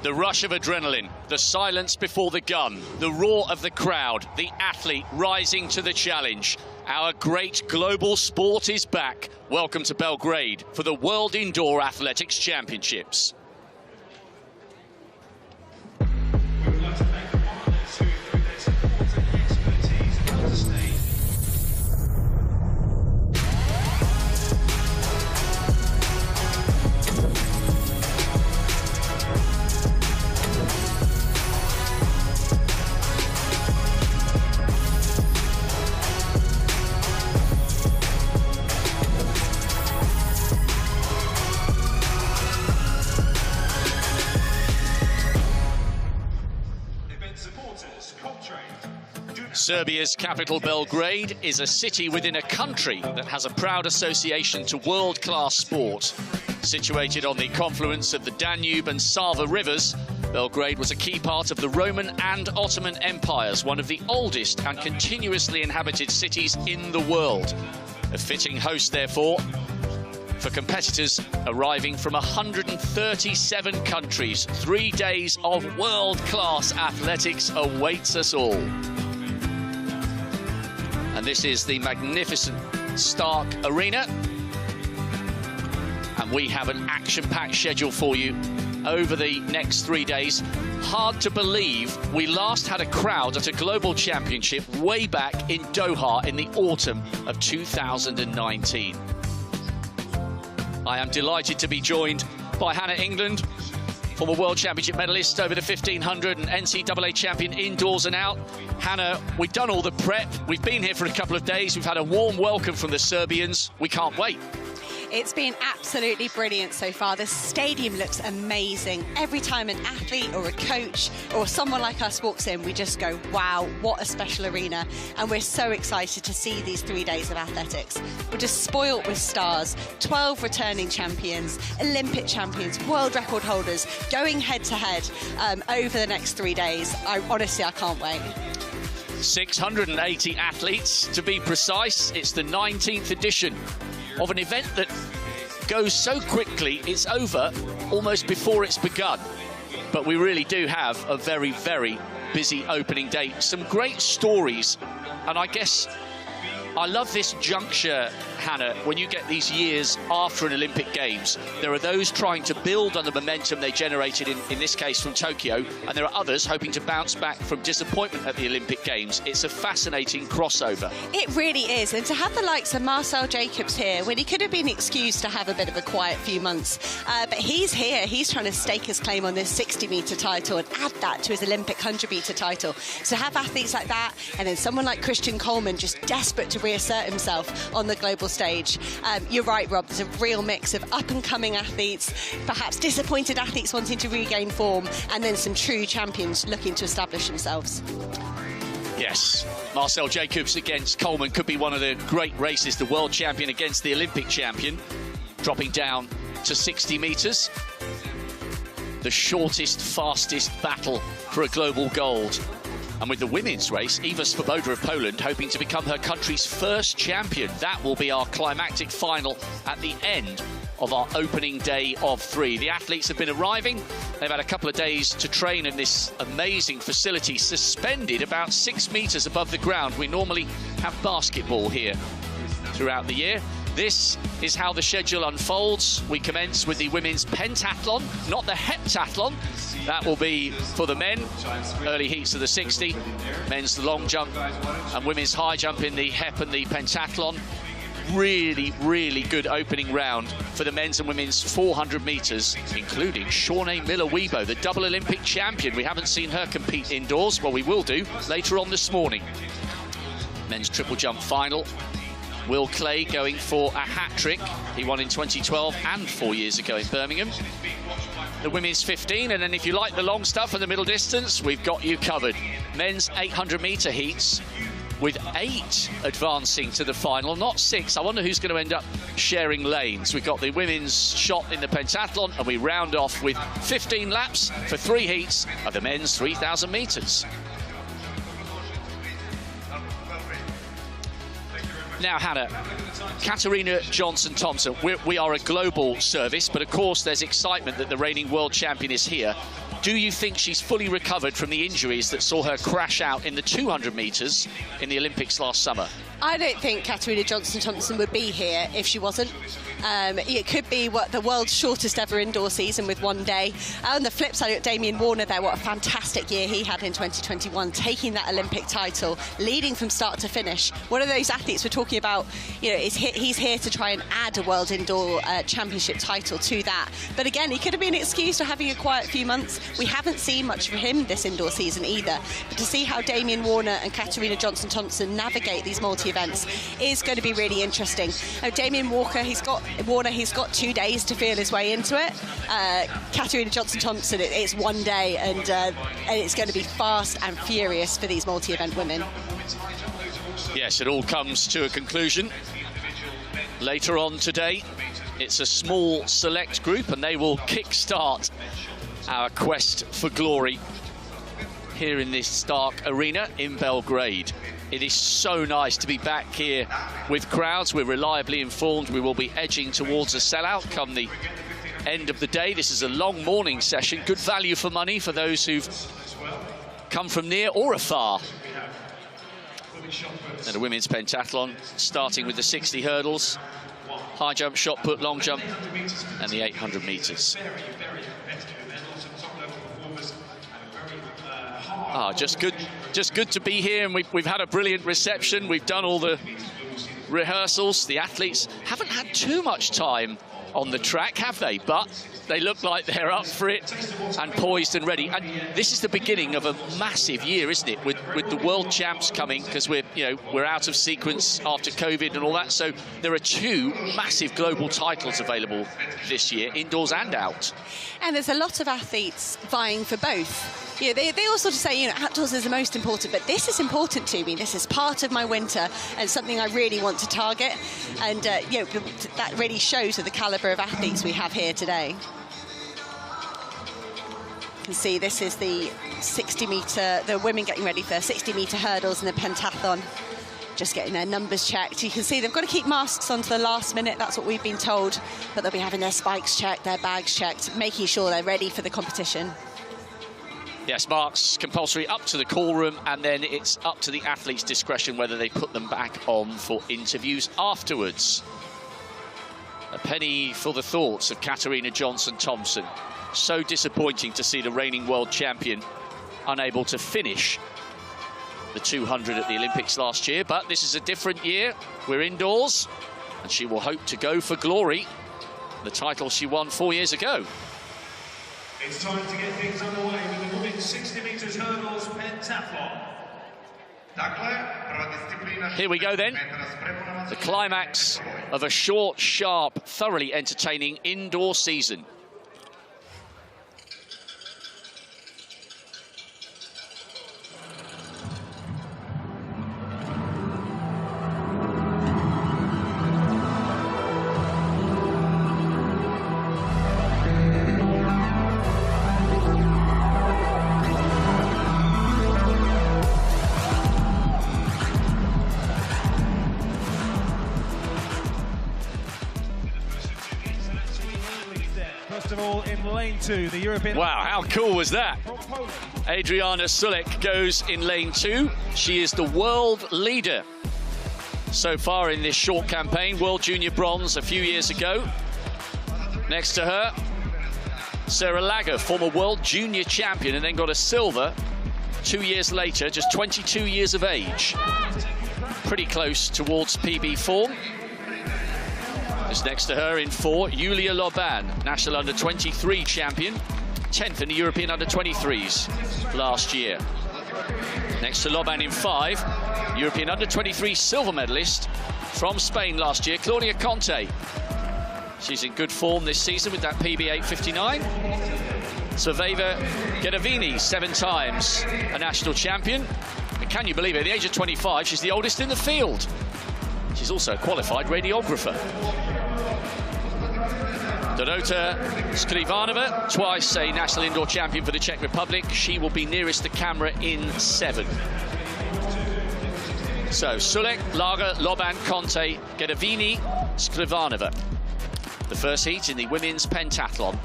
The rush of adrenaline, the silence before the gun, the roar of the crowd, the athlete rising to the challenge. Our great global sport is back. Welcome to Belgrade for the World Indoor Athletics Championships. We would like to thank the partners who, through their support and expertise, brought us today. Serbia's capital, Belgrade, is a city within a country that has a proud association to world-class sport. Situated on the confluence of the Danube and Sava rivers, Belgrade was a key part of the Roman and Ottoman empires, one of the oldest and continuously inhabited cities in the world. A fitting host, therefore, for competitors arriving from 137 countries. 3 days of world-class athletics awaits us all. And this is the magnificent Stark Arena. And we have an action-packed schedule for you over the next 3 days. Hard to believe we last had a crowd at a global championship way back in Doha in the autumn of 2019. I am delighted to be joined by Hannah England, former World Championship medalist over the 1500 and NCAA champion indoors and out. Hannah, we've done all the prep. We've been here for a couple of days. We've had a warm welcome from the Serbians. We can't wait. It's been absolutely brilliant so far. The stadium looks amazing. Every time an athlete or a coach or someone like us walks in, we just go, wow, what a special arena. And we're so excited to see these 3 days of athletics. We're just spoilt with stars, 12 returning champions, Olympic champions, world record holders, going head to head over the next 3 days. Honestly, I can't wait. 680 athletes, to be precise. It's the 19th edition of an event that goes so quickly, it's over almost before it's begun. But we really do have a very, very busy opening day. Some great stories, and I guess I love this juncture, Hannah, when you get these years after an Olympic Games. There are those trying to build on the momentum they generated, in this case from Tokyo, and there are others hoping to bounce back from disappointment at the Olympic Games. It's a fascinating crossover. It really is, and to have the likes of Marcel Jacobs here, when he could have been excused to have a bit of a quiet few months, but he's here, he's trying to stake his claim on this 60-metre title and add that to his Olympic 100-metre title. So have athletes like that, and then someone like Christian Coleman just desperate to reassert himself on the global stage. You're right, Rob, there's a real mix of up-and-coming athletes, perhaps disappointed athletes wanting to regain form, and then some true champions looking to establish themselves. Yes, Marcel Jacobs against Coleman could be one of the great races, the world champion against the Olympic champion, dropping down to 60 metres. The shortest, fastest battle for a global gold. And with the women's race, Iga Swiatek of Poland hoping to become her country's first champion. That will be our climactic final at the end of our opening day of 3. The athletes have been arriving. They've had a couple of days to train in this amazing facility, suspended about 6 metres above the ground. We normally have basketball here throughout the year. This is how the schedule unfolds. We commence with the women's pentathlon, not the heptathlon. That will be for the men, early heats of the 60, men's the long jump, and women's high jump in the hep and the pentathlon. Really, really good opening round for the men's and women's 400 metres, including Shawnee Miller-Weibo, the double Olympic champion. We haven't seen her compete indoors. Well, we will do later on this morning. Men's triple jump final. Will Clay going for a hat-trick. He won in 2012 and 4 years ago in Birmingham. The women's 15, and then if you like the long stuff and the middle distance, we've got you covered. Men's 800-metre heats with 8 advancing to the final, not 6. I wonder who's going to end up sharing lanes. We've got the women's shot in the pentathlon, and we round off with 15 laps for 3 heats of the men's 3,000 metres. Now, Hannah, Katarina Johnson-Thompson, we are a global service, but of course there's excitement that the reigning world champion is here. Do you think she's fully recovered from the injuries that saw her crash out in the 200 metres in the Olympics last summer? I don't think Katarina Johnson-Thompson would be here if she wasn't. It could be the world's shortest ever indoor season with 1 day. On the flip side, Damien Warner there, what a fantastic year he had in 2021, taking that Olympic title, leading from start to finish. One of those athletes we're talking about, you know, he's here to try and add a world indoor championship title to that. But again, he could have been excused for having a quiet few months. We haven't seen much from him this indoor season either. But to see how Damien Warner and Katarina Johnson-Thompson navigate these multi-events is going to be really interesting. Damien Walker, he's got 2 days to feel his way into it. Katarina Johnson-Thompson, it's 1 day, and it's going to be fast and furious for these multi-event women. Yes, it all comes to a conclusion later on today. It's a small select group, and they will kick-start our quest for glory here in this Stark Arena in Belgrade. It is so nice to be back here with crowds. We're reliably informed we will be edging towards a sellout come the end of the day. This is a long morning session, good value for money for those who've come from near or afar. And the women's pentathlon, starting with the 60 hurdles, high jump, shot put, long jump, and the 800 metres. Just good to be here, and we've had a brilliant reception. We've done all the rehearsals. The athletes haven't had too much time on the track, have they? But they look like they're up for it and poised and ready. And this is the beginning of a massive year, isn't it? With the world champs coming, because we're out of sequence after COVID and all that. So there are 2 massive global titles available this year, indoors and out. And there's a lot of athletes vying for both. You know, they all sort of say, outdoors is the most important, but this is important to me. This is part of my winter and something I really want to target. And, that really shows the calibre of athletes we have here today. You can see this is the 60-metre, the women getting ready for 60-metre hurdles in the pentathlon. Just getting their numbers checked. You can see they've got to keep masks on to the last minute. That's what we've been told. But they'll be having their spikes checked, their bags checked, making sure they're ready for the competition. Yes, marks compulsory up to the call room, and then it's up to the athlete's discretion whether they put them back on for interviews afterwards. A penny for the thoughts of Katarina Johnson-Thompson. So disappointing to see the reigning world champion unable to finish the 200 at the Olympics last year, but this is a different year. We're indoors, and she will hope to go for glory, the title she won 4 years ago. It's time to get things underway with the women's 60 metres hurdles pentathlon. Here we go then. The climax of a short, sharp, thoroughly entertaining indoor season. First of all, in lane 2, the European... Wow, how cool was that? Adriana Sulek goes in lane 2. She is the world leader so far in this short campaign. World Junior bronze a few years ago. Next to her, Sarah Lager, former World Junior champion, and then got a silver 2 years later, just 22 years of age. Pretty close towards PB form. Just next to her in 4, Yulia Loban, national under-23 champion, 10th in the European under-23s last year. Next to Loban in 5, European under-23 silver medalist from Spain last year, Claudia Conte. She's in good form this season with that PB 8:59. Surveva Gedavini, 7 times a national champion. And can you believe it, at the age of 25, she's the oldest in the field. She's also a qualified radiographer. Dorota Skrivanova, twice a national indoor champion for the Czech Republic. She will be nearest the camera in 7. So, Sulek, Lager, Loban, Conte, Gedavini, Skrivanova. The first heat in the women's pentathlon.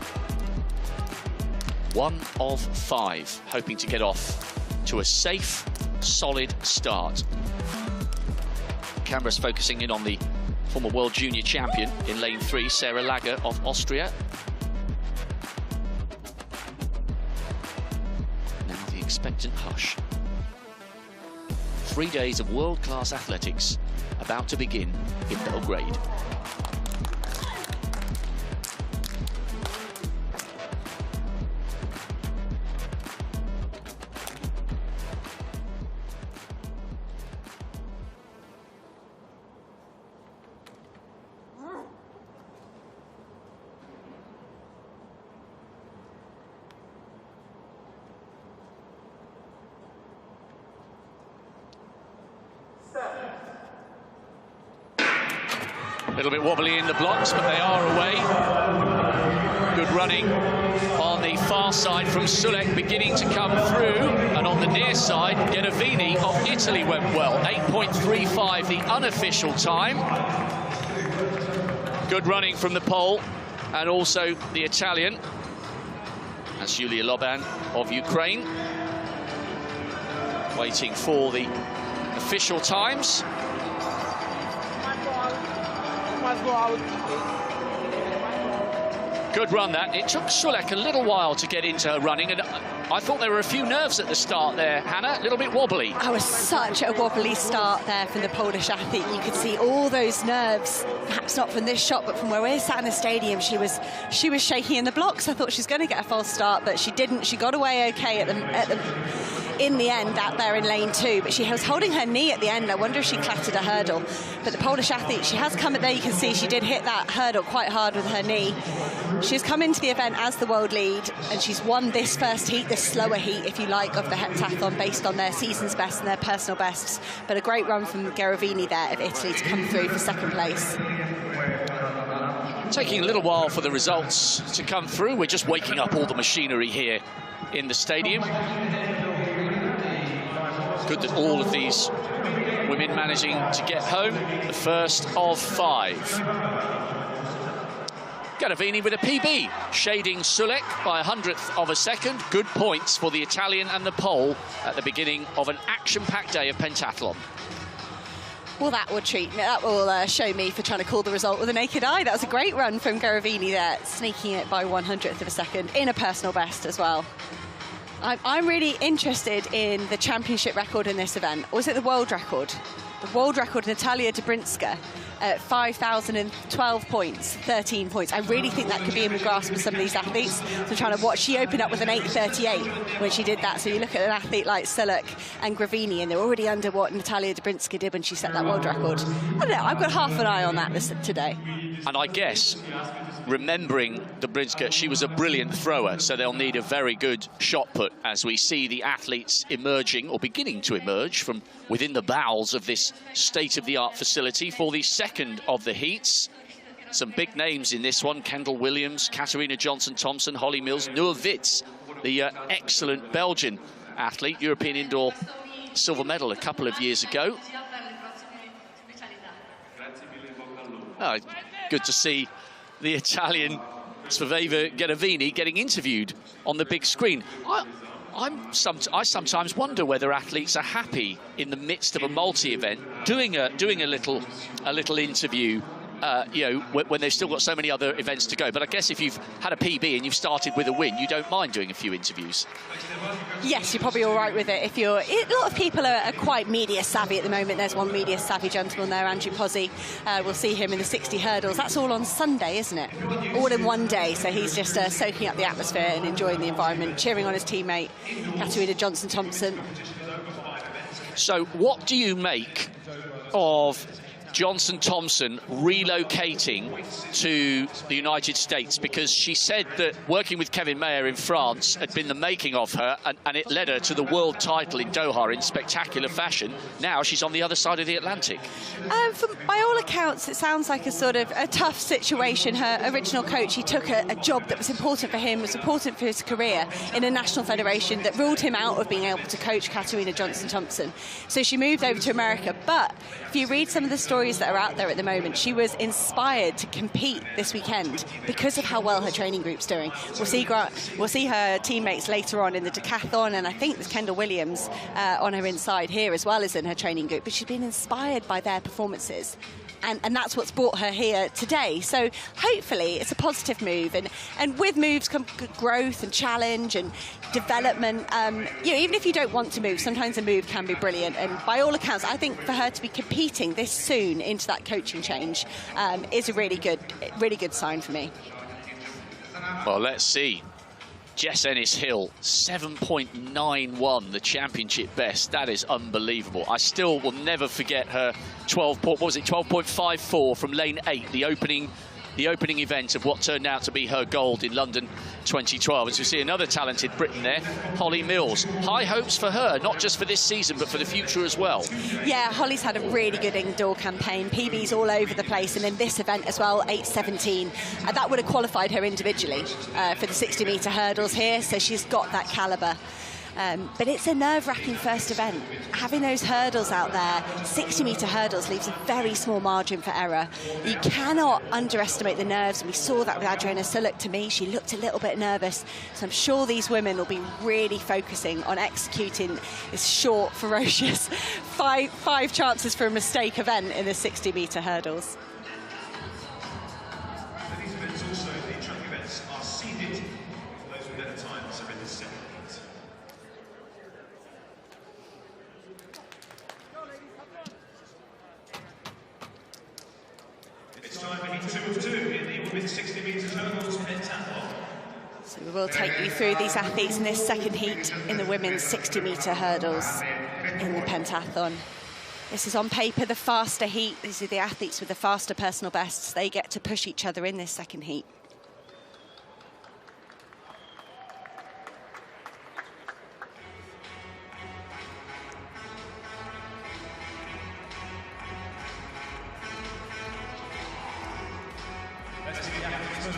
1 of 5, hoping to get off to a safe, solid start. Camera's focusing in on the former world junior champion in lane 3, Sarah Lager of Austria. Now the expectant hush. 3 days of world-class athletics about to begin in Belgrade. A little bit wobbly in the blocks, but they are away. Good running on the far side from Sulek, beginning to come through. And on the near side, Gedavini of Italy went well. 8.35, the unofficial time. Good running from the Pole, and also the Italian. That's Julia Loban of Ukraine. Waiting for the official times. Good run that. It took Sulek a little while to get into her running, and I thought there were a few nerves at the start there, Hannah, a little bit wobbly. Oh, it was such a wobbly start there from the Polish athlete. You could see all those nerves, perhaps not from this shot, but from where we're sat in the stadium. She was shaking in the blocks. I thought she was going to get a false start, but she didn't. She got away okay in the end out there in lane 2, but she was holding her knee at the end. I wonder if she clattered a hurdle. But the Polish athlete, she has come, there you can see she did hit that hurdle quite hard with her knee. She's come into the event as the world lead, and she's won this first heat, this slower heat, if you like, of the heptathlon based on their season's best and their personal bests. But a great run from Gedavini there of Italy to come through for second place. Taking a little while for the results to come through. We're just waking up all the machinery here in the stadium. Good that all of these women managing to get home. The first of 5. Gedavini with a PB, shading Sulek by 100th of a second. Good points for the Italian and the Pole at the beginning of an action-packed day of pentathlon. Well, that will treat me. That will show me for trying to call the result with a naked eye. That was a great run from Gedavini there, sneaking it by 100th of a second in a personal best as well. I'm really interested in the championship record in this event. Or was it the world record? The world record, Natalia Dobrinska, at 5,012 points, 13 points. I really think that could be in the grasp of some of these athletes. So I'm trying to watch. She opened up with an 8:38 when she did that. So you look at an athlete like Sulek and Gedavini, and they're already under what Natalia Dobrinska did when she set that world record. I don't know, I've got half an eye on that today. And I guess, remembering Dobrinska, she was a brilliant thrower, so they'll need a very good shot put as we see the athletes emerging, or beginning to emerge, from within the bowels of this state-of-the-art facility for the second of the heats. Some big names in this one: Kendall Williams, Katarina Johnson-Thompson, Holly Mills, Noor Wits, the excellent Belgian athlete, European indoor silver medal a couple of years ago. Oh, good to see the Italian Sveva Gedavini getting interviewed on the big screen. I sometimes wonder whether athletes are happy in the midst of a multi-event doing a little interview, you know, when they've still got so many other events to go. But I guess if you've had a PB and you've started with a win, you don't mind doing a few interviews. Yes, you're probably all right with it. A lot of people are quite media savvy at the moment. There's one media savvy gentleman there, Andrew Pozzi. We'll see him in the 60 hurdles. That's all on Sunday, isn't it? All in one day. So he's just soaking up the atmosphere and enjoying the environment, cheering on his teammate, Katarina Johnson-Thompson. So what do you make of Johnson Thompson relocating to the United States, because she said that working with Kevin Mayer in France had been the making of her, and it led her to the world title in Doha in spectacular fashion. Now she's on the other side of the Atlantic. By all accounts, it sounds like a sort of a tough situation. Her original coach, he took a job that was important for him, was important for his career in a national federation that ruled him out of being able to coach Katarina Johnson-Thompson. So she moved over to America. But if you read some of the stories that are out there at the moment, she was inspired to compete this weekend because of how well her training group's doing. We'll see her teammates later on in the decathlon, and I think there's Kendall Williams on her inside here as well as in her training group. But she's been inspired by their performances. And that's what's brought her here today. So hopefully it's a positive move. And with moves come growth and challenge and development. Even if you don't want to move, sometimes a move can be brilliant. And by all accounts, I think for her to be competing this soon into that coaching change is a really good sign for me. Well, let's see. Jess Ennis-Hill, 7.91, the championship best. That is unbelievable. I still will never forget her 12.54 from lane 8, the opening event of what turned out to be her gold in London 2012. As we see another talented Briton there, Holly Mills. High hopes for her, not just for this season, but for the future as well. Yeah, Holly's had a really good indoor campaign, PBs all over the place, and then this event as well, 8.17. That would have qualified her individually for the 60-metre hurdles here, so she's got that calibre. But it's a nerve-wracking first event. Having those hurdles out there, 60-metre hurdles, leaves a very small margin for error. You cannot underestimate the nerves. We saw that with Adriana Suluk. To me, she looked a little bit nervous. So I'm sure these women will be really focusing on executing this short, ferocious, five chances for a mistake event in the 60-metre hurdles. These events also, the track events, are seeded. Those with better times are in the second. It's time for Heat 2 of 2 in the women's 60 metres hurdles pentathlon. So we will take you through these athletes in this second heat in the women's 60-metre hurdles in the pentathlon. This is on paper the faster heat. These are the athletes with the faster personal bests. They get to push each other in this second heat.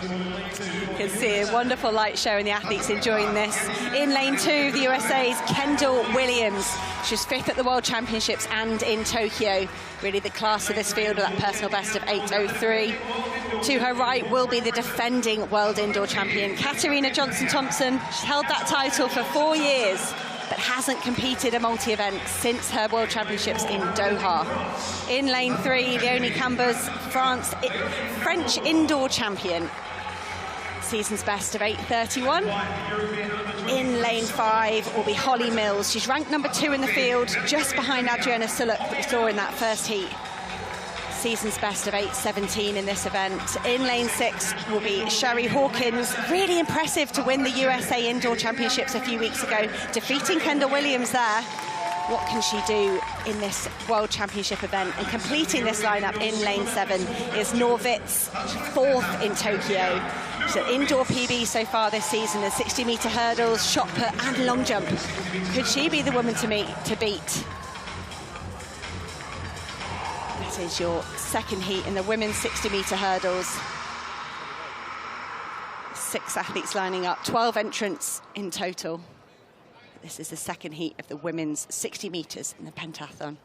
You can see a wonderful light show and the athletes enjoying this. In lane 2, the USA's Kendall Williams. She's 5th at the World Championships and in Tokyo. Really the class of this field with that personal best of 8.03. To her right will be the defending world indoor champion, Katarina Johnson-Thompson. She's held that title for 4 years, but hasn't competed a multi-event since her World Championships in Doha. In lane 3, Leonie Cambers, French indoor champion. Season's best of 8.31. In lane 5 will be Holly Mills. She's ranked number 2 in the field, just behind Adriana Suluk that we saw in that first heat. Season's best of 8.17 in this event. In lane 6 will be Sherry Hawkins. Really impressive to win the USA Indoor Championships a few weeks ago, defeating Kendall Williams there. What can she do in this World Championship event? And completing this lineup in lane 7 is Norwitz, 4th in Tokyo. So indoor PB so far this season, the 60-metre hurdles, shot put and long jump. Could she be the woman to beat? This is your second heat in the women's 60-metre hurdles. 6 athletes lining up, 12 entrants in total. This is the second heat of the women's 60 metres in the pentathlon.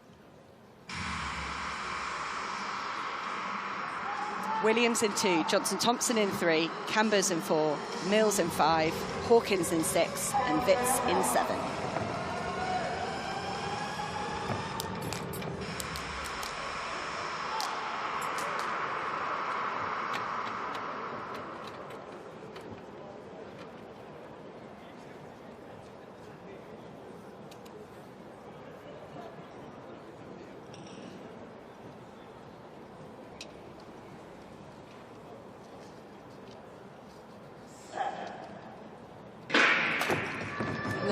Williams in 2, Johnson-Thompson in 3, Cambers in 4, Mills in 5, Hawkins in 6, and Witz in 7.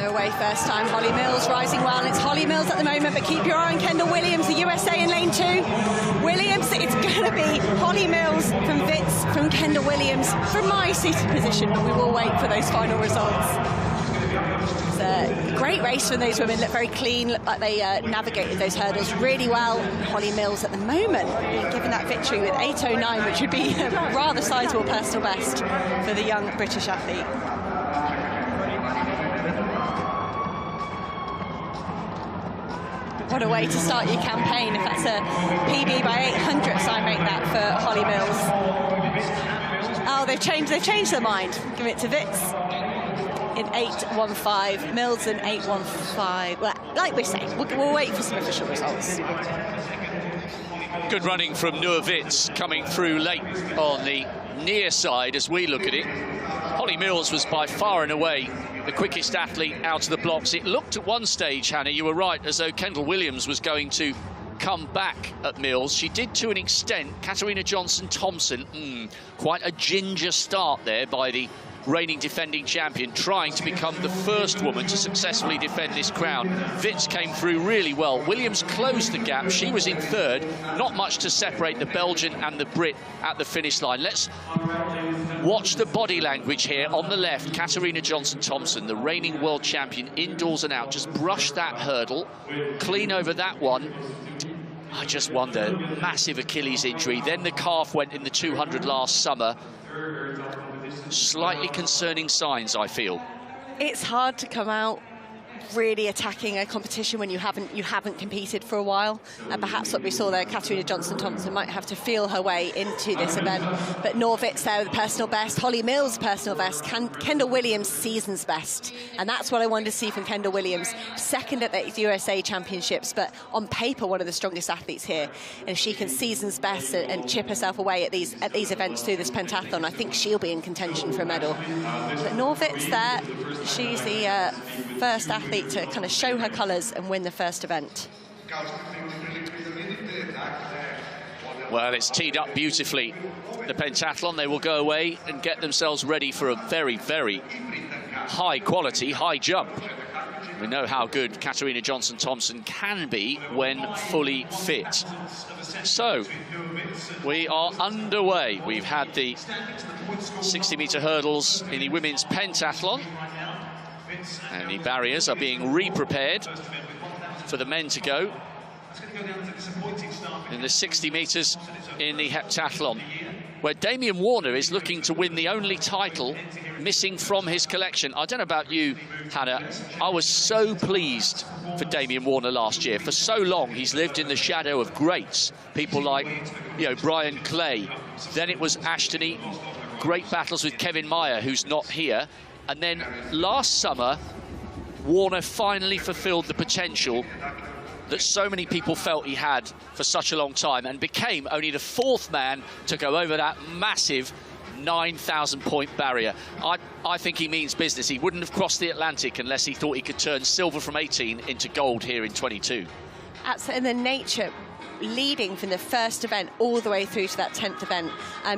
No way, first time. Holly Mills rising well, and it's Holly Mills at the moment, but keep your eye on Kendall Williams, the USA in lane 2. Williams, it's going to be Holly Mills from Wits, from Kendall Williams, from my seated position, but we will wait for those final results. It's a great race from those women, look very clean, look like they navigated those hurdles really well. Holly Mills at the moment being given that victory with 8:09, which would be a rather sizable personal best for the young British athlete. What a way to start your campaign. If that's a PB by 800ths, I make that for Holly Mills. Oh, they've changed their mind. Give it to Wits in 8:15, Mills in 8:15. Well, like we're saying, we'll wait for some official results. Good running from Noor Wits, coming through late on the near side as we look at it. Holly Mills was by far and away the quickest athlete out of the blocks. It looked at one stage, Hannah, you were right, as though Kendall Williams was going to come back at Mills. She did to an extent. Katarina Johnson-Thompson, quite a ginger start there by the reigning defending champion, trying to become the first woman to successfully defend this crown. Wits came through really well. Williams closed the gap. She was in third. Not much to separate the Belgian and the Brit at the finish line. Let's watch the body language here. On the left, Katarina Johnson-Thompson, the reigning world champion, indoors and out, just brushed that hurdle, clean over that one. I just wonder, massive Achilles injury. Then the calf went in the 200 last summer. Slightly concerning signs, I feel. It's hard to come out really attacking a competition when you haven't competed for a while, and perhaps what we saw there, Katarina Johnson-Thompson might have to feel her way into this event. But Noor Wits there with the personal best, Holly Mills personal best, Kendall Williams season's best, and that's what I wanted to see from Kendall Williams, second at the USA Championships, but on paper one of the strongest athletes here. And if she can season's best and chip herself away at these events through this pentathlon, I think she'll be in contention for a medal. But Noor Wits there, she's the first athlete to kind of show her colours and win the first event. Well, it's teed up beautifully. The pentathlon, they will go away and get themselves ready for a very, very high quality, high jump. We know how good Katarina Johnson-Thompson can be when fully fit. So, we are underway. We've had the 60-metre hurdles in the women's pentathlon, and the barriers are being re-prepared for the men to go in the 60 metres in the heptathlon, where Damien Warner is looking to win the only title missing from his collection. I don't know about you, Hannah, I was so pleased for Damien Warner last year. For so long, he's lived in the shadow of greats, people like, you know, Brian Clay. Then it was Ashton Eaton, great battles with Kevin Meyer, who's not here. And then last summer, Warner finally fulfilled the potential that so many people felt he had for such a long time, and became only the fourth man to go over that massive 9,000-point barrier. I think he means business. He wouldn't have crossed the Atlantic unless he thought he could turn silver from 18 into gold here in 22. Absolutely, and the nature leading from the first event all the way through to that 10th event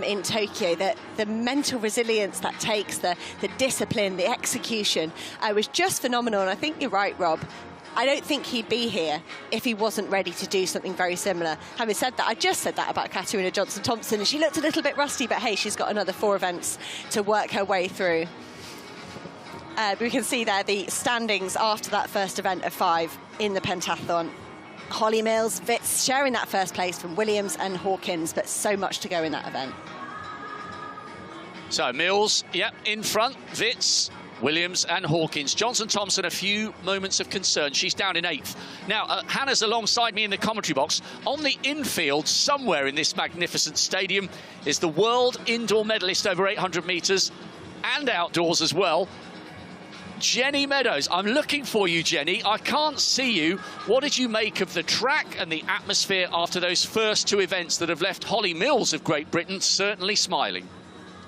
in Tokyo, the mental resilience that takes, the discipline, the execution was just phenomenal. And I think you're right, Rob. I don't think he'd be here if he wasn't ready to do something very similar. Having said that, I just said that about Katarina Johnson-Thompson, and she looked a little bit rusty, but hey, she's got another 4 events to work her way through. We can see there the standings after that first event of 5 in the pentathlon. Holly Mills, Wits sharing that first place from Williams and Hawkins, but so much to go in that event. So Mills, yep, in front, Wits, Williams and Hawkins. Johnson-Thompson, a few moments of concern. She's down in 8th. Now, Hannah's alongside me in the commentary box. On the infield, somewhere in this magnificent stadium, is the world indoor medalist over 800 metres and outdoors as well, Jenny Meadows. I'm looking for you, Jenny. I can't see you. What did you make of the track and the atmosphere after those first 2 events that have left Holly Mills of Great Britain certainly smiling?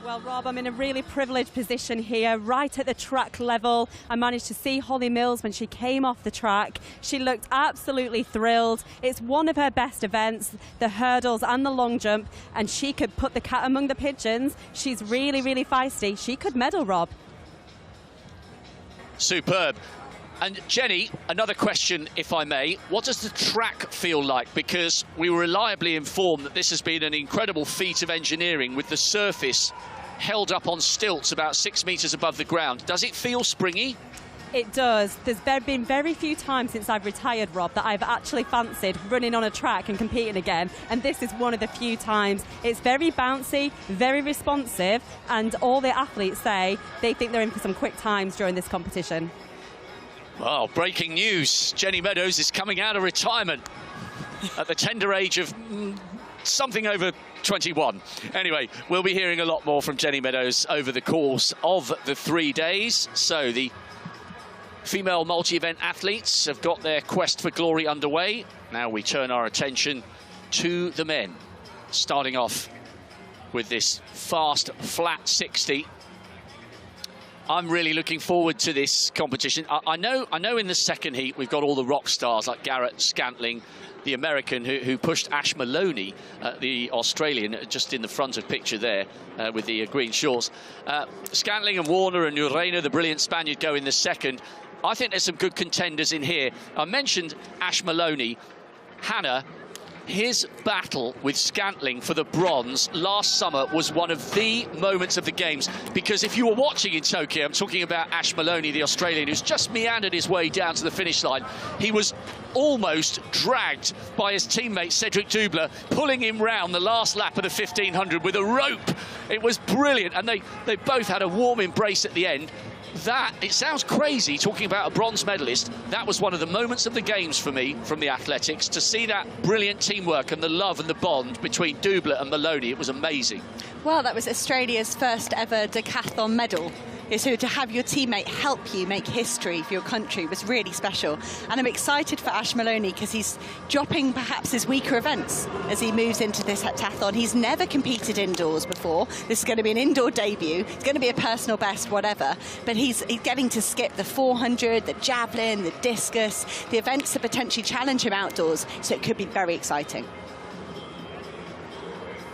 Well, Rob, I'm in a really privileged position here, right at the track level. I managed to see Holly Mills when she came off the track. She looked absolutely thrilled. It's one of her best events, the hurdles and the long jump, and she could put the cat among the pigeons. She's really, really feisty. She could medal, Rob. Superb. And Jenny, another question, if I may. What does the track feel like? Because we were reliably informed that this has been an incredible feat of engineering with the surface held up on stilts about 6 meters above the ground. Does it feel springy? It does. There's been very few times since I've retired, Rob, that I've actually fancied running on a track and competing again, and this is one of the few times. It's very bouncy, very responsive, and all the athletes say they think they're in for some quick times during this competition. Well, breaking news. Jenny Meadows is coming out of retirement at the tender age of something over 21. Anyway, we'll be hearing a lot more from Jenny Meadows over the course of the 3 days. So the female multi-event athletes have got their quest for glory underway. Now we turn our attention to the men, starting off with this fast, flat 60. I'm really looking forward to this competition. I know in the second heat we've got all the rock stars like Garrett Scantling, the American who pushed Ash Maloney, the Australian, just in the front of picture there with the green shorts. Scantling and Warner and Urena, the brilliant Spaniard, go in the second. I think there's some good contenders in here. I mentioned Ash Maloney. Hannah, his battle with Scantling for the bronze last summer was one of the moments of the games, because if you were watching in Tokyo, I'm talking about Ash Maloney, the Australian, who's just meandered his way down to the finish line. He was almost dragged by his teammate Cedric Dubler, pulling him round the last lap of the 1500 with a rope. It was brilliant, and they both had a warm embrace at the end. That, it sounds crazy talking about a bronze medalist. That was one of the moments of the games for me from the athletics, to see that brilliant teamwork and the love and the bond between Dubler and Maloney. It was amazing. Well, that was Australia's first ever decathlon medal. So to have your teammate help you make history for your country was really special. And I'm excited for Ash Maloney because he's dropping perhaps his weaker events as he moves into this heptathlon. He's never competed indoors before. This is going to be an indoor debut. It's going to be a personal best, whatever. But he's getting to skip the 400, the javelin, the discus, the events that potentially challenge him outdoors. So it could be very exciting.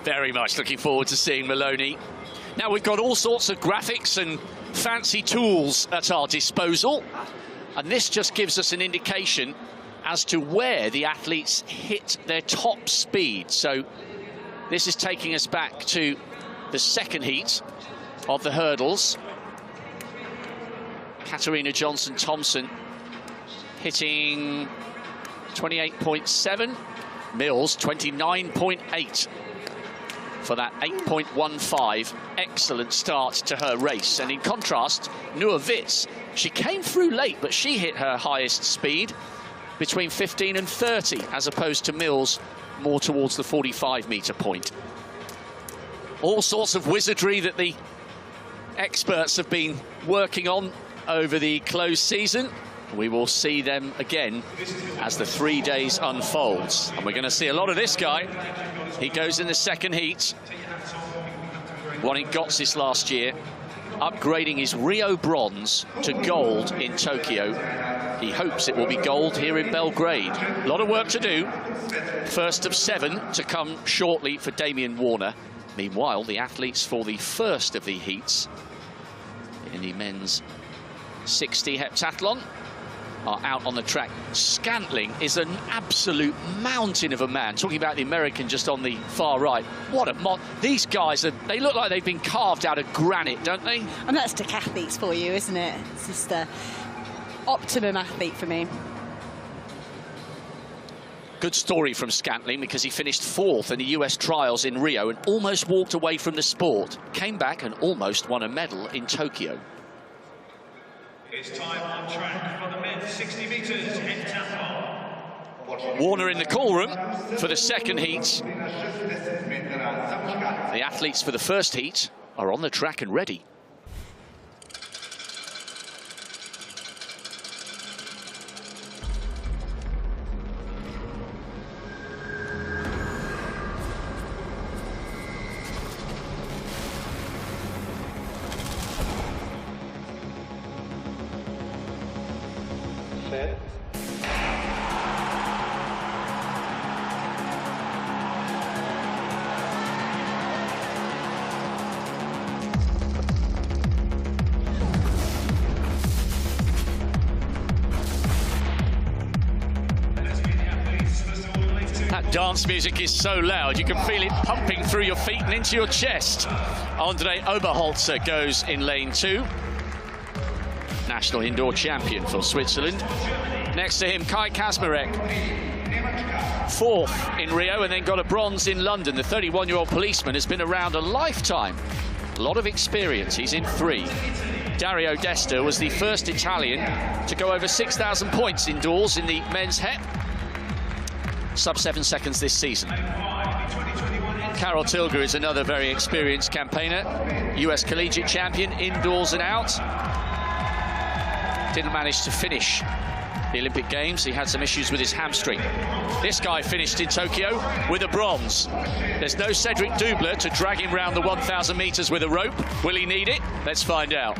Very much looking forward to seeing Maloney. Now we've got all sorts of graphics and fancy tools at our disposal, and this just gives us an indication as to where the athletes hit their top speed. So this is taking us back to the second heat of the hurdles. Katarina Johnson-Thompson hitting 28.7, Mills 29.8 for that 8.15. Excellent start to her race. And in contrast, Noor Witz, she came through late, but she hit her highest speed between 15 and 30, as opposed to Mills more towards the 45-meter point. All sorts of wizardry that the experts have been working on over the closed season. We will see them again as the 3 days unfolds. And we're going to see a lot of this guy. He goes in the second heat. Won in Gotsis last year, upgrading his Rio bronze to gold in Tokyo. He hopes it will be gold here in Belgrade. A lot of work to do. First of 7 to come shortly for Damien Warner. Meanwhile, the athletes for the first of the heats in the men's 60 heptathlon are out on the track. Scantling is an absolute mountain of a man. Talking about the American just on the far right. What a these guys, they look like they've been carved out of granite, don't they? And that's decathletes for you, isn't it? It's just the optimum athlete for me. Good story from Scantling, because he finished 4th in the US trials in Rio and almost walked away from the sport. Came back and almost won a medal in Tokyo. It's time on track for the men's 60 metres heptathlon. Warner in the call room for the second heat. The athletes for the first heat are on the track and ready. Set. dance music is so loud, you can feel it pumping through your feet and into your chest. Andre Oberholzer goes in lane 2. National indoor champion for Switzerland. Next to him, Kai Kaczmarek. 4th in Rio and then got a bronze in London. The 31-year-old policeman has been around a lifetime. A lot of experience. He's in 3. Dario Desta was the first Italian to go over 6,000 points indoors in the men's HEP. Sub 7 seconds this season. Carol Tilger is another very experienced campaigner. US collegiate champion, indoors and out. Didn't manage to finish the Olympic Games. He had some issues with his hamstring. This guy finished in Tokyo with a bronze. There's no Cedric Dubler to drag him round the 1,000 metres with a rope. Will he need it? Let's find out.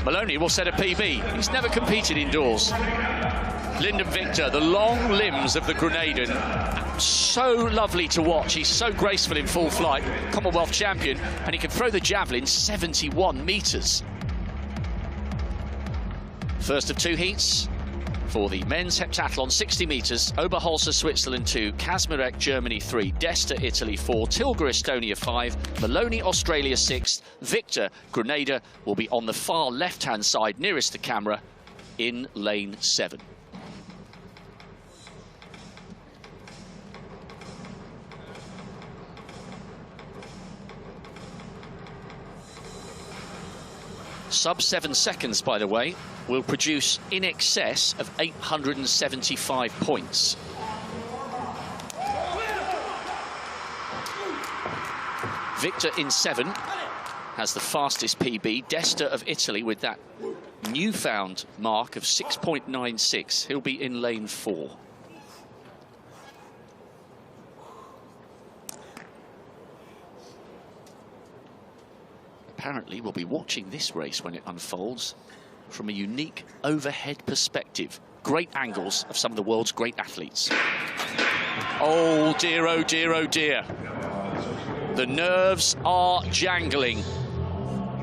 Maloney will set a PB. He's never competed indoors. Lyndon Victor, the long limbs of the Grenadian. So lovely to watch. He's so graceful in full flight. Commonwealth champion, and he can throw the javelin 71 metres. First of 2 heats for the men's heptathlon, 60 metres. Oberholzer, Switzerland 2, Kaczmarek, Germany 3, Desta, Italy 4, Tilger, Estonia 5, Maloney, Australia 6. Victor, Grenada, will be on the far left-hand side, nearest the camera, in lane 7. Sub 7 seconds, by the way, will produce in excess of 875 points. Victor in 7 has the fastest PB. Desta of Italy with that newfound mark of 6.96. He'll be in lane 4. Apparently, we'll be watching this race when it unfolds from a unique overhead perspective. Great angles of some of the world's great athletes. Oh dear, oh dear, oh dear. The nerves are jangling.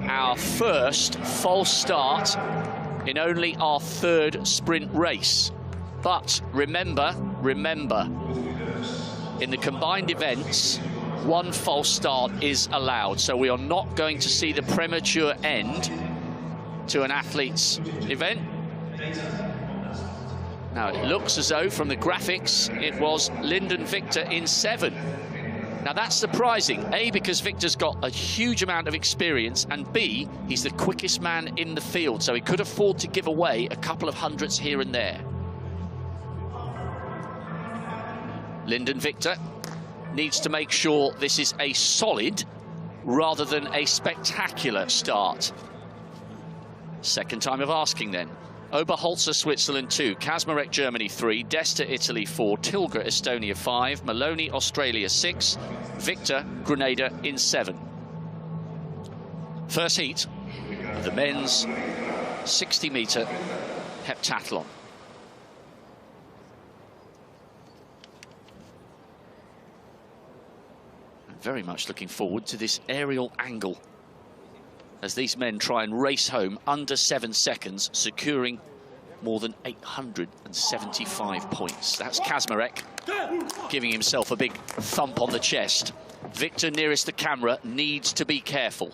Our first false start in only our 3rd sprint race. But remember, in the combined events, 1 false start is allowed, so we are not going to see the premature end to an athlete's event. Now, it looks as though from the graphics it was Lyndon Victor in 7. Now, that's surprising, A, because Victor's got a huge amount of experience, and B, he's the quickest man in the field, so he could afford to give away a couple of hundredths here and there. Lyndon Victor needs to make sure this is a solid rather than a spectacular start. Second time of asking then. Oberholzer, Switzerland 2, Kaczmarek, Germany 3, Desta, Italy 4, Tilger, Estonia 5, Maloney, Australia 6, Victor, Grenada in 7. First heat of the men's 60-metre heptathlon. Very much looking forward to this aerial angle as these men try and race home under 7 seconds, securing more than 875 points. That's Kaczmarek giving himself a big thump on the chest. Victor, nearest the camera, needs to be careful.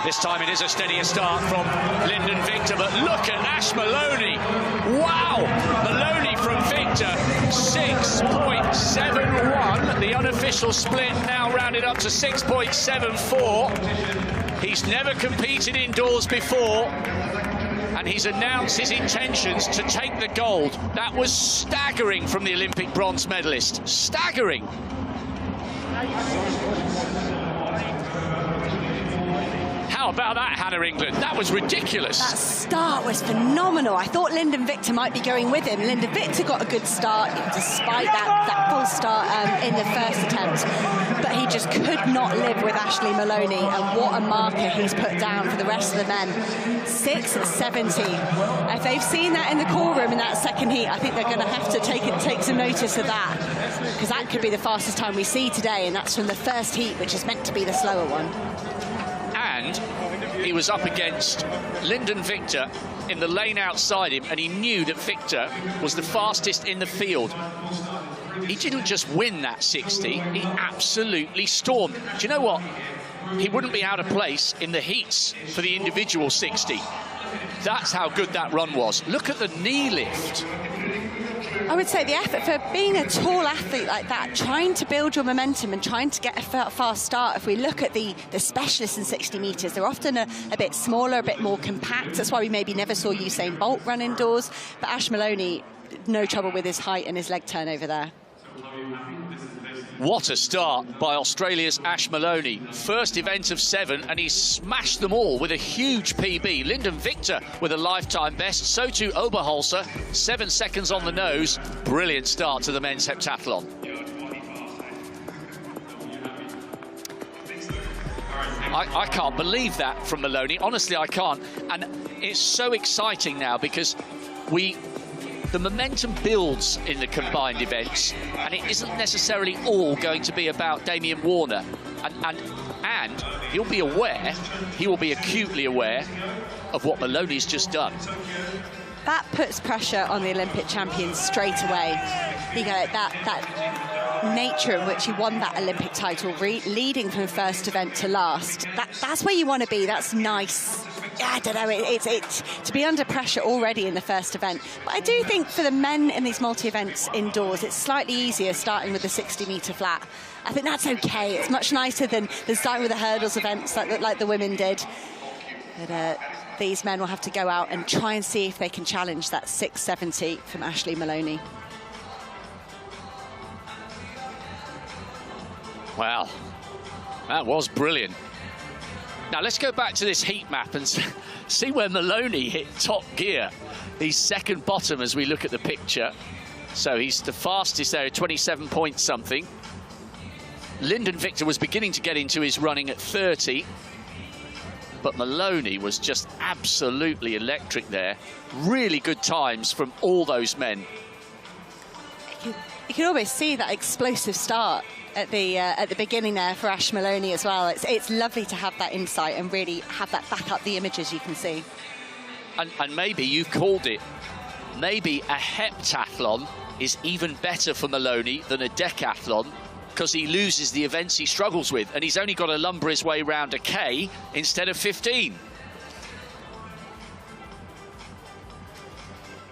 This time it is a steadier start from Lyndon Victor, but look at Ash Maloney. Wow! Maloney from Victor, 6.71. The unofficial split now rounded up to 6.74. He's never competed indoors before, and he's announced his intentions to take the gold. That was staggering from the Olympic bronze medalist. Staggering. How about that, Hannah England? That was ridiculous. That start was phenomenal. I thought Lyndon Victor might be going with him. Lyndon Victor got a good start despite that false start in the first attempt. But he just could not live with Ashley Maloney. And what a marker he's put down for the rest of the men. 6:70. If they've seen that in the call room in that second heat, I think they're going to have to take some notice of that. Because that could be the fastest time we see today. And that's from the first heat, which is meant to be the slower one. And he was up against Lyndon Victor in the lane outside him, and he knew that Victor was the fastest in the field. He didn't just win that 60, he absolutely stormed. Do you know what? He wouldn't be out of place in the heats for the individual 60. That's how good that run was. Look at the knee lift. I would say the effort for being a tall athlete like that, trying to build your momentum and trying to get a fast start. If we look at the specialists in 60 metres, they're often a bit smaller, a bit more compact. That's why we maybe never saw Usain Bolt run indoors. But Ash Maloney, no trouble with his height and his leg turn over there. What a start by Australia's Ash Maloney. First event of 7, and he's smashed them all with a huge PB. Lyndon Victor with a lifetime best, so too Oberholzer, 7 seconds on the nose. Brilliant start to the men's heptathlon. I can't believe that from Maloney. Honestly, I can't. And it's so exciting now because the momentum builds in the combined events, and it isn't necessarily all going to be about Damien Warner. And he'll be aware, he will be acutely aware of what Maloney's just done. That puts pressure on the Olympic champions straight away. You know, that nature in which he won that Olympic title, leading from first event to last. That's where you want to be. That's nice. I don't know, it's to be under pressure already in the first event. But I do think for the men in these multi-events indoors, it's slightly easier starting with the 60-metre flat. I think that's okay. It's much nicer than starting with the hurdles events like the women did. But these men will have to go out and try and see if they can challenge that 6:70 from Ashley Maloney. Wow, that was brilliant. Now, let's go back to this heat map and see where Maloney hit top gear. He's second bottom as we look at the picture. So he's the fastest there at 27 point something. Lyndon Victor was beginning to get into his running at 30. But Maloney was just absolutely electric there. Really good times from all those men. You can always see that explosive start at the beginning there for Ash Maloney as well. It's lovely to have that insight and really have that back up the images you can see. And maybe you've called it. Maybe a heptathlon is even better for Maloney than a decathlon, because he loses the events he struggles with, and he's only got to lumber his way round a K instead of 15.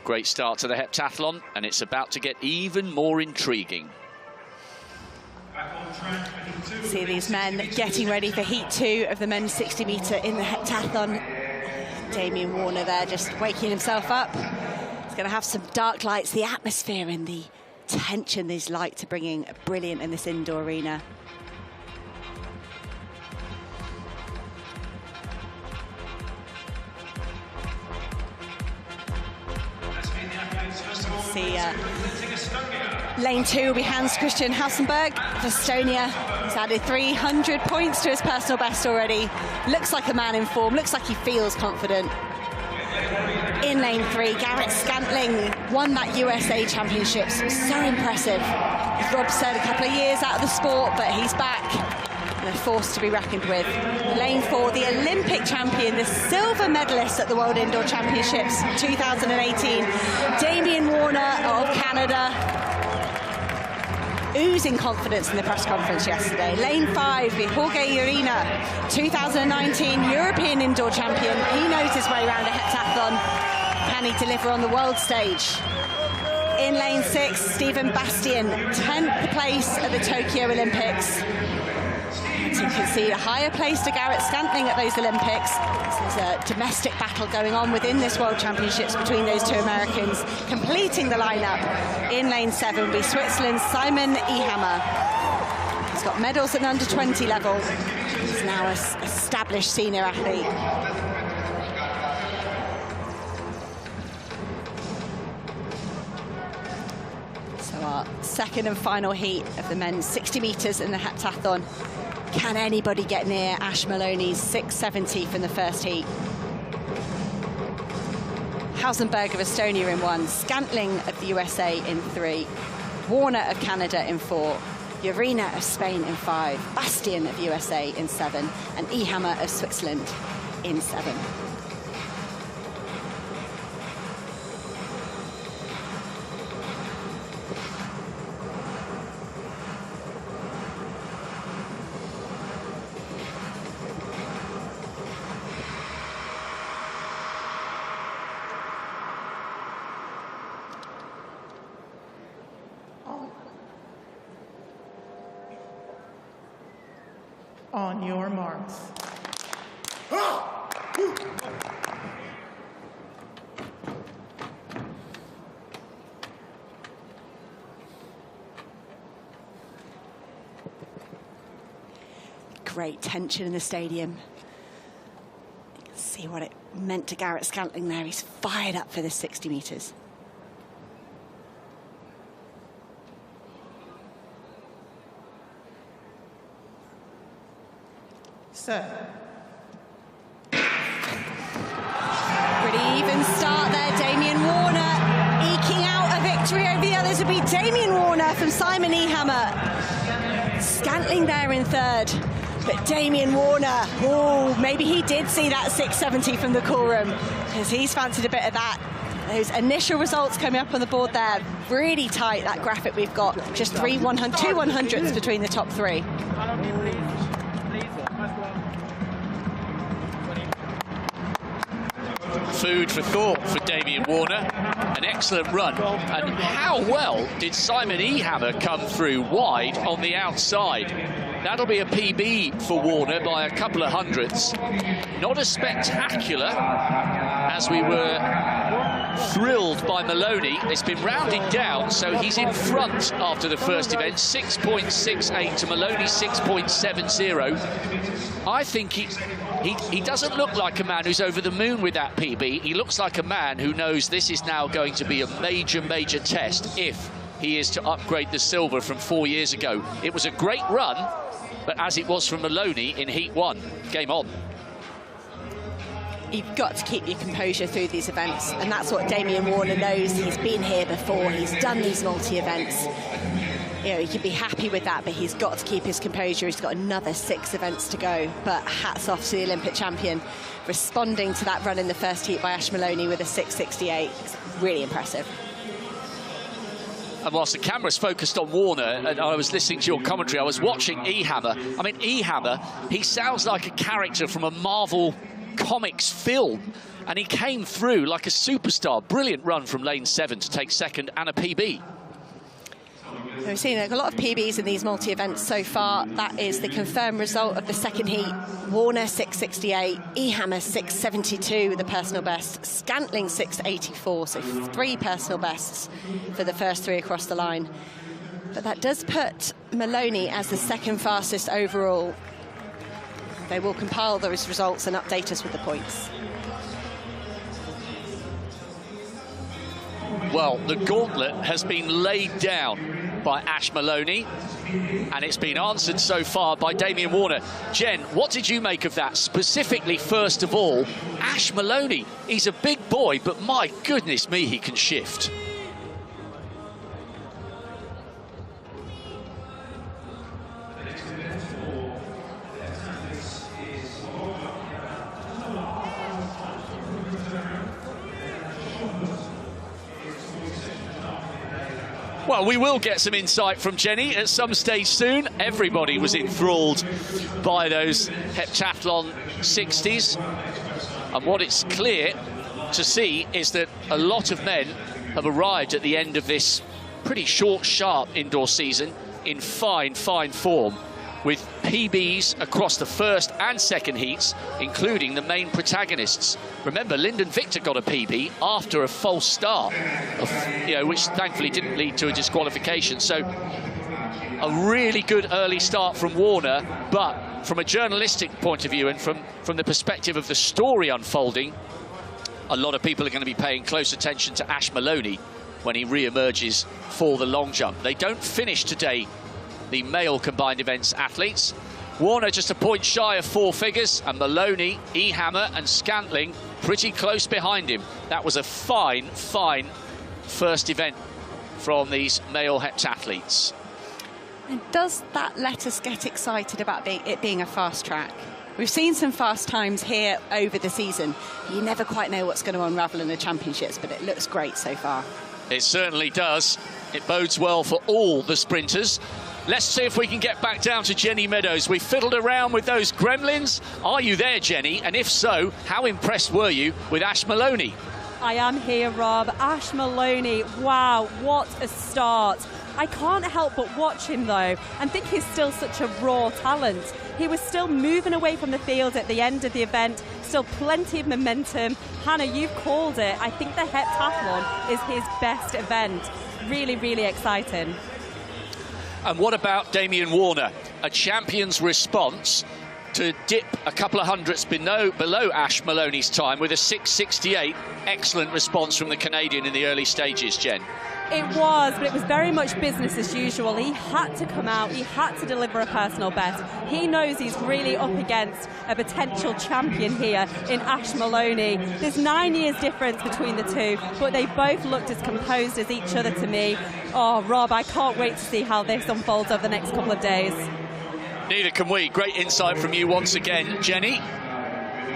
Great start to the heptathlon, and it's about to get even more intriguing. See these men getting ready for heat 2 of the men's 60 metre in the heptathlon. Damien Warner there just waking himself up. He's going to have some dark lights. The atmosphere and the tension these lights are bringing are brilliant in this indoor arena. See lane 2 will be Hans Christian Hausenberg of Estonia. He's added 300 points to his personal best already. Looks like a man in form, looks like he feels confident. In lane 3, Garrett Scantling won that USA Championships. So impressive. As Rob said, a couple of years out of the sport, but he's back. And a force to be reckoned with. Lane 4, the Olympic champion, the silver medalist at the World Indoor Championships 2018, Damien Warner of Canada. Oozing confidence in the press conference yesterday. Lane 5, Jorge Urena, 2019 European Indoor Champion. He knows his way around a heptathlon. Can he deliver on the world stage? In lane 6, Stephen Bastian, 10th place at the Tokyo Olympics. So you can see a higher place to Garrett Scantling at those Olympics. There's a domestic battle going on within this World Championships between those two Americans. Completing the lineup in lane 7 will be Switzerland's Simon Ehammer. He's got medals at an under-20 level. He's now an established senior athlete. So our second and final heat of the men's 60 metres in the heptathlon. Can anybody get near Ash Maloney's 670 from the first heat? Hausenberg of Estonia in 1, Scantling of the USA in 3, Warner of Canada in 4, Urena of Spain in 5, Bastian of USA in 7, and Ehammer of Switzerland in 7. On your marks. Great tension in the stadium. You can see what it meant to Garrett Scantling there. He's fired up for this 60 metres. Pretty even start there. Damien Warner eking out a victory over the others. Would be Damien Warner from Simon Ehammer. Scantling there in 3rd. But Damien Warner, oh, maybe he did see that 670 from the call room, because he's fancied a bit of that. Those initial results coming up on the board there, really tight, that graphic we've got. Just two 100s between the top 3. Food for thought for Damien Warner. An excellent run. And how well did Simon Ehammer come through wide on the outside? That'll be a PB for Warner by a couple of hundredths. Not as spectacular as we were thrilled by Maloney. It's been rounded down, so he's in front after the first event. 6.68 to Maloney 6.70. I think he doesn't look like a man who's over the moon with that PB. He looks like a man who knows this is now going to be a major, major test if he is to upgrade the silver from 4 years ago. It was a great run, but as it was from Maloney in Heat 1, game on. You've got to keep your composure through these events, and that's what Damien Warner knows. He's been here before, he's done these multi-events. You know, he can be happy with that, but he's got to keep his composure. He's got another 6 events to go, but hats off to the Olympic champion, responding to that run in the first heat by Ash Maloney with a 6.68. It's really impressive. And whilst the camera's focused on Warner, and I was listening to your commentary, I was watching Ehammer. I mean, Ehammer, he sounds like a character from a Marvel Comics film, and he came through like a superstar. Brilliant run from lane 7 to take 2nd and a PB. We've seen a lot of PBs in these multi-events so far. That is the confirmed result of the second heat. Warner 6.68, Ehammer 6.72 with the personal best, Scantling 6.84, so 3 personal bests for the first 3 across the line. But that does put Maloney as the 2nd fastest overall. They will compile those results and update us with the points. Well, the gauntlet has been laid down by Ash Maloney, and it's been answered so far by Damien Warner. Jen, what did you make of that? Specifically, first of all, Ash Maloney. He's a big boy, but my goodness me, he can shift. Well, we will get some insight from Jenny at some stage soon. Everybody was enthralled by those heptathlon 60s. And what it's clear to see is that a lot of men have arrived at the end of this pretty short, sharp indoor season in fine, fine form, with PBs across the first and second heats, including the main protagonists. Remember, Lyndon Victor got a PB after a false start, which thankfully didn't lead to a disqualification. So a really good early start from Warner, but from a journalistic point of view and from the perspective of the story unfolding, a lot of people are going to be paying close attention to Ash Maloney when he re-emerges for the long jump. They don't finish today, the male combined events athletes. Warner just a point shy of 4 figures, and Maloney, Ehammer and Scantling pretty close behind him. That was a fine, fine first event from these male heptathletes. And does that let us get excited about it being a fast track? We've seen some fast times here over the season. You never quite know what's going to unravel in the championships, but it looks great so far. It certainly does. It bodes well for all the sprinters. Let's see if we can get back down to Jenny Meadows. We fiddled around with those gremlins. Are you there, Jenny? And if so, how impressed were you with Ash Maloney? I am here, Rob. Ash Maloney, wow, what a start. I can't help but watch him, though, and think he's still such a raw talent. He was still moving away from the field at the end of the event, still plenty of momentum. Hannah, you've called it. I think the heptathlon is his best event. Really, really exciting. And what about Damien Warner? A champion's response to dip a couple of hundredths below Ash Maloney's time with a 6:68. Excellent response from the Canadian in the early stages, Jen. It was, but it was very much business as usual. He had to come out, he had to deliver a personal best. He knows he's really up against a potential champion here in Ash Maloney. There's 9 years difference between the two, but they both looked as composed as each other to me. Oh, Rob, I can't wait to see how this unfolds over the next couple of days. Neither can we. Great insight from you once again, Jenny.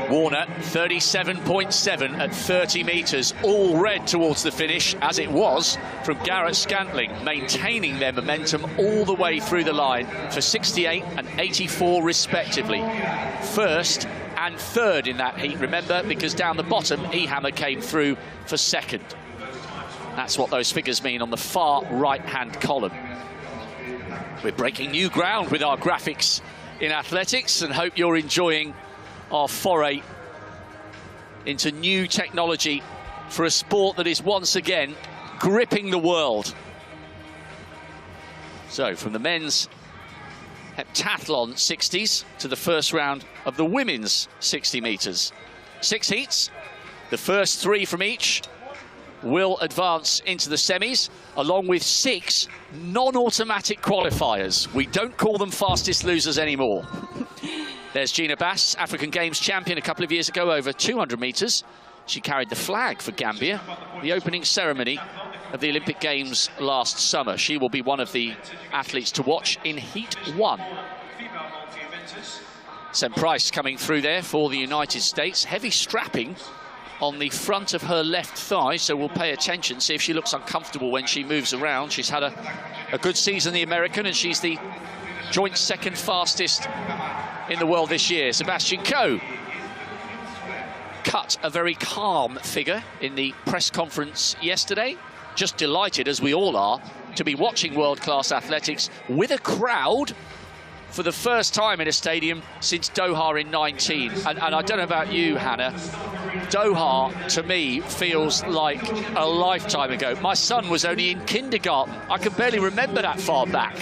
Warner, 37.7 at 30 metres, all red towards the finish, as it was from Garrett Scantling, maintaining their momentum all the way through the line for 68 and 84 respectively. First and third in that heat, remember, because down the bottom, Ehammer came through for second. That's what those figures mean on the far right-hand column. We're breaking new ground with our graphics in athletics, and hope you're enjoying our foray into new technology for a sport that is once again gripping the world. So from the men's heptathlon 60s to the first round of the women's 60 metres. 6 heats, the first 3 from each will advance into the semis, along with 6 non-automatic qualifiers. We don't call them fastest losers anymore. There's Gina Bass, African Games champion a couple of years ago over 200 metres. She carried the flag for Gambia, the opening ceremony of the Olympic Games last summer. She will be one of the athletes to watch in Heat 1. Sam Price coming through there for the United States. Heavy strapping on the front of her left thigh, so we'll pay attention, see if she looks uncomfortable when she moves around. She's had a good season, the American, and she's the joint second fastest in the world this year. Sebastian Coe cut a very calm figure in the press conference yesterday. Just delighted, as we all are, to be watching world-class athletics with a crowd for the first time in a stadium since Doha in 19. And I don't know about you, Hannah, Doha, to me, feels like a lifetime ago. My son was only in kindergarten. I can barely remember that far back.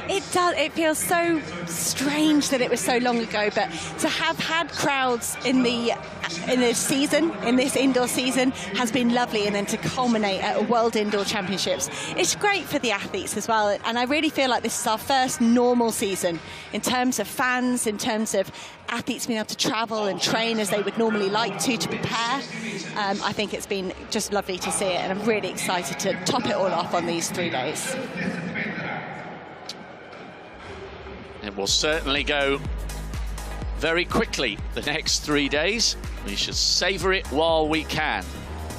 It does. It feels so strange that it was so long ago, but to have had crowds in this season, in this indoor season, has been lovely, and then to culminate at a World Indoor Championships, it's great for the athletes as well. And I really feel like this is our first normal season in terms of fans, in terms of athletes being able to travel and train as they would normally like to prepare. I think it's been just lovely to see it, and I'm really excited to top it all off on these 3 days. It will certainly go very quickly the next 3 days. We should savour it while we can.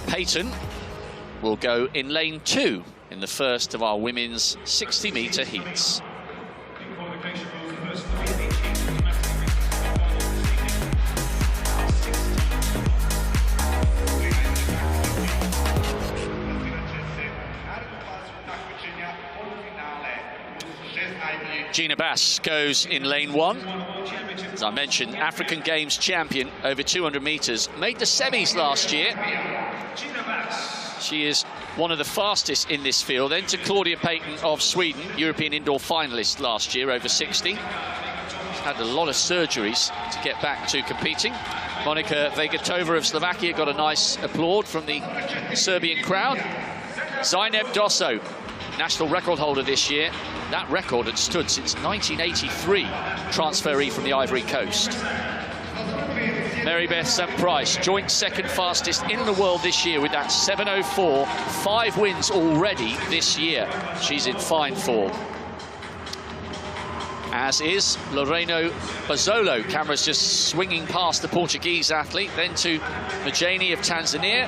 Peyton will go in lane 2 in the first of our women's 60-metre heats. Gina Bass goes in lane 1. As I mentioned, African Games champion over 200 metres. Made the semis last year. She is one of the fastest in this field. Then to Claudia Payton of Sweden, European indoor finalist last year over 60. had a lot of surgeries to get back to competing. Monika Vegetova of Slovakia got a nice applaud from the Serbian crowd. Zeynep Dosso, national record holder this year. That record had stood since 1983, transferee from the Ivory Coast. Mary Beth St. Price, joint second fastest in the world this year with that 7:04, 5 wins already this year. She's in fine form. As is Loreno Bazzolo. Camera's just swinging past the Portuguese athlete, then to Majani of Tanzania,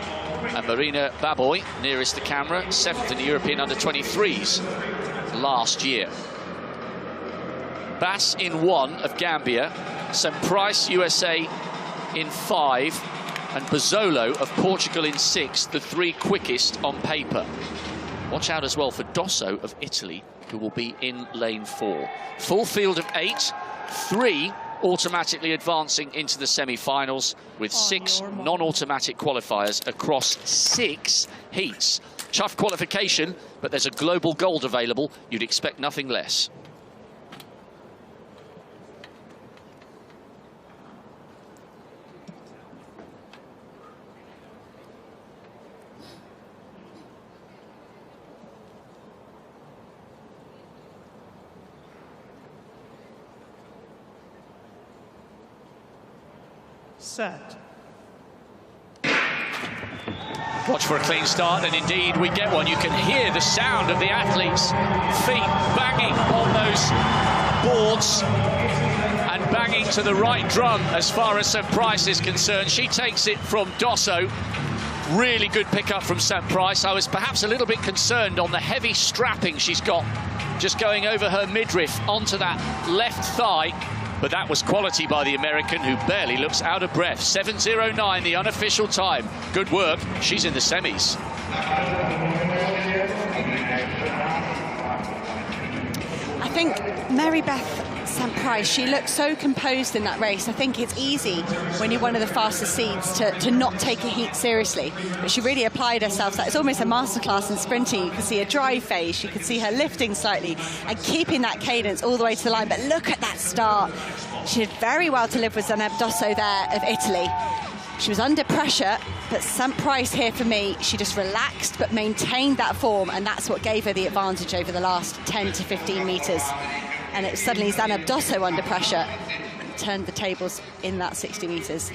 and Marina Baboy, nearest the camera, 7th in the European under-23s last year. Bass in 1 of Gambia, St. Price, USA, in 5, and Bazzolo of Portugal in 6, the 3 quickest on paper. Watch out as well for Dosso of Italy, who will be in lane 4. Full field of 8, 3 automatically advancing into the semi-finals, with 6 non-automatic qualifiers across 6 heats. Tough qualification, but there's a global gold available. You'd expect nothing less. Set. Watch for a clean start, and indeed we get one. You can hear the sound of the athletes' feet banging on those boards and banging to the right drum as far as St. Price is concerned. She takes it from Dosso. Really good pickup from St. Price. I was perhaps a little bit concerned on the heavy strapping she's got just going over her midriff onto that left thigh. But that was quality by the American, who barely looks out of breath. 7:09, the unofficial time. Good work. She's in the semis. I think Mary Beth St. Price, she looked so composed in that race. I think it's easy when you're one of the fastest seeds to not take a heat seriously. But she really applied herself. It's almost a masterclass in sprinting. You can see her drive phase, you can see her lifting slightly and keeping that cadence all the way to the line. But look at that start. She did very well to live with Zeynep Dosso there of Italy. She was under pressure, but St. Price here for me, she just relaxed but maintained that form, and that's what gave her the advantage over the last 10 to 15 metres. And it was suddenly Zeynep Dosso under pressure and turned the tables in that 60 metres.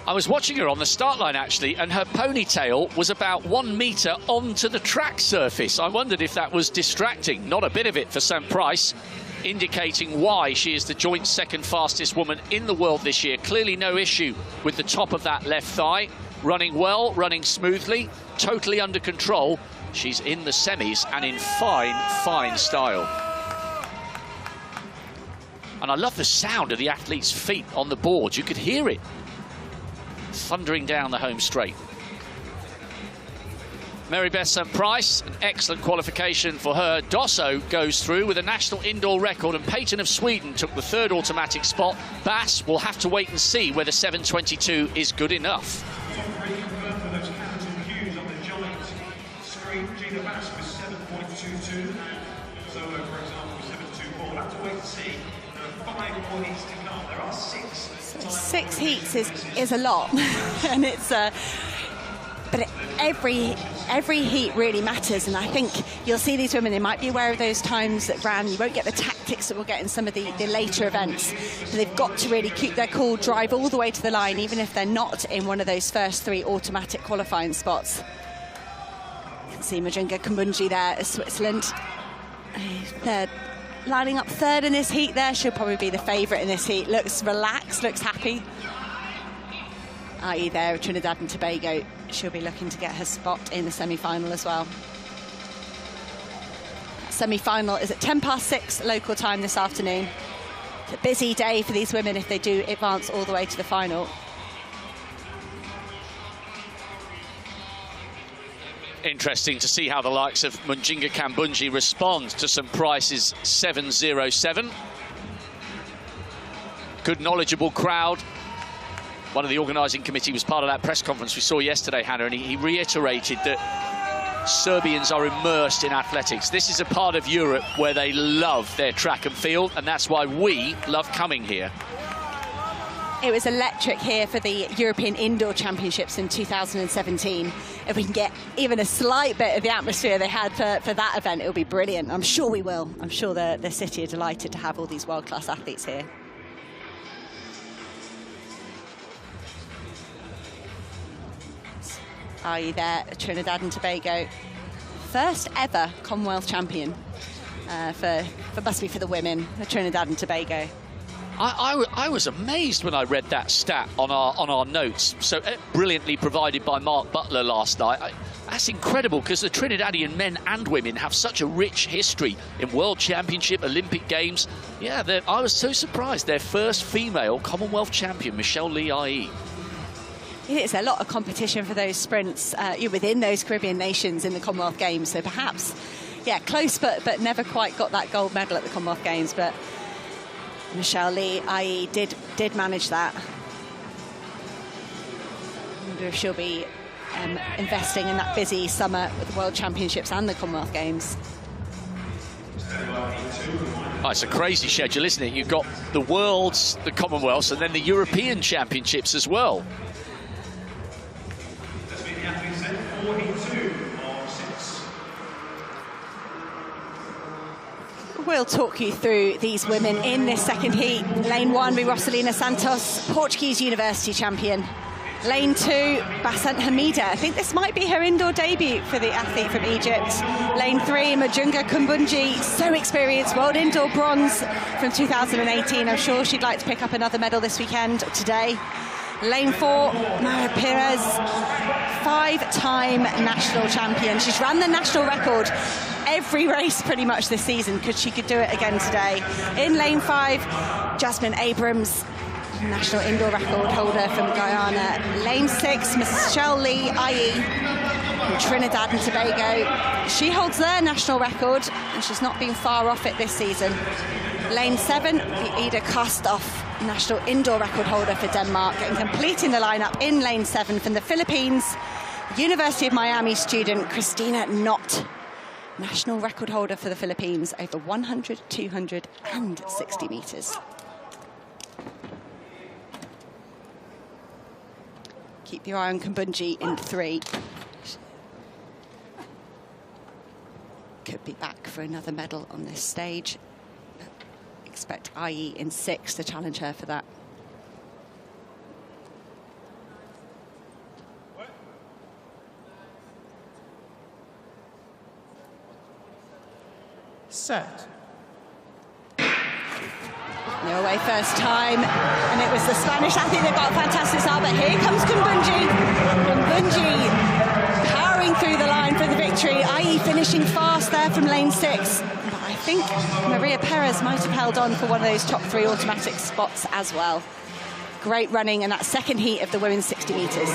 I was watching her on the start line, actually, and her ponytail was about 1 metre onto the track surface. I wondered if that was distracting. Not a bit of it for St. Price, indicating why she is the joint second fastest woman in the world this year. Clearly no issue with the top of that left thigh. Running well, running smoothly, totally under control. She's in the semis and in fine, fine style. And I love the sound of the athlete's feet on the board. You could hear it thundering down the home straight. Mary Beth St. Price, an excellent qualification for her. Dosso goes through with a national indoor record, and Peyton of Sweden took the 3rd automatic spot. Bass will have to wait and see whether 7:22 is good enough. Gina Bass was 7.22. Solo, for example, 7.24. We'll have to wait and see. There are 5 more heats to come. There are 6. So 6 heats is a lot, and it's but every heat really matters. And I think you'll see these women, they might be aware of those times that ran. You won't get the tactics that we'll get in some of the later events. So they've got to really keep their cool, drive all the way to the line, even if they're not in one of those first 3 automatic qualifying spots. See Motivational Running there as Switzerland. They're lining up 3rd in this heat there. She'll probably be the favourite in this heat. Looks relaxed, looks happy. I.e. there, Trinidad and Tobago. She'll be looking to get her spot in the semi-final as well. Semi-final is at 6:10 local time this afternoon. It's a busy day for these women if they do advance all the way to the final. Interesting to see how the likes of Munjinga Kambunji respond to St. Price's 7:07. Good, knowledgeable crowd. One of the organising committee was part of that press conference we saw yesterday, Hannah, and he reiterated that Serbians are immersed in athletics. This is a part of Europe where they love their track and field, and that's why we love coming here. It was electric here for the European Indoor Championships in 2017. If we can get even a slight bit of the atmosphere they had for that event, it'll be brilliant. I'm sure we will. I'm sure the city are delighted to have all these world-class athletes here. Are you there, Trinidad and Tobago? First ever Commonwealth champion must be for the women, Trinidad and Tobago. I was amazed when I read that stat on our notes, so brilliantly provided by Mark Butler last night. That's incredible, because the Trinidadian men and women have such a rich history in World Championship, Olympic Games. Yeah, I was so surprised. Their first female Commonwealth champion, Michelle Lee Hii. It's a lot of competition for those sprints within those Caribbean nations in the Commonwealth Games, so perhaps, yeah, close, but never quite got that gold medal at the Commonwealth Games. But Michelle Lee Hii did manage that. I wonder if she'll be investing in that busy summer with the World Championships and the Commonwealth Games. Oh, it's a crazy schedule, isn't it? You've got the Worlds, the Commonwealths, and then the European Championships as well. We'll talk you through these women in this second heat. Lane 1, Rosalina Santos, Portuguese university champion. Lane 2, Basant Hamida. I think this might be her indoor debut for the athlete from Egypt. Lane 3, Majunga Kumbunji, so experienced, world indoor bronze from 2018. I'm sure she'd like to pick up another medal this weekend or today. Lane 4, Mara Perez, 5-time national champion. She's ran the national record every race pretty much this season, because she could do it again today. In lane 5, Jasmine Abrams, national indoor record holder from Guyana. Lane 6, Michelle Lee Hii from Trinidad and Tobago. She holds their national record, and she's not been far off it this season. Lane 7, Ida Kostov, national indoor record holder for Denmark, and completing the lineup in lane 7 from the Philippines, University of Miami student Christina Knott, national record holder for the Philippines over 100, 200 and 60 metres. Keep your eye on Kumbunji in 3. Could be back for another medal on this stage. Expect Hii in 6 to challenge her for that. Set. Norway first time, and it was the Spanish athlete that got a fantastic start, but here comes Kumbunji. Kumbunji powering through the line for the victory. Hii finishing fast there from lane 6. But I think Maria Perez might have held on for one of those top 3 automatic spots as well. Great running in that second heat of the women's 60 metres.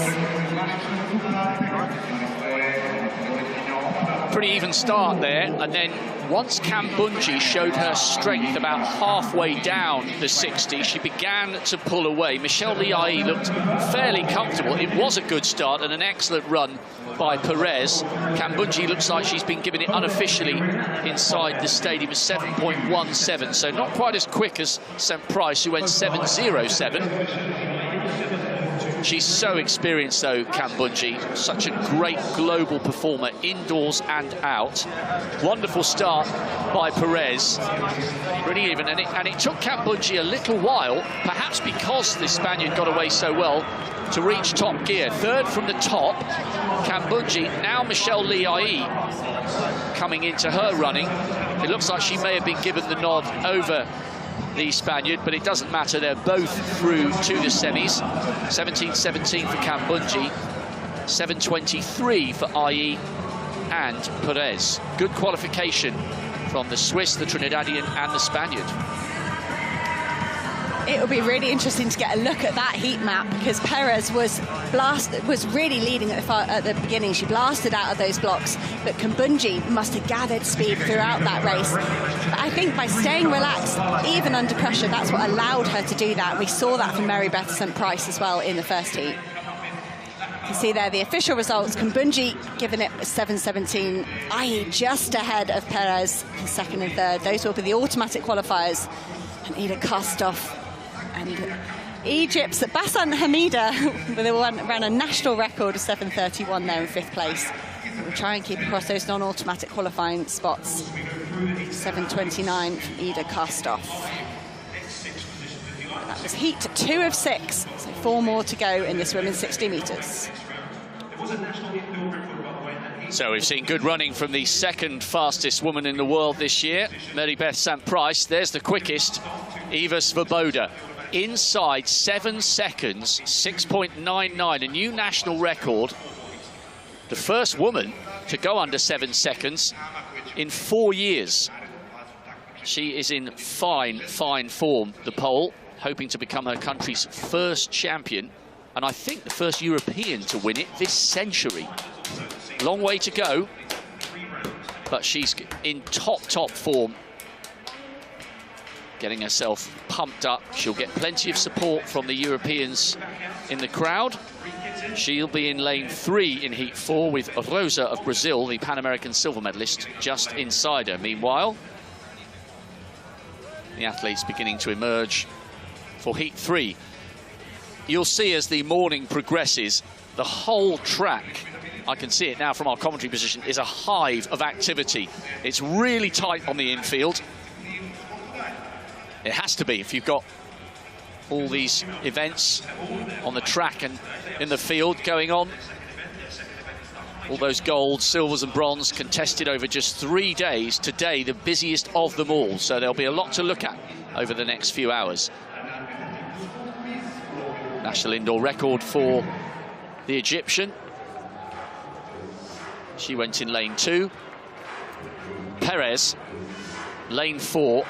Pretty even start there, and then once Kumbunji showed her strength about halfway down the 60, she began to pull away. Michelle Lee Hii looked fairly comfortable. It was a good start and an excellent run by Perez. Kumbunji looks like she's been given it unofficially inside the stadium as 7.17, so not quite as quick as St. Price, who went 7.07. She's so experienced, though, Kumbunji. Such a great global performer, indoors and out. Wonderful start by Perez. Pretty even, and it took Kumbunji a little while, perhaps because the Spaniard got away so well, to reach top gear. 3rd from the top, Kumbunji. Now Michelle Lee Hii coming into her running. It looks like she may have been given the nod over the Spaniard, but it doesn't matter. They're both through to the semis. 17.17 for Kumbunji, 7.23 for Hii and Perez. Good qualification from the Swiss, the Trinidadian and the Spaniard. It'll be really interesting to get a look at that heat map, because Perez was really leading at the beginning. She blasted out of those blocks, but Kumbunji must have gathered speed throughout that race. But I think by staying relaxed, even under pressure, that's what allowed her to do that. We saw that from Mary Beth St. Price as well in the first heat. can see there the official results. Kambundji giving it 7:17. Hii just ahead of Perez in second and third. Those will be the automatic qualifiers. And Ida Kostoff and Egypt's Bassam Hamida ran a national record of 7:31 there in fifth place. We'll try and keep across those non-automatic qualifying spots. 7:29 from Ida Kostoff. That was heat 2 of 6, so 4 more to go in this women's 60 metres. So we've seen good running from the second fastest woman in the world this year, Mary Beth St. Price. There's the quickest, Eva Svoboda. Inside 7 seconds, 6.99, a new national record. The first woman to go under 7 seconds in 4 years. She is in fine form, the Pole, hoping to become her country's first champion, and I think the first European to win it this century. Long way to go, but she's in top form, getting herself pumped up. She'll get plenty of support from the Europeans in the crowd. She'll be in lane 3 in heat 4 with Rosa of Brazil, the Pan American silver medalist, just inside her. Meanwhile, the athletes beginning to emerge for heat 3. You'll see as the morning progresses, the whole track, I can see it now from our commentary position, is a hive of activity. It's really tight on the infield. It has to be if you've got all these events on the track and in the field going on. All those gold, silvers and bronze contested over just 3 days. Today, the busiest of them all. So there'll be a lot to look at over the next few hours. National indoor record for the Egyptian. She went in lane 2. Perez, lane 4.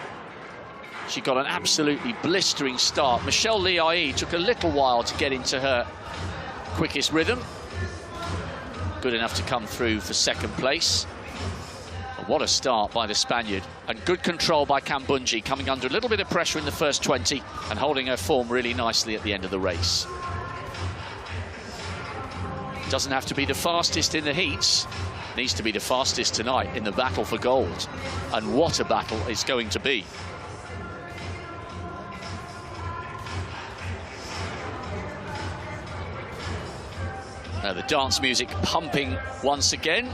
She got an absolutely blistering start. Michelle Liai took a little while to get into her quickest rhythm. Good enough to come through for second place. But what a start by the Spaniard. And good control by Kambundji, coming under a little bit of pressure in the first 20 and holding her form really nicely at the end of the race. Doesn't have to be the fastest in the heats. Needs to be the fastest tonight in the battle for gold. And what a battle it's going to be. Now the dance music pumping once again.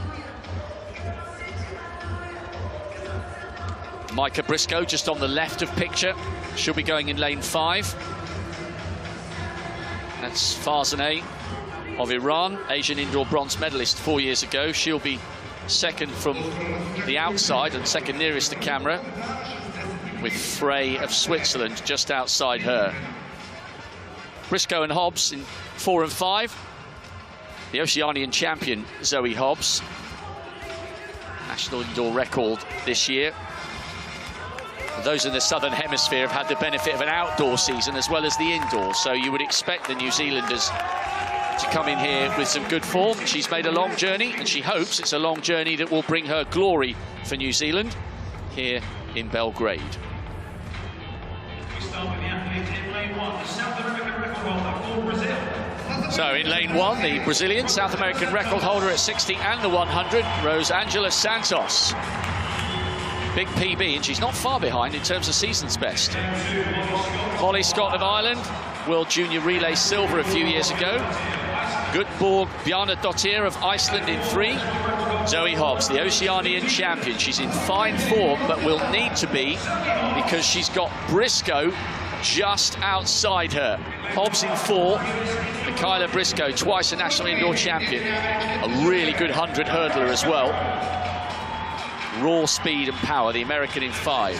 Micah Briscoe just on the left of picture. She'll be going in lane 5. That's Farzaneh of Iran, Asian indoor bronze medalist 4 years ago. She'll be second from the outside and second nearest the camera, with Frey of Switzerland just outside her. Briscoe and Hobbs in 4 and 5. The Oceanian champion, Zoe Hobbs. National indoor record this year. Those in the Southern Hemisphere have had the benefit of an outdoor season as well as the indoor, so you would expect the New Zealanders to come in here with some good form. She's made a long journey, and she hopes it's a long journey that will bring her glory for New Zealand here in Belgrade. We start with the athlete in lane 1, the South American record holder for Brazil. So in lane 1, the Brazilian South American record holder at 60 and the 100, Rosângela Santos. Big PB, and she's not far behind in terms of season's best. Holly Scott of Ireland, World Junior Relay silver a few years ago. Gutborg Bjarnadottir of Iceland in 3. Zoe Hobbs, the Oceanian champion. She's in fine form, but will need to be because she's got Briscoe just outside her. Hobbs in 4, Michaela Briscoe, twice a national indoor champion. A really good 100 hurdler as well. Raw speed and power, the American in 5.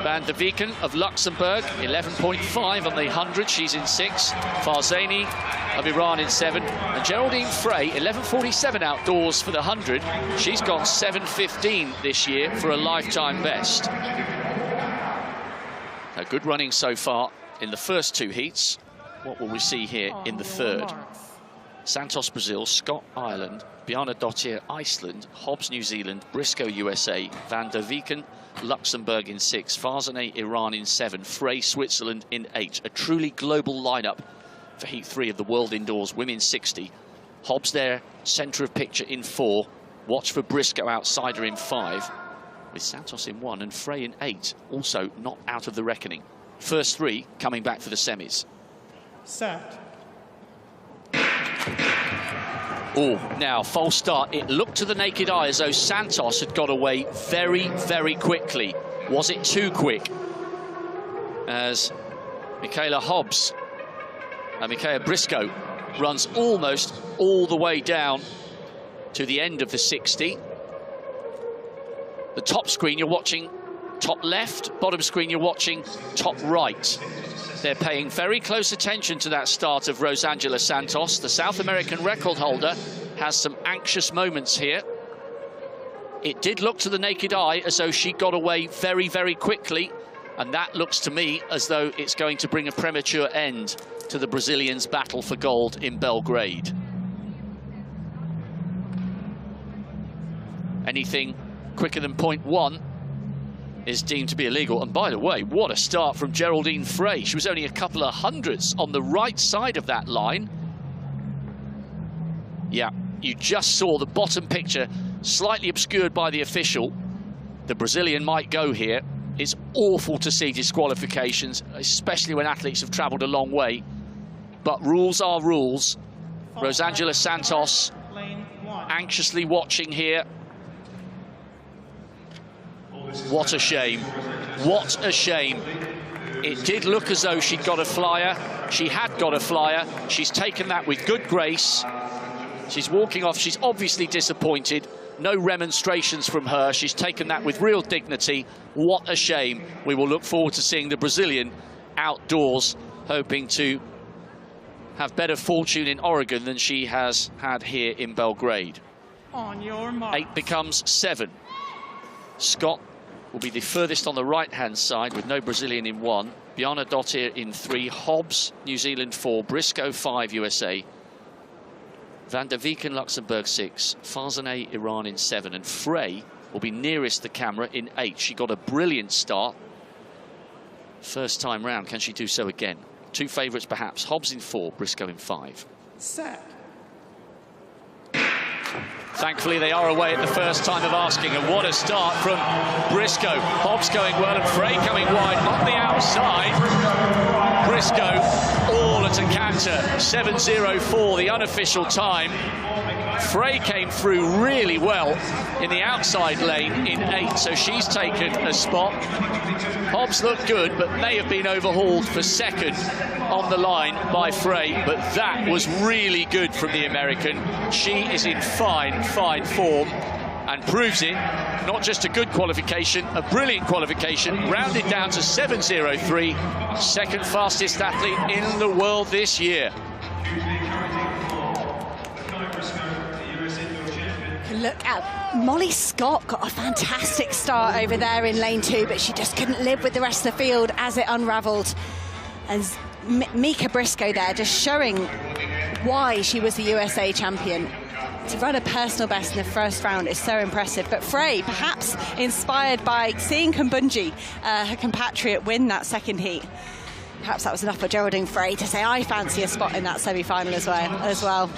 Van der Vieken of Luxembourg, 11.5 on the 100, she's in 6. Farzaneh of Iran in 7. And Geraldine Frey, 11.47 outdoors for the 100. She's gone 7.15 this year for a lifetime best. A good running so far in the first 2 heats. What will we see here in the third? Santos, Brazil, Scott, Ireland, Bjarnadottir, Iceland, Hobbs, New Zealand, Briscoe, USA, Van der Vieken, Luxembourg in 6, Farzaneh, Iran in 7, Frey, Switzerland in 8. A truly global lineup for Heat 3 of the World Indoors Women's 60. Hobbs there, centre of picture in 4. Watch for Briscoe outsider in 5, with Santos in 1 and Frey in 8, also not out of the reckoning. First 3 coming back for the semis. Set. Oh, now, false start. It looked to the naked eye as though Santos had got away very, very quickly. Was it too quick? As Michaela Hobbs and Michaela Briscoe runs almost all the way down to the end of the 60. The top screen you're watching top left, bottom screen you're watching top right. They're paying very close attention to that start of Rosangela Santos. The South American record holder has some anxious moments here. It did look to the naked eye as though she got away very, very quickly, and that looks to me as though it's going to bring a premature end to the Brazilians' battle for gold in Belgrade. Anything quicker than 0.1 is deemed to be illegal. And by the way, what a start from Geraldine Frey. She was only a couple of hundredths on the right side of that line. Yeah, you just saw the bottom picture slightly obscured by the official. The Brazilian might go here. It's awful to see disqualifications, especially when athletes have travelled a long way. But rules are rules. Rosangela Santos anxiously watching here. What a shame. What a shame. It did look as though she'd got a flyer. She had got a flyer. She's taken that with good grace. She's walking off. She's obviously disappointed. No remonstrations from her. She's taken that with real dignity. What a shame. We will look forward to seeing the Brazilian outdoors, hoping to have better fortune in Oregon than she has had here in Belgrade. On your mark. 8 becomes 7. Scott will be the furthest on the right-hand side with no Brazilian in 1. Bjarne Dottir in 3. Hobbs, New Zealand 4. Briscoe 5, USA. Van der Vieken, Luxembourg 6. Farzaneh, Iran in 7. And Frey will be nearest the camera in 8. She got a brilliant start. First time round, can she do so again? 2 favourites perhaps. Hobbs in 4, Briscoe in 5. Set. Thankfully, they are away at the first time of asking, and what a start from Briscoe. Hobbs going well and Frey coming wide on the outside. Briscoe all at a canter. 7:04, the unofficial time. Frey came through really well in the outside lane in 8, so she's taken a spot. Hobbs looked good, but may have been overhauled for second on the line by Frey, but that was really good from the American. She is in fine, fine form and proves it. Not just a good qualification, a brilliant qualification, rounded down to 7:03, second fastest athlete in the world this year. Look at Molly Scott, got a fantastic start over there in lane 2, but she just couldn't live with the rest of the field as it unravelled. And Mika Briscoe there just showing why she was the USA champion. To run a personal best in the first round is so impressive. But Frey, perhaps inspired by seeing Kumbunji, her compatriot, win that second heat. Perhaps that was enough for Geraldine Frey to say, I fancy a spot in that semi-final as well.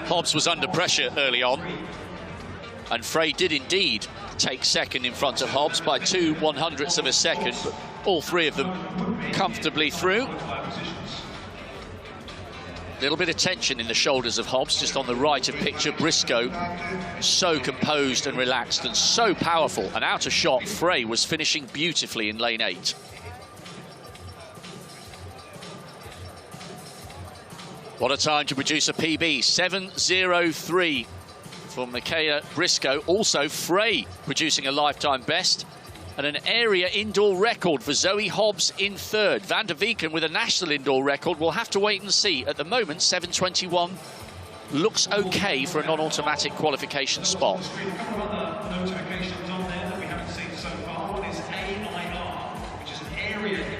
Hobbs was under pressure early on, and Frey did indeed take second in front of Hobbs by 0.02 of a second, but all 3 of them comfortably through. Little bit of tension in the shoulders of Hobbs, just on the right of picture. Briscoe, so composed and relaxed and so powerful. And out of shot, Frey was finishing beautifully in lane 8. What a time to produce a PB, 7:03 for Michaela Briscoe. Also Frey producing a lifetime best, and an area indoor record for Zoe Hobbs in 3rd. Van der Vieken with a national indoor record. We'll have to wait and see. At the moment, 7:21 looks okay for a non-automatic qualification spot.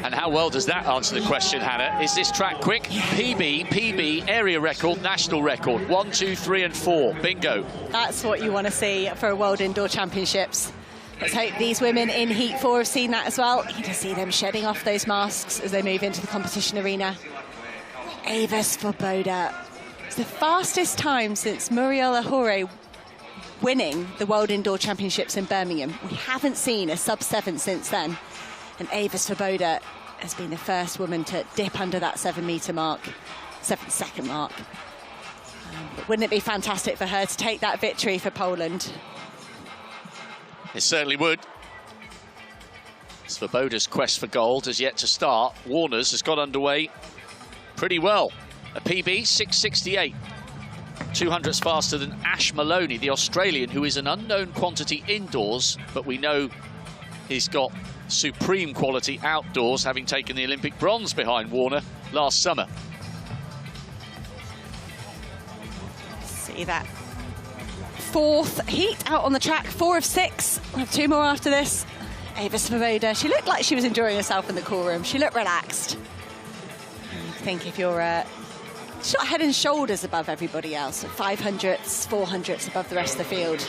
And how well does that answer the question, Hannah? Is this track quick? PB, area record, national record. 1, 2, 3 and 4. Bingo. That's what you want to see for a World Indoor Championships. Let's hope these women in Heat 4 have seen that as well. You can see them shedding off those masks as they move into the competition arena. Eva Svoboda. It's the fastest time since Muriel Ahore winning the World Indoor Championships in Birmingham. We haven't seen a sub-7 since then. And Eva Svoboda has been the first woman to dip under that 7-metre mark, 7-second mark. But wouldn't it be fantastic for her to take that victory for Poland? It certainly would. Svoboda's quest for gold has yet to start. Warner's has got underway pretty well. A PB, 6:68. 200s faster than Ash Maloney, the Australian, who is an unknown quantity indoors, but we know he's got supreme quality outdoors, having taken the Olympic bronze behind Warner last summer. See that. Fourth heat out on the track, 4 of 6. We'll have 2 more after this. Eva Svoboda, she looked like she was enjoying herself in the cool room. She looked relaxed. I think if you're she's not head and shoulders above everybody else, 500s, 400s above the rest of the field.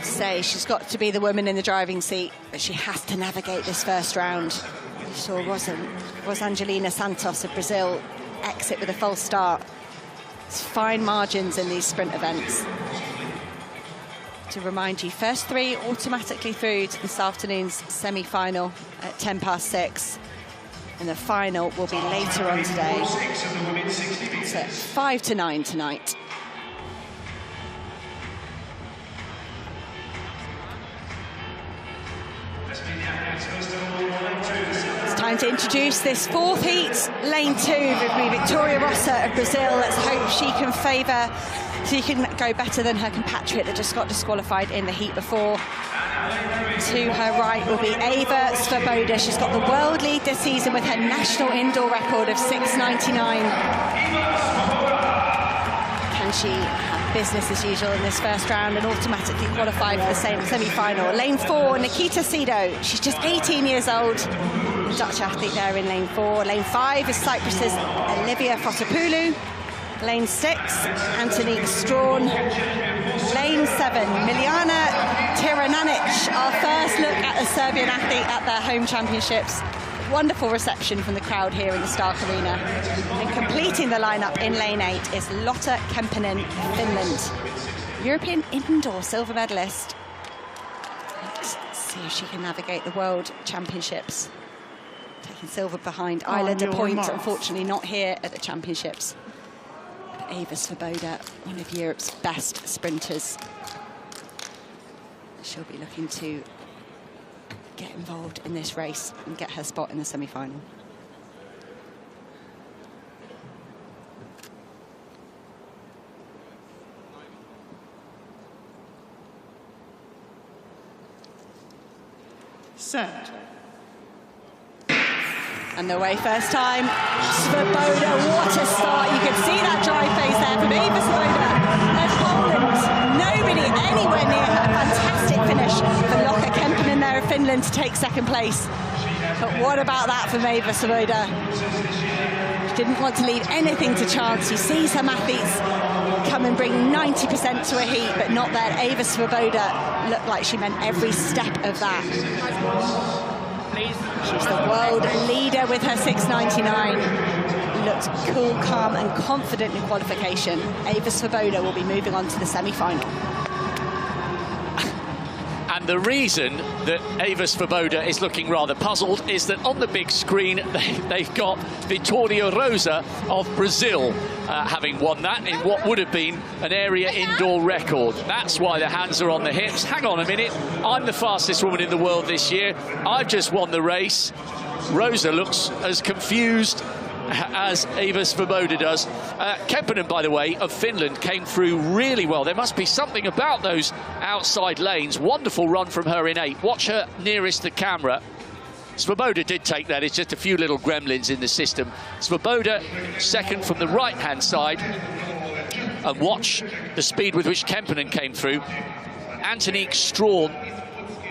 Say she's got to be the woman in the driving seat, but she has to navigate this first round. You saw Rosangelina Santos of Brazil exit with a false start. It's fine margins in these sprint events. To remind you, first 3 automatically through to this afternoon's semi-final at 6:10. And the final will be later on today. It's at 5 to 9 tonight. It's time to introduce this 4th heat, lane 2, with Victoria Rosa of Brazil. Let's hope she can go better than her compatriot that just got disqualified in the heat before. To her right will be Eva Svoboda. She's got the world lead this season with her national indoor record of 6:99. Can she have business as usual in this first round and automatically qualify for the same semi-final? Lane 4, Nikita Sido. She's just 18 years old. Dutch athlete there in lane 4. Lane 5 is Cyprus's Olivia Fotopoulou. Lane 6, Antonique Strawn. Lane 7, Miljana Tirananic. Our first look at a Serbian athlete at their home championships. Wonderful reception from the crowd here in the Stark Arena. And completing the lineup in lane 8 is Lotta Kemppainen, Finland. European indoor silver medalist. Let's see if she can navigate the World Championships. Taking silver behind Isla de Point, unfortunately not here at the championships. Eva Svoboda, one of Europe's best sprinters. She'll be looking to get involved in this race and get her spot in the semi-final. Set. And the way first time, Svoboda, what a start. You can see that dry face there from Eva Svoboda of Poland. Nobody anywhere near her. Fantastic finish for Lotta Kemppainen there of Finland to take 2nd place. But what about that from Eva Svoboda? She didn't want to leave anything to chance. You see some athletes come and bring 90% to a heat, but not there. Eva Svoboda looked like she meant every step of that. She's the world leader with her 6:99. Looked cool, calm and confident in qualification. Eva Svoboda will be moving on to the semi-final. And the reason that Eva Svoboda is looking rather puzzled is that on the big screen they've got Victoria Rosa of Brazil having won that in what would have been an area indoor record. That's why the hands are on the hips. Hang on a minute, I'm the fastest woman in the world this year. I've just won the race. Rosa looks as confused as Eva Svoboda does. Kemppainen, by the way, of Finland, came through really well. There must be something about those outside lanes. Wonderful run from her in 8. Watch her nearest the camera. Svoboda did take that. It's just a few little gremlins in the system. Svoboda, 2nd from the right-hand side. And watch the speed with which Kemppainen came through. Antonique Strawn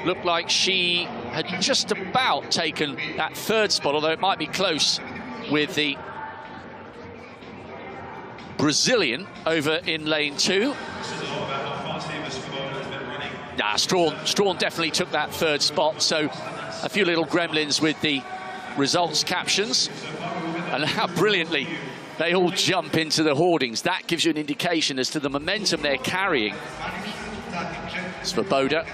looked like she had just about taken that 3rd spot, although it might be close with the Brazilian over in lane 2. Nah, Strawn definitely took that third spot, so a few little gremlins with the results captions. And how brilliantly they all jump into the hoardings. That gives you an indication as to the momentum they're carrying. Svoboda,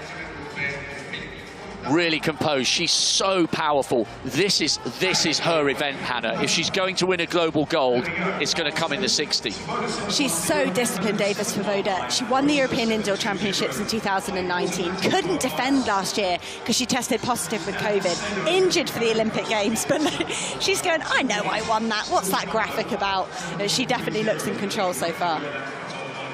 really composed. She's so powerful. This is her event, Hannah. If she's going to win a global gold, it's going to come in the 60. She's so disciplined, Davis Svoboda. She won the European Indoor Championships in 2019. Couldn't defend last year because she tested positive with COVID. Injured for the Olympic Games, but she's going, I know I won that. What's that graphic about? She definitely looks in control so far.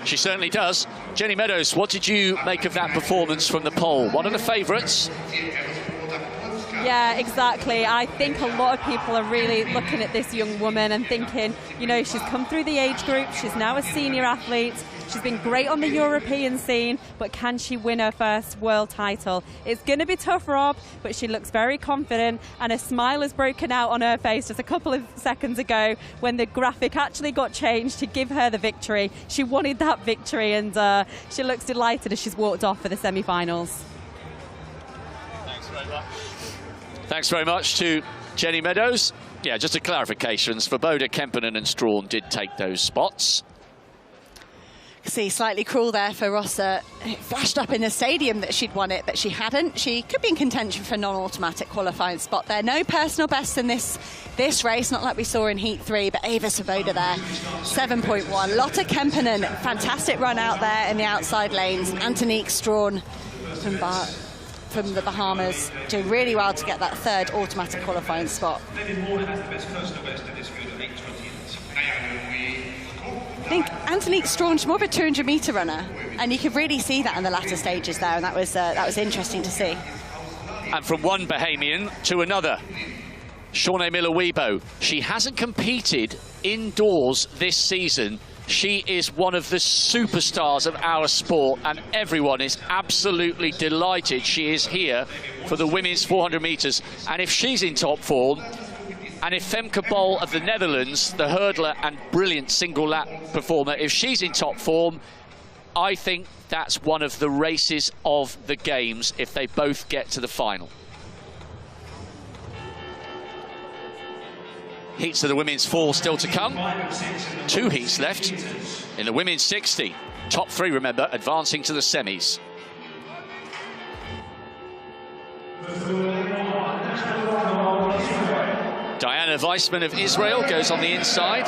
She certainly does. Jenny Meadows, what did you make of that performance from the pole? One of the favourites. Yeah, exactly. I think a lot of people are really looking at this young woman and thinking, you know, she's come through the age group, she's now a senior athlete, she's been great on the European scene, but can she win her first world title? It's going to be tough, Rob, but she looks very confident, and a smile has broken out on her face just a couple of seconds ago when the graphic actually got changed to give her the victory. She wanted that victory, and she looks delighted as she's walked off for the semi-finals. Thanks very much. Thanks very much to Jenny Meadows. Yeah, just a clarification. Svoboda, Kemppainen and Strawn did take those spots. See, slightly cruel there for Rossa. It flashed up in the stadium that she'd won it, but she hadn't. She could be in contention for a non-automatic qualifying spot there. No personal best in this race, not like we saw in Heat 3, but Ava Svoboda there, 7.1. Lotta Kemppainen, fantastic run out there in the outside lanes. Antonique Strawn from the Bahamas, doing really well to get that third automatic qualifying spot. I think Antonique Strawn's more of a 200-metre runner, and you could really see that in the latter stages there, and that was interesting to see. And from one Bahamian to another, Shawnee Miller-Weibo. She hasn't competed indoors this season. She is one of the superstars of our sport, and everyone is absolutely delighted she is here for the women's 400 metres. And if she's in top form, and if Femke Bol of the Netherlands, the hurdler and brilliant single lap performer, if she's in top form, I think that's one of the races of the Games if they both get to the final. Heats of the women's 4 still to come. 2 heats left in the women's 60. Top 3, remember, advancing to the semis. Diana Weissman of Israel goes on the inside.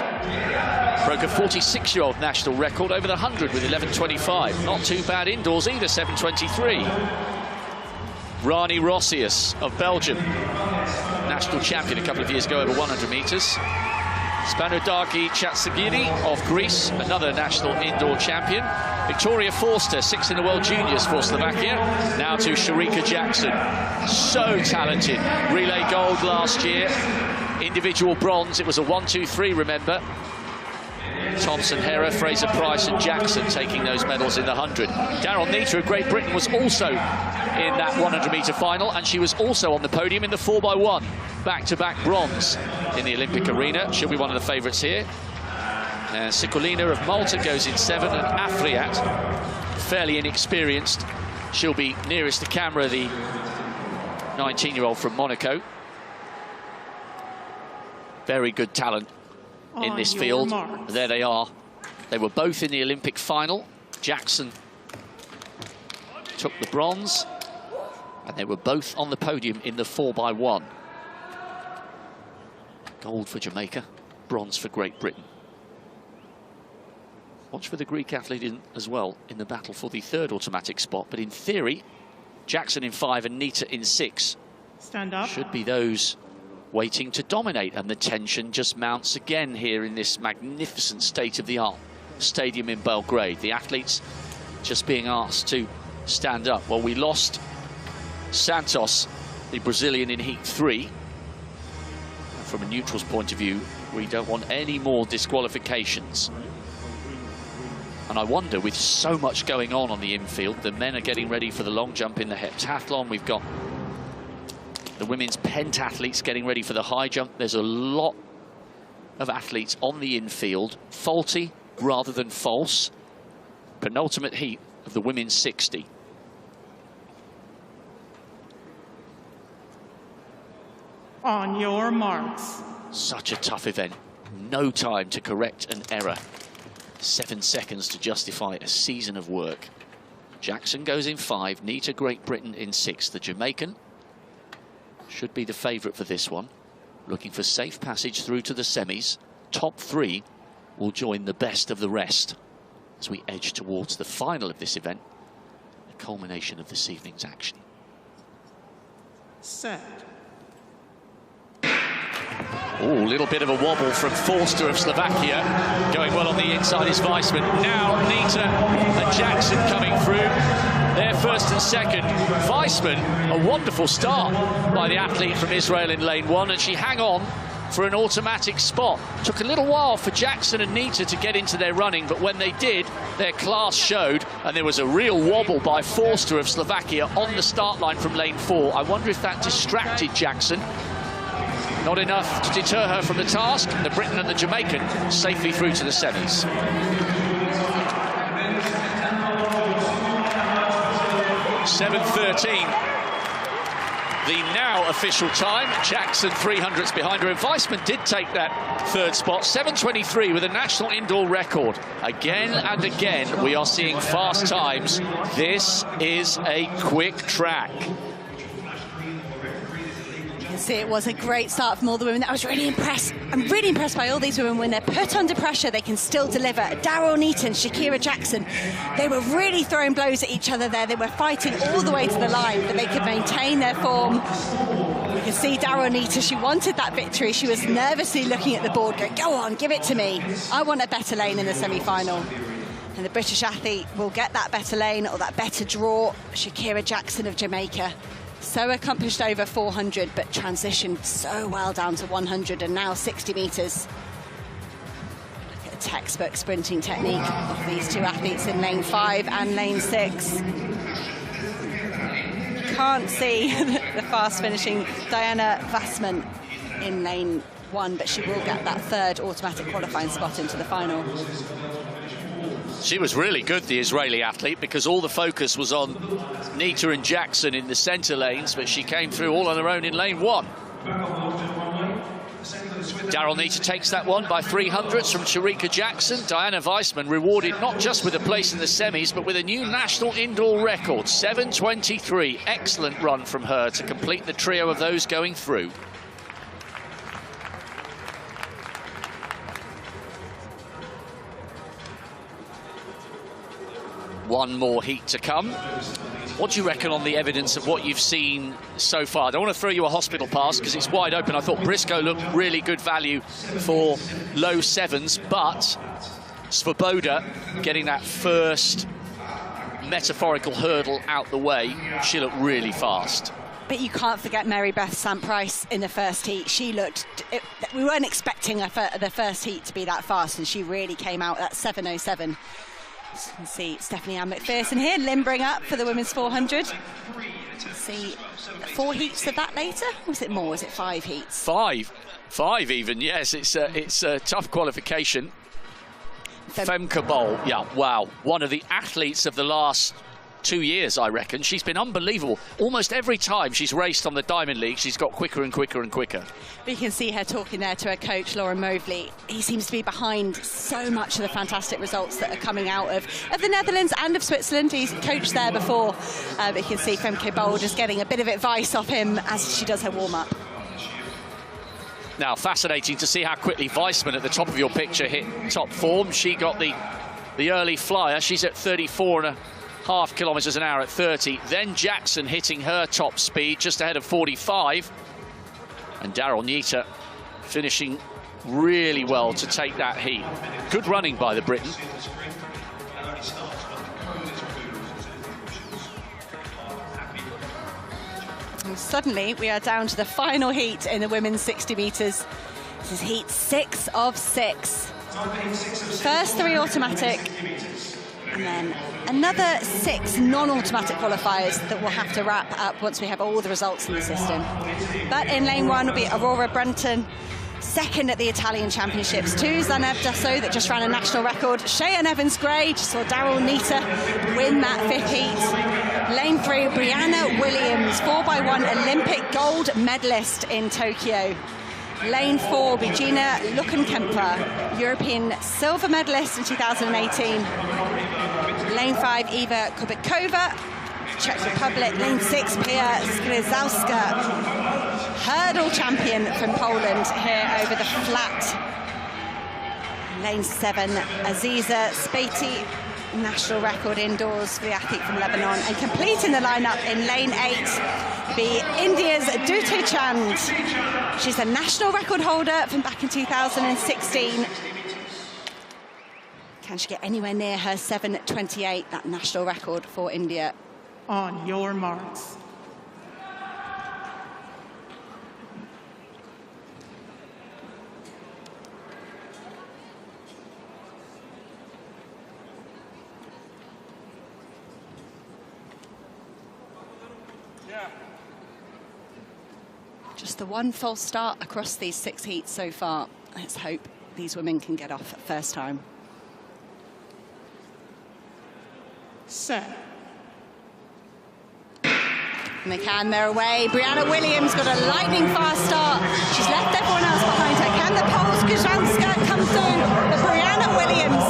Broke a 46-year-old national record over the 100 with 11.25. Not too bad indoors either, 7.23. Rani Rossius of Belgium, national champion a couple of years ago over 100 metres. Spanodagi Chatsagiri of Greece, another national indoor champion. Victoria Forster, 6th in the World Juniors for Slovakia. Now to Sharika Jackson. So talented. Relay gold last year. Individual bronze. It was a 1-2-3, remember. Thompson, Hera, Fraser Price and Jackson taking those medals in the 100. Daryl Neita of Great Britain was also in that 100-metre final, and she was also on the podium in the 4x1. Back-to-back bronze in the Olympic arena. She'll be one of the favourites here. Sikolina of Malta goes in 7, and Afriat, fairly inexperienced. She'll be nearest the camera, the 19-year-old from Monaco. Very good talent in this field. There they are. They were both in the Olympic final. Jackson took the bronze, and they were both on the podium in the 4x1. Gold for Jamaica, bronze for Great Britain. Watch for the Greek athlete as well in the battle for the 3rd automatic spot, but in theory, Jackson in 5 and Neita in 6 Stand up. should be those waiting to dominate, and the tension just mounts again here in this magnificent state-of-the-art stadium in Belgrade. The athletes just being asked to stand up. Well, we lost Santos, the Brazilian, in Heat 3. From a neutral's point of view, we don't want any more disqualifications. And I wonder, with so much going on the infield, the men are getting ready for the long jump in the heptathlon. We've got the women's pentathletes getting ready for the high jump. There's a lot of athletes on the infield, faulty rather than false. Penultimate heat of the women's 60. On your marks. Such a tough event. No time to correct an error. 7 seconds to justify a season of work. Jackson goes in 5, Nita Great Britain in 6. The Jamaican should be the favourite for this one. Looking for safe passage through to the semis. Top 3 will join the best of the rest as we edge towards the final of this event, the culmination of this evening's action. Set. Oh, a little bit of a wobble from Forster of Slovakia. Going well on the inside is Weissman. Now Nita and Jackson coming through. They're first and second. Weissman, a wonderful start by the athlete from Israel in lane 1, and she hang on for an automatic spot. Took a little while for Jackson and Nita to get into their running, but when they did, their class showed, and there was a real wobble by Forster of Slovakia on the start line from lane 4. I wonder if that distracted Jackson. Not enough to deter her from the task. The Briton and the Jamaican safely through to the semis. 7:13. The now official time. Jackson 300ths behind her, and Weissman did take that third spot. 7:23 with a national indoor record. Again and again, we are seeing fast times. This is a quick track. See, it was a great start from all the women. I was really impressed. I'm really impressed by all these women. When they're put under pressure, they can still deliver. Darryl Neaton, Shakira Jackson, they were really throwing blows at each other there. They were fighting all the way to the line, but they could maintain their form. You can see Darryl Neaton, she wanted that victory. She was nervously looking at the board, going, go on, give it to me. I want a better lane in the semi-final. And the British athlete will get that better lane or that better draw. Shakira Jackson of Jamaica. So accomplished over 400, but transitioned so well down to 100 and now 60 metres. Look at the textbook sprinting technique of these two athletes in lane 5 and lane 6. Can't see the fast finishing Diana Weissman in lane 1, but she will get that third automatic qualifying spot into the final. She was really good, the Israeli athlete, because all the focus was on Nita and Jackson in the centre lanes, but she came through all on her own in lane 1. Darryl Nita takes that one by 300ths from Sharika Jackson. Diana Weissman rewarded not just with a place in the semis, but with a new national indoor record, 7:23. Excellent run from her to complete the trio of those going through. One more heat to come. What do you reckon on the evidence of what you've seen so far? I don't want to throw you a hospital pass because it's wide open. I thought Briscoe looked really good value for low 7s, but Svoboda getting that first metaphorical hurdle out the way, she looked really fast. But you can't forget Mary Beth St-Price in the first heat. She looked, we weren't expecting the first heat to be that fast, and she really came out at 7:07. You can see Stephanie Ann McPherson here, limbering up for the women's 400. See 4 heats of that later? Or was it more? Was it 5 heats? 5 even, yes. It's a tough qualification. Femke Bol, yeah, wow. One of the athletes of the last 2 years, I reckon. She's been unbelievable. Almost every time she's raced on the Diamond League, she's got quicker and quicker and quicker. But you can see her talking there to her coach, Lauren Mobley. He seems to be behind so much of the fantastic results that are coming out of the Netherlands and of Switzerland. He's coached there before. But you can see Femke Bol just getting a bit of advice off him as she does her warm-up. Now, fascinating to see how quickly Weissman at the top of your picture hit top form. She got the early flyer. She's at 34.5 kilometres an hour at 30. Then Jackson hitting her top speed just ahead of 45. And Darryl Nita finishing really well to take that heat. Good running by the Briton. And suddenly we are down to the final heat in the women's 60 metres. This is heat 6 of 6. First 3 automatic, and then another 6 non-automatic qualifiers that we'll have to wrap up once we have all the results in the system. But in lane 1 will be Aurora Brunton, second at the Italian Championships. 2, Zaneb Dassault, that just ran a national record. Cheyenne Evans-Gray, just saw Darryl Nita win that 5th heat. Lane 3, Brianna Williams, 4x1 Olympic gold medalist in Tokyo. Lane 4, Regina Lukenkemper, European silver medalist in 2018. Lane 5, Eva Kubikova, Czech Republic. Lane 6, Pia Skrzydłowska, hurdle champion from Poland here over the flat. Lane 7, Aziza Spati, national record indoors for the athlete from Lebanon. And completing the lineup in lane 8, be India's Dute Chand. She's a national record holder from back in 2016. Can she get anywhere near her 7:28, that national record for India? On your marks. Just the one false start across these 6 heats so far. Let's hope these women can get off at first time. Set. And they can, they're away. Brianna Williams got a lightning fast start. She's left everyone else behind her. Can the Poles Grzanska come through? But Brianna Williams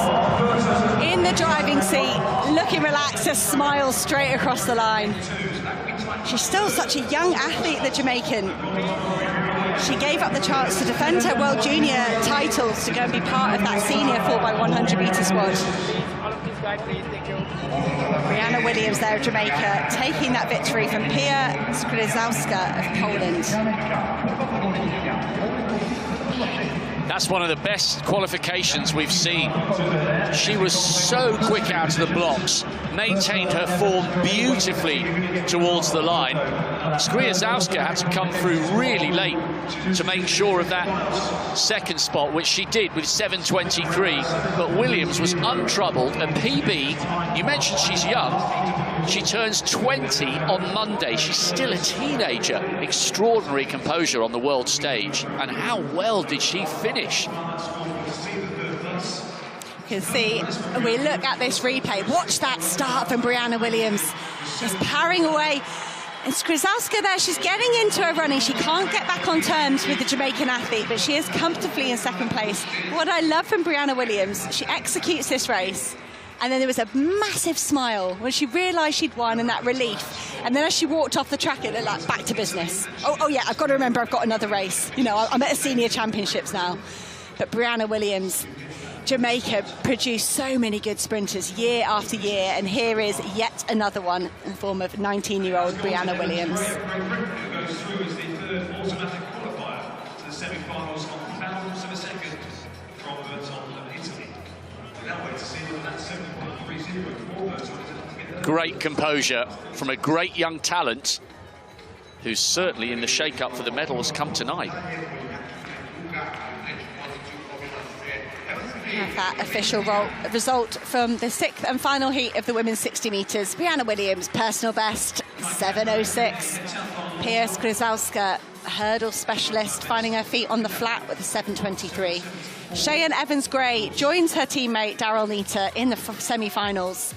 in the driving seat, looking relaxed, a smile straight across the line. She's still such a young athlete, the Jamaican. She gave up the chance to defend her World Junior titles to go and be part of that senior 4x100 metre squad. Brianna Williams there of Jamaica, taking that victory from Pia Skrzydłowska of Poland. That's one of the best qualifications we've seen. She was so quick out of the blocks, maintained her form beautifully towards the line. Skrzydłowska had to come through really late to make sure of that second spot, which she did with 7:23. But Williams was untroubled. And PB, you mentioned she's young. She turns 20 on Monday. She's still a teenager. Extraordinary composure on the world stage. And how well did she finish? You can see, we look at this replay, watch that start from Brianna Williams, just powering away. And Skrzydłowska there, she's getting into her running. She can't get back on terms with the Jamaican athlete, but she is comfortably in second place. What I love from Brianna Williams, she executes this race, and then there was a massive smile when she realised she'd won, and that relief. And then as she walked off the track, it looked like back to business. Oh yeah, I've got to remember I've got another race. You know, I'm at a senior championships now. But Brianna Williams, Jamaica produced so many good sprinters year after year, and here is yet another one in the form of 19-year-old Brianna Williams. Goes through as the third automatic qualifier to the semi-finals on thousands of a second from Berton, Italy. We now wait to see whether that 7.30 for Berton is enough to get. Great composure from a great young talent who's certainly in the shake-up for the medals come tonight. Have that official result from the 6th and final heat of the women's 60 metres. Brianna Williams, personal best, 7:06. Pia Skrzydłowska, hurdle specialist, finding her feet on the flat with a 7:23. Cheyenne Evans-Gray joins her teammate Daryl Nita in the semi-finals.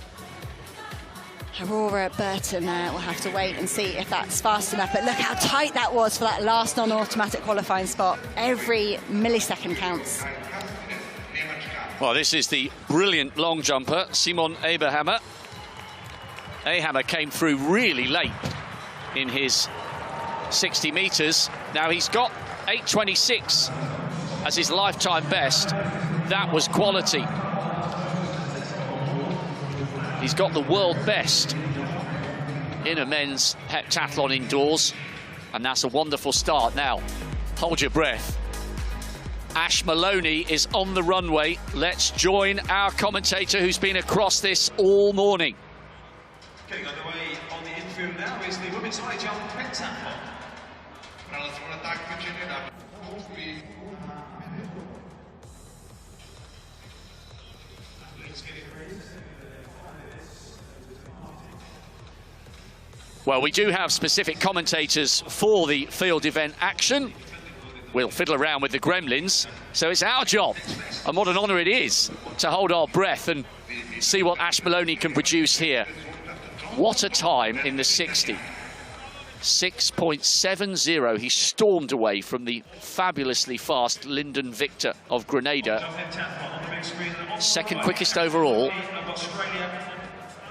Aurora Burton will have to wait and see if that's fast enough. But look how tight that was for that last non-automatic qualifying spot. Every millisecond counts. Well, this is the brilliant long jumper, Simon Aberhammer. Aberhammer came through really late in his 60 metres. Now he's got 8:26 as his lifetime best. That was quality. He's got the world best in a men's heptathlon indoors, and that's a wonderful start. Now, hold your breath. Ash Maloney is on the runway. Let's join our commentator who's been across this all morning. Getting underway on the infield now is the women's high jump pentathlon. Well, we do have specific commentators for the field event action. We'll fiddle around with the gremlins, so it's our job, and what an honour it is to hold our breath and see what Ash Maloney can produce here. What a time in the 60. 6.70. He stormed away from the fabulously fast Lyndon Victor of Grenada. Second quickest overall.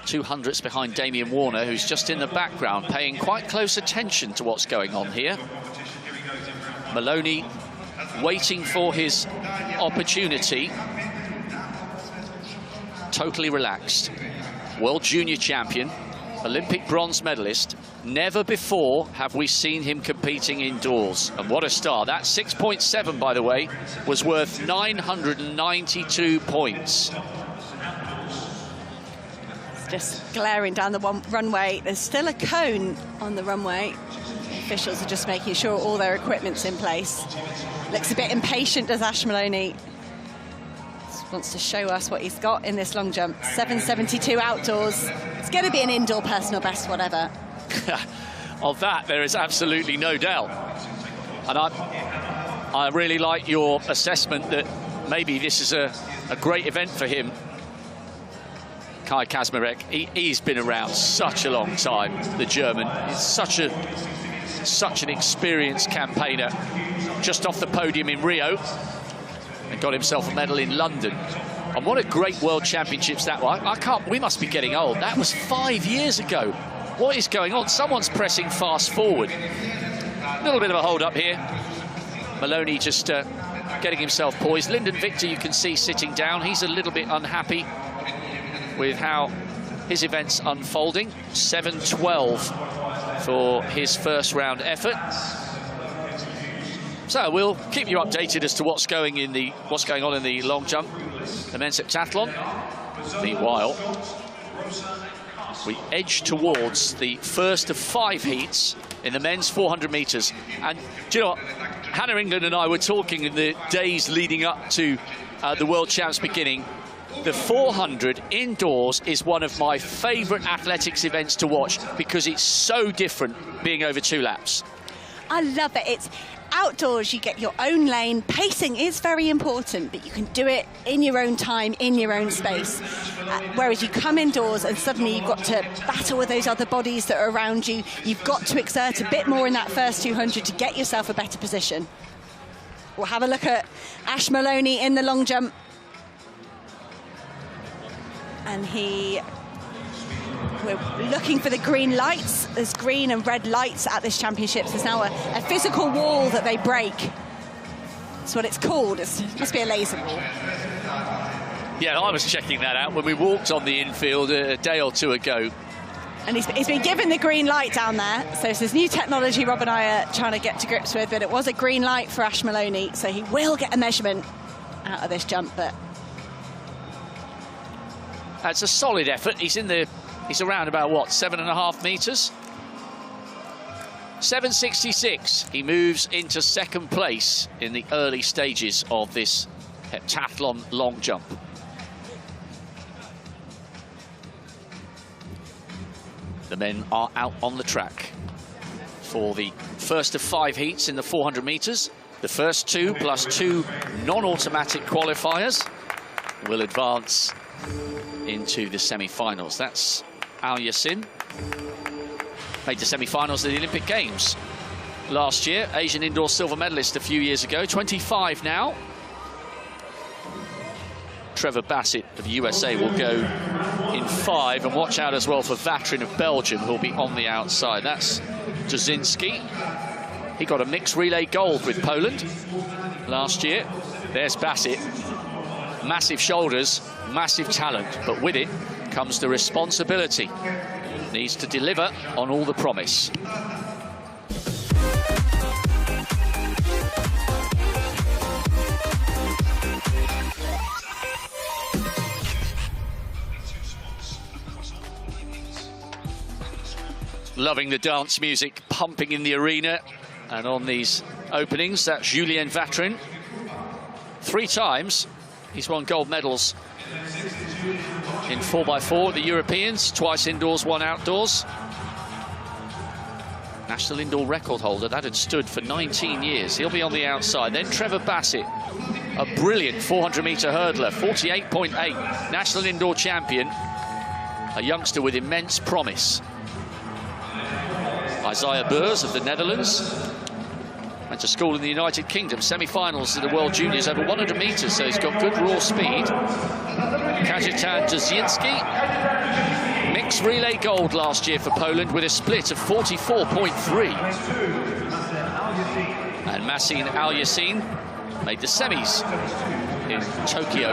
200ths behind Damien Warner, who's just in the background, paying quite close attention to what's going on here. Maloney waiting for his opportunity. Totally relaxed. World Junior Champion, Olympic bronze medalist. Never before have we seen him competing indoors. And what a star. That 6.7, by the way, was worth 992 points. It's just glaring down the runway. There's still a cone on the runway. Officials are just making sure all their equipment's in place. Looks a bit impatient, does Ash Maloney. Just wants to show us what he's got in this long jump. 7.72 outdoors. It's going to be an indoor personal best, whatever. Of that, there is absolutely no doubt. And I really like your assessment that maybe this is a great event for him. Kai Kaczmarek, he's been around such a long time, the German. He's such an experienced campaigner. Just off the podium in Rio and got himself a medal in London. And what a great World Championships that was. We must be getting old. That was 5 years ago. What is going on? Someone's pressing fast forward. A little bit of a hold up here. Maloney just getting himself poised. Lyndon Victor, you can see sitting down. He's a little bit unhappy with how his event's unfolding. 7.12 for his first round effort. So we'll keep you updated as to what's going on in the long jump, the men's heptathlon. Meanwhile, we edge towards the first of 5 heats in the men's 400 metres. And do you know what? Hannah England and I were talking in the days leading up to the World Champs beginning. The 400 indoors is one of my favourite athletics events to watch because it's so different being over 2 laps. I love it. It's outdoors, you get your own lane. Pacing is very important, but you can do it in your own time, in your own space. Whereas you come indoors and suddenly you've got to battle with those other bodies that are around you. You've got to exert a bit more in that first 200 to get yourself a better position. We'll have a look at Ash Maloney in the long jump. And we're looking for the green lights. There's green and red lights at this championships. There's now a physical wall that they break. That's what it's called. It must be a laser wall. Yeah, I was checking that out when we walked on the infield a day or 2 ago. And he's been given the green light down there. So it's this new technology Rob and I are trying to get to grips with, but it was a green light for Ash Maloney, so he will get a measurement out of this jump. But that's a solid effort. He's around about, what, 7.5 metres? 7.66. He moves into second place in the early stages of this heptathlon long jump. The men are out on the track for the first of 5 heats in the 400 metres. The first 2 plus 2 non-automatic qualifiers will advance into the semi-finals. That's Al Yassin, made the semi-finals of the Olympic Games last year. Asian indoor silver medalist a few years ago, 25 now. Trevor Bassett of the USA will go in 5, and watch out as well for Vatrin of Belgium, who'll be on the outside. That's Jasinski. He got a mixed relay gold with Poland last year. There's Bassett. Massive shoulders, massive talent, but with it comes the responsibility. Needs to deliver on all the promise. Loving the dance music pumping in the arena and on these openings. That's Julien Vatrin. 3 times he's won gold medals in 4x4 at the Europeans, twice indoors, 1 outdoors. National indoor record holder, that had stood for 19 years. He'll be on the outside. Then Trevor Bassett, a brilliant 400-metre hurdler, 48.8, national indoor champion. a youngster with immense promise. Isaiah Beurs of the Netherlands. Went to school in the United Kingdom. Semi-finals of the World Juniors over 100 metres, so he's got good raw speed. Kajetan Duszyński. Mixed relay gold last year for Poland with a split of 44.3. And Masin Al-Yassin made the semis in Tokyo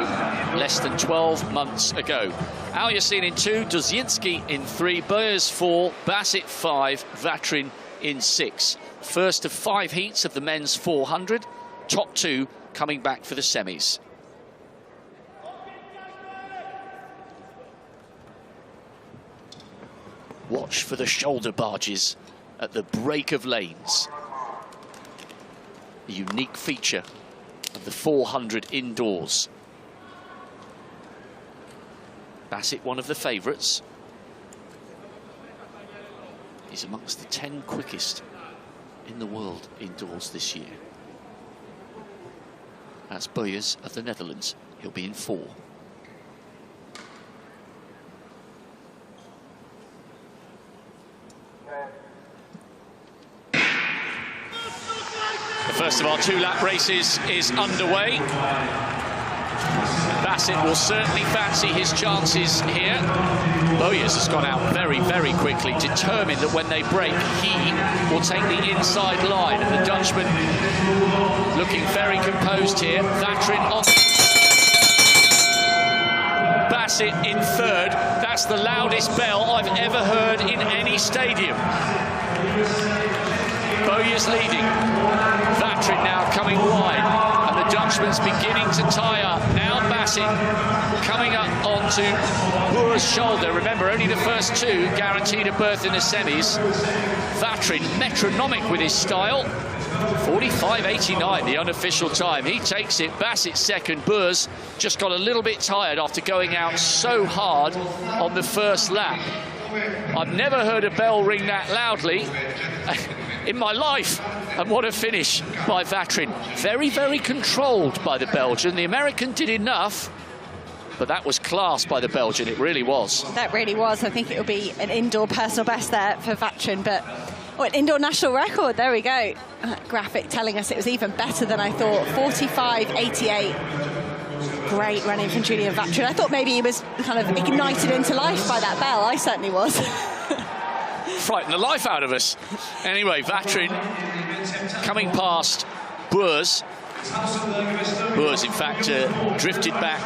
less than 12 months ago. Al-Yassin in 2, Duszyński in 3, Beurs 4, Bassett 5, Vatrin in 6. First of 5 heats of the men's 400, top 2 coming back for the semis. Watch for the shoulder barges at the break of lanes. A unique feature of the 400 indoors. Bassett, one of the favourites. He's amongst the 10 quickest in the world indoors this year. That's Beurs of the Netherlands. He'll be in 4. The first of our 2-lap races is underway. Bassett will certainly fancy his chances here. Beurs has gone out very, very quickly, determined that when they break, he will take the inside line. And the Dutchman looking very composed here. Vatrin on. Bassett in 3rd. That's the loudest bell I've ever heard in any stadium. Beurs leading. Vatrin now coming wide. And the Dutchman's beginning to tie up. Now Bassett coming up onto Beurs' shoulder. Remember, only the first 2 guaranteed a berth in the semis. Vatrin, metronomic with his style. 45.89, the unofficial time. He takes it. Bassett second. Beurs just got a little bit tired after going out so hard on the first lap. I've never heard a bell ring that loudly in my life. And what a finish by Vatrin. Very, very controlled by the Belgian. The American did enough, but that was class by the Belgian. It really was. That really was. I think it will be an indoor personal best there for Vatrin, but an indoor national record. There we go. That graphic telling us it was even better than I thought. 45.88. Great running from Julian Vatrin. I thought maybe he was kind of ignited into life by that bell. I certainly was. Frightened the life out of us. Anyway, Vatrin coming past Beurs. Beurs, in fact, drifted back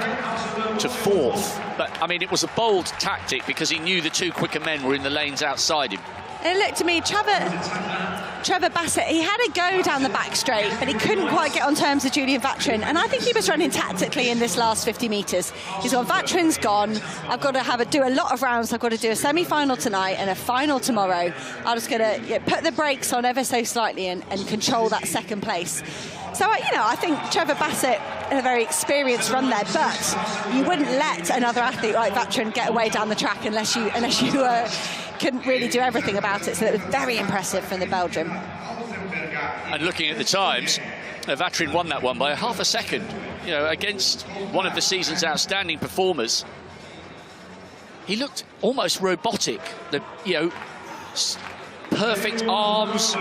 to 4th. But, I mean, it was a bold tactic because he knew the 2 quicker men were in the lanes outside him. It looked to me, Trevor Bassett, he had a go down the back straight, but he couldn't quite get on terms with Julian Vatrin. And I think he was running tactically in this last 50 metres. He's gone, Vatrin's gone. I've got to do a lot of rounds. I've got to do a semi-final tonight and a final tomorrow. I'm just going to put the brakes on ever so slightly and control that second place. So, I think Trevor Bassett had a very experienced run there, but you wouldn't let another athlete like Vatrin get away down the track unless you couldn't really do everything about it. So it was very impressive from the Belgian. And looking at the times, Vatrin won that one by half a second, against one of the season's outstanding performers. He looked almost robotic. Perfect arms,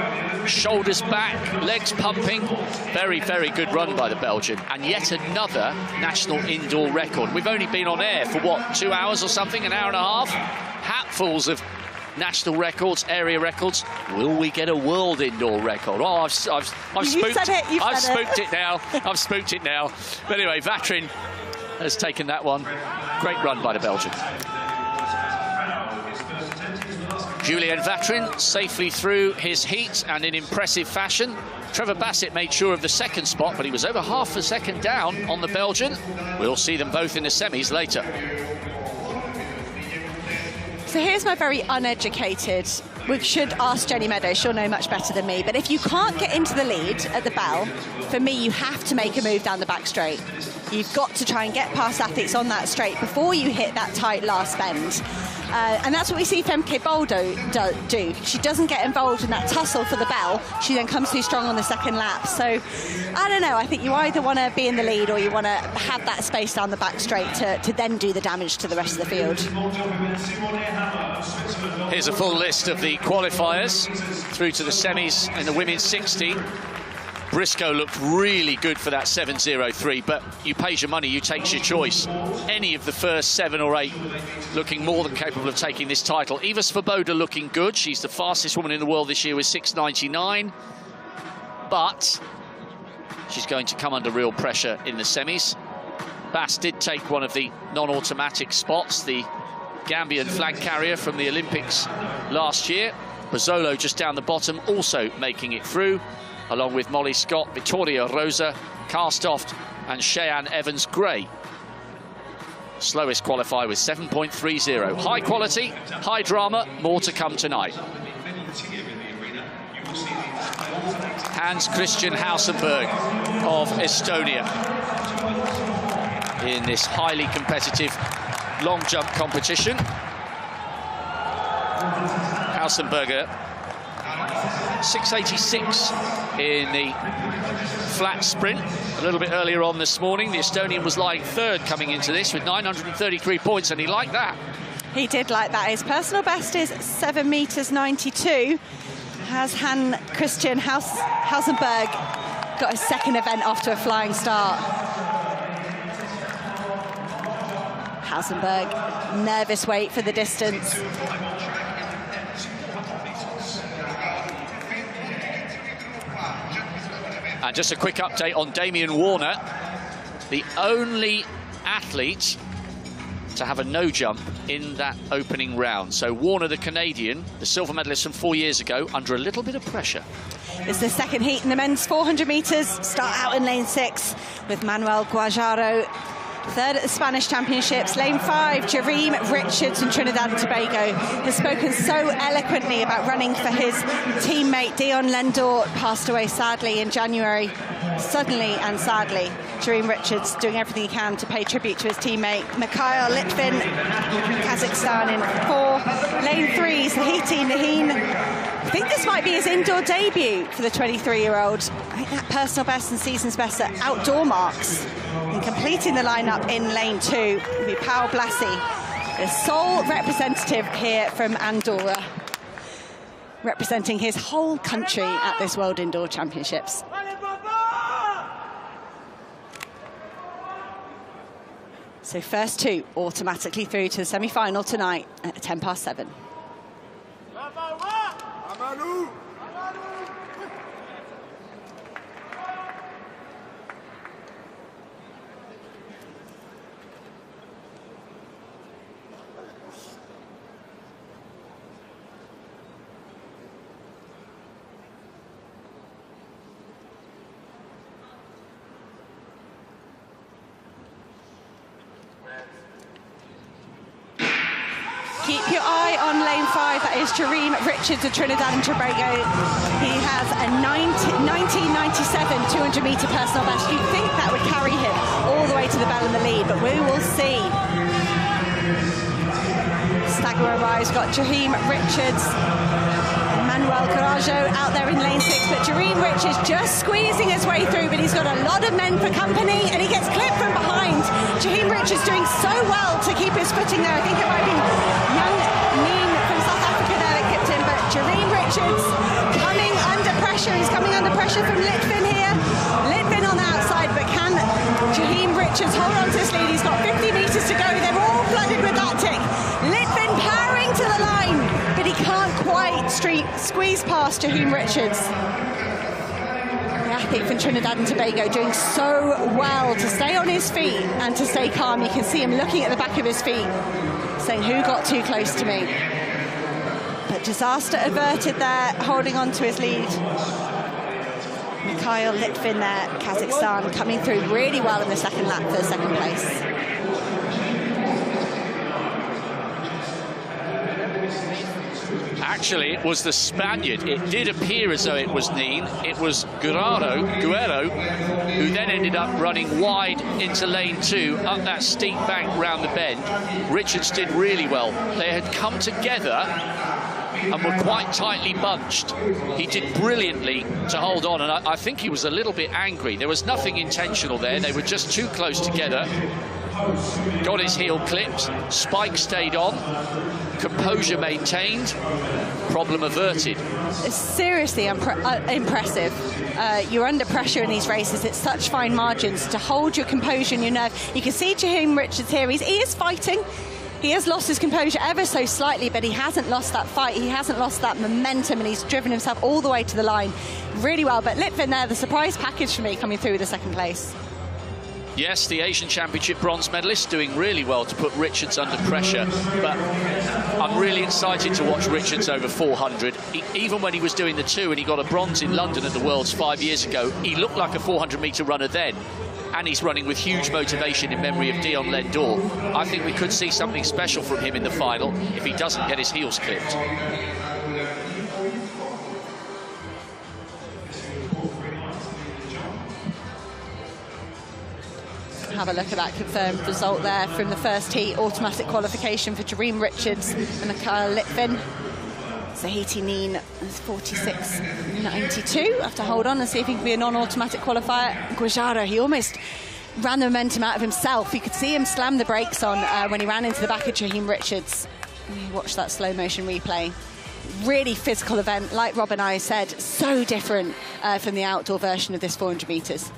shoulders back, legs pumping. Very, very good run by the Belgian. And yet another national indoor record. We've only been on air for, 2 hours or something, an hour and a half? Hatfuls of national records, area records. Will we get a world indoor record? Oh, I've spooked it. I've spooked it now. I've spooked it now. But anyway, Vatrin has taken that one. Great run by the Belgian. Julian Vatrin safely through his heat and in impressive fashion. Trevor Bassett made sure of the second spot, but he was over half a second down on the Belgian. We'll see them both in the semis later. So here's my very uneducated, we should ask Jenny Meadows, she'll know much better than me, but if you can't get into the lead at the bell, for me you have to make a move down the back straight. You've got to try and get past athletes on that straight before you hit that tight last bend. And that's what we see Femke Bol do. She doesn't get involved in that tussle for the bell. She then comes through strong on the second lap. So, I don't know. I think you either want to be in the lead or you want to have that space down the back straight to then do the damage to the rest of the field. Here's a full list of the qualifiers through to the semis in the women's 60. Briscoe looked really good for that 7.03, but you pays your money, you takes your choice. Any of the first 7 or 8 looking more than capable of taking this title. Eva Svoboda looking good. She's the fastest woman in the world this year with 6.99. But she's going to come under real pressure in the semis. Bass did take one of the non-automatic spots, the Gambian flag carrier from the Olympics last year. Bozzolo just down the bottom, also making it through, along with Molly Scott, Vittoria Rosa, Karstoft and Cheyenne Evans-Gray. Slowest qualifier with 7.30. High quality, high drama, more to come tonight. Hans Christian Hausenberg of Estonia in this highly competitive long jump competition. Hausenberger 6.86 in the flat sprint. A little bit earlier on this morning, the Estonian was lying third coming into this with 933 points, and he liked that. He did like that. His personal best is 7 meters 92. Has Hans Christian Hausenberg got his second event off to a flying start. Hausenberg, nervous wait for the distance. And just a quick update on Damien Warner, the only athlete to have a no jump in that opening round. So Warner, the Canadian, the silver medalist from 4 years ago, under a little bit of pressure. It's the second heat in the men's 400 metres. Start out in lane 6 with Manuel Guajardo. Third at the Spanish Championships. Lane 5, Jareem Richards from Trinidad and Tobago has spoken so eloquently about running for his teammate Dion Lendor, passed away sadly in January. Suddenly and sadly, Jareem Richards doing everything he can to pay tribute to his teammate. Mikhail Litvin, Kazakhstan in 4. Lane 3 is Hiti Naheen. I think this might be his indoor debut for the 23-year-old. I think that personal best and season's best at outdoor marks. And completing the lineup in lane 2 will be Paul Blassie, the sole representative here from Andorra, representing his whole country at this World Indoor Championships. So first 2 automatically through to the semi-final tonight at 7:10. Keep your eye on lane 5, that is Jareem Richards of Trinidad and Tobago. He has a 1997 200-metre personal best. You'd think that would carry him all the way to the bell in the lead, but we will see. Stagger arrives, got Jareem Richards and Manuel Guajardo out there in lane 6, but Jareem Richards just squeezing his way through, but he's got a lot of men for company, and he gets clipped from behind. Jareem Richards doing so well to keep his footing there. I think it might be young Neen from South Africa there that kept him, but Jareem Richards coming under pressure. He's coming under pressure from Litvin here. Litvin on the outside, but can Jareem Richards hold on to his lead? He's got 50 metres to go. They're all flooded with that tick. Litvin powering to the line, but he can't quite squeeze past Jareem Richards. The athlete from Trinidad and Tobago doing so well to stay on his feet and to stay calm. You can see him looking at the back of his feet, saying, who got too close to me? But disaster averted there, holding on to his lead. Mikhail Litvin there, Kazakhstan, coming through really well in the second lap for the second place. Actually, it was the Spaniard. It did appear as though it was Neen. It was Guerrero, who then ended up running wide into lane 2, up that steep bank round the bend. Richards did really well. They had come together and were quite tightly bunched. He did brilliantly to hold on, and I think he was a little bit angry. There was nothing intentional there. They were just too close together. Got his heel clipped. Spike stayed on. Composure maintained. Problem averted. It's seriously impressive. You're under pressure in these races. It's such fine margins to hold your composure and your nerve. You can see Hii Richards here. He is fighting. He has lost his composure ever so slightly, but he hasn't lost that fight. He hasn't lost that momentum, and he's driven himself all the way to the line really well. But Litvin there, the surprise package for me, coming through with the second place. Yes, the Asian Championship bronze medalist, doing really well to put Richards under pressure. But I'm really excited to watch Richards over 400. Even when he was doing the 2 and he got a bronze in London at the Worlds 5 years ago, he looked like a 400-metre runner then. And he's running with huge motivation in memory of Dion Lendor. I think we could see something special from him in the final if he doesn't get his heels clipped. Have a look at that confirmed result there from the first heat. Automatic qualification for Hii Richards and Mikhail Litvin. Zahiti Neen is 46.92. Have to hold on and see if he can be a non-automatic qualifier. Guajara, he almost ran the momentum out of himself. You could see him slam the brakes on when he ran into the back of Hii Richards. You watch that slow motion replay. Really physical event, like Rob and I said, so different from the outdoor version of this 400 metres.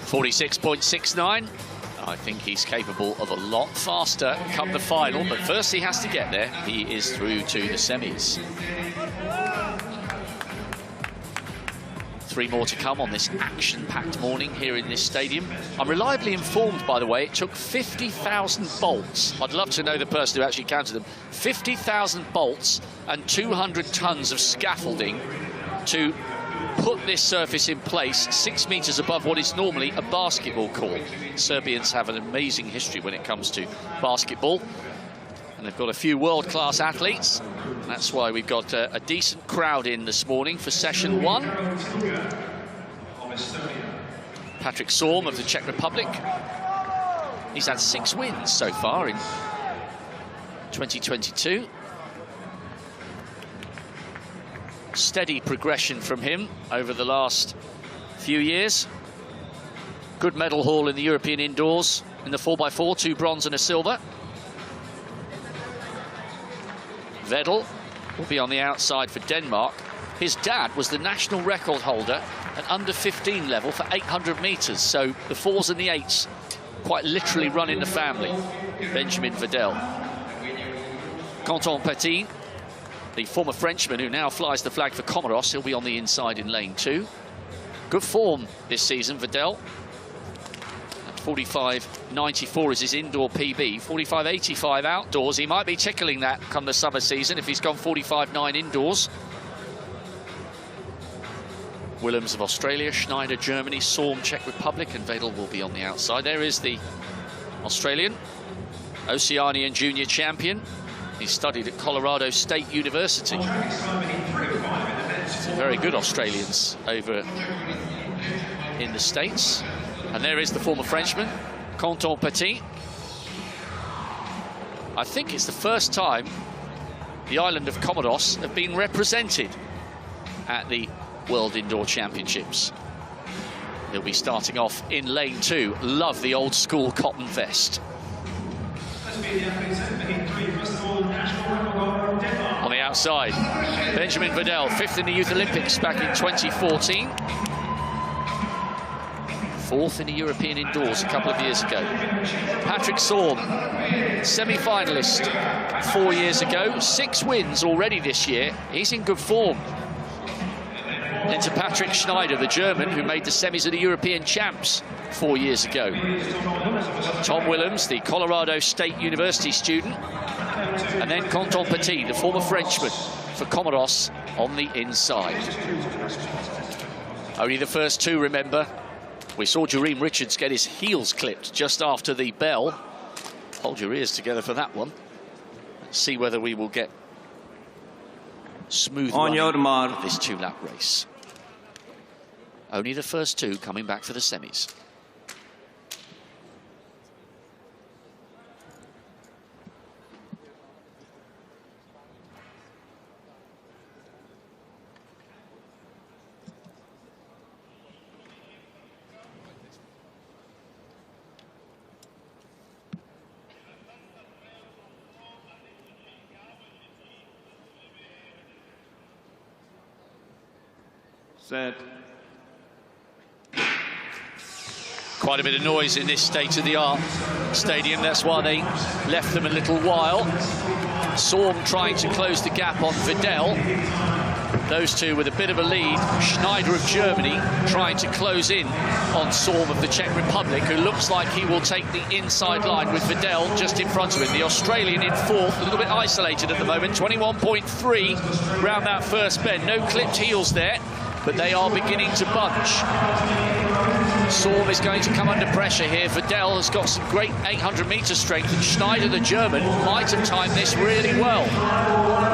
46.69. I think he's capable of a lot faster come the final, but first he has to get there. He is through to the semis. 3 more to come on this action-packed morning here in this stadium. I'm reliably informed, by the way, it took 50,000 bolts. I'd love to know the person who actually counted them. 50,000 bolts and 200 tons of scaffolding to put this surface in place 6 meters above what is normally a basketball court. Serbians have an amazing history when it comes to basketball, and they've got a few world-class athletes. That's why we've got a decent crowd in this morning for session 1. Patrick Sorm of the Czech Republic. He's had 6 wins so far in 2022. Steady progression from him over the last few years. Good medal haul in the European indoors in the 4x4, 2 bronze and a silver. Vedel will be on the outside for Denmark. His dad was the national record holder at under 15 level for 800 meters, so the 4s and the 8s quite literally run in the family. Benjamin Vedel. Quentin Petit, the former Frenchman who now flies the flag for Comoros, he'll be on the inside in lane 2. Good form this season, Vedel. 45.94 is his indoor PB. 45.85 outdoors. He might be tickling that come the summer season if he's gone 45.9 indoors. Willems of Australia, Schneider, Germany, Sorm, Czech Republic, and Vedel will be on the outside. There is the Australian, Oceanian junior champion. He studied at Colorado State University. Some very good Australians over in the States. And there is the former Frenchman, Quentin Petit. I think it's the first time the island of Comoros have been represented at the World Indoor Championships. He'll be starting off in lane 2. Love the old school cotton vest. On the outside, Benjamin Vedel, 5th in the Youth Olympics back in 2014. 4th in the European indoors a couple of years ago. Patrick Sorm, semi-finalist 4 years ago. 6 wins already this year. He's in good form. Into Patrick Schneider, the German, who made the semis of the European champs 4 years ago. Tom Willems, the Colorado State University student. And then Quentin Petit, the former Frenchman for Comoros, on the inside. Only the first 2, remember. We saw Jareem Richards get his heels clipped just after the bell. Hold your ears together for that one. Let's see whether we will get smooth running of this 2-lap race. Only the first two coming back for the semis. Set. Quite a bit of noise in this state-of-the-art stadium. That's why they left them a little while. Sorm trying to close the gap on Vidal. Those two with a bit of a lead. Schneider of Germany trying to close in on Sorm of the Czech Republic, who looks like he will take the inside line with Vidal just in front of him. The Australian in fourth, a little bit isolated at the moment, 21.3 round that first bend. No clipped heels there, but they are beginning to bunch. Sorm is going to come under pressure here. Vidal has got some great 800-meter strength, and Schneider, the German, might have timed this really well.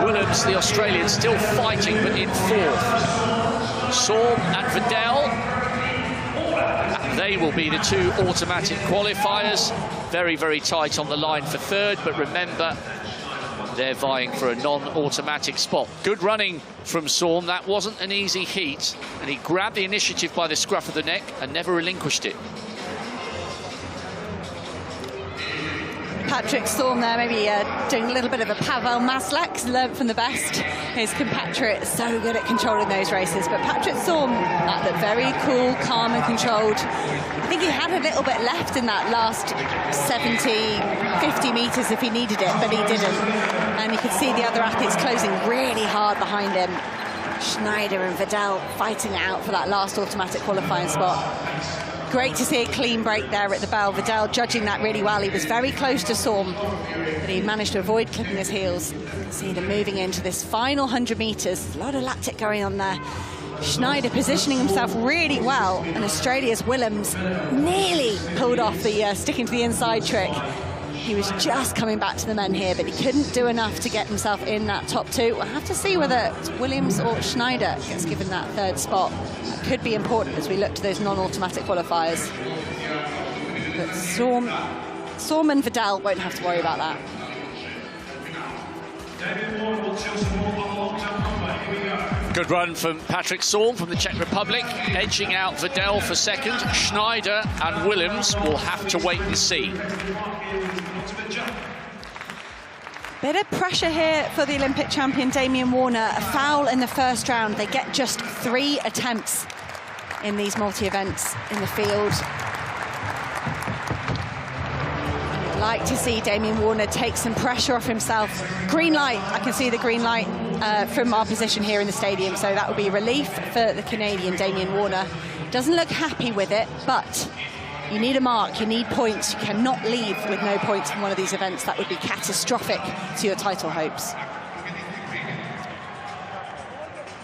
Willems, the Australian, still fighting, but in fourth. Sorm and Vidal, and they will be the two automatic qualifiers. Very, very tight on the line for third, but remember, they're vying for a non-automatic spot. Good running from Sorm. That wasn't an easy heat, and he grabbed the initiative by the scruff of the neck and never relinquished it. Patrick Sorm there, maybe doing a little bit of a Pavel Maslak's learnt from the best. His compatriot so good at controlling those races, but Patrick Sorm very cool, calm and controlled. I think he had a little bit left in that last 50 metres if he needed it, but he didn't. And you could see the other athletes closing really hard behind him. Schneider and Vidal fighting it out for that last automatic qualifying spot. Great to see a clean break there at the bell. Vidal judging that really well. He was very close to Sorm, but he managed to avoid clipping his heels. You can see them moving into this final 100 metres. A lot of lactic going on there. Schneider positioning himself really well, and Australia's Willems nearly pulled off the sticking to the inside trick. He was just coming back to the men here, but he couldn't do enough to get himself in that top two. We'll have to see whether it's Williams or Schneider gets given that third spot. That could be important as we look to those non-automatic qualifiers. But Sorm and Vidal won't have to worry about that. Good run from Patrick Sorm from the Czech Republic, edging out Vidal for second. Schneider and Willems will have to wait and see. Bit of pressure here for the Olympic champion Damien Warner. A foul in the first round. They get just 3 attempts in these multi-events in the field. I'd like to see Damien Warner take some pressure off himself. Green light, I can see the green light from our position here in the stadium, so that will be relief for the Canadian Damien Warner. Doesn't look happy with it, but you need a mark, you need points. You cannot leave with no points from one of these events. That would be catastrophic to your title hopes.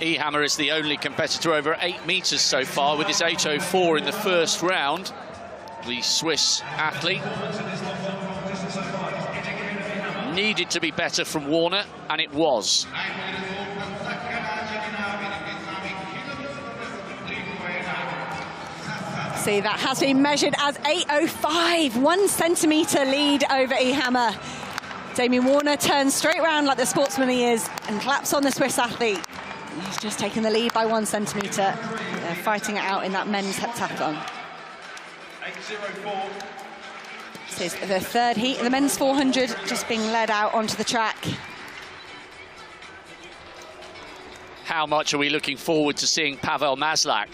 Ehammer is the only competitor over 8 metres so far, with his 8:04 in the first round. The Swiss athlete needed to be better from Warner, and it was. See, that has been measured as 8:05, 1 centimetre lead over Ehammer. Damien Warner turns straight round like the sportsman he is and claps on the Swiss athlete. He's just taken the lead by 1 centimetre. They're fighting it out in that men's heptathlon. 8:04. This is the third heat of the men's 400 just being led out onto the track. How much are we looking forward to seeing Pavel Maslak?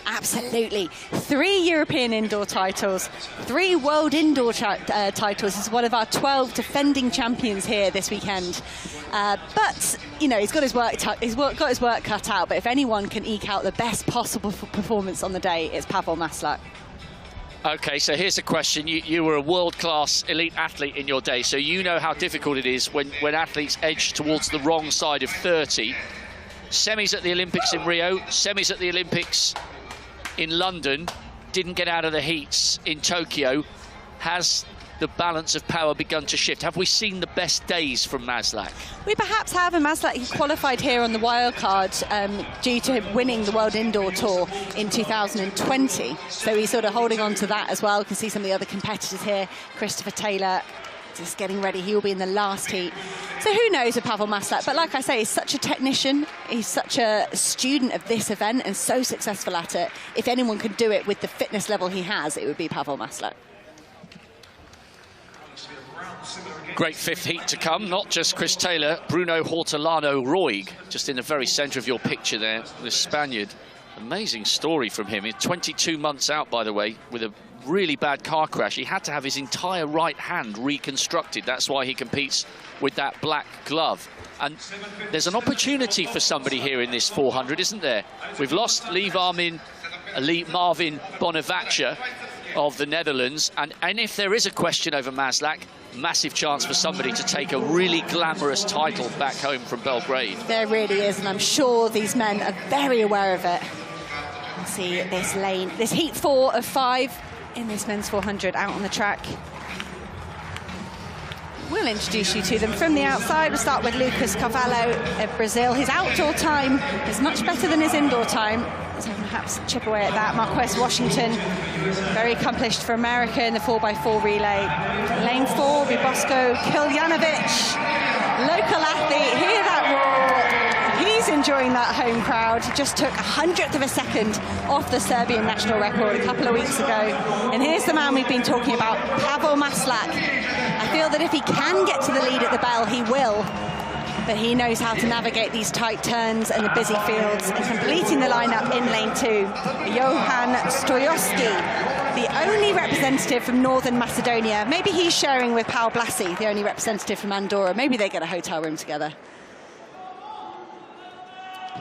Absolutely. 3 European indoor titles, 3 world indoor titles. He's one of our 12 defending champions here this weekend. But, you know, he's got his work cut out. But if anyone can eke out the best possible performance on the day, it's Pavel Maslak. OK, so here's a question. You were a world-class elite athlete in your day, so you know how difficult it is when athletes edge towards the wrong side of 30. Semis at the Olympics in Rio, semis at the Olympics in London. didn't get out of the heats in Tokyo. Has the balance of power begun to shift? Have we seen the best days from Maslach? We perhaps have, and Maslach, he qualified here on the wild card due to winning the World Indoor Tour in 2020. So he's sort of holding on to that as well. You can see some of the other competitors here. Christopher Taylor just getting ready. He will be in the last heat. So who knows with Pavel Maslach? But like I say, he's such a technician. He's such a student of this event and so successful at it. If anyone could do it with the fitness level he has, it would be Pavel Maslach. Great fifth heat to come, not just Chris Taylor, Bruno Hortolano-Roig, just in the very centre of your picture there, the Spaniard. Amazing story from him. He's 22 months out, by the way, with a really bad car crash. He had to have his entire right hand reconstructed. That's why he competes with that black glove. And there's an opportunity for somebody here in this 400, isn't there? We've lost Lee Marvin Bonavacia of the Netherlands, and if there is a question over Maslach, massive chance for somebody to take a really glamorous title back home from Belgrade. There really is, and I'm sure these men are very aware of it. See this lane, this heat 4 of 5 in this men's 400 out on the track. We'll introduce you to them from the outside. We'll start with Lucas Carvalho of Brazil. His outdoor time is much better than his indoor time, so perhaps chip away at that. Marquez Washington, very accomplished for America in the 4x4 relay. Lane 4, Bosco Kiljanovic, local athlete. Hear that roar. He's enjoying that home crowd. He just took 100th of a second off the Serbian national record a couple of weeks ago. And here's the man we've been talking about, Pavel Maslach. I feel that if he can get to the lead at the bell, he will. But he knows how to navigate these tight turns and the busy fields. And completing the lineup in lane 2, Johan Stojowski, the only representative from Northern Macedonia. Maybe he's sharing with Paul Blassie, the only representative from Andorra. Maybe they get a hotel room together.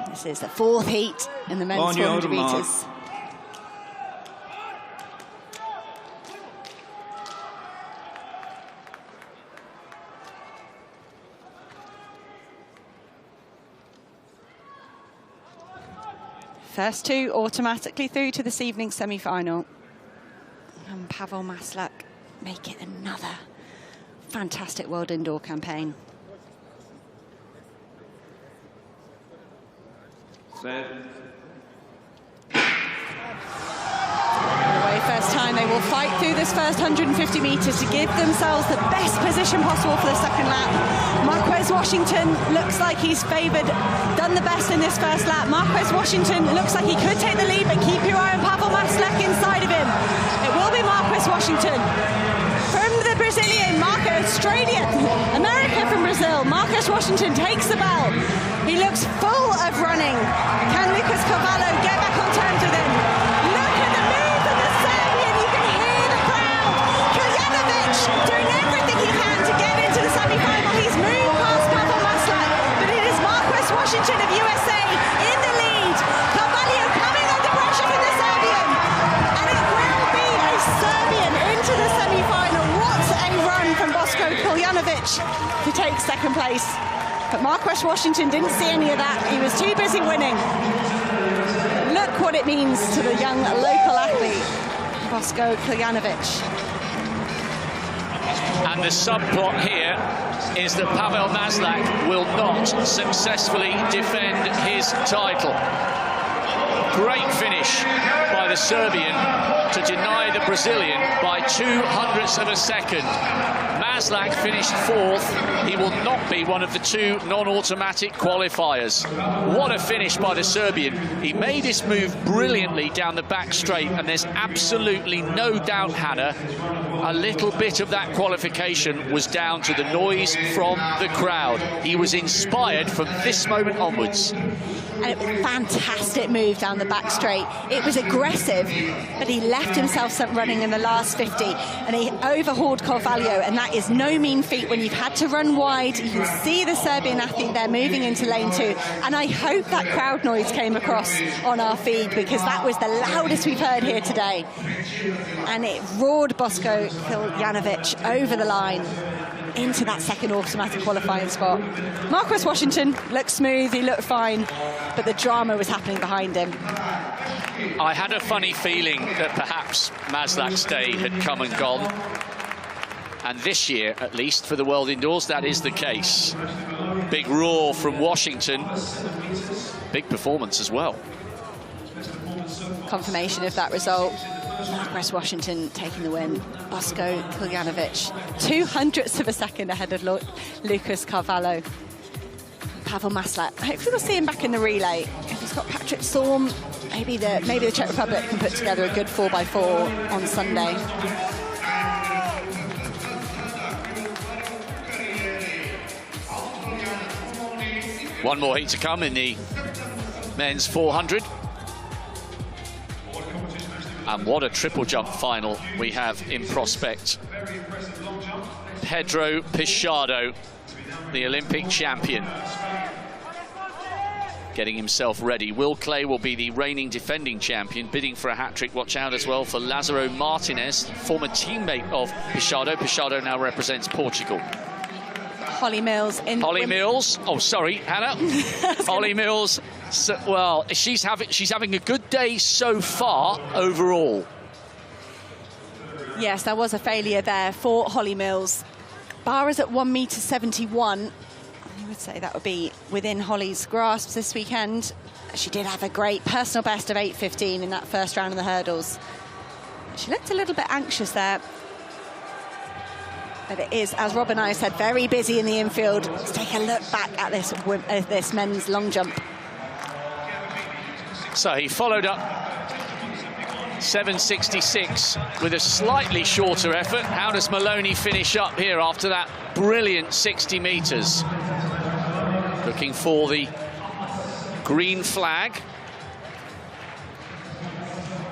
This is the 4th heat in the men's 400 metres. First 2 automatically through to this evening's semi-final. And Pavel Maslach make it another fantastic World Indoor campaign. Away first time, they will fight through this first 150 metres to give themselves the best position possible for the second lap. Marquez Washington looks like he's favoured, done the best in this first lap. Marquez Washington looks like he could take the lead, but keep your eye on Pavel Maslach inside of him. It will be Marquez Washington. From the Brazilian, Australian, America from Brazil, Marcus Washington takes the bell. He looks full of running. Can Lucas Carvalho get back on terms with him? Look at the move of the Serbian. You can hear the crowd. Kiljanovic doing everything he can to get into the semi-final. He's moved past Pavel Maslach, but it is Marcus Washington of USA in the lead. Carvalho coming under pressure from the Serbian. And it will be a Serbian into the semi-final. What a run from Bosco Kiljanovic to take second place. But Marquez Washington didn't see any of that. He was too busy winning. Look what it means to the young local athlete, Bosco Kiljanovic. And the subplot here is that Pavel Maslach will not successfully defend his title. Great finish by the Serbian to deny the Brazilian by 0.02 of a second. Maslach finished 4th. He will not be one of the 2 non-automatic qualifiers. What a finish by the Serbian. He made his move brilliantly down the back straight, and there's absolutely no doubt, Hannah, a little bit of that qualification was down to the noise from the crowd. He was inspired from this moment onwards. And it was a fantastic move down the back straight. It was aggressive, but he left himself some running in the last 50, and he overhauled Carvalho, and that is no mean feat when you've had to run wide. You can see the Serbian athlete there moving into lane 2, and I hope that crowd noise came across on our feed, because that was the loudest we've heard here today. And it roared Bosco Kiljanovic over the line into that second automatic qualifying spot. Marcus Washington looked smooth, he looked fine, but the drama was happening behind him. I had a funny feeling that perhaps Maslak's day had come and gone. And this year, at least, for the World Indoors, that is the case. Big roar from Washington. Big performance as well. Confirmation of that result. Margaret Washington taking the win. Bosko Kuljanovic, 200ths of a second ahead of Lucas Carvalho. Pavel Maslak. Hopefully we'll see him back in the relay. If he's got Patrick Storm, maybe the Czech Republic can put together a good 4x4 on Sunday. One more heat to come in the men's 400. And what a triple jump final we have in prospect. Pedro Pichado, the Olympic champion, getting himself ready. Will Clay will be the reigning defending champion, bidding for a hat-trick. Watch out as well for Lázaro Martinez, former teammate of Pichado. Pichado now represents Portugal. Holly Mills in. Holly Mills. Oh, sorry, Hannah. Holly Mills. So, well, she's having a good day so far overall. Yes, there was a failure there for Holly Mills. Bar is at 1m71. I would say that would be within Holly's grasp this weekend. She did have a great personal best of 8:15 in that first round of the hurdles. She looked a little bit anxious there. But it is, as Rob and I said, very busy in the infield. Let's take a look back at this men's long jump. So he followed up 7:66 with a slightly shorter effort. How does Maloney finish up here after that brilliant 60 metres? Looking for the green flag.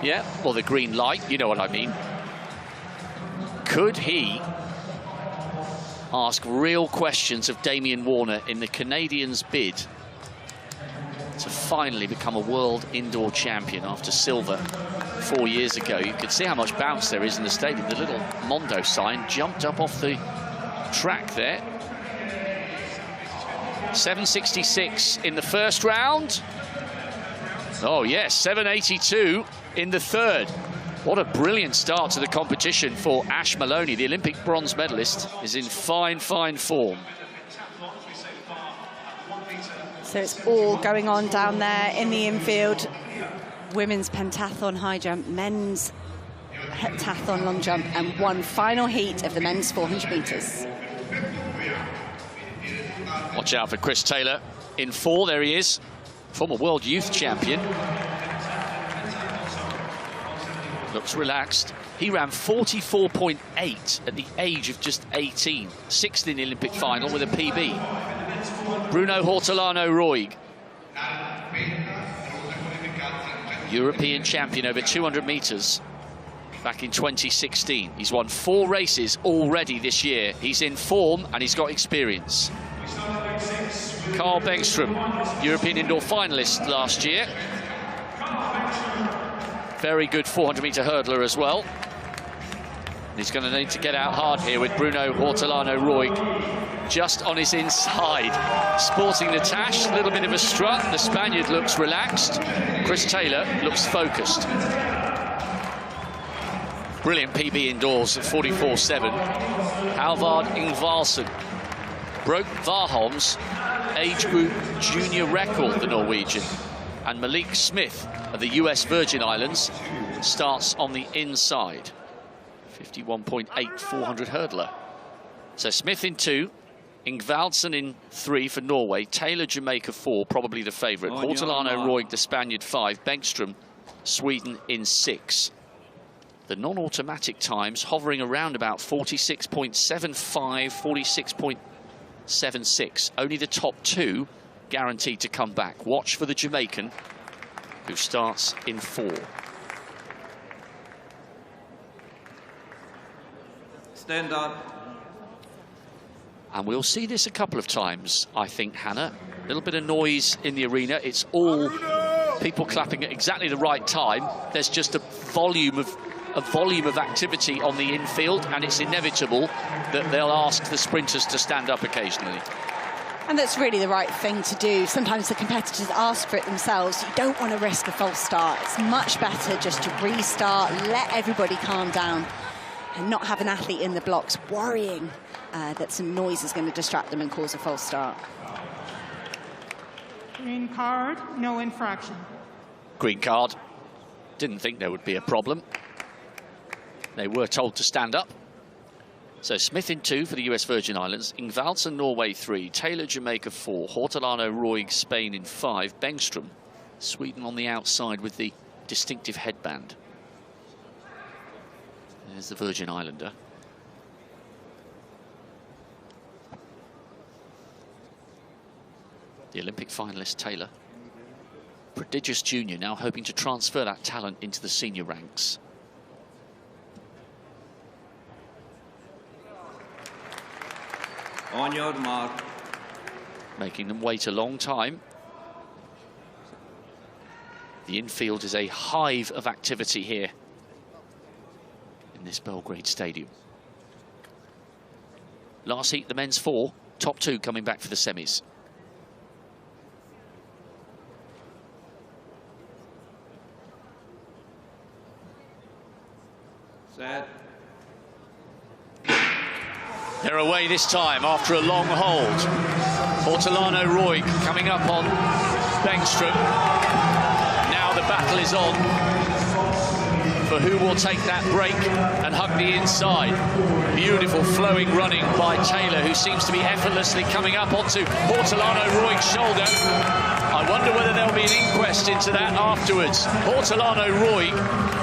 Yeah, or the green light, you know what I mean. Could he ask real questions of Damien Warner in the Canadians' bid to finally become a world indoor champion after silver 4 years ago? You can see how much bounce there is in the stadium. The little Mondo sign jumped up off the track there. 7:66 in the first round. Oh yes, 7:82 in the third. What a brilliant start to the competition for Ash Maloney. The Olympic bronze medalist is in fine, fine form. So it's all going on down there in the infield. Women's pentathlon high jump, men's heptathlon long jump, and one final heat of the men's 400 metres. Watch out for Chris Taylor in 4. There he is, former world youth champion. Looks relaxed. He ran 44.8 at the age of just 18. 6th in the Olympic final with a PB. Bruno Hortolano-Roig, European champion over 200 metres back in 2016. He's won 4 races already this year. He's in form and he's got experience. Carl Bengtström, European indoor finalist last year. Very good 400-metre hurdler as well. And he's going to need to get out hard here with Bruno Hortolano-Roig just on his inside. Sporting the tash, a little bit of a strut. The Spaniard looks relaxed. Chris Taylor looks focused. Brilliant PB indoors at 44.7. Halvard Ingvarsen broke Warholm's age group junior record, the Norwegian. And Malik Smith of the US Virgin Islands starts on the inside. 51.8 400 hurdler. So Smith in 2, Ingvaldsen in 3 for Norway, Taylor Jamaica 4, probably the favourite. Hortolano-Roig, the Spaniard, 5, Bengtström, Sweden in 6. The non-automatic times hovering around about 46.75, 46.76. Only the top 2 guaranteed to come back. Watch for the Jamaican, who starts in 4. Stand up. And we'll see this a couple of times, I think, Hannah. A little bit of noise in the arena. It's all people clapping at exactly the right time. There's just a volume of activity on the infield, and it's inevitable that they'll ask the sprinters to stand up occasionally. And that's really the right thing to do. Sometimes the competitors ask for it themselves. You don't want to risk a false start. It's much better just to restart, let everybody calm down, and not have an athlete in the blocks worrying that some noise is going to distract them and cause a false start. Green card, no infraction. Green card. Didn't think there would be a problem. They were told to stand up. So Smith in 2 for the US Virgin Islands, Ingvaldsen Norway 3, Taylor Jamaica 4, Hortolano Roig Spain in 5, Bengström Sweden on the outside with the distinctive headband. There's the Virgin Islander. The Olympic finalist Taylor. Prodigious junior now hoping to transfer that talent into the senior ranks. On your mark. Making them wait a long time. The infield is a hive of activity here in this Belgrade stadium. Last heat, the men's 4, top 2 coming back for the semis. Set. They're away this time after a long hold. Hortolano Roig coming up on Bengström. Now the battle is on for who will take that break and hug the inside. Beautiful flowing running by Taylor, who seems to be effortlessly coming up onto Hortolano Roig's shoulder. I wonder whether there'll be an inquest into that afterwards. Hortolano Roig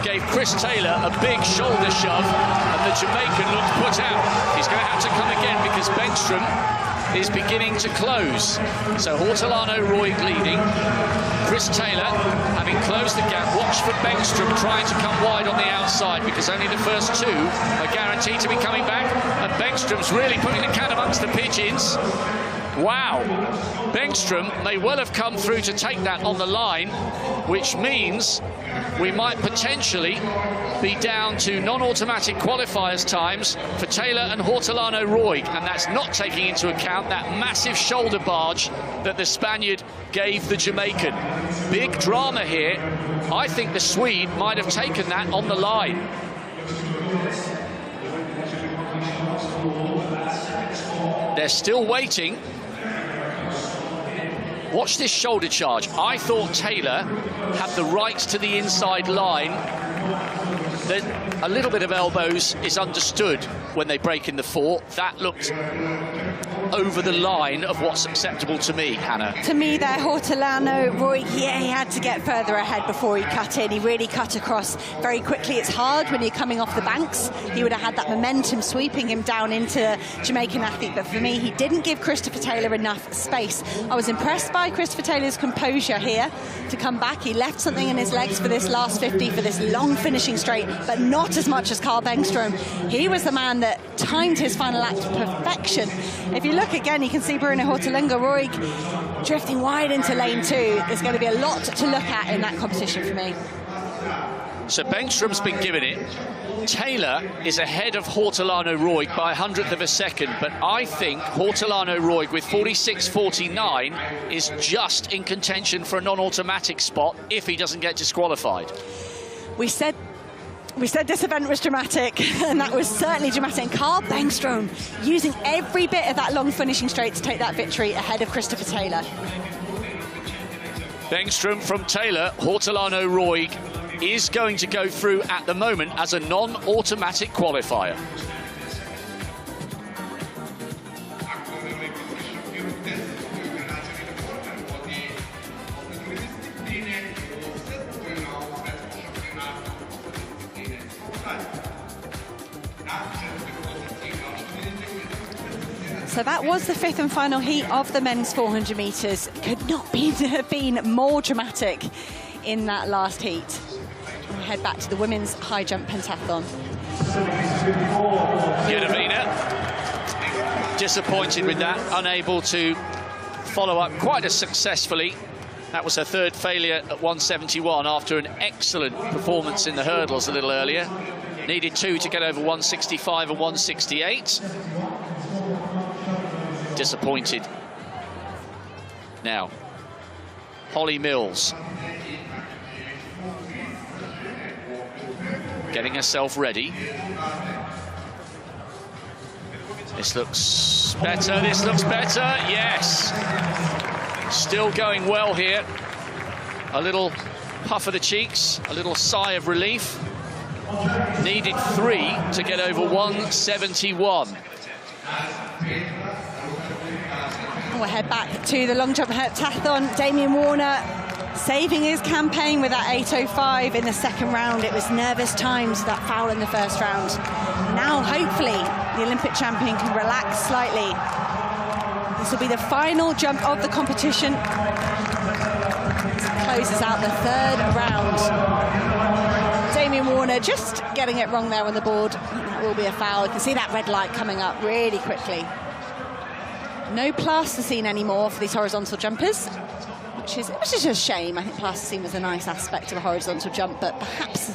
gave Chris Taylor a big shoulder shove, and the Jamaican looked put out. He's going to have to come again because Bengström is beginning to close. So Hortolano Roig leading. Chris Taylor, having closed the gap, watch for Bengström trying to come wide on the outside, because only the first 2 are guaranteed to be coming back. And Bengström's really putting the cat amongst the pigeons. Wow. Bengström may well have come through to take that on the line, which means we might potentially be down to non-automatic qualifiers times for Taylor and Hortolano Roig, and that's not taking into account that massive shoulder barge that the Spaniard gave the Jamaican. Big drama here. I think the Swede might have taken that on the line. They're still waiting. Watch this shoulder charge. I thought Taylor had the right to the inside line. A little bit of elbows is understood when they break in the 4. That looked over the line of what's acceptable to me, Hannah. To me there, Hortolano Roig, he had to get further ahead before he cut in. He really cut across very quickly. It's hard when you're coming off the banks. He would have had that momentum sweeping him down into Jamaican athlete, but for me, he didn't give Christopher Taylor enough space. I was impressed by Christopher Taylor's composure here to come back. He left something in his legs for this last 50, for this long finishing straight, but not as much as Carl Bengström. He was the man that timed his final act to perfection. If you look again, you can see Bruno Hortolano Roig drifting wide into lane 2. There's going to be a lot to look at in that competition for me. So Bengström's been given it. Taylor is ahead of Hortolano Roig by 100th of a second, but I think Hortolano Roig with 46.49 is just in contention for a non-automatic spot if he doesn't get disqualified. We said this event was dramatic, and that was certainly dramatic. And Carl Bengström using every bit of that long finishing straight to take that victory ahead of Christopher Taylor. Bengström from Taylor. Hortolano Roig is going to go through at the moment as a non-automatic qualifier. So that was the 5th and final heat of the men's 400 metres. Could not have been more dramatic in that last heat. We head back to the women's high jump pentathlon. Yedovina disappointed with that, unable to follow up quite as successfully. That was her 3rd failure at 171 after an excellent performance in the hurdles a little earlier. Needed 2 to get over 165 and 168. Disappointed Now, Holly Mills getting herself ready. This looks better, this looks better, yes! Still going well here. A little puff of the cheeks, a little sigh of relief. Needed 3 to get over 171. We'll head back to the long jump heptathlon. Damien Warner saving his campaign with that 8:05 in the second round. It was nervous times, that foul in the first round. Now, hopefully, the Olympic champion can relax slightly. This will be the final jump of the competition. This closes out the third round. Damien Warner just getting it wrong there on the board. That will be a foul. You can see that red light coming up really quickly. No plasticine anymore for these horizontal jumpers, which is a shame. I think plasticine was a nice aspect of a horizontal jump, but perhaps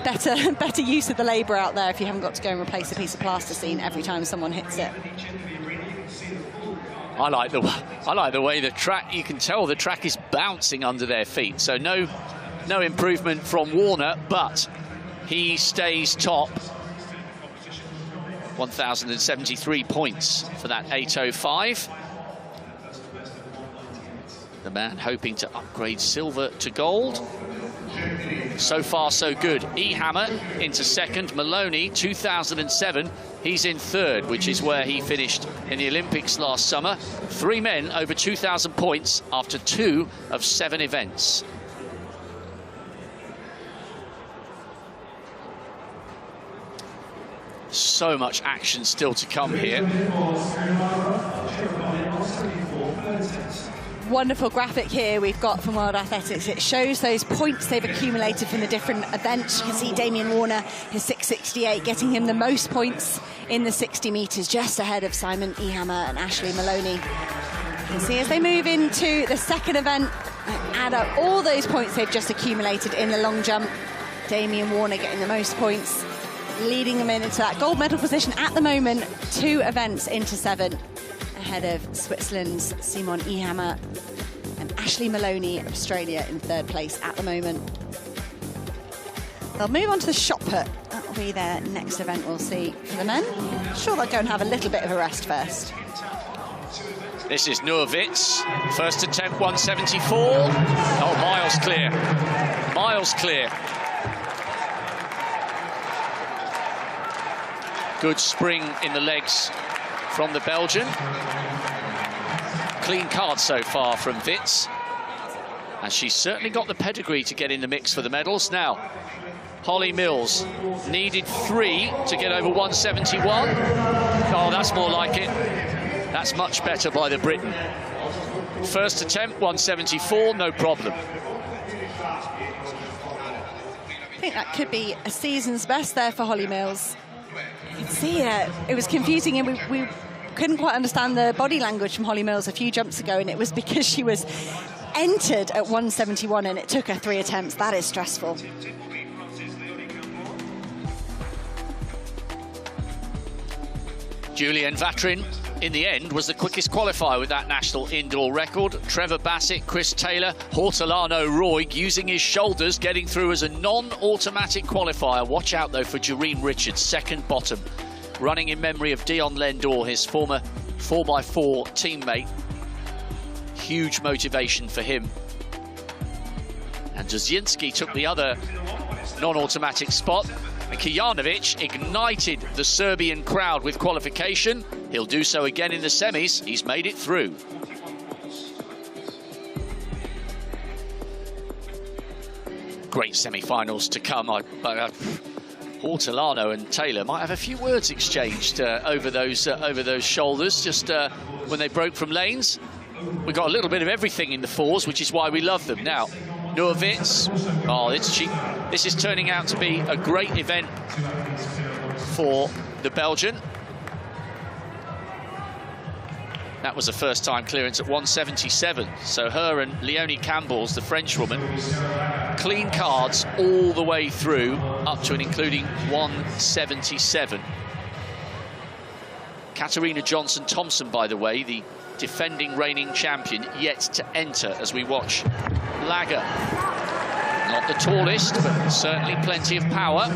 better use of the labour out there if you haven't got to go and replace a piece of plasticine every time someone hits it. I like the way the track, you can tell the track is bouncing under their feet. So no improvement from Warner, but he stays top. 1,073 points for that 8:05. The man hoping to upgrade silver to gold. So far, so good. E. Hammer into second. Maloney, 2007. He's in third, which is where he finished in the Olympics last summer. 3 men over 2,000 points after 2 of 7 events. So much action still to come here. Wonderful graphic here we've got from World Athletics. It shows those points they've accumulated from the different events. You can see Damien Warner, his 6:68, getting him the most points in the 60 metres, just ahead of Simon E. Hammer and Ashley Maloney. You can see as they move into the second event, add up all those points they've just accumulated in the long jump. Damien Warner getting the most points, leading them into that gold medal position at the moment, 2 events into 7, ahead of Switzerland's Simon E. Hammer and Ashley Maloney of Australia in 3rd place at the moment. They'll move on to the shot put. That will be their next event we'll see for the men. I'm sure they'll go and have a little bit of a rest first. This is Noor Witz, first attempt 174. Oh, miles clear, miles clear. Good spring in the legs from the Belgian. Clean card so far from Witz. And she's certainly got the pedigree to get in the mix for the medals. Now, Holly Mills needed 3 to get over 171. Oh, that's more like it. That's much better by the Briton. First attempt, 174, no problem. I think that could be a season's best there for Holly Mills. You can see it was confusing, and we couldn't quite understand the body language from Holly Mills a few jumps ago, and it was because she was entered at 171 and it took her 3 attempts. That is stressful. Julienne Vatrin, in the end, was the quickest qualifier with that national indoor record. Trevor Bassett, Chris Taylor, Hortolano Roig using his shoulders, getting through as a non-automatic qualifier. Watch out, though, for Jareen Richards, second bottom. Running in memory of Dion Lendor, his former 4x4 teammate. Huge motivation for him. And Dzezinski took the other non-automatic spot. And Kijanovic ignited the Serbian crowd with qualification. He'll do so again in the semis. He's made it through. Great semi-finals to come. Hortolano and Taylor might have a few words exchanged over those shoulders just when they broke from lanes. We got a little bit of everything in the 4s, which is why we love them. Now, Noor Witz. Oh, this is turning out to be a great event for the Belgian. That was a first-time clearance at 177. So her and Leonie Campbell's, the Frenchwoman, clean cards all the way through, up to and including 177. Katarina Johnson-Thompson, by the way, the defending reigning champion, yet to enter as we watch Lager. Not the tallest, but certainly plenty of power.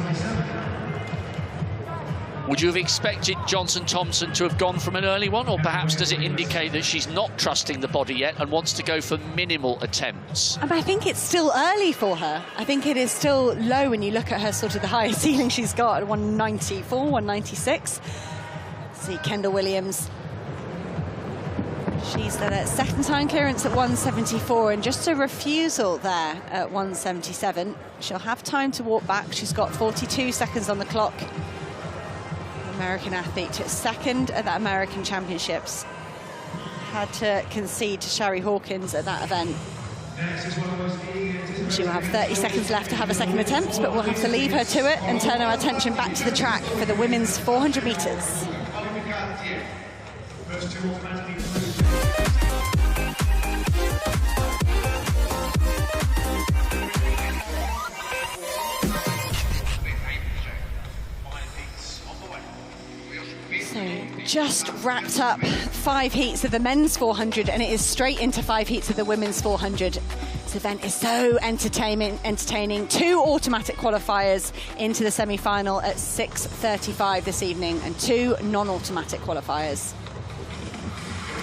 Would you have expected Johnson-Thompson to have gone from an early one, or perhaps does it indicate that she's not trusting the body yet and wants to go for minimal attempts? I think it's still early for her. I think it is still low when you look at her sort of the highest ceiling she's got at 194, 196. See Kendall Williams. She's at a second time clearance at 174 and just a refusal there at 177. She'll have time to walk back. She's got 42 seconds on the clock. American athlete, second at the American Championships. Had to concede to Shari Hawkins at that event. She will have 30 seconds left to have a second attempt, but we'll have to leave her to it and turn our attention back to the track for the women's 400 metres. Just wrapped up 5 heats of the men's 400 and it is straight into 5 heats of the women's 400. This event is so entertaining. 2 automatic qualifiers into the semi-final at 6:35 this evening and 2 non-automatic qualifiers.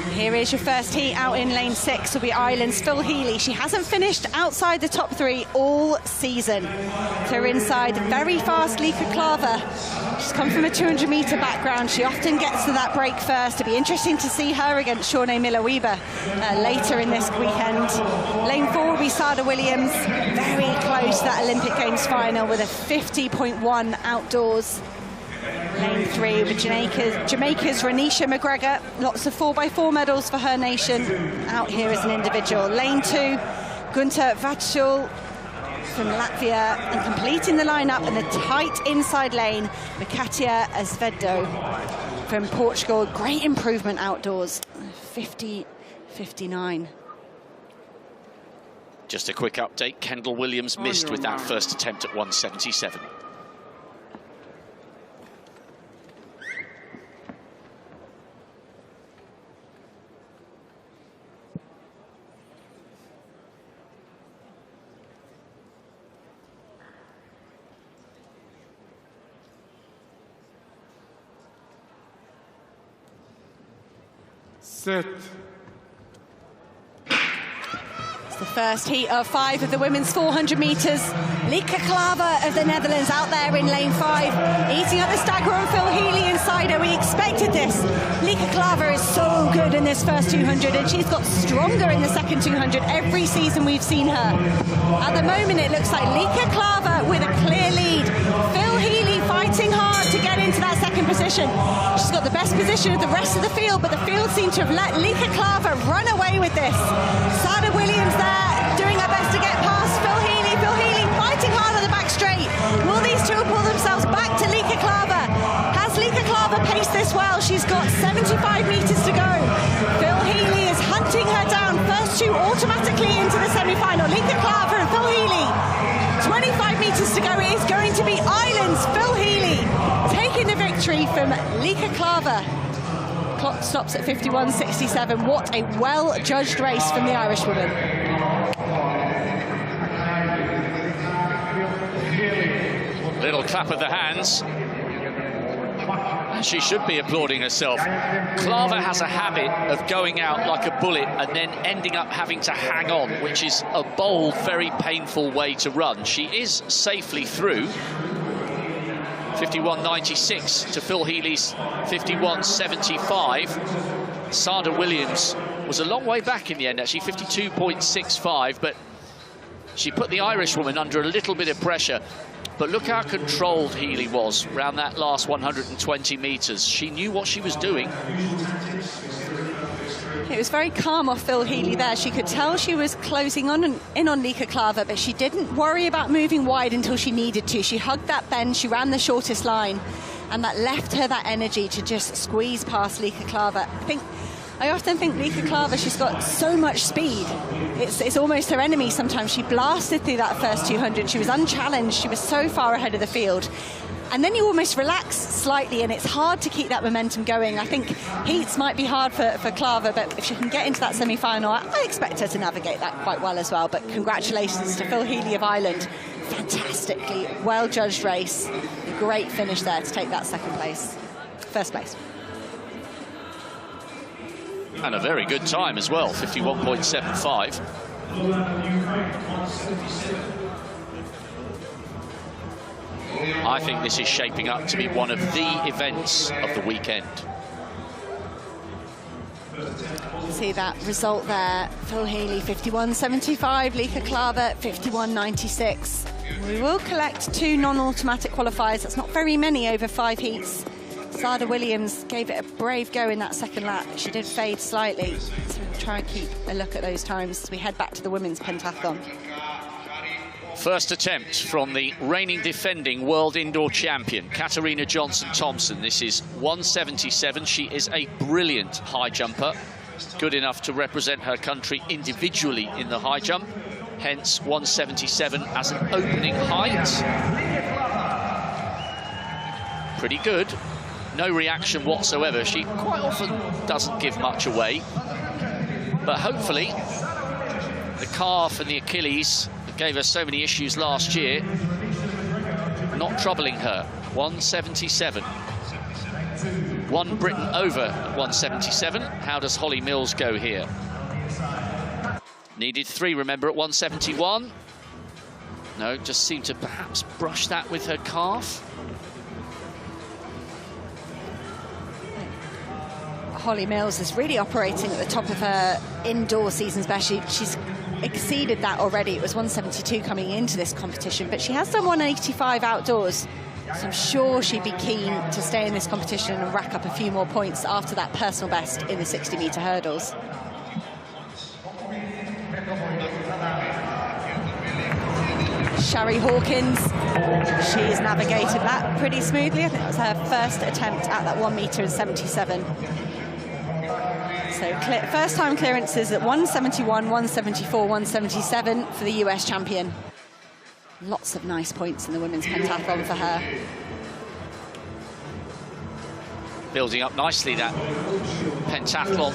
And here is your first heat out in lane 6 will be Ireland's Phil Healy. She hasn't finished outside the top 3 all season. To her inside, very fast Lika Klaver. She's come from a 200-metre background. She often gets to that break first. It'll be interesting to see her against Shawnee Miller-Weber later in this weekend. Lane 4 will be Sada Williams. Very close to that Olympic Games final with a 50.1 outdoors. Lane 3 with Jamaica's Renisha McGregor. Lots of 4x4 medals for her nation out here as an individual. Lane 2, Gunter Vatschul from Latvia, and completing the lineup in the tight inside lane, Makatia Azvedo from Portugal. Great improvement outdoors, 50.59. Just a quick update, Kendall Williams missed with that first attempt at 177. Set. It's the first heat of 5 of the women's 400 metres. Lika Klaver of the Netherlands out there in lane 5, eating up the stagger on Phil Healy inside her. We expected this. Lika Klaver is so good in this first 200 and she's got stronger in the second 200 every season we've seen her. At the moment it looks like Lika Klaver with a clear lead. Phil Healy fighting hard to get into that second position. She's got the best position of the rest of the field, but the field seems to have let Lika Klaver run away with this. Sada Williams there, doing her best to get past Phil Healy. Phil Healy fighting hard on the back straight. Will these two pull themselves back to Lika Klaver? Has Lika Klaver paced this well? She's got 75 metres to go. Phil Healy is hunting her down. First 2 automatically into the semi-final. Lika Klaver and Phil Healy. 25 metres to go. It is going to be Ireland's Phil Healy taking the victory from Lika Klaver. Clock stops at 51.67. What a well-judged race from the Irish woman. Little clap of the hands. She should be applauding herself. Klaver has a habit of going out like a bullet and then ending up having to hang on, which is a bold, very painful way to run. She is safely through. 51.96 to Phil Healy's 51.75. Sada Williams was a long way back in the end, actually, 52.65, but she put the Irish woman under a little bit of pressure. But look how controlled Healy was around that last 120 metres. She knew what she was doing. It was very calm off Phil Healy there. She could tell she was closing in on Lika Klaver, but she didn't worry about moving wide until she needed to. She hugged that bend, she ran the shortest line, and that left her that energy to just squeeze past Lika Klaver. I often think Lika Klaver, she's got so much speed. It's almost her enemy sometimes. She blasted through that first 200. She was unchallenged. She was so far ahead of the field. And then you almost relax slightly, and it's hard to keep that momentum going. I think heats might be hard for Klava, but if she can get into that semi-final, I expect her to navigate that quite well as well. But congratulations to Phil Healy of Ireland. Fantastically well-judged race. A great finish there to take that first place. And a very good time as well, 51.75. I think this is shaping up to be one of the events of the weekend. See that result there. Phil Healy, 51.75. Lika Klava, 51.96. We will collect 2 non-automatic qualifiers. That's not very many over 5 heats. Sada Williams gave it a brave go in that second lap. She did fade slightly. So we'll try and keep a look at those times as we head back to the women's pentathlon. First attempt from the reigning defending world indoor champion, Katarina Johnson-Thompson. This is 177. She is a brilliant high jumper, good enough to represent her country individually in the high jump, hence 177 as an opening height. Pretty good. No reaction whatsoever. She quite often doesn't give much away, but hopefully the calf and the Achilles that gave her so many issues last year not troubling her. 177. One Britain over at 177. How does Holly Mills go here? Needed 3, remember, at 171. No, just seemed to perhaps brush that with her calf. Holly Mills is really operating at the top of her indoor season's best. She's exceeded that already. It was 172 coming into this competition, but she has done 185 outdoors. So I'm sure she'd be keen to stay in this competition and rack up a few more points after that personal best in the 60-metre hurdles. Shari Hawkins, she's navigated that pretty smoothly. I think that was her first attempt at that 1m77. So first time clearances at 171, 174, 177 for the US champion. Lots of nice points in the women's pentathlon for her. Building up nicely, that pentathlon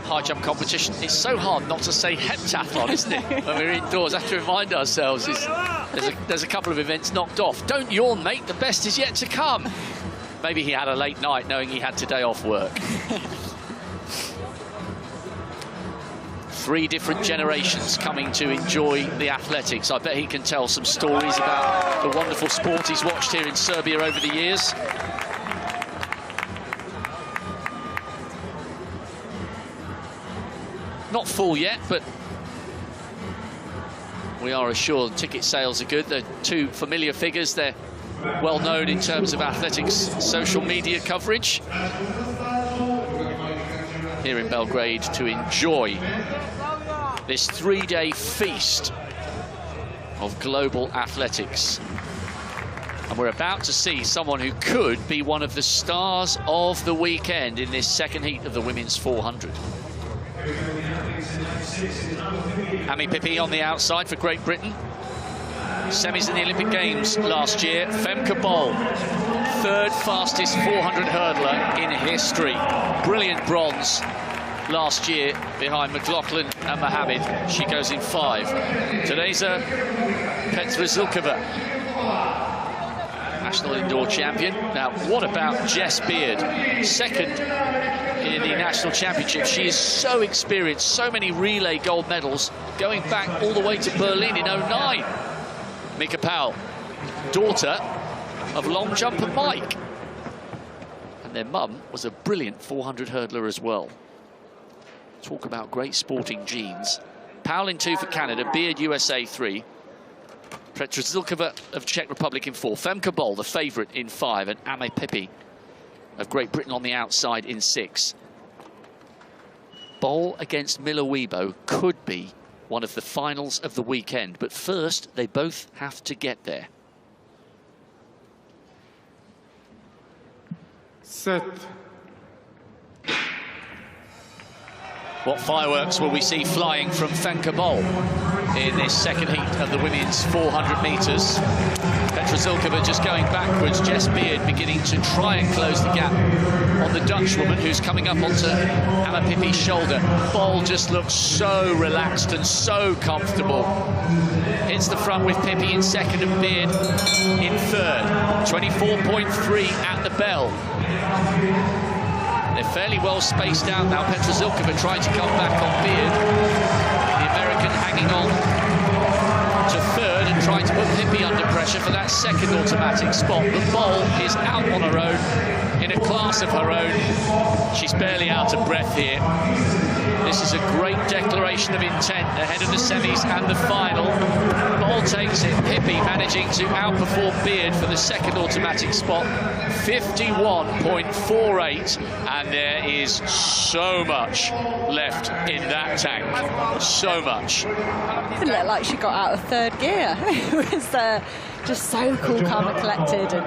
high jump competition. It's so hard not to say heptathlon, isn't it? When we're indoors, I have to remind ourselves there's a couple of events knocked off. Don't yawn, mate, the best is yet to come. Maybe he had a late night knowing he had today off work. 3 different generations coming to enjoy the athletics. I bet he can tell some stories about the wonderful sport he's watched here in Serbia over the years. Not full yet, but we are assured ticket sales are good. They're 2 familiar figures. They're well known in terms of athletics social media coverage here in Belgrade to enjoy this 3-day feast of global athletics. And we're about to see someone who could be one of the stars of the weekend in this second heat of the women's 400. Ami Pippi on the outside for Great Britain. Semis in the Olympic Games last year. Femke Bol, 3rd fastest 400 hurdler in history. Brilliant bronze last year behind McLaughlin and Mohammed. She goes in 5. Teresa Petrzylkova, national indoor champion. Now, what about Jess Beard? 2nd in the national championship. She is so experienced, so many relay gold medals, going back all the way to Berlin in 09. Mika Powell, daughter of long jumper Mike. And their mum was a brilliant 400 hurdler as well. Talk about great sporting genes. Powell in 2 for Canada, Beard USA 3. Petrzylkova of Czech Republic in 4. Femke Bol, the favourite, in 5. And Ami Pippi of Great Britain on the outside in 6. Bol against Miller Weibo could be one of the finals of the weekend. But first, they both have to get there. Set. What fireworks will we see flying from Femke Bol in this second heat of the women's 400 metres? Petržilkova just going backwards. Jess Beard beginning to try and close the gap on the Dutchwoman, who's coming up onto Anna Pippi's shoulder. Bol just looks so relaxed and so comfortable. Hits the front with Pippi in second and Beard in third. 24.3 at the bell. They're fairly well spaced out now. Petržilkova trying to come back on Beard. The American hanging on to third and trying to put Pippi under pressure for that second automatic spot. But Bol is out on her own, in a class of her own. She's barely out of breath here. This is a great declaration of intent ahead of the semis and the final. Bol takes it, Pippi managing to outperform Beard for the second automatic spot. 51.48, and there is so much left in that tank. So much. It looked like she got out of third gear. It was just so cool, calm and collected, and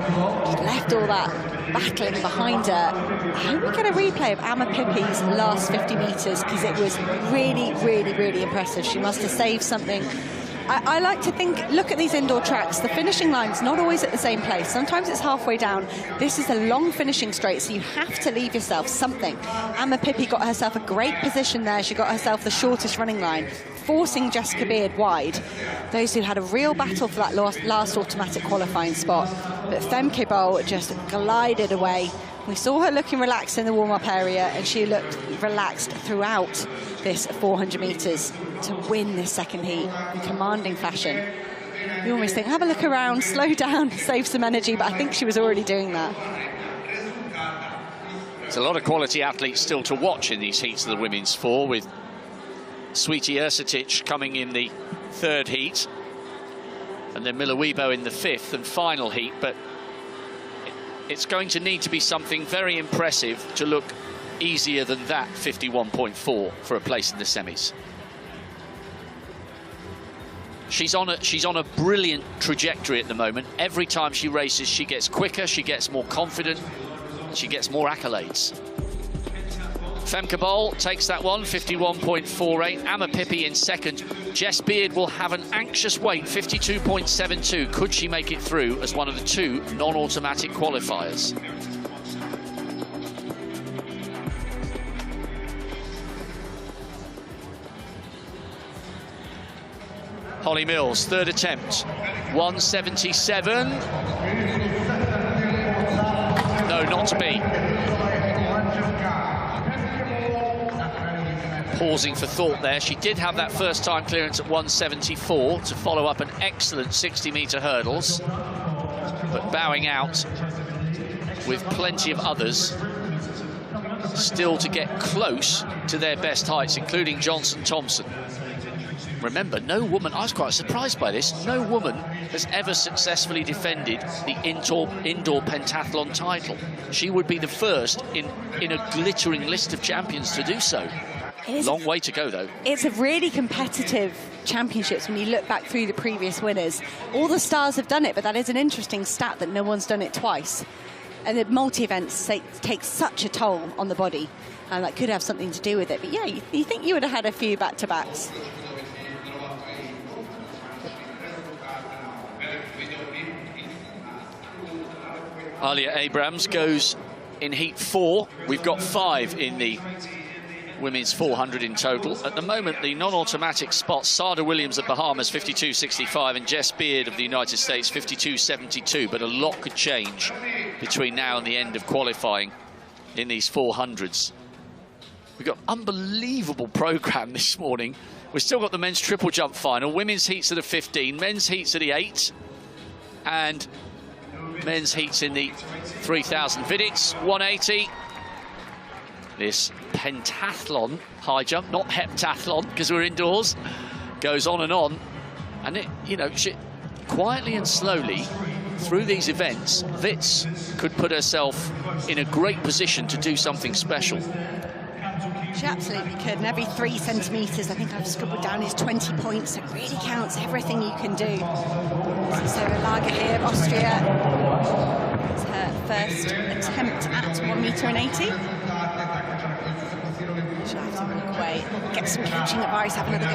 just left all that battling behind her. I hope we get a replay of Anna Pippi's last 50 metres, because it was really, really, really impressive. She must have saved something. I like to think, look at these indoor tracks, the finishing line's not always at the same place. Sometimes it's halfway down. This is a long finishing straight, so you have to leave yourself something. Anna Pippi got herself a great position there. She got herself the shortest running line, forcing Jessica Beard wide. Those who had a real battle for that last automatic qualifying spot. But Thankyou Bol just glided away. We saw her looking relaxed in the warm-up area, and she looked relaxed throughout this 400 metres to win this second heat in commanding fashion. You almost think, have a look around, slow down, save some energy, but I think she was already doing that. There's a lot of quality athletes still to watch in these heats of the women's four, with Sweetie Ercetic coming in the third heat, and then Milowibo in the fifth and final heat. But it's going to need to be something very impressive to look easier than that 51.4 for a place in the semis. She's on a brilliant trajectory at the moment. Every time she races, she gets quicker, she gets more confident, she gets more accolades. Thankyou Bol takes that one, 51.48. Anna Pippi in second. Jess Beard will have an anxious wait, 52.72. Could she make it through as one of the two non-automatic qualifiers? Holly Mills, third attempt, 177. No, not to be. Pausing for thought there. She did have that first time clearance at 174 to follow up an excellent 60-metre hurdles, but bowing out with plenty of others still to get close to their best heights, including Johnson Thompson. Remember, no woman, I was quite surprised by this, no woman has ever successfully defended the indoor pentathlon title. She would be the first in a glittering list of champions to do so. Long way to go, though. It's a really competitive championships when you look back through the previous winners. All the stars have done it, but that is an interesting stat that no one's done it twice. And the multi-events take such a toll on the body, and that could have something to do with it. But yeah, you think you would have had a few back-to-backs. Alia Abrams goes in heat 4. We've got 5 in the women's 400 in total. At the moment, the non-automatic spots, Sada Williams of Bahamas, 52.65, and Jess Beard of the United States, 52.72. But a lot could change between now and the end of qualifying in these 400s. We've got unbelievable programme this morning. We've still got the men's triple jump final, women's heats at the 15, men's heats at the 8, and men's heats in the 3,000 Vidics, 180. This pentathlon high jump, not heptathlon, because we're indoors, goes on. And it, you know, quietly and slowly through these events, Wits could put herself in a great position to do something special. She absolutely could, and every 3 centimetres, I think I've scribbled down, is 20 points. It really counts, everything you can do. Sarah Lager here of Austria. It's her first attempt at 1 metre and 80. She'll have to walk away, get some catching advice, have another go.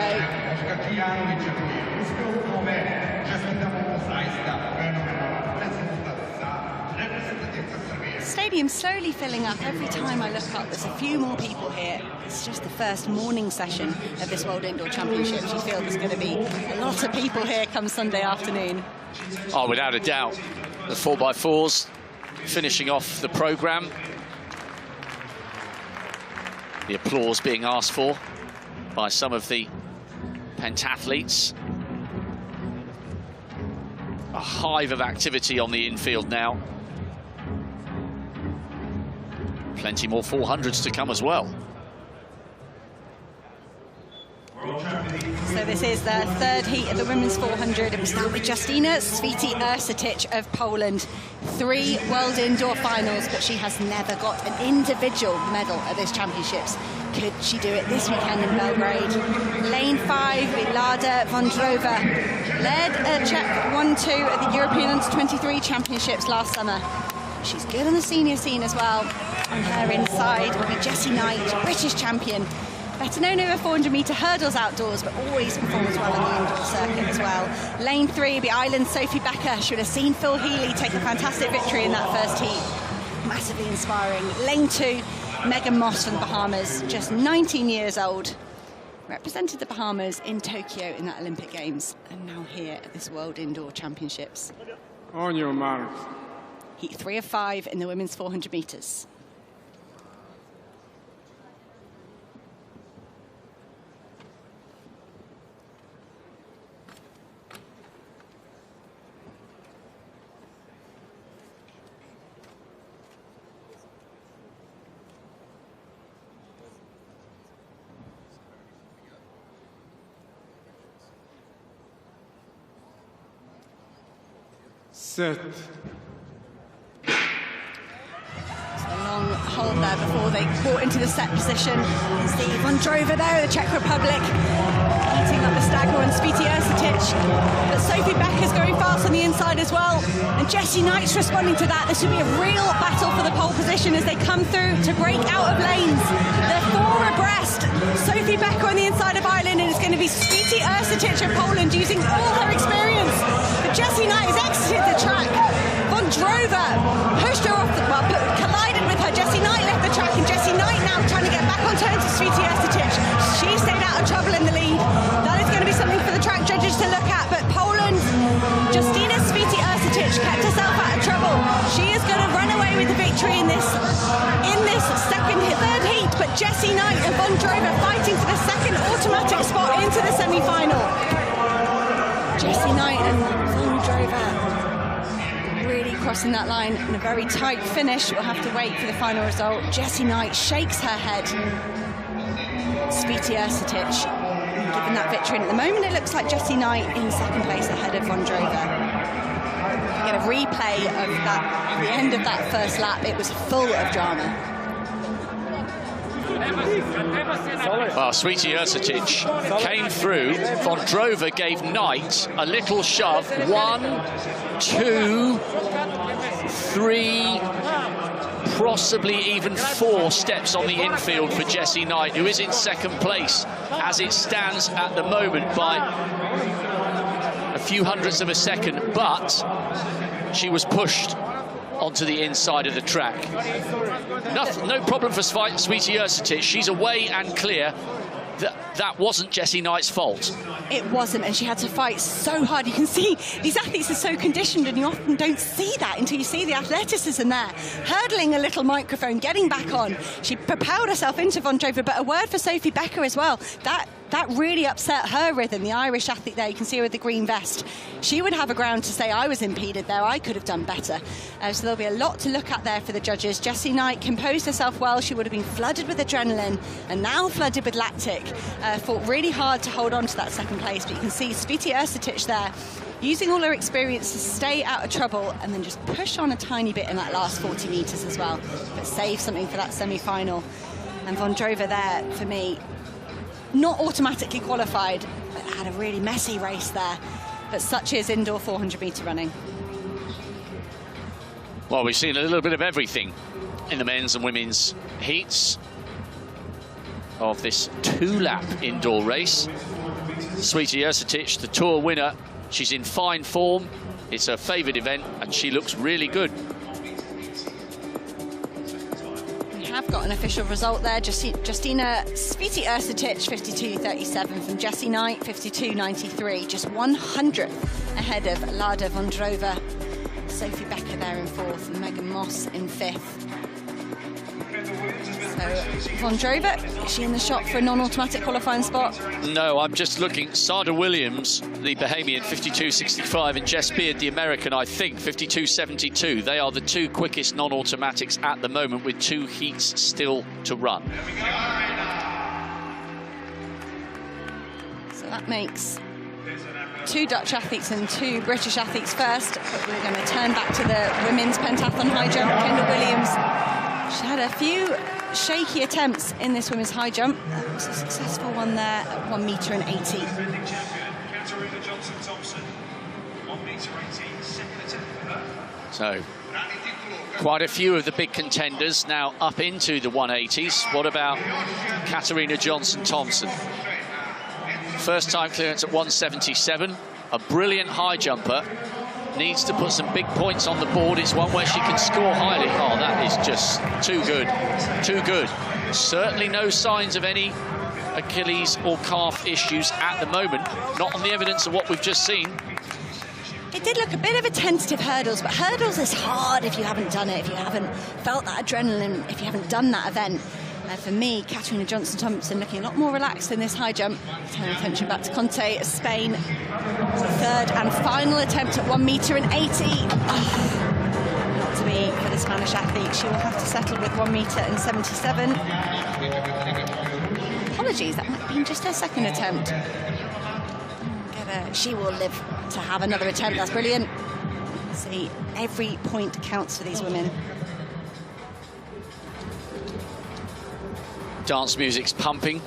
stadium's slowly filling up. Every time I look up, there's a few more people here. It's just the first morning session of this World Indoor Championships. You feel there's going to be a lot of people here come Sunday afternoon. Oh, without a doubt. The 4x4s finishing off the programme. The applause being asked for by some of the pentathletes. A hive of activity on the infield now. Plenty more 400s to come as well. So this is the third heat of the women's 400. It will start with Justyna Święty-Ersetic of Poland. 3 World Indoor Finals, but she has never got an individual medal at these championships. Could she do it this weekend in Belgrade? Lane 5, Milada Vondrova led a Czech 1-2 at the European Under-23 Championships last summer. She's good on the senior scene as well. On her inside will be Jessie Knight, British champion. Better known over 400-metre hurdles outdoors, but always performs well on the indoor circuit as well. Lane 3 will be Ireland's Sophie Becker. She would have seen Phil Healy take a fantastic victory in that first heat. Massively inspiring. Lane 2, Megan Moss from the Bahamas, just 19 years old. Represented the Bahamas in Tokyo in that Olympic Games, and now here at this World Indoor Championships. On your marks. Heat 3 of 5 in the women's 400 metres. Set. A long hold there before they caught into the set position. You can see Vondrova there, the Czech Republic, eating up the stagger and Święty-Ersetic. But Sophie Becker's going fast on the inside as well. And Jessie Knight's responding to that. This will be a real battle for the pole position as they come through to break out of lanes. They're 4 abreast. Sophie Becker on the inside of Ireland, and it's going to be Święty-Ersetic of Poland using all her experience. But Jessie Knight has exited the track. Vondrova pushed her off the collided with her. Jessie Knight left the track, and Jessie Knight now trying to get back on turn to Święty-Ersetic. She stayed out of trouble in the lead. That is going to be something for the track judges to look at. But Poland, Justyna Święty-Ersetic kept herself out of trouble. She is going to run away with the victory in this third heat. But Jessie Knight and Vondrova fighting for the second automatic spot into the semi-final. Jessie Knight and Vondrova really crossing that line in a very tight finish. We'll have to wait for the final result. Jessie Knight shakes her head. Święty-Ersetic given that victory, and at the moment it looks like Jessie Knight in second place ahead of Vondrova. Get a replay of that, the end of that first lap. It was full of drama. Well, Święty-Ersetic came through. Vondrova gave Knight a little shove. 1, 2, 3, possibly even 4 steps on the infield for Jessie Knight, who is in second place as it stands at the moment by a few hundredths of a second, but she was pushed onto the inside of the track. No problem for Święty-Ersetic. She's away and clear. That wasn't Jessie Knight's fault. It wasn't, and she had to fight so hard. You can see these athletes are so conditioned, and you often don't see that until you see the athleticism there. Hurdling a little microphone, getting back on. She propelled herself into Vondrova, but a word for Sophie Becker as well. That really upset her rhythm, the Irish athlete there. You can see her with the green vest. She would have a ground to say, I was impeded there, I could have done better. So there'll be a lot to look at there for the judges. Jessie Knight composed herself well. She would have been flooded with adrenaline and now flooded with lactic. Fought really hard to hold on to that second place, but you can see Święty-Ersetic there using all her experience to stay out of trouble and then just push on a tiny bit in that last 40 metres as well, but save something for that semi-final. And Vondrova there, for me, not automatically qualified, but had a really messy race there. But such is indoor 400-metre running. Well, we've seen a little bit of everything in the men's and women's heats of this 2-lap indoor race. Święty-Ersetic, the Tour winner, she's in fine form. It's her favourite event, and she looks really good. an official result there. Justina Sviti Ercetic, 52.37 from Jessie Knight, 52.93, just 100th ahead of Lada Vondrova. Sophie Becker there in 4th, and Megan Moss in 5th. So Vondrova, is she in the shot for a non-automatic qualifying spot? No, I'm just looking. Sada Williams, the Bahamian, 52.65, and Jess Beard, the American, I think, 52.72. They are the 2 quickest non-automatics at the moment, with 2 heats still to run. So that makes 2 Dutch athletes and 2 British athletes first. But we're going to turn back to the women's pentathlon high jump. Kendall Williams, she had a few shaky attempts in this women's high jump. That was a successful one there at 1 metre and 80. So, quite a few of the big contenders now up into the 180s. What about Katarina Johnson-Thompson? First time clearance at 177. A brilliant high jumper. Needs to put some big points on the board. It's one where she can score highly. Oh, that is just too good. Too good. Certainly no signs of any Achilles or calf issues at the moment. Not on the evidence of what we've just seen. It did look a bit of a tentative hurdles, but hurdles is hard if you haven't done it, if you haven't felt that adrenaline, if you haven't done that event. For me, Katarina Johnson-Thompson looking a lot more relaxed in this high jump. Turn attention back to Conte, Spain. 3rd and final attempt at 1 metre and 80. Oh, not to be for the Spanish athlete. She will have to settle with 1 metre and 77. Apologies, that might have been just her 2nd attempt. She will live to have another attempt. That's brilliant. See, every point counts for these women. Dance music's pumping.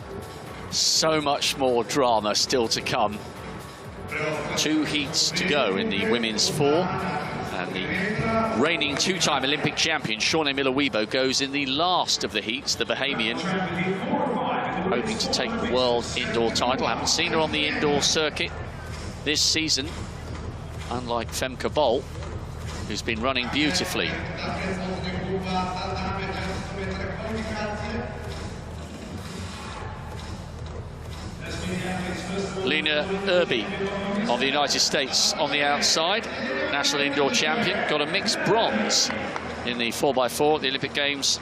So much more drama still to come. 2 heats to go in the women's 4. And the reigning 2-time Olympic champion, Shawnee Miller-Weibo, goes in the last of the heats, the Bahamian, hoping to take the world indoor title. Haven't seen her on the indoor circuit this season, unlike Femke Bol, who's been running beautifully. Lena Irby of the United States on the outside, national indoor champion, got a mixed bronze in the 4x4 at the Olympic Games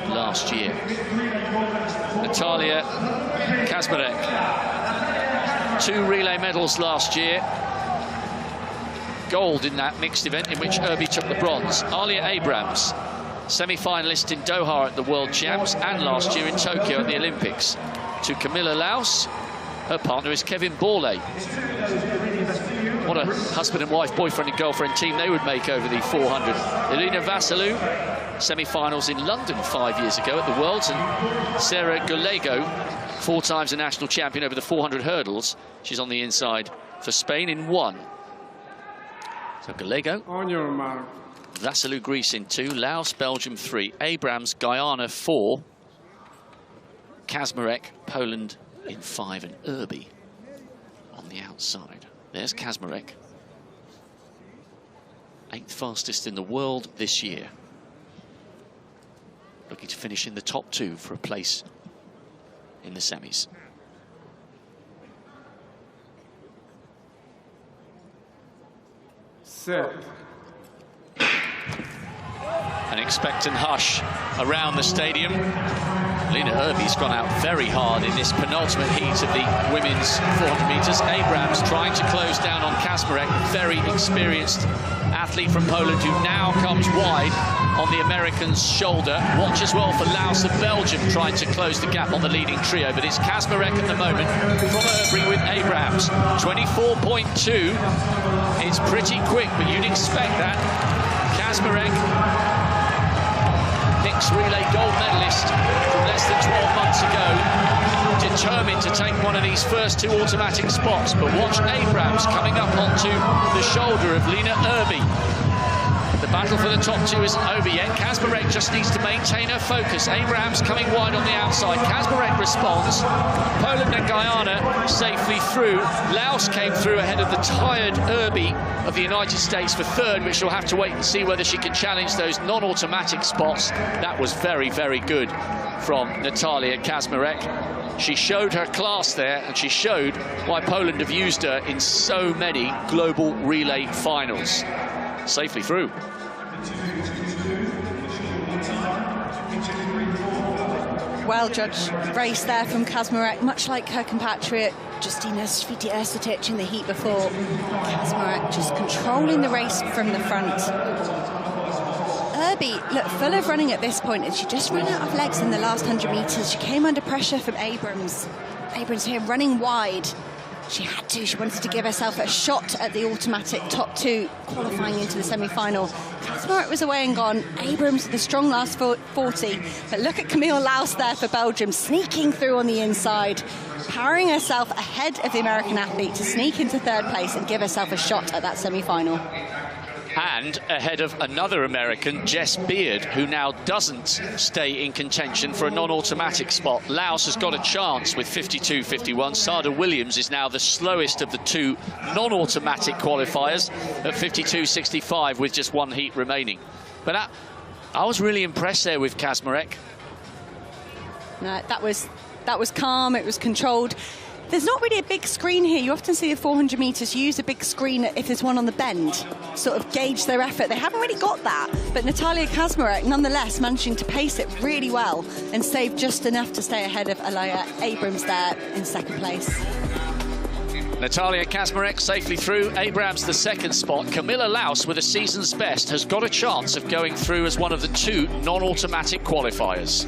last year. Natalia Kazmarek, 2 relay medals last year. Gold in that mixed event in which Irby took the bronze. Alia Abrams, semi-finalist in Doha at the World Champs and last year in Tokyo at the Olympics. To Camilla Laus, her partner is Kevin Borlée. What a husband and wife, boyfriend and girlfriend team they would make over the 400. Elena Vassilou, semi-finals in London 5 years ago at the Worlds, and Sarah Gallego, 4 times a national champion over the 400 hurdles. She's on the inside for Spain in 1. So Gallego, On your mark. Vassilou, Greece in 2, Laos, Belgium 3, Abrams, Guyana 4, Kazmarek, Poland in 5, and Irby on the outside. There's Kazmarek, 8th fastest in the world this year. Looking to finish in the top 2 for a place in the semis. Set. An expectant hush around the stadium. Lena Irby's gone out very hard in this penultimate heat of the women's 400 metres. Abrams trying to close down on Kazmarek, a very experienced athlete from Poland who now comes wide on the American's shoulder. Watch as well for Laos and Belgium trying to close the gap on the leading trio, but it's Kazmarek at the moment from Irby with Abrams. 24.2. It's pretty quick, but you'd expect that. Kazmarek, mixed relay gold medalist from less than 12 months ago, determined to take one of these first 2 automatic spots. But watch Abrams coming up onto the shoulder of Lena Irby. The The battle for the top two isn't over yet. Kaczmarek just needs to maintain her focus. Abrahams coming wide on the outside. Kaczmarek responds. Poland and Guyana safely through. Laos came through ahead of the tired Irby of the United States for third, which she'll have to wait and see whether she can challenge those non-automatic spots. That was very, very good from Natalia Kaczmarek. She showed her class there, and she showed why Poland have used her in so many global relay finals. Safely through. Well judged race there from Kaczmarek, much like her compatriot Justina Svitiersitich in the heat before. Kaczmarek just controlling the race from the front. Irby looked full of running at this point, and she just ran out of legs in the last 100 metres. She came under pressure from Abrams. Abrams here running wide. She had to. She wanted to give herself a shot at the automatic top two, qualifying into the semi-final. Kaczmarek was away and gone. Abrams with a strong last 40. But look at Camille Laus there for Belgium, sneaking through on the inside, powering herself ahead of the American athlete to sneak into third place and give herself a shot at that semi-final. And ahead of another American, Jess Beard, who now doesn't stay in contention for a non-automatic spot. Laos has got a chance with 52.51. Sada Williams is now the slowest of the two non-automatic qualifiers at 52.65 with just one heat remaining. But I was really impressed there with Kaczmarek. That was calm, it was controlled. There's not really a big screen here. You often see the 400 metres use a big screen if there's one on the bend, sort of gauge their effort. They haven't really got that, but Natalia Kaczmarek nonetheless managing to pace it really well and save just enough to stay ahead of Alaya Abrams there in second place. Natalia Kaczmarek safely through. Abrams the second spot. Camilla Laus with a season's best has got a chance of going through as one of the two non-automatic qualifiers.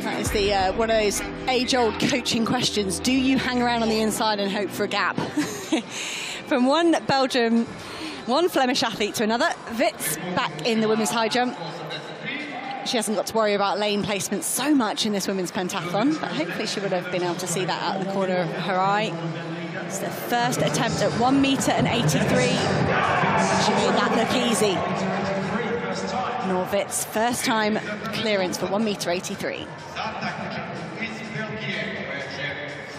That is the one of those age-old coaching questions. Do you hang around on the inside and hope for a gap? From one Flemish athlete to another. Wits back in the women's high jump. She hasn't got to worry about lane placement so much in this women's pentathlon, but hopefully she would have been able to see that out of the corner of her eye. It's the first attempt at 1 metre and 83. She made that look easy. Norwitz, first time clearance for 1 metre 83.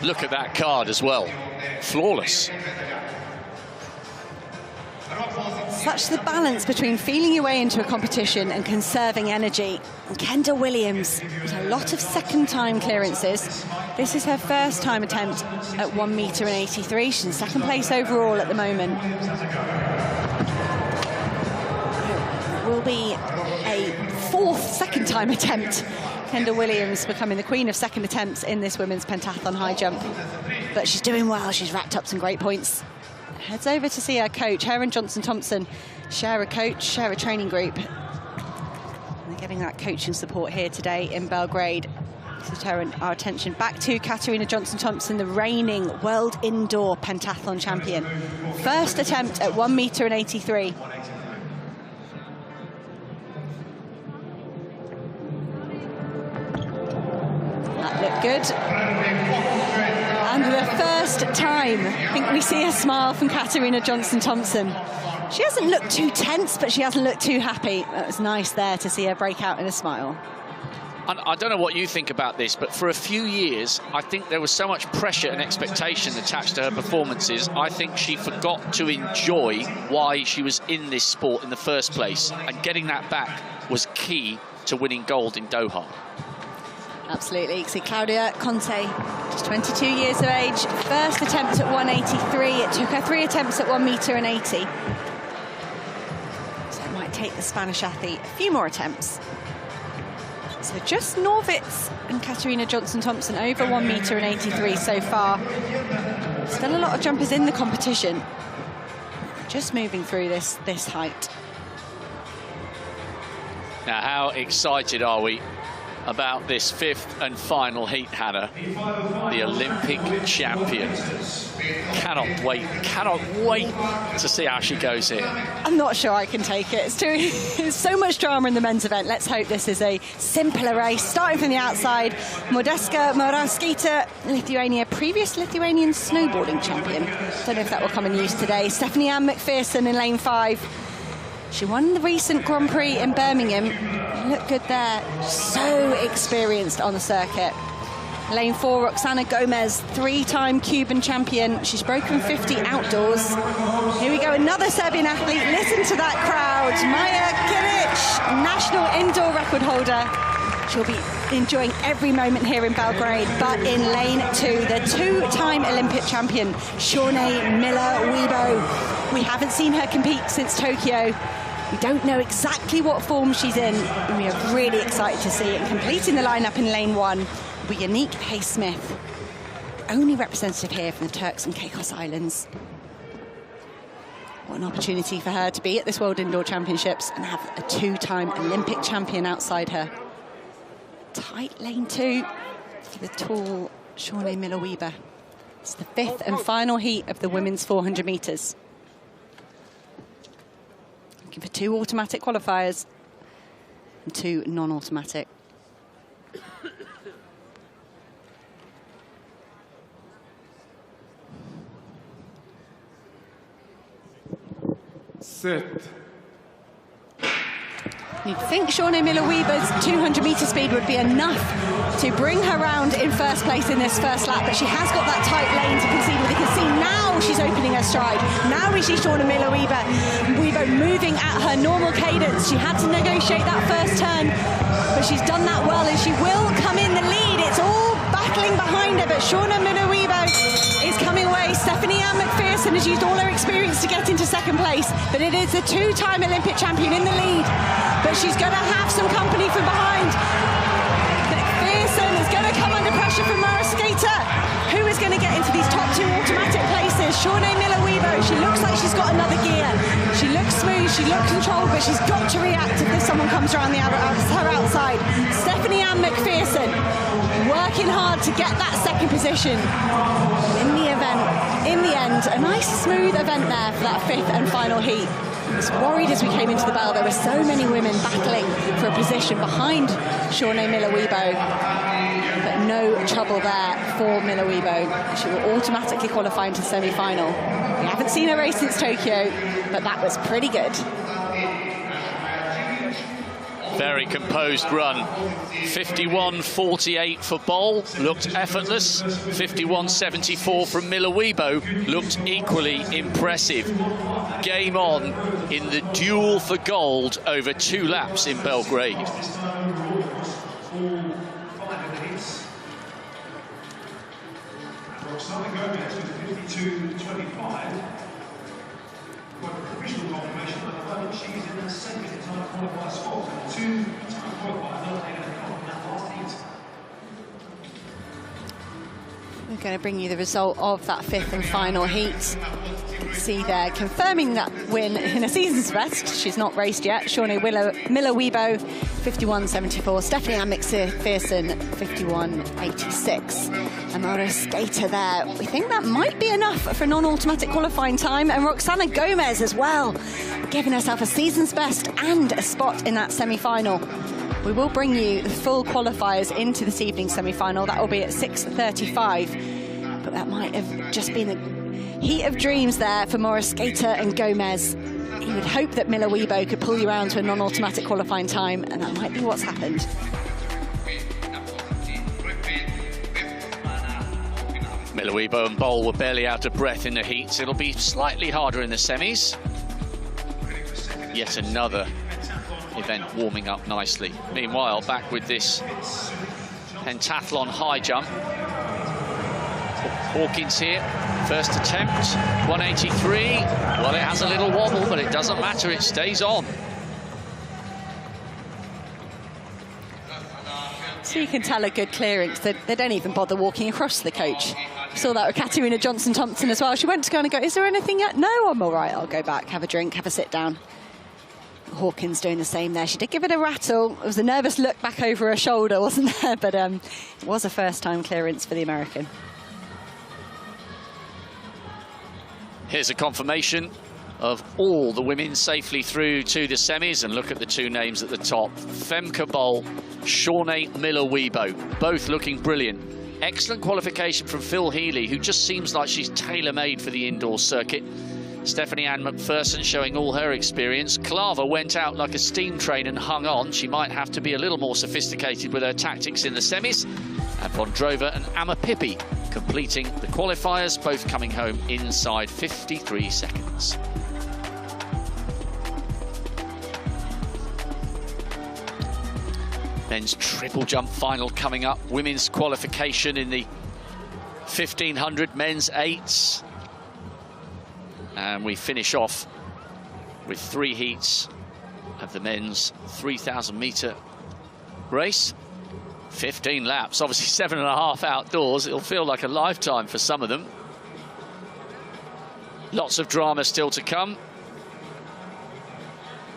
Look at that card as well. Flawless. Such the balance between feeling your way into a competition and conserving energy. And Kendall Williams with a lot of second time clearances. This is her first time attempt at 1 metre and 83. She's in second place overall at the moment. Will be a fourth second time attempt. Kendall Williams becoming the queen of second attempts in this women's pentathlon high jump. But she's doing well. She's racked up some great points. Heads over to see her coach. Her and Johnson Thompson share a coach, share a training group. And they're getting that coaching support here today in Belgrade. To turn our attention back to Katarina Johnson-Thompson, the reigning world indoor pentathlon champion. First attempt at 1 metre and 83. That looked good. And for the first time, I think we see a smile from Katarina Johnson-Thompson. She hasn't looked too tense, but she hasn't looked too happy. It was nice there to see her break out in a smile. I don't know what you think about this, but for a few years, I think there was so much pressure and expectation attached to her performances. I think she forgot to enjoy why she was in this sport in the first place, and getting that back was key to winning gold in Doha. Absolutely. See Claudia Conte, just 22 years of age. First attempt at 183. It took her 3 attempts at 1 metre and 80. So it might take the Spanish athlete a few more attempts. So just Norwitz and Katarina Johnson-Thompson over 1 metre and 83 so far. Still a lot of jumpers in the competition. Just moving through this height. Now, how excited are we about this fifth and final heat, Hannah. The Olympic champion. Cannot wait to see how she goes here. I'm not sure I can take it. It's so much drama in the men's event. Let's hope this is a simpler race. Starting from the outside, Modeska Moraskaita, Lithuania, previous Lithuanian snowboarding champion. Don't know if that will come in use today. Stephanie Ann McPherson in lane 5. She won the recent Grand Prix in Birmingham. Looked good there. So experienced on the circuit. Lane 4, Roxana Gomez, 3-time Cuban champion. She's broken 50 outdoors. Here we go, another Serbian athlete. Listen to that crowd. Maja Kiric, national indoor record holder. She'll be enjoying every moment here in Belgrade. But in lane 2, the 2-time Olympic champion, Shawnee Miller-Uibo. We haven't seen her compete since Tokyo. We don't know exactly what form she's in, and we are really excited to see it. And completing the lineup in lane 1 will be Yannick Hay-Smith, only representative here from the Turks and Caicos Islands. What an opportunity for her to be at this World Indoor Championships and have a 2-time Olympic champion outside her. Tight lane 2 for the tall Shawnee Miller-Uibo. It's the 5th and final heat of the women's 400 metres. Looking for 2 automatic qualifiers and 2 non-automatic. Set. You'd think Shawnee Miller-Uibo's 200-metre speed would be enough to bring her round in first place in this first lap, but she has got that tight lane to concede with. You can see now she's opening her stride. Now we see Shawnee Miller-Uibo moving at her normal cadence. She had to negotiate that first turn, but she's done that well, and she will come in the lead. It's all battling behind her, but Shawnee Miller-Uibo is coming away. Stephanie Ann McPherson has used all her experience to get into second place, but it is the 2-time Olympic champion in the lead. But she's going to have some company from behind. McPherson is going to come under pressure from Moraskaita. Who is going to get into these top 2 automatic places? Shawnee Miller-Uibo. She looks like she's got another gear. She looks smooth, she looks controlled, but she's got to react if someone comes around her outside. Stephanie Ann McPherson working hard to get that second position in the event. In the end, a nice smooth event there for that 5th and final heat. I was worried as we came into the bell. There were so many women battling for a position behind Shawnee Miller-Uibo, but no trouble there for Miller-Uibo. She will automatically qualify into the semi-final. We haven't seen her race since Tokyo, but that was pretty good. Very composed run. 51.48 for Boll, looked effortless. 51.74 from Miller-Uibo, looked equally impressive. Game on in the duel for gold over 2 laps in Belgrade. Roxana Gomez with 52.25. Got official confirmation at the moment she's in the second time qualifier spot. 2-time qualifier, not taking a count in that last heat. We're going to bring you the result of that 5th and final heat. You can see there, confirming that win in a season's best. She's not raced yet. Shawnee Miller-Uibo, 51.74. Stephanie Ann McPherson, 51.86. And Moraskaita there. We think that might be enough for a non-automatic qualifying time. And Roxana Gomez as well, giving herself a season's best and a spot in that semi-final. We will bring you the full qualifiers into this evening's semi-final. That will be at 6:35. But that might have just been the heat of dreams there for Moraskaita and Gomez. You would hope that Miller-Uibo could pull you around to a non-automatic qualifying time, and that might be what's happened. Miller-Uibo and Boll were barely out of breath in the heats. It'll be slightly harder in the semis. Yet another event warming up nicely. Meanwhile, back with this pentathlon high jump. Hawkins here, first attempt, 183. Well, it has a little wobble, but it doesn't matter, it stays on. So you can tell a good clearance. They don't even bother walking across the coach. We saw that with Katarina Johnson-Thompson as well. She went to kind of go, is there anything yet? No, I'm all right, I'll go back, have a drink, have a sit down. Hawkins doing the same there. She did give it a rattle. It was a nervous look back over her shoulder, wasn't there? But it was a first-time clearance for the American. Here's a confirmation of all the women safely through to the semis, and look at the two names at the top. Femke Bol, Shawnee Miller-Weibo, both looking brilliant. Excellent qualification from Phil Healy, who just seems like she's tailor-made for the indoor circuit. Stephanie Ann McPherson showing all her experience. Claver went out like a steam train and hung on. She might have to be a little more sophisticated with her tactics in the semis. And Bondrova and Amma Pippi completing the qualifiers, both coming home inside 53 seconds. Men's triple jump final coming up. Women's qualification in the 1500 men's eights. And we finish off with 3 heats of the men's 3,000 metre race. 15 laps, obviously 7.5 outdoors. It'll feel like a lifetime for some of them. Lots of drama still to come.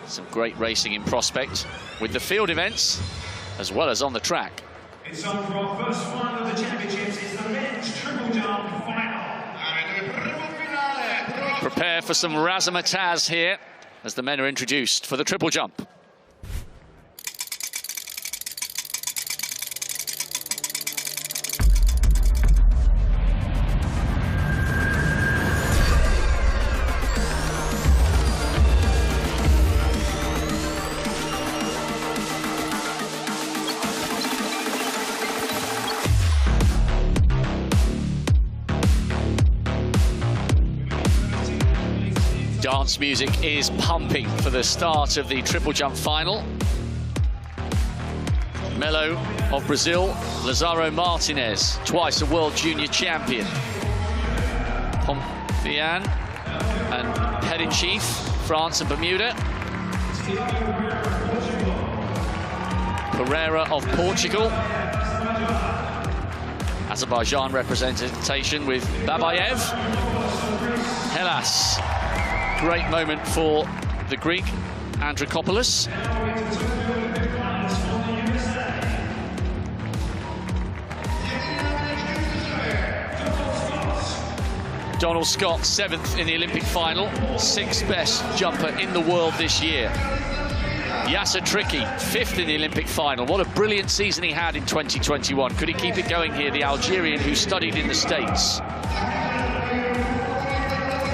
Some great racing in prospect with the field events as well as on the track. It's on for our first one of the championships. It's the men's triple jump final. Prepare for some razzmatazz here as the men are introduced for the triple jump. Dance music is pumping for the start of the triple jump final. Melo of Brazil, Lazaro Martinez, twice a world junior champion. Pompian and head-in-chief, France and Bermuda. Pereira of Portugal. Azerbaijan representation with Babayev. Hellas. Great moment for the Greek, Andrikopoulos. Donald Scott, 7th in the Olympic final, 6th best jumper in the world this year. Yasser Tricky, 5th in the Olympic final. What a brilliant season he had in 2021. Could he keep it going here, the Algerian who studied in the States?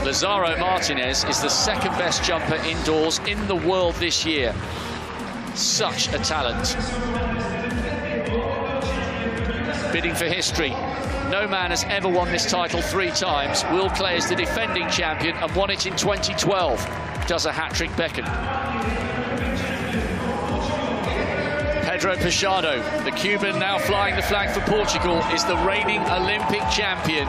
Lazaro Martinez is the 2nd best jumper indoors in the world this year. Such a talent. Bidding for history. No man has ever won this title 3 times. Will Clay is the defending champion and won it in 2012. Does a hat-trick beckon. Pedro Pachado, the Cuban now flying the flag for Portugal, is the reigning Olympic champion.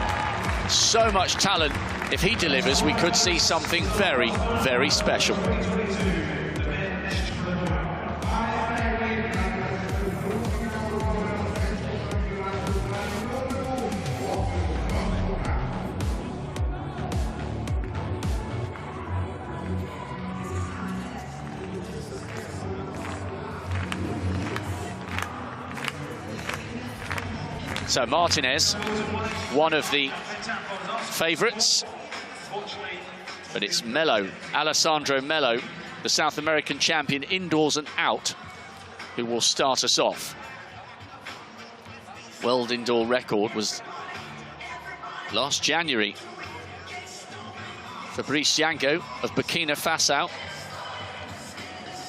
So much talent. If he delivers, we could see something very, very special. So Martinez, one of the favourites, but it's Melo, Alessandro Melo, the South American champion indoors and out, who will start us off. World indoor record was last January. Fabrice Yango of Burkina Faso.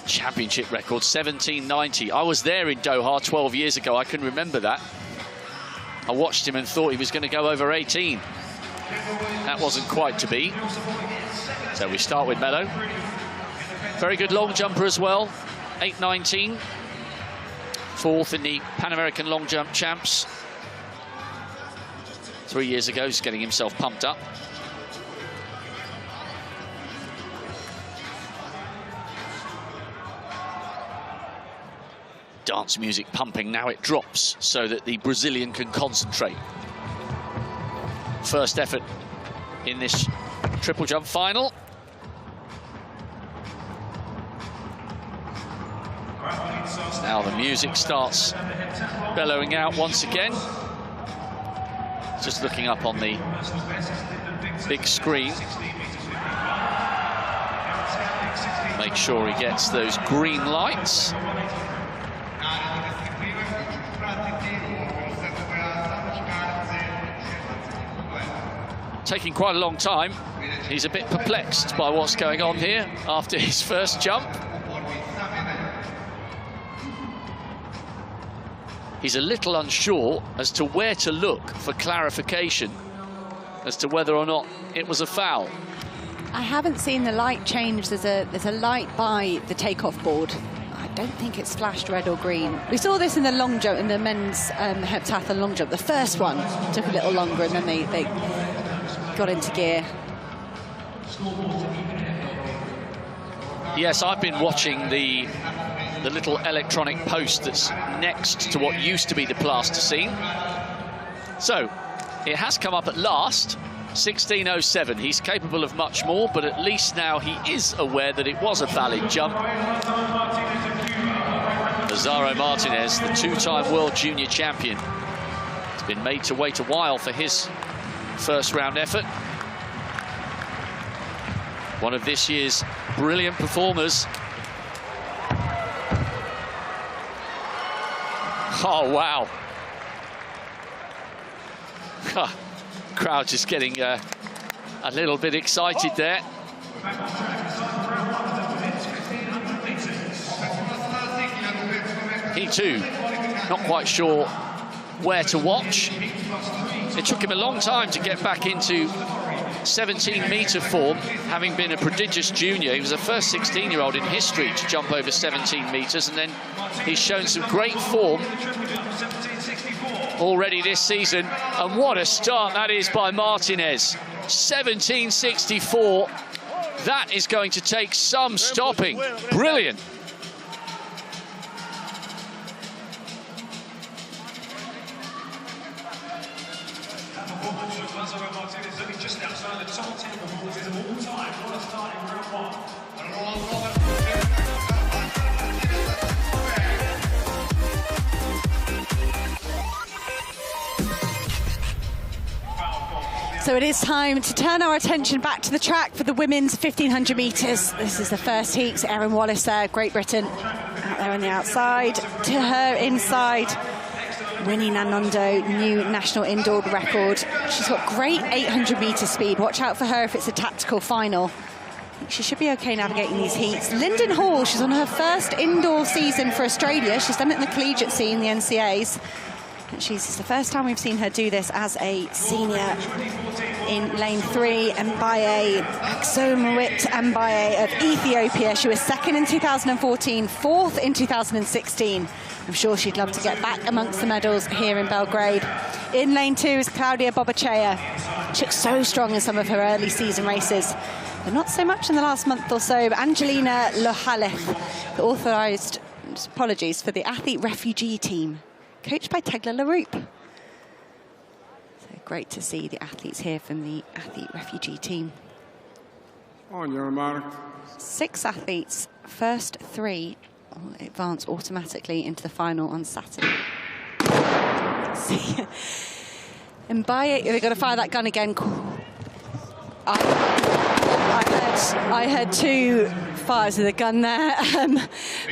Championship record, 17.90. I was there in Doha 12 years ago. I can remember that. I watched him and thought he was going to go over 18. That wasn't quite to be. So we start with Melo. Very good long jumper as well. 8.19. 4th in the Pan American long jump champs. 3 years ago, he's getting himself pumped up. Dance music pumping, now it drops so that the Brazilian can concentrate. First effort in this triple jump final. Now the music starts bellowing out once again. Just looking up on the big screen. Make sure he gets those green lights. Taking quite a long time. He's a bit perplexed by what's going on here after his first jump. He's a little unsure as to where to look for clarification as to whether or not it was a foul. I haven't seen the light change. There's a light by the takeoff board. I don't think it's flashed red or green. We saw this in the long jump, in the men's heptathlon long jump. The first one took a little longer, and then they got into gear. Yes, I've been watching the little electronic post that's next to what used to be the plasticine. So, it has come up at last, 16:07. He's capable of much more, but at least now he is aware that it was a valid jump. Lazaro Martinez, the two-time world junior champion, has been made to wait a while for his first round effort. One of this year's brilliant performers. Oh, wow. Crowd just getting a little bit excited there. He too, not quite sure where to watch. It took him a long time to get back into 17-metre form, having been a prodigious junior. He was the first 16-year-old in history to jump over 17 metres, and then he's shown some great form already this season. And what a start that is by Martinez. 17.64. That is going to take some stopping. Brilliant. Just outside the top 10 performances of all time. What a start in round one. So it is time to turn our attention back to the track for the women's 1500 metres. This is the first heat. Erin Wallace there, Great Britain, out there on the outside. To her inside, Winnie Nanondo, new national indoor record. She's got great 800 metre speed. Watch out for her if it's a tactical final. She should be okay navigating these heats. Lyndon Hall, she's on her first indoor season for Australia. She's done it in the collegiate scene, the NCAs. And it's the first time we've seen her do this as a senior in lane 3. Mbaye Aksomowit Mbaye of Ethiopia. She was second in 2014, fourth in 2016. I'm sure she'd love to get back amongst the medals here in Belgrade. In lane 2 is Claudia Bobachea. She looks so strong in some of her early season races, but not so much in the last month or so. Angelina Lohaleth, the authorised, apologies, for the athlete refugee team, coached by Tegla LaRoupe. So great to see the athletes here from the athlete refugee team. On your mark. 6 athletes, first 3 will advance automatically into the final on Saturday. See, and they've got to fire that gun again. I heard 2 fires of the gun there,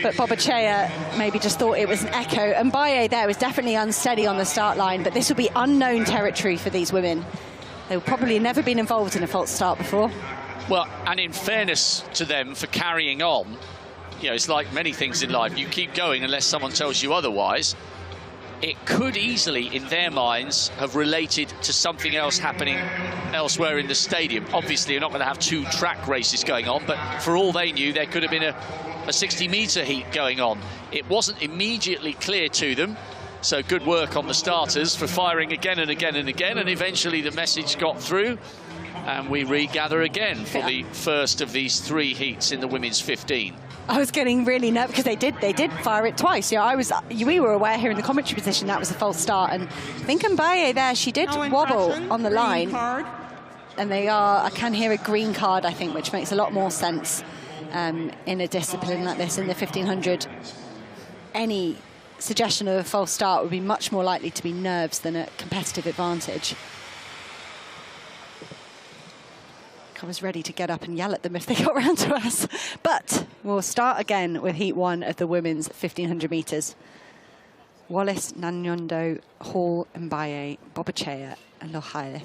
but Bobachea maybe just thought it was an echo. And Mbaye there was definitely unsteady on the start line, but this will be unknown territory for these women. They've probably never been involved in a false start before. Well, and in fairness to them for carrying on, you know, it's like many things in life. You keep going unless someone tells you otherwise. It could easily, in their minds, have related to something else happening elsewhere in the stadium. Obviously, you're not going to have 2 track races going on, but for all they knew, there could have been a 60-metre heat going on. It wasn't immediately clear to them, so good work on the starters for firing again and again and again, and eventually the message got through, and we regather again for the first of these 3 heats in the women's 15. I was getting really nervous because they did fire it twice. You know, we were aware here in the commentary position that was a false start, and I think Mbaye there, she did wobble on the line, and I can hear a green card, I think, which makes a lot more sense in a discipline like this, in the 1500 any suggestion of a false start would be much more likely to be nerves than a competitive advantage. I was ready to get up and yell at them if they got round to us. But we'll start again with Heat 1 of the women's 1,500 metres. Wallace, Nanyondo, Hall, Mbaye, Bobachea and Lohaile.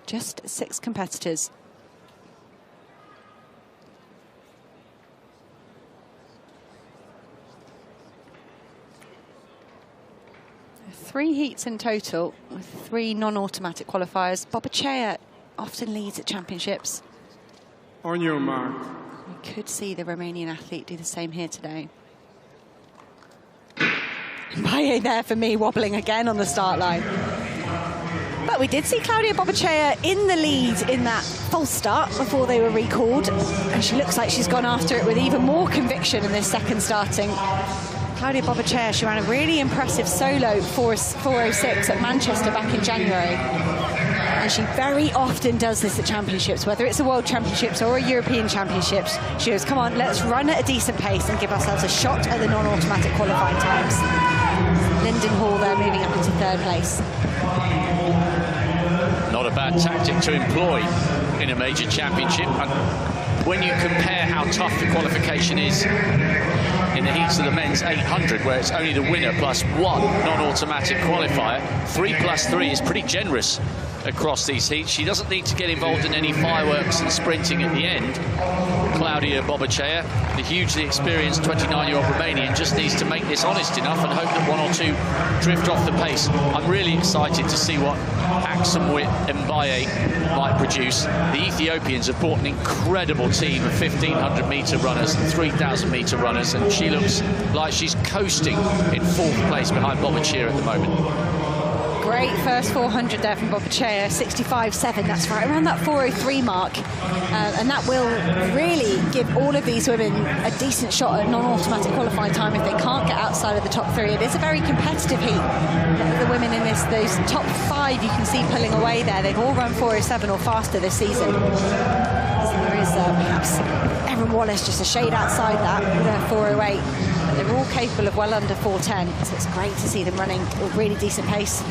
Just 6 competitors. Three heats in total with 3 non-automatic qualifiers. Bobachea often leads at championships. On your mark. We could see the Romanian athlete do the same here today. Mbaye there for me, wobbling again on the start line. But we did see Claudia Bobachea in the lead in that false start before they were recalled. And she looks like she's gone after it with even more conviction in this second starting. Claudia Bobachea, she ran a really impressive solo 4:06 at Manchester back in January. And she very often does this at championships, whether it's a World Championships or a European Championships. She goes, come on, let's run at a decent pace and give ourselves a shot at the non-automatic qualifying times. Lyndon Hall there moving up into 3rd place. Not a bad tactic to employ in a major championship. And when you compare how tough the qualification is in the heats of the men's 800, where it's only the winner plus 1 non-automatic qualifier, 3 plus 3 is pretty generous across these heats. She doesn't need to get involved in any fireworks and sprinting at the end. Claudia Bobachea, the hugely experienced 29-year-old Romanian, just needs to make this honest enough and hope that 1 or 2 drift off the pace. I'm really excited to see what Aksamwit Mbaye might produce. The Ethiopians have brought an incredible team of 1,500-metre runners and 3,000-metre runners, and she looks like she's coasting in 4th place behind Bobachea at the moment. Great first 400 there from Bobachea, 65.7. That's right around that 4:03 mark, and that will really give all of these women a decent shot at non-automatic qualifying time if they can't get outside of the top 3. It is a very competitive heat. The women in those top 5 you can see pulling away there. They've all run 4:07 or faster this season. So there is perhaps Erin Wallace just a shade outside that with her 4:08. But they're all capable of well under 4:10, so it's great to see them running at a really decent pace.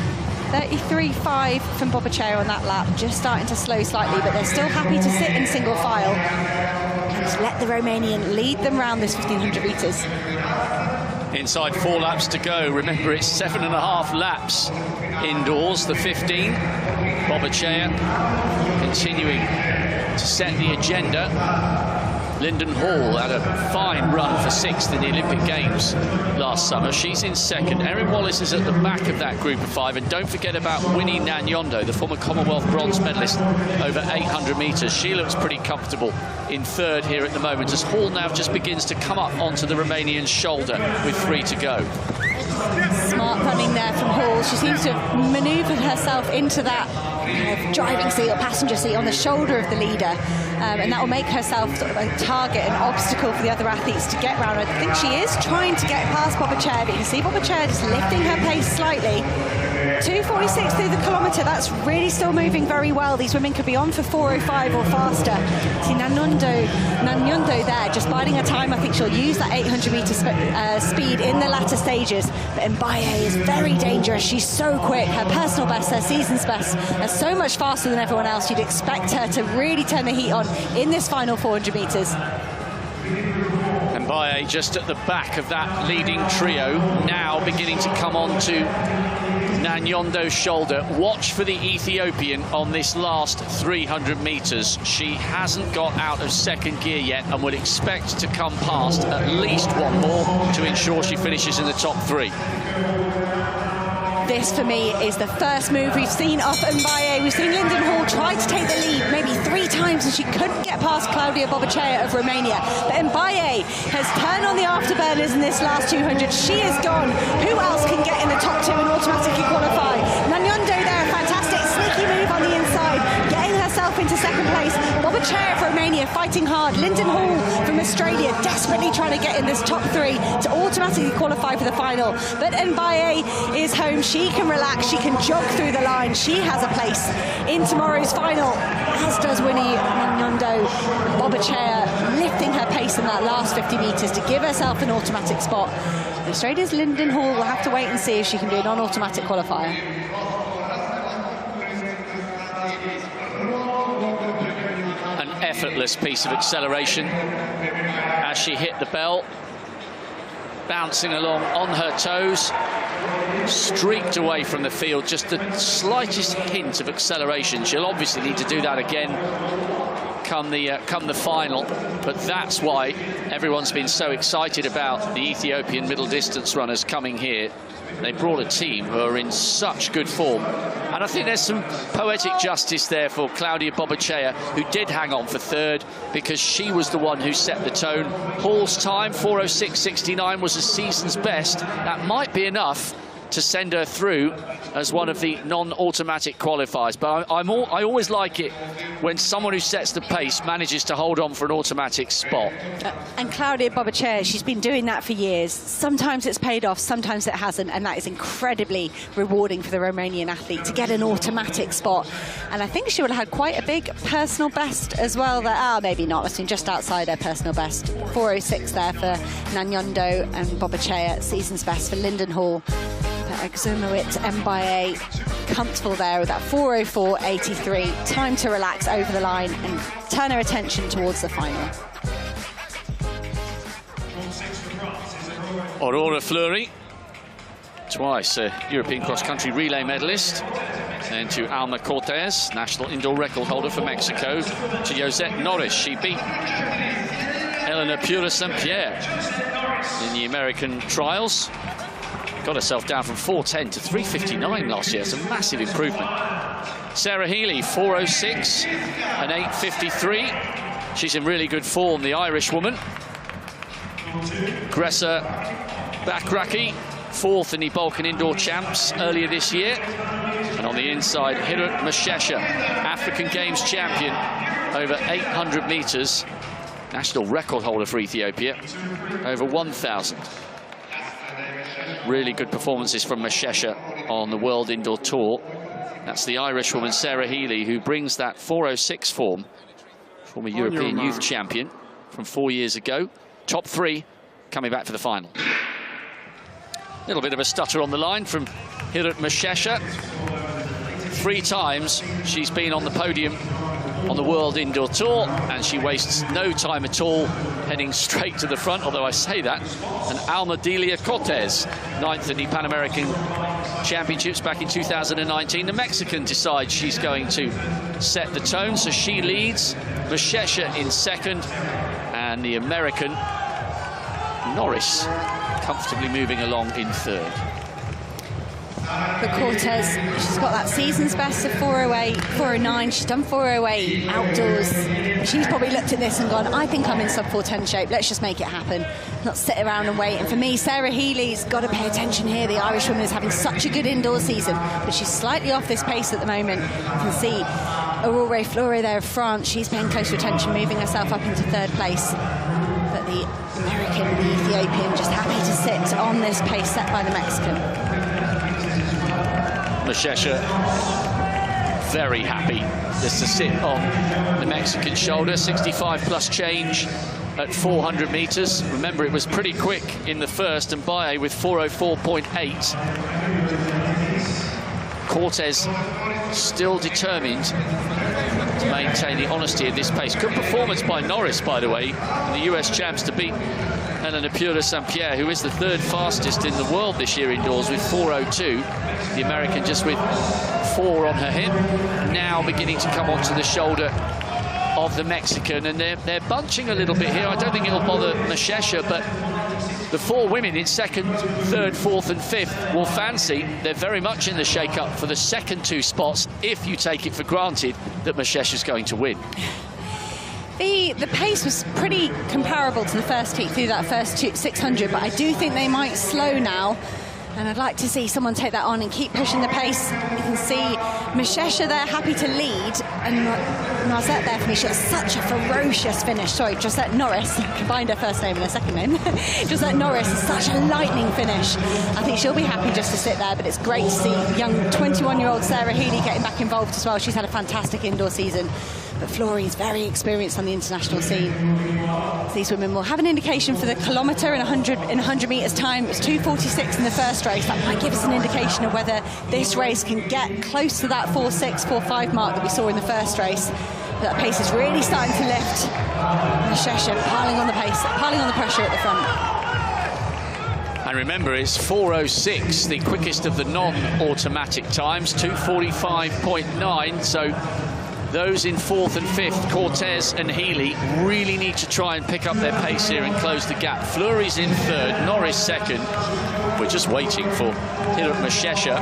33.5 from Bobachea on that lap, just starting to slow slightly, but they're still happy to sit in single file and let the Romanian lead them round this 1,500 metres. Inside 4 laps to go. Remember, it's 7.5 laps indoors, the 15. Bobachea continuing to set the agenda. Lyndon Hall had a fine run for 6th in the Olympic Games last summer. She's in 2nd. Erin Wallace is at the back of that group of 5. And don't forget about Winnie Nanyondo, the former Commonwealth bronze medalist over 800 metres. She looks pretty comfortable in 3rd here at the moment, as Hall now just begins to come up onto the Romanian's shoulder with 3 to go. Smart running there from Hall. She seems to have manoeuvred herself into that driving seat or passenger seat on the shoulder of the leader, and that will make herself sort of a target, an obstacle for the other athletes to get round. I think she is trying to get past Bobachea, but you can see Bobachea just lifting her pace slightly. 2:46 through the kilometre, that's really still moving very well. These women could be on for 4:05 or faster. See Nanyondo there, just biding her time. I think she'll use that 800-metre speed in the latter stages. But Mbaye is very dangerous. She's so quick. Her personal best, her season's best, are so much faster than everyone else. You'd expect her to really turn the heat on in this final 400 metres. Mbaye just at the back of that leading trio, now beginning to come on to Nanyondo's shoulder. Watch for the Ethiopian on this last 300 metres. She hasn't got out of 2nd gear yet and would expect to come past at least 1 more to ensure she finishes in the top 3. This, for me, is the first move we've seen off Mbaye. We've seen Lyndon Hall try to take the lead maybe 3 times, and she couldn't get past Claudia Bobachea of Romania. But Mbaye has turned on the afterburners in this last 200. She is gone. Who else can get in the top 2 and automatically qualify? Nanyondo there, fantastic sneaky move on the inside, getting herself into 2nd place. Bobachea of Romania fighting hard. Lyndon Hall from Australia desperately trying to get in this top 3 to automatically qualify for the final. But Mbaye is home. She can relax, she can jog through the line. She has a place in tomorrow's final, as does Winnie Nanyondo. Bobachea lifting her pace in that last 50 metres to give herself an automatic spot. Australia's Lengend will have to wait and see if she can do a non-automatic qualifier. An effortless piece of acceleration as she hit the bell, bouncing along on her toes, streaked away from the field. Just the slightest hint of acceleration. She'll obviously need to do that again come the final, but that's why everyone's been so excited about the Ethiopian middle distance runners coming here. They brought a team who are in such good form, and I think there's some poetic justice there for Claudia Bobachea, who did hang on for third because she was the one who set the tone. Hall's time, 4:06.69, was a season's best. That might be enough to send her through as one of the non-automatic qualifiers. But I always like it when someone who sets the pace manages to hold on for an automatic spot. And Claudia Bobachea, she's been doing that for years. Sometimes it's paid off, sometimes it hasn't, and that is incredibly rewarding for the Romanian athlete to get an automatic spot. And I think she would have had quite a big personal best as well there. Maybe not, I think just outside her personal best. 4:06 there for Nanyondo and Bobachea, season's best for Linden Hall. Exumowit Mbaye comfortable there with that 4:04.83. Time to relax over the line and turn her attention towards the final. Aurora Fleury, twice a European cross-country relay medalist. And to Alma Cortez, national indoor record holder for Mexico. To Josette Norris, she beat Elena Pura St-Pierre in the American trials. Got herself down from 4:10 to 3:59 last year. It's a massive improvement. Sarah Healy, 4:06 and 8:53. She's in really good form, the Irish woman. Gressa Bakraki, fourth in the Balkan Indoor Champs earlier this year. And on the inside, Hirut Mashesha, African Games champion over 800 metres. National record holder for Ethiopia, over 1,000. Really good performances from Mashesha on the World Indoor Tour. That's the Irish woman, Sarah Healy, who brings that 4:06 form. Former European youth champion from 4 years ago. Top three coming back for the final. A little bit of a stutter on the line from Hirut Mashesha. 3 times she's been on the podium on the World Indoor Tour, and she wastes no time at all, heading straight to the front, although I say that. And Alma Delia Cortez, 9th in the Pan American Championships back in 2019. The Mexican decides she's going to set the tone, so she leads. Mashesha in second, and the American Norris comfortably moving along in third. But Cortez, she's got that season's best of 4:08, 4:09. She's done 4:08 outdoors. She's probably looked at this and gone, I think I'm in sub 4:10 shape. Let's just make it happen. Not sit around and wait. And for me, Sarah Healy's got to pay attention here. The Irish woman is having such a good indoor season, but she's slightly off this pace at the moment. You can see Aurora Fleury there of France. She's paying closer attention, moving herself up into third place. But the American, the Ethiopian, just happy to sit on this pace set by the Mexican. Mashesha very happy just to sit on the Mexican shoulder. 65 plus change at 400 metres. Remember, it was pretty quick in the first, and Baye with 4:04.8. Cortez still determined to maintain the honesty of this pace. Good performance by Norris, by the way, in the US champs to beat Elena Pura St-Pierre, who is the 3rd fastest in the world this year indoors with 4:02. The American just with 4 on her hip, now beginning to come onto the shoulder of the Mexican, and they're bunching a little bit here. I don't think it'll bother Mashesha, but the 4 women in 2nd, 3rd, 4th and 5th will fancy they're very much in the shake-up for the second 2 spots, if you take it for granted that Mashesha's going to win. The pace was pretty comparable to the first heat through that first 600, but I do think they might slow now. And I'd like to see someone take that on and keep pushing the pace. You can see Mashesha there happy to lead, and Noisette there for me. She has such a ferocious finish. Sorry, Josette Norris. Combined her first name and her second name. Josette Norris is such a lightning finish. I think she'll be happy just to sit there, but it's great to see young 21-year-old Sarah Healy getting back involved as well. She's had a fantastic indoor season. but Fleury is very experienced on the international scene. These women will have an indication for the kilometre in 100 metres time. It was 2:46 in the first race. That might give us an indication of whether this race can get close to that 4:6, 4:5 mark that we saw in the first race. But that pace is really starting to lift. Mashesha piling on the pace, piling on the pressure at the front. And remember, it's 4:06, the quickest of the non-automatic times, 2:45.9. So those in 4th and 5th, Cortez and Healy, really need to try and pick up their pace here and close the gap. Fleury's in 3rd, Norris 2nd. We're just waiting for Hii Mashesha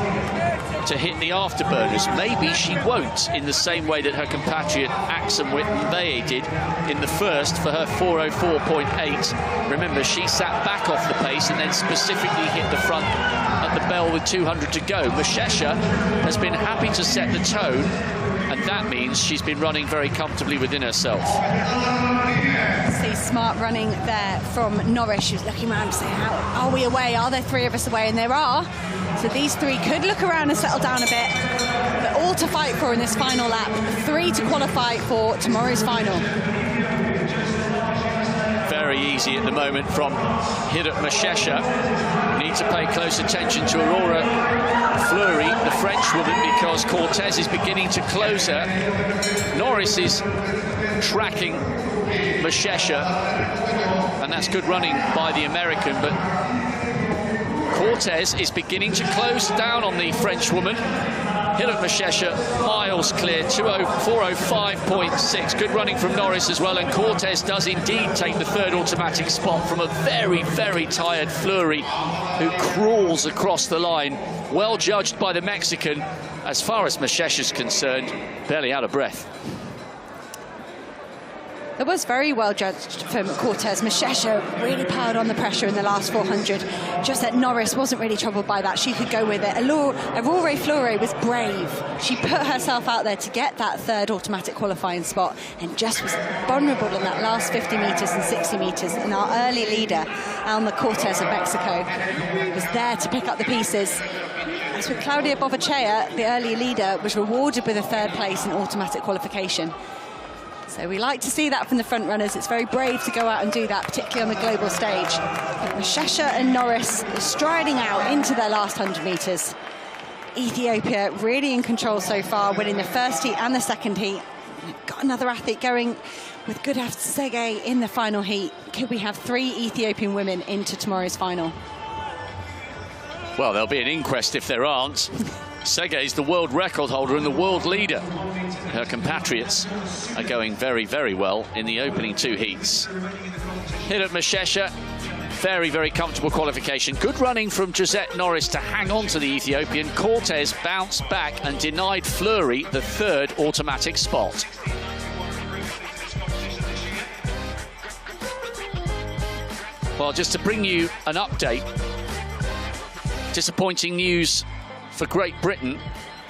to hit the afterburners. Maybe she won't, in the same way that her compatriot Axel Witten-Beye did in the first for her 4:04.8. Remember, she sat back off the pace and then specifically hit the front at the bell with 200 to go. Mashesha has been happy to set the tone, and that means she's been running very comfortably within herself. See smart running there from Norris. She was looking around saying, are we away? Are there 3 of us away? And there are. So these 3 could look around and settle down a bit, but all to fight for in this final lap. 3 to qualify for tomorrow's final. Very easy at the moment from Hii Mashesha. Need to pay close attention to Aurora Fleury, the French woman, because Cortez is beginning to close her. Norris is tracking Mashesha, and that's good running by the American, but Cortez is beginning to close down on the French woman. Hii Mashesha miles clear, 4:05.6. Good running from Norris as well, and Cortez does indeed take the 3rd automatic spot from a very, very tired Fleury, who crawls across the line. Well judged by the Mexican. As far as Mashesha's concerned, barely out of breath. It was very well judged from Cortez. Mashesha really piled on the pressure in the last 400. Just that Norris wasn't really troubled by that. She could go with it. Aurora Fleury was brave. She put herself out there to get that 3rd automatic qualifying spot and just was vulnerable in that last 50 metres and 60 metres. And our early leader, Alma Cortez of Mexico, was there to pick up the pieces. As with Claudia Bovachea, the early leader was rewarded with a 3rd place in automatic qualification. So we like to see that from the front runners. It's very brave to go out and do that, particularly on the global stage. But Mashesha and Norris are striding out into their last 100 metres. Ethiopia really in control so far, winning the first heat and the second heat. Got another athlete going with Gudaf Tsegay in the final heat. Could we have 3 Ethiopian women into tomorrow's final? Well, there'll be an inquest if there aren't. Tsegay is the world record holder and the world leader. Her compatriots are going very, very well in the opening 2 heats. Hii Mashesha, very, very comfortable qualification. Good running from Josette Norris to hang on to the Ethiopian. Cortez bounced back and denied Fleury the 3rd automatic spot. Well, just to bring you an update, disappointing news for Great Britain.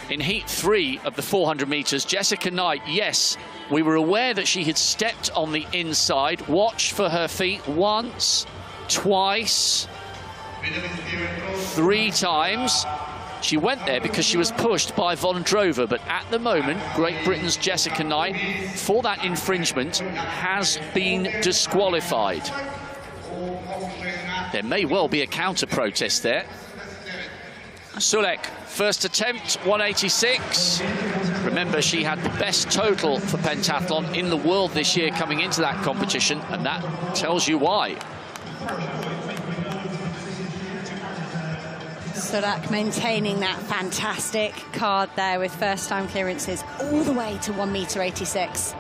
In Heat 3 of the 400 metres, Jessica Knight, yes, we were aware that she had stepped on the inside. Watch for her feet once, twice, 3 times. She went there because she was pushed by Vondrova, but at the moment, Great Britain's Jessica Knight, for that infringement, has been disqualified. There may well be a counter-protest there. Sulek, first attempt, 186. Remember, she had the best total for pentathlon in the world this year coming into that competition, and that tells you why. Sulek maintaining that fantastic card there with first-time clearances all the way to 1:86 meters.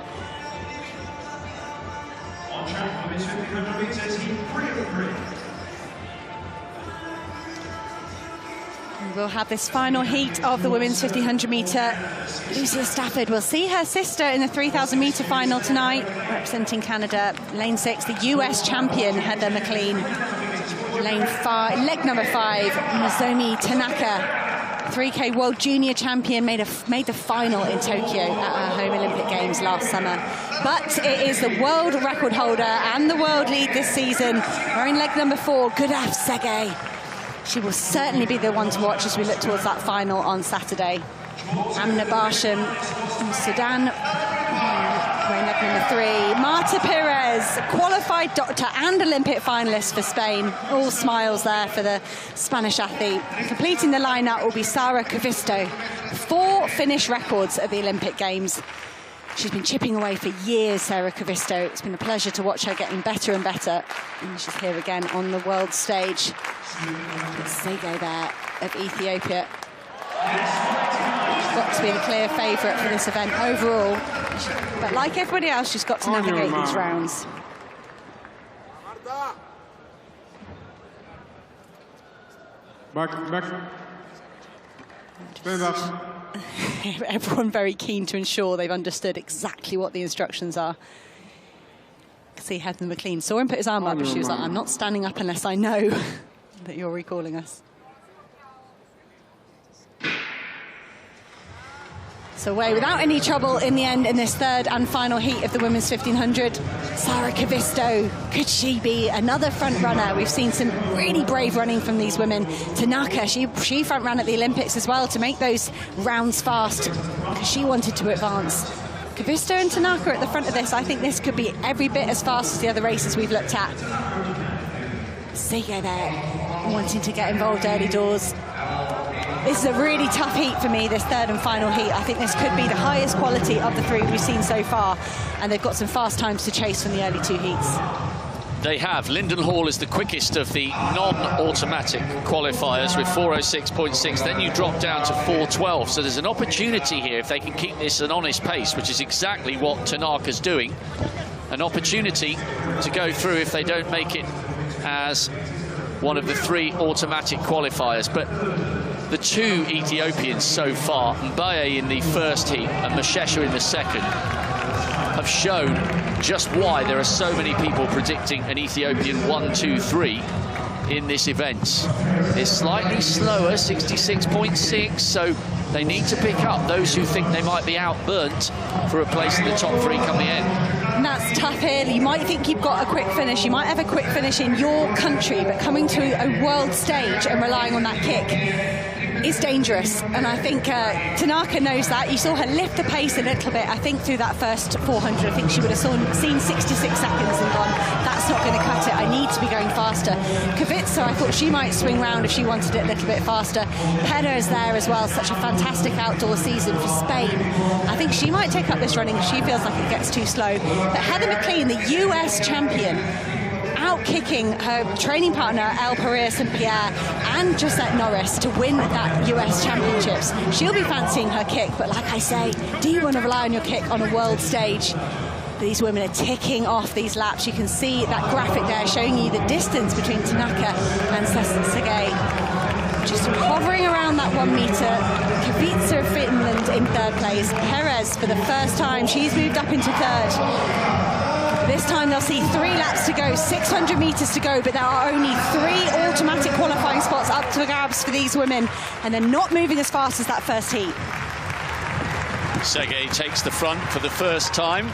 On track, women's 1500 metres, Heat 3 of the 3. We'll have this final heat of the women's 1500 metre. Lucia Stafford will see her sister in the 3000 metre final tonight, representing Canada. Lane 6, the US champion, Heather McLean. Lane 5, leg number 5, Nozomi Tanaka. 3K World Junior champion, made the final in Tokyo at our home Olympic Games last summer. But it is the world record holder and the world lead this season, wearing leg number 4, Gudaf Tsegay. She will certainly be the one to watch as we look towards that final on Saturday. Amna Barsham from Sudan, number 3. Marta Perez, qualified doctor and Olympic finalist for Spain. All smiles there for the Spanish athlete. Completing the lineup will be Sara Cavisto. 4 finish records at the Olympic Games. She's been chipping away for years, Sara Cavisto. It's been a pleasure to watch her getting better and better. And she's here again on the world stage. Sege there of Ethiopia. She's got to be the clear favourite for this event overall. But like everybody else, she's got to navigate these rounds. Back. Stand up. Everyone very keen to ensure they've understood exactly what the instructions are. See Heather McLean saw him put his arm up, and she was like, I'm not standing up unless I know that you're recalling us. So away without any trouble in the end in this 3rd and final heat of the women's 1500. Sara Cavisto, could she be another front runner? We've seen some really brave running from these women. Tanaka, she front ran at the Olympics as well to make those rounds fast because she wanted to advance. Cavisto and Tanaka at the front of this. I think this could be every bit as fast as the other races we've looked at. Sege there, wanting to get involved early doors. This is a really tough heat for me, this 3rd and final heat. I think this could be the highest quality of the 3 we've seen so far, and they've got some fast times to chase from the early 2 heats. They have. Linden Hall is the quickest of the non-automatic qualifiers with 4:06.6. Then you drop down to 4:12. So there's an opportunity here if they can keep this an honest pace, which is exactly what Tanaka's doing. An opportunity to go through if they don't make it as one of the 3 automatic qualifiers. But the 2 Ethiopians so far, Mbaye in the first heat and Mashesha in the second, have shown just why there are so many people predicting an Ethiopian 1-2-3 in this event. It's slightly slower, 66.6, so they need to pick up those who think they might be outburnt for a place in the top 3 come the end. And that's tough here. You might think you've got a quick finish. You might have a quick finish in your country, but coming to a world stage and relying on that kick is dangerous. And I think Tanaka knows that. You saw her lift the pace a little bit, I think, through that first 400. I think she would have seen 66 seconds and gone, that's not going to cut it. I need to be going faster. Kavitsa, I thought she might swing round if she wanted it a little bit faster. Perez there as well. Such a fantastic outdoor season for Spain. I think she might take up this running. She feels like it gets too slow. But Heather McLean, the US champion, out-kicking her training partner El Pereira St. Pierre and Josette Norris to win that US Championships. She'll be fancying her kick, but like I say, do you want to rely on your kick on a world stage? These women are ticking off these laps. You can see that graphic there showing you the distance between Tanaka and Sege. Just hovering around that 1 metre. Kavitsa of Finland in 3rd place. Perez for the first time, she's moved up into 3rd. This time they'll see 3 laps to go, 600 metres to go, but there are only 3 automatic qualifying spots up to the grabs for these women, and they're not moving as fast as that first heat. Sege takes the front for the first time,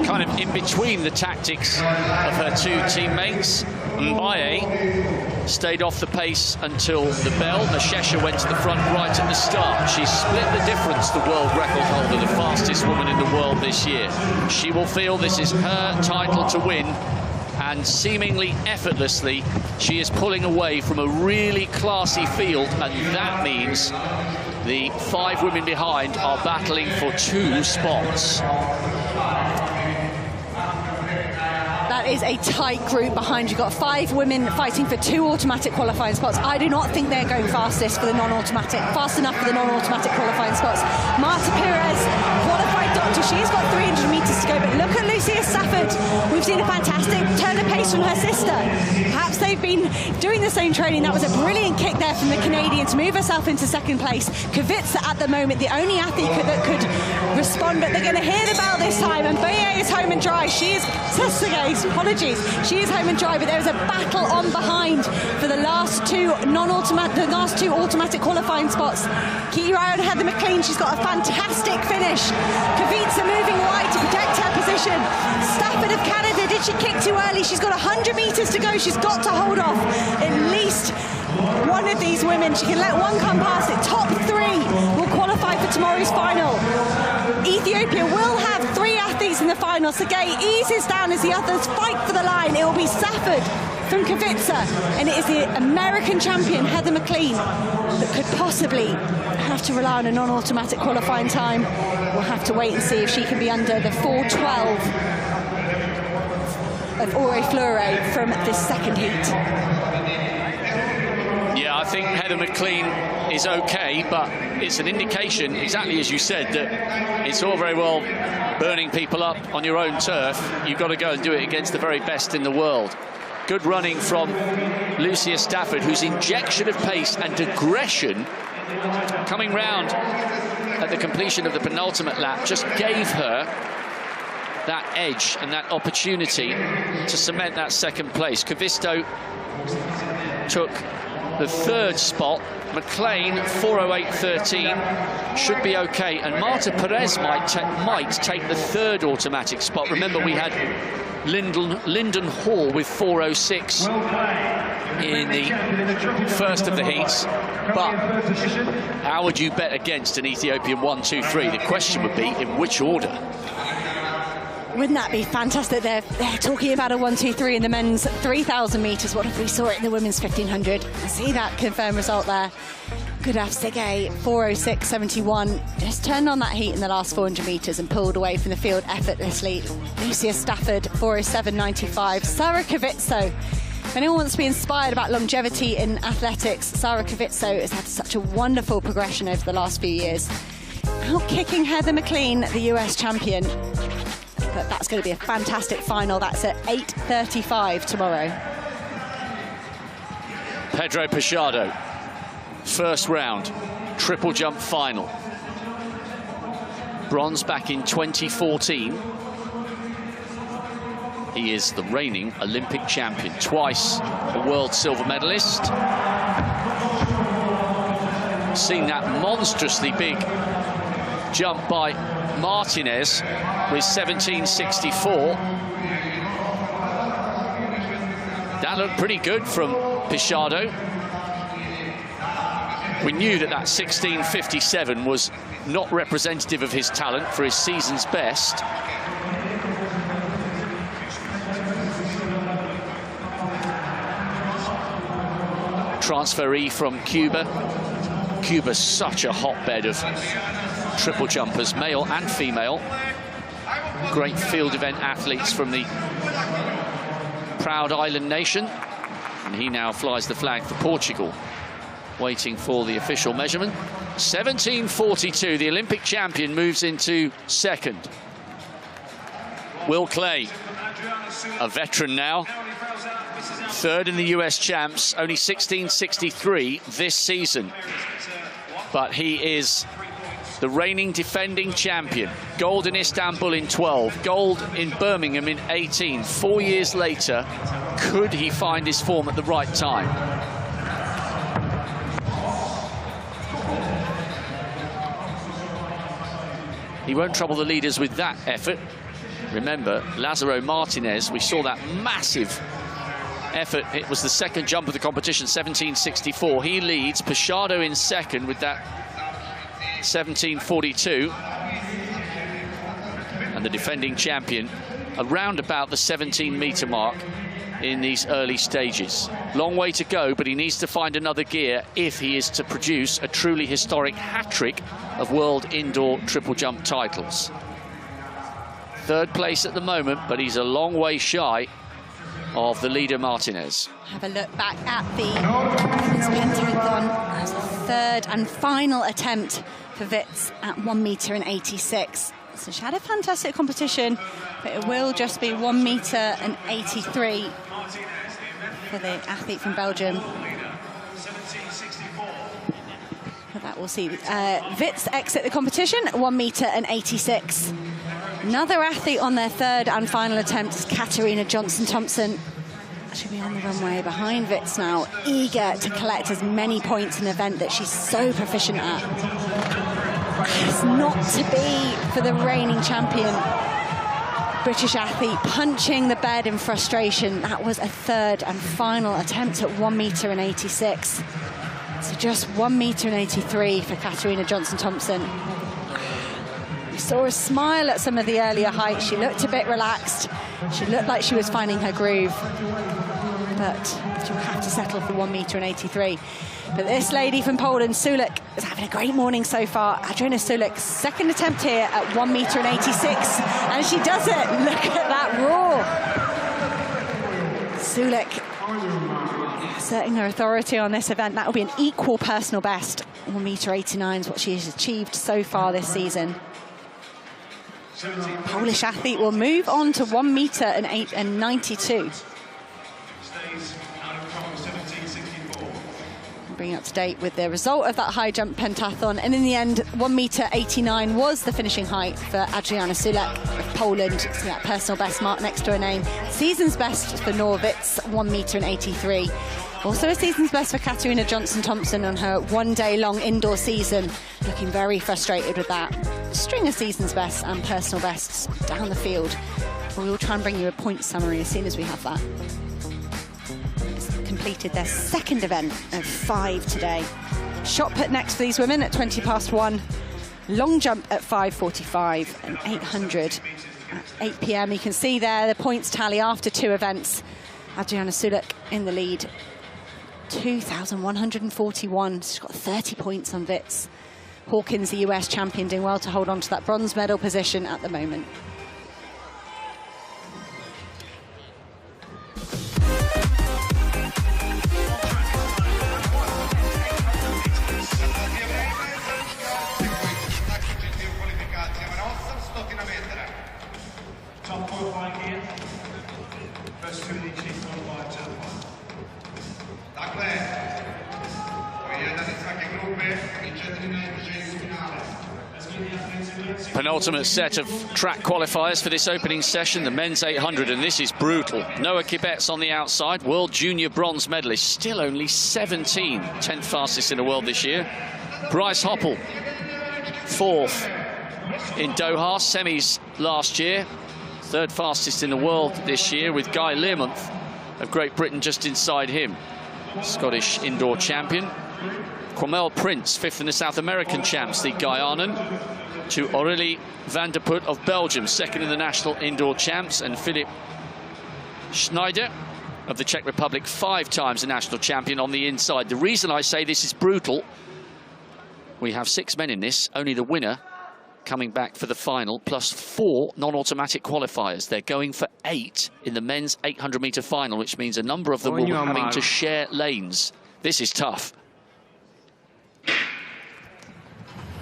kind of in between the tactics of her 2 teammates. Mbaye stayed off the pace until the bell. Mashesha went to the front right at the start. She split the difference, the world record holder, the fastest woman in the world this year. She will feel this is her title to win, and seemingly effortlessly, she is pulling away from a really classy field, and that means the 5 women behind are battling for 2 spots. That is a tight group behind. You've got 5 women fighting for 2 automatic qualifying spots. I do not think they're going fast enough for the non-automatic qualifying spots. Marta Perez, qualified doctor, she's got 300 metres to go, but look at Lucia Stafford. We've seen a fantastic turn of pace from her sister. Perhaps they've been doing the same training. That was a brilliant kick there from the Canadian to move herself into 2nd place. Kavitsa at the moment, the only athlete that could respond, but they're going to hear the bell this time, and Baye is home and dry. She is, apologies, she is home and dry, but there's a battle on behind for the last 2 automatic qualifying spots. Kiki Ryan and Heather McLean, she's got a fantastic finish. Kavitsa moving wide to protect her position. Stafford of Canada, did she kick too early? She's got 100 metres to go. She's got to hold off at least one of these women. She can let one come past it. Top 3 will qualify for tomorrow's final. Ethiopia will have 3 athletes in the final. Sergei eases down as the others fight for the line. It will be Stafford from Katowice, and it is the American champion, Heather McLean, that could possibly have to rely on a non-automatic qualifying time. We'll have to wait and see if she can be under the 4:12 of Ore Fleure from this second heat. Yeah, I think Heather McLean is okay, but it's an indication, exactly as you said, that it's all very well burning people up on your own turf. You've got to go and do it against the very best in the world. Good running from Lucia Stafford, whose injection of pace and aggression coming round at the completion of the penultimate lap just gave her that edge and that opportunity to cement that second place. Katowice took the third spot. McLean 4:08.13 should be okay, and Marta Perez might take the third automatic spot. Remember, we had Lyndon Hall with 4:06 in the first of the heats, but how would you bet against an Ethiopian 1-2-3? The question would be, in which order? Wouldn't that be fantastic? They're talking about a 1-2-3 in the men's 3,000 metres. What if we saw it in the women's 1,500? I see that confirmed result there. Good Afsegay, 4:06.71. Just turned on that heat in the last 400 metres and pulled away from the field effortlessly. Lucia Stafford, 4:07.95. Sarah Katowice. If anyone wants to be inspired about longevity in athletics, Sarah Katowice has had such a wonderful progression over the last few years. Out-kicking Heather McLean, the US champion. But that's going to be a fantastic final. That's at 8:35 tomorrow. Pedro Pichardo, first round, triple jump final. Bronze back in 2014. He is the reigning Olympic champion, twice a world silver medalist. Seen that monstrously big jump by Martinez with 17.64. That looked pretty good from Pichardo. We knew that 16.57 was not representative of his talent for his season's best. Transferee from Cuba. Cuba's such a hotbed of triple jumpers, male and female. Great field event athletes from the proud island nation. And he now flies the flag for Portugal, waiting for the official measurement. 17.42, the Olympic champion moves into second. Will Clay, a veteran now, third in the US champs, only 16.63 this season. But he is the reigning defending champion. Gold in Istanbul in 12, gold in Birmingham in 18. 4 years later, could he find his form at the right time? He won't trouble the leaders with that effort. Remember, Lazaro Martinez, we saw that massive effort. It was the second jump of the competition, 17.64. He leads. Pichardo in second with that 17.42. And the defending champion around about the 17-metre mark in these early stages. Long way to go, but he needs to find another gear if he is to produce a truly historic hat-trick of world indoor triple jump titles. Third place at the moment, but he's a long way shy of the leader Martinez. Have a look back at the women's pentathlon. That's the third and final attempt for Wits at 1:86. So she had a fantastic competition, but it will just be 1:83 for the athlete from Belgium. But that we'll see. Wits exit the competition at 1:86. Another athlete on their third and final attempt is Katarina Johnson-Thompson. She'll be on the runway behind Wits now, eager to collect as many points in an event that she's so proficient at. It's not to be for the reigning champion. British athlete punching the bed in frustration. That was a third and final attempt at 1:86. So just 1:83 for Katarina Johnson-Thompson. saw her smile at some of the earlier heights. She looked a bit relaxed. She looked like she was finding her groove. But she'll have to settle for 1 meter and 83. But this lady from Poland, Sulek, is having a great morning so far. Adriana Sulek's second attempt here at 1 meter and 86. And she does it. Look at that roar. Sulek asserting her authority on this event. That will be an equal personal best. 1 meter 89 is what she has achieved so far this season. Polish athlete will move on to 1 meter and 92. Bring up to date with the result of that high jump pentathlon, and in the end 1 meter 89 was the finishing height for Adriana Sulek of Poland. So that personal best mark next to her name. Season's best for Norwitz, 1 meter and 83. Also a season's best for Katarina Johnson-Thompson on her one-day-long indoor season. Looking very frustrated with that. String of season's best and personal bests down the field. We will try and bring you a point summary as soon as we have that. Completed their second event of 5 today. Shot put next for these women at 1:20. Long jump at 5:45 and 800 at 8 p.m. You can see there the points tally after 2 events. Adriana Sulek in the lead. 2,141. She's got 30 points on Wits. Hawkins, the US champion, doing well to hold on to that bronze medal position at the moment. Top qualifying here. First 2 each heat qualified to the final. Penultimate set of track qualifiers for this opening session, the men's 800, and this is brutal. Noah Kibet's on the outside, world junior bronze medalist, still only 17, 10th fastest in the world this year. Bryce Hoppel, 4th in Doha, semis last year, 3rd fastest in the world this year, with Guy Learmonth of Great Britain just inside him. Scottish indoor champion. Kwamel Prince, 5th in the South American champs, the Guyanan, to Aurélie van der Put of Belgium, 2nd in the national indoor champs, and Philip Schneider of the Czech Republic, 5 times the national champion on the inside. The reason I say this is brutal, we have 6 men in this, only the winner coming back for the final, plus 4 non-automatic qualifiers. They're going for 8 in the men's 800-metre final, which means a number of them will be having to share lanes. This is tough.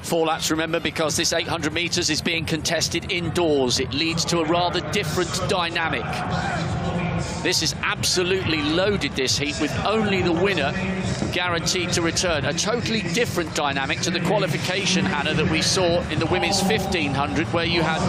4 laps, remember, because this 800 metres is being contested indoors. It leads to a rather different dynamic. This is absolutely loaded, this heat, with only the winner guaranteed to return. A totally different dynamic to the qualification, Hannah, that we saw in the women's 1500, where you had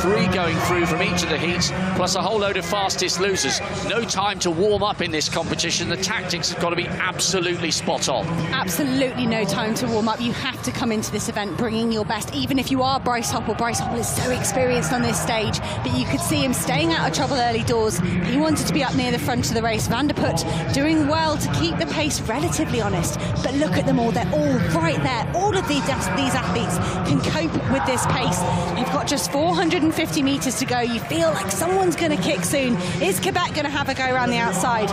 3 going through from each of the heats, plus a whole load of fastest losers. No time to warm up in this competition. The tactics have got to be absolutely spot on. Absolutely no time to warm up. You have to come into this event bringing your best, even if you are Bryce Hoppel. Bryce Hoppel is so experienced on this stage, but you could see him staying out of trouble early doors. He wanted to be up near the front of the race. Van der Put doing well to keep the pace relatively honest, but look at them all. They're all right there. All of these athletes can cope with this pace. They've got just 450 metres to go. You feel like someone's going to kick soon. Is Quebec going to have a go around the outside,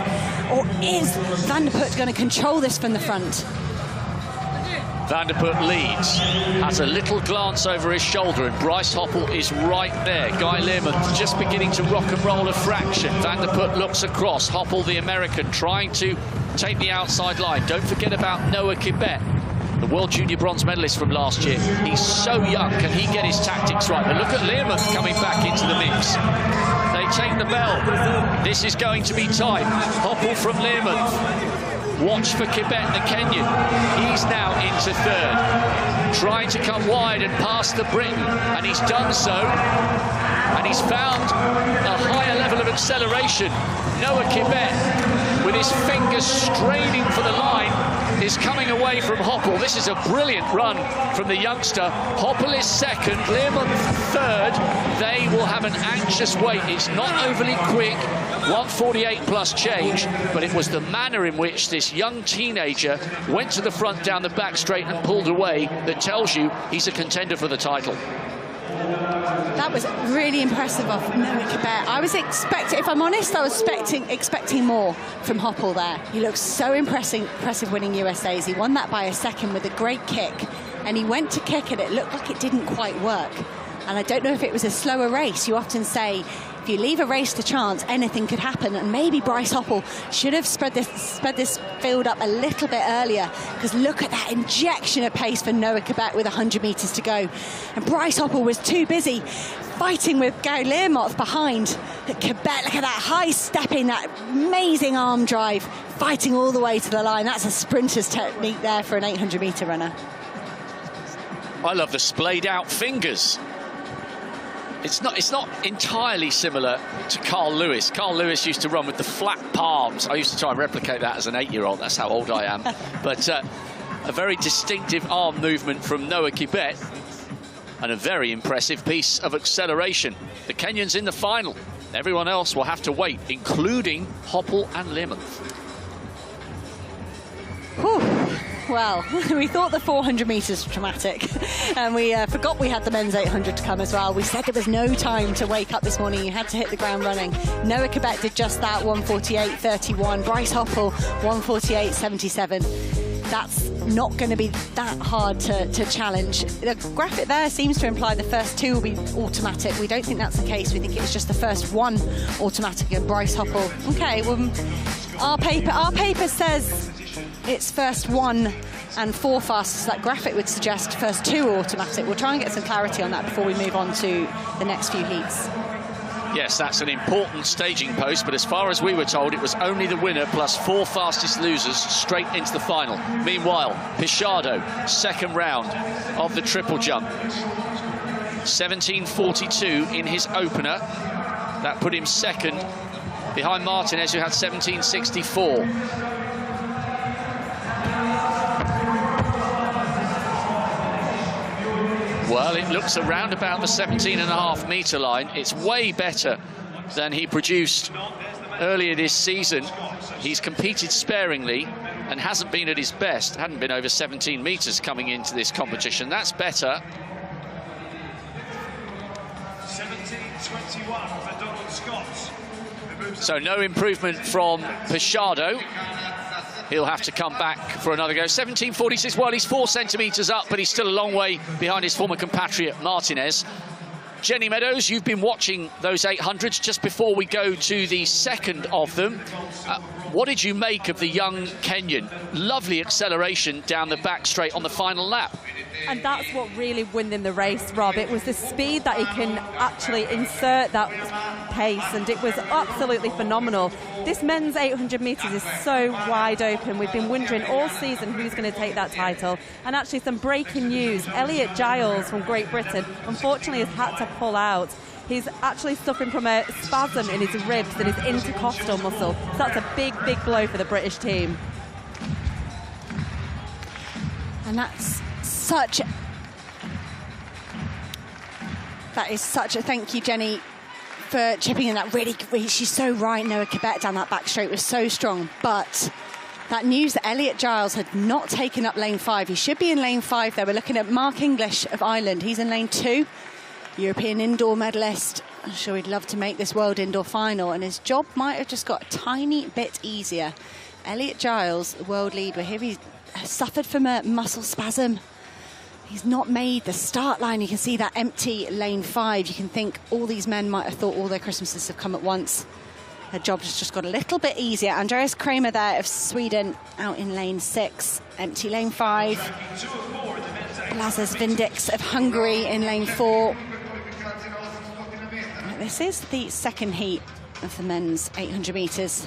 or is Van der Put going to control this from the front? Van der Put leads, has a little glance over his shoulder, and Bryce Hoppel is right there. Guy Learmonth just beginning to rock and roll a fraction. Van der Put looks across. Hoppel, the American, trying to take the outside line. Don't forget about Noah Kibet, the world junior bronze medalist from last year. He's so young. Can he get his tactics right? But look at Learmonth coming back into the mix. They take the bell. This is going to be tight. Hoppel from Learmonth. Watch for Kibet, the Kenyan. He's now into 3rd. Trying to come wide and pass the Briton, and he's done so. And he's found a higher level of acceleration. Noah Kibet, with his fingers straining for the line, is coming away from Hoppel. This is a brilliant run from the youngster. Hoppel is 2nd, Learmonth 3rd. They will have an anxious wait. It's not overly quick, 1:48 plus change, but it was the manner in which this young teenager went to the front down the back straight and pulled away that tells you he's a contender for the title. That was really impressive of Noah Kibet. I was expecting, if I'm honest, I was expecting more from Hoppel there. He looks so impressive winning USAs. He won that by a second with a great kick. And he went to kick and it looked like it didn't quite work. And I don't know if it was a slower race. You often say, if you leave a race to chance, anything could happen. And maybe Bryce Hoppel should have spread this field up a little bit earlier, because look at that injection of pace for Noah Kibet with 100 metres to go. And Bryce Hoppel was too busy fighting with Gary Learmonth behind. Kibet, look at that high stepping, that amazing arm drive, fighting all the way to the line. That's a sprinter's technique there for an 800-metre runner. I love the splayed out fingers. It's not entirely similar to Carl Lewis. Carl Lewis used to run with the flat palms. I used to try and replicate that as an 8-year-old. That's how old I am. But a very distinctive arm movement from Noah Kibet, and a very impressive piece of acceleration. The Kenyans in the final. Everyone else will have to wait, including Hoppel and Learmonth. Well, we thought the 400 metres was traumatic, and we forgot we had the men's 800 to come as well. We said there was no time to wake up this morning. You had to hit the ground running. Noah Kibet did just that, 1:48.31. Bryce Hoppel, 1:48.77. That's not going to be that hard to challenge. The graphic there seems to imply the first two will be automatic. We don't think that's the case. We think it was just the first one automatic, and Bryce Hoppel. Okay, well, our paper says it's first 1 and 4 fastest. That graphic would suggest first 2 automatic. We'll try and get some clarity on that before we move on to the next few heats. Yes, that's an important staging post, but as far as we were told, it was only the winner plus 4 fastest losers straight into the final. Meanwhile, Pichardo, second round of the triple jump. 17:42 in his opener. That put him second behind Martinez, who had 17:64. Well, it looks around about the 17.5 metre line. It's way better than he produced earlier this season. He's competed sparingly and hasn't been at his best. Hadn't been over 17 metres coming into this competition. That's better. 17:21 for Donald Scott. So no improvement from Pichardo. He'll have to come back for another go. 17:46, well, he's 4 centimetres up, but he's still a long way behind his former compatriot, Martinez. Jenny Meadows, you've been watching those 800s just before we go to the second of them. What did you make of the young Kenyan? Lovely acceleration down the back straight on the final lap. And that's what really won him the race, Rob. It was the speed that he can actually insert that pace, and it was absolutely phenomenal. This men's 800 metres is so wide open. We've been wondering all season who's going to take that title. And actually some breaking news. Elliot Giles from Great Britain, unfortunately, has had to pull out. He's actually suffering from a spasm in his ribs and his intercostal muscle. So that's a big, big blow for the British team. And that's such... That is such a... Thank you, Jenny, for chipping in that really... She's so right. Noah Kibet down that back straight was so strong. But that news that Elliot Giles had not taken up lane 5. He should be in lane 5 there. We're looking at Mark English of Ireland. He's in lane 2. European indoor medalist. I'm sure he'd love to make this world indoor final, and his job might have just got a tiny bit easier. Elliot Giles, the world leader, here he suffered from a muscle spasm. He's not made the start line. You can see that empty lane 5. You can think all these men might have thought all their Christmases have come at once. Their job has just got a little bit easier. Andreas Kramer there of Sweden out in lane 6. Empty lane 5. Blazes Vindix of Hungary in lane 4. This is the second heat of the men's 800 metres.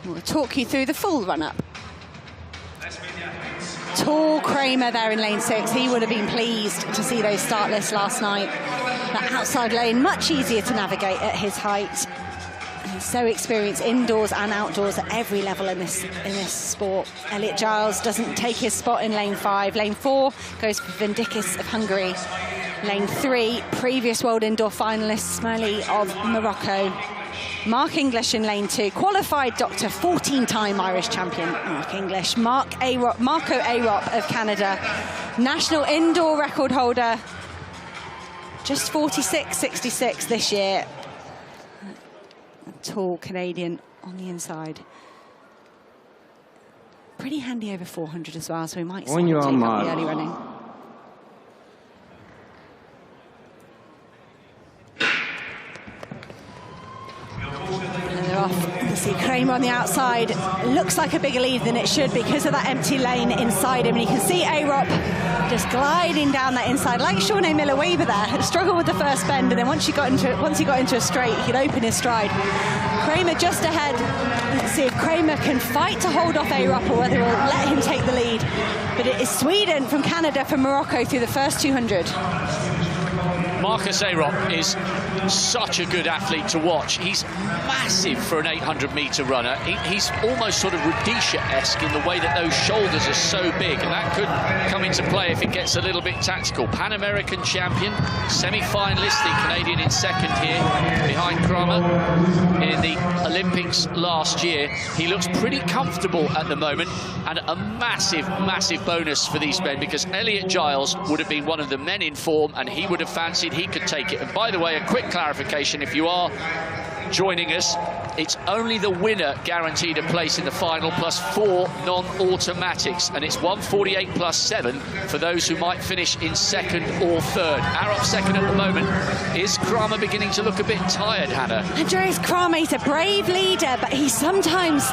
We'll talk you through the full run-up. Tall Kramer there in lane 6. He would have been pleased to see those start lists last night. That outside lane, much easier to navigate at his height. And he's so experienced indoors and outdoors at every level in this sport. Elliot Giles doesn't take his spot in lane 5. Lane 4 goes for Vindikis of Hungary. Lane 3, previous world indoor finalist Smiley of Morocco. Mark English in lane 2, qualified doctor, 14-time Irish champion Mark English. Marco Arup of Canada, national indoor record holder, just 46.66 this year. A tall Canadian on the inside. Pretty handy over 400 as well, so we might see him take up the early running. And they're off. You see Kramer on the outside. Looks like a bigger lead than it should because of that empty lane inside him. And you can see Arup just gliding down that inside, like Shawnee Miller-Weber there. Struggled with the first bend, and then once he got into a straight, he could open his stride. Kramer just ahead. Let's see if Kramer can fight to hold off Arup or whether he'll let him take the lead. But it is Sweden from Canada, from Morocco through the first 200. Marcus Arup is such a good athlete to watch. He's massive for an 800-meter runner. He's almost sort of Rudisha-esque in the way that those shoulders are so big, and that could come into play if it gets a little bit tactical. Pan-American champion, semi-finalist, the Canadian in second here, behind Kramer in the Olympics last year. He looks pretty comfortable at the moment, and a massive, massive bonus for these men, because Elliot Giles would have been one of the men in form, and he would have fancied he could take it. And by the way, a quick clarification, if you are joining us, it's only the winner guaranteed a place in the final, plus 4 non-automatics, and it's 1:48 plus 7 for those who might finish in second or third. Arup second at the moment. Is Kramer beginning to look a bit tired, Hannah? Andreas Kramer, he's a brave leader, but he sometimes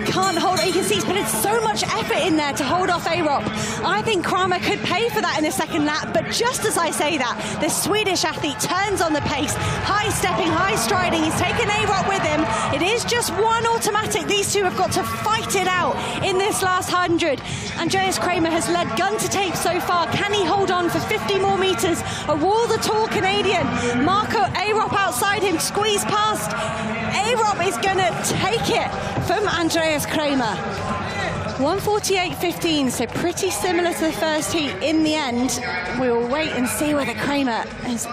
can't hold it. You can see he's putting so much effort in there to hold off Arup. I think Kramer could pay for that in the second lap, but just as I say that, the Swedish athlete turns on the pace, high stepping, high striding. He's taken Arup with him. It is just one automatic. These two have got to fight it out in this last 100. Andreas Kramer has led gun to tape so far. Can he hold on for 50 more meters? A wall, the tall Canadian. Marco Arup outside him, squeeze past. Arup is going to take it from Andreas Kramer. 1:48.15, so pretty similar to the first heat in the end. We'll wait and see whether Kramer has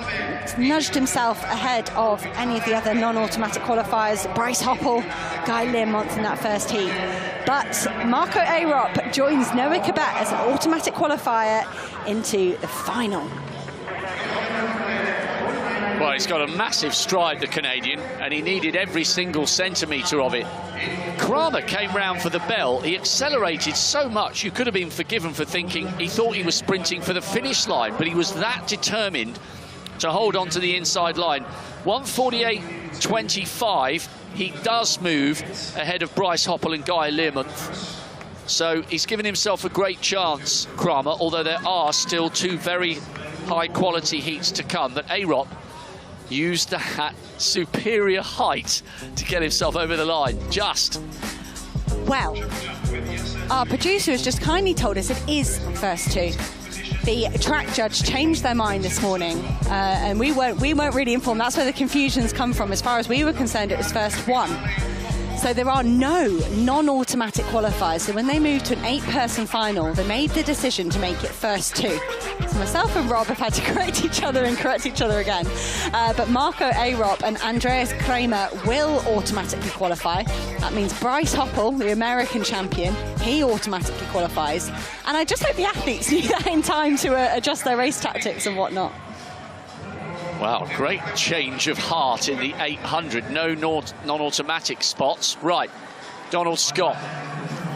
nudged himself ahead of any of the other non-automatic qualifiers. Bryce Hoppel, Guy Learmonth in that first heat. But Marco Arup joins Noah Cabet as an automatic qualifier into the final. Well, he's got a massive stride, the Canadian, and he needed every single centimetre of it. Kramer came round for the bell. He accelerated so much, you could have been forgiven for thinking he thought he was sprinting for the finish line, but he was that determined to hold on to the inside line. 1:48.25, he does move ahead of Bryce Hoppel and Guy Learmonth. So he's given himself a great chance, Kramer, although there are still 2 very high-quality heats to come. But Arup used that superior height to get himself over the line. Just. Well, our producer has just kindly told us it is first 2. The track judge changed their mind this morning, and we weren't really informed. That's where the confusions come from. As far as we were concerned, it was first 1. So there are no non-automatic qualifiers. So when they moved to an 8-person final, they made the decision to make it first 2. So myself and Rob have had to correct each other and correct each other again. But Marco Arup and Andreas Kramer will automatically qualify. That means Bryce Hoppel, the American champion, he automatically qualifies. And I just hope the athletes knew that in time to adjust their race tactics and whatnot. Wow, great change of heart in the 800. No non-automatic spots. Right, Donald Scott,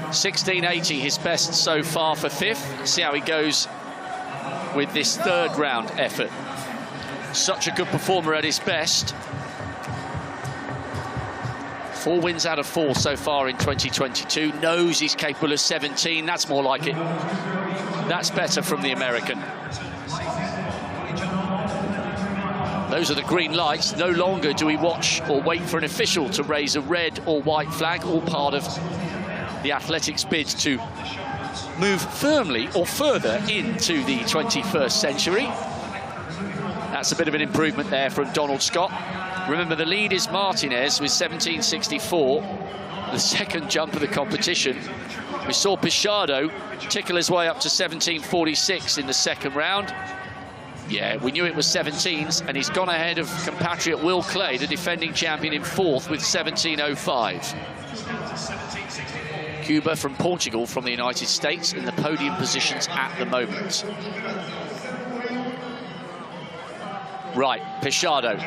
16.80, his best so far for 5th. See how he goes with this 3rd round effort. Such a good performer at his best. 4 wins out of 4 so far in 2022. Knows he's capable of 17. That's more like it. That's better from the American. Those are the green lights. No longer do we watch or wait for an official to raise a red or white flag, all part of the athletics bid to move firmly or further into the 21st century. That's a bit of an improvement there from Donald Scott. Remember, the lead is Martinez with 17.64, the second jump of the competition. We saw Pichado tickle his way up to 17.46 in the second round. Yeah, we knew it was 17s, and he's gone ahead of compatriot Will Clay, the defending champion, in 4th with 17.05. Cuba from Portugal from the United States in the podium positions at the moment. Right, Pichardo.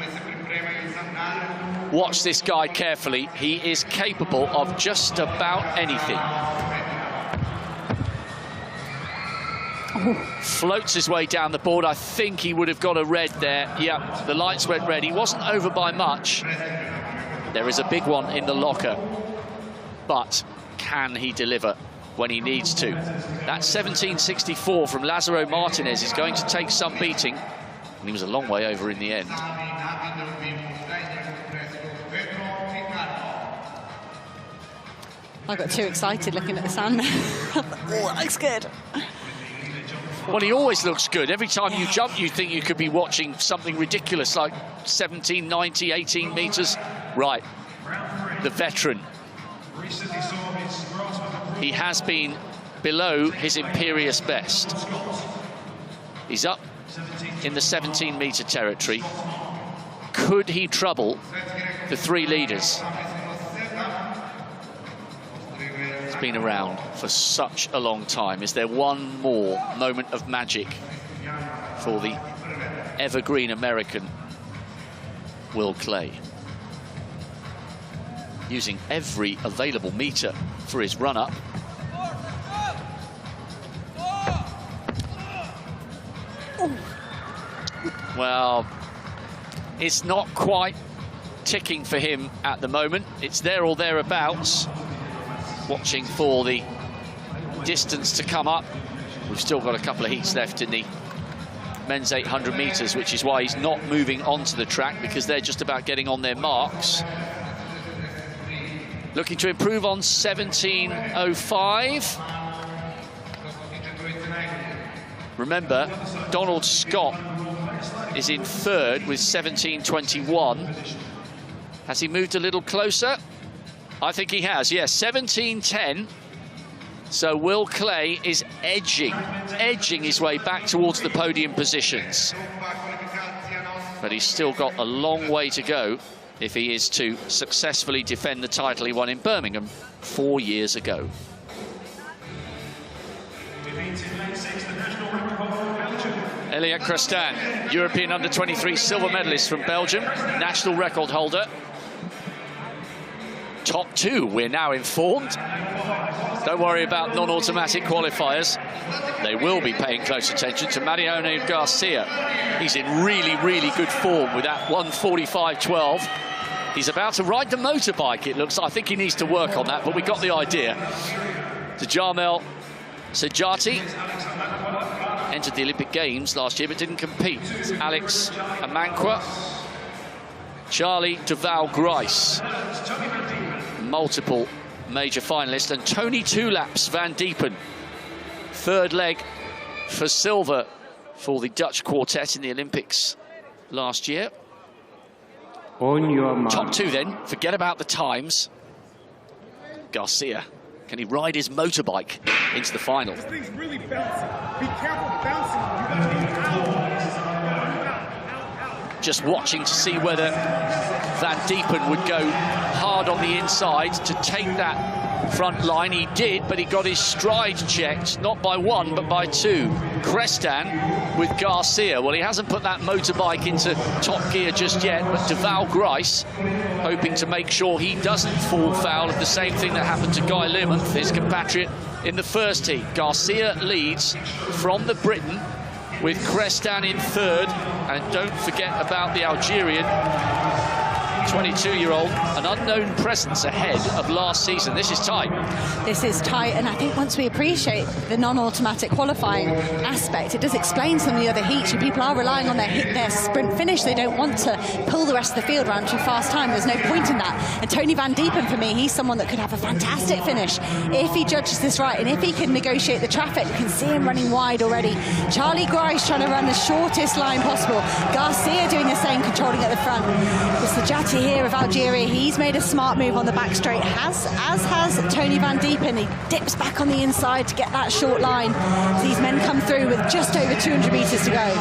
Watch this guy carefully. He is capable of just about anything. Floats his way down the board. I think he would have got a red there. Yeah, the lights went red. He wasn't over by much. There is a big one in the locker. But can he deliver when he needs to? That 17.64 from Lazaro Martinez is going to take some beating. And he was a long way over in the end. I got too excited looking at the sun. Oh, that looks good. Well, he always looks good. Every time you jump, you think you could be watching something ridiculous like 17.90, 18 meters. Right, the veteran. He has been below his imperious best. He's up in the 17-meter territory. Could he trouble the 3 leaders? It's been around for such a long time. Is there one more moment of magic for the evergreen American Will Clay? Using every available meter for his run-up. Well, it's not quite ticking for him at the moment. It's there or thereabouts. Watching for the distance to come up. We've still got a couple of heats left in the men's 800 meters, which is why he's not moving onto the track, because they're just about getting on their marks. Looking to improve on 17.05. Remember, Donald Scott is in 3rd with 17.21. Has he moved a little closer? I think he has, yes, 17.10. So Will Clay is edging his way back towards the podium positions. But he's still got a long way to go if he is to successfully defend the title he won in Birmingham 4 years ago. Elia Crestan, European under-23 silver medalist from Belgium, national record holder. Top 2, we're now informed. Don't worry about non-automatic qualifiers. They will be paying close attention to Mariano Garcia. He's in really, really good form with that 1:45.12. He's about to ride the motorbike, it looks. I think he needs to work on that, but we got the idea. Jamel Sejati entered the Olympic Games last year, but didn't compete. Alex Amankwa, Charlie Duval Grice, multiple major finalists, and Tony Two-Laps Van Diepen, 3rd leg for silver for the Dutch quartet in the Olympics last year. On your mark. Top 2 then, forget about the times. Garcia, can he ride his motorbike into the final? This thing's really bouncy. Be careful bouncing. You gotta be out. Just watching to see whether Van Diepen would go hard on the inside to take that front line. He did, but he got his stride checked, not by 1, but by 2. Crestan with Garcia. Well, he hasn't put that motorbike into top gear just yet, but Duval Grice hoping to make sure he doesn't fall foul of the same thing that happened to Guy Learmonth, his compatriot, in the first heat. Garcia leads from the Briton, with Crestan in 3rd, and don't forget about the Algerian 22-year-old, an unknown presence ahead of last season. This is tight. This is tight, and I think once we appreciate the non-automatic qualifying aspect, it does explain some of the other heats. People are relying on their sprint finish. They don't want to pull the rest of the field around too fast time. There's no point in that. And Tony Van Diepen, for me, he's someone that could have a fantastic finish if he judges this right, and if he can negotiate the traffic. You can see him running wide already. Charlie Grice trying to run the shortest line possible. Garcia doing the same, controlling at the front. It's the Jati here of Algeria. He's made a smart move on the back straight, as has Tony van Diepen. He dips back on the inside to get that short line. These men come through with just over 200 metres to go.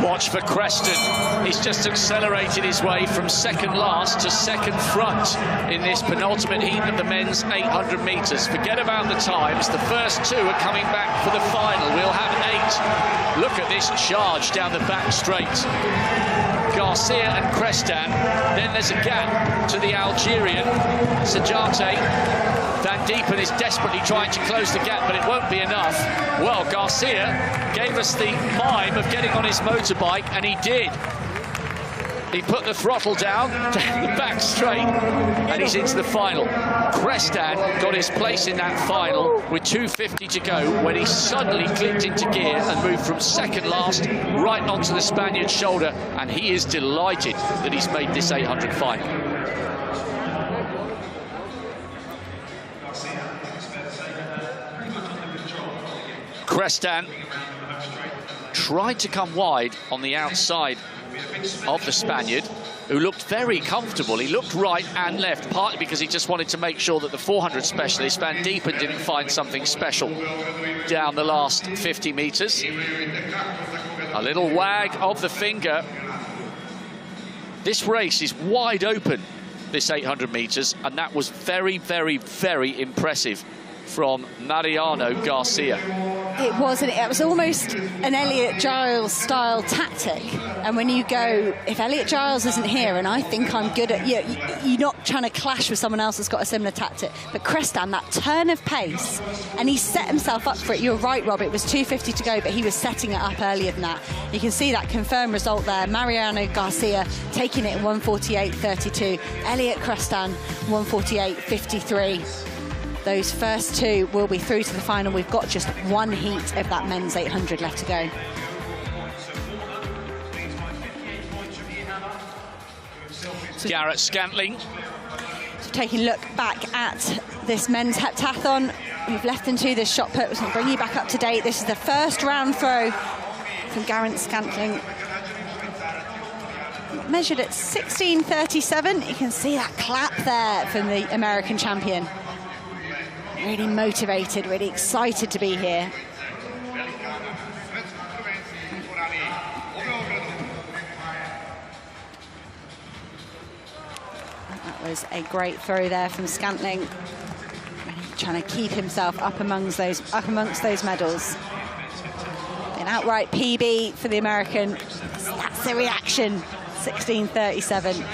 Watch for Creston. He's just accelerated his way from second last to second front in this penultimate heat of the men's 800 metres. Forget about the times. The first two are coming back for the final. We'll have 8. Look at this charge down the back straight. Garcia and Creston. Then there's a gap to the Algerian, Sajate. Van Diepen is desperately trying to close the gap, but it won't be enough. Well, Garcia gave us the mime of getting on his motorbike, and he did. He put the throttle down the back straight, and he's into the final. Creston got his place in that final with 2:50 to go when he suddenly clicked into gear and moved from second last right onto the Spaniard's shoulder, and he is delighted that he's made this 800 final. Creston tried to come wide on the outside of the Spaniard, who looked very comfortable. He looked right and left, partly because he just wanted to make sure that the 400 specialist, Van Diepen, didn't find something special down the last 50 metres. A little wag of the finger. This race is wide open, this 800 metres, and that was very, very, very impressive from Mariano Garcia. It was, and it was almost an Elliot Giles style tactic. And when you go, if Elliot Giles isn't here, and I think I'm good at, you're not trying to clash with someone else that's got a similar tactic. But Creston, that turn of pace, and he set himself up for it. You're right, Rob, it was 2:50 to go, but he was setting it up earlier than that. You can see that confirmed result there. Mariano Garcia taking it in 1:48.32. Elliot Creston, 1:48.53. Those first two will be through to the final. We've got just one heat of that men's 800 left to go. Garrett Scantling. So taking a look back at this men's heptathlon, we've left into this shot put. We're going to bring you back up to date. This is the first round throw from Garrett Scantling. Measured at 16:37. You can see that clap there from the American champion. Really motivated, really excited to be here. That was a great throw there from Scantling. Really trying to keep himself up amongst those medals. An outright PB for the American. That's the reaction. 16:37.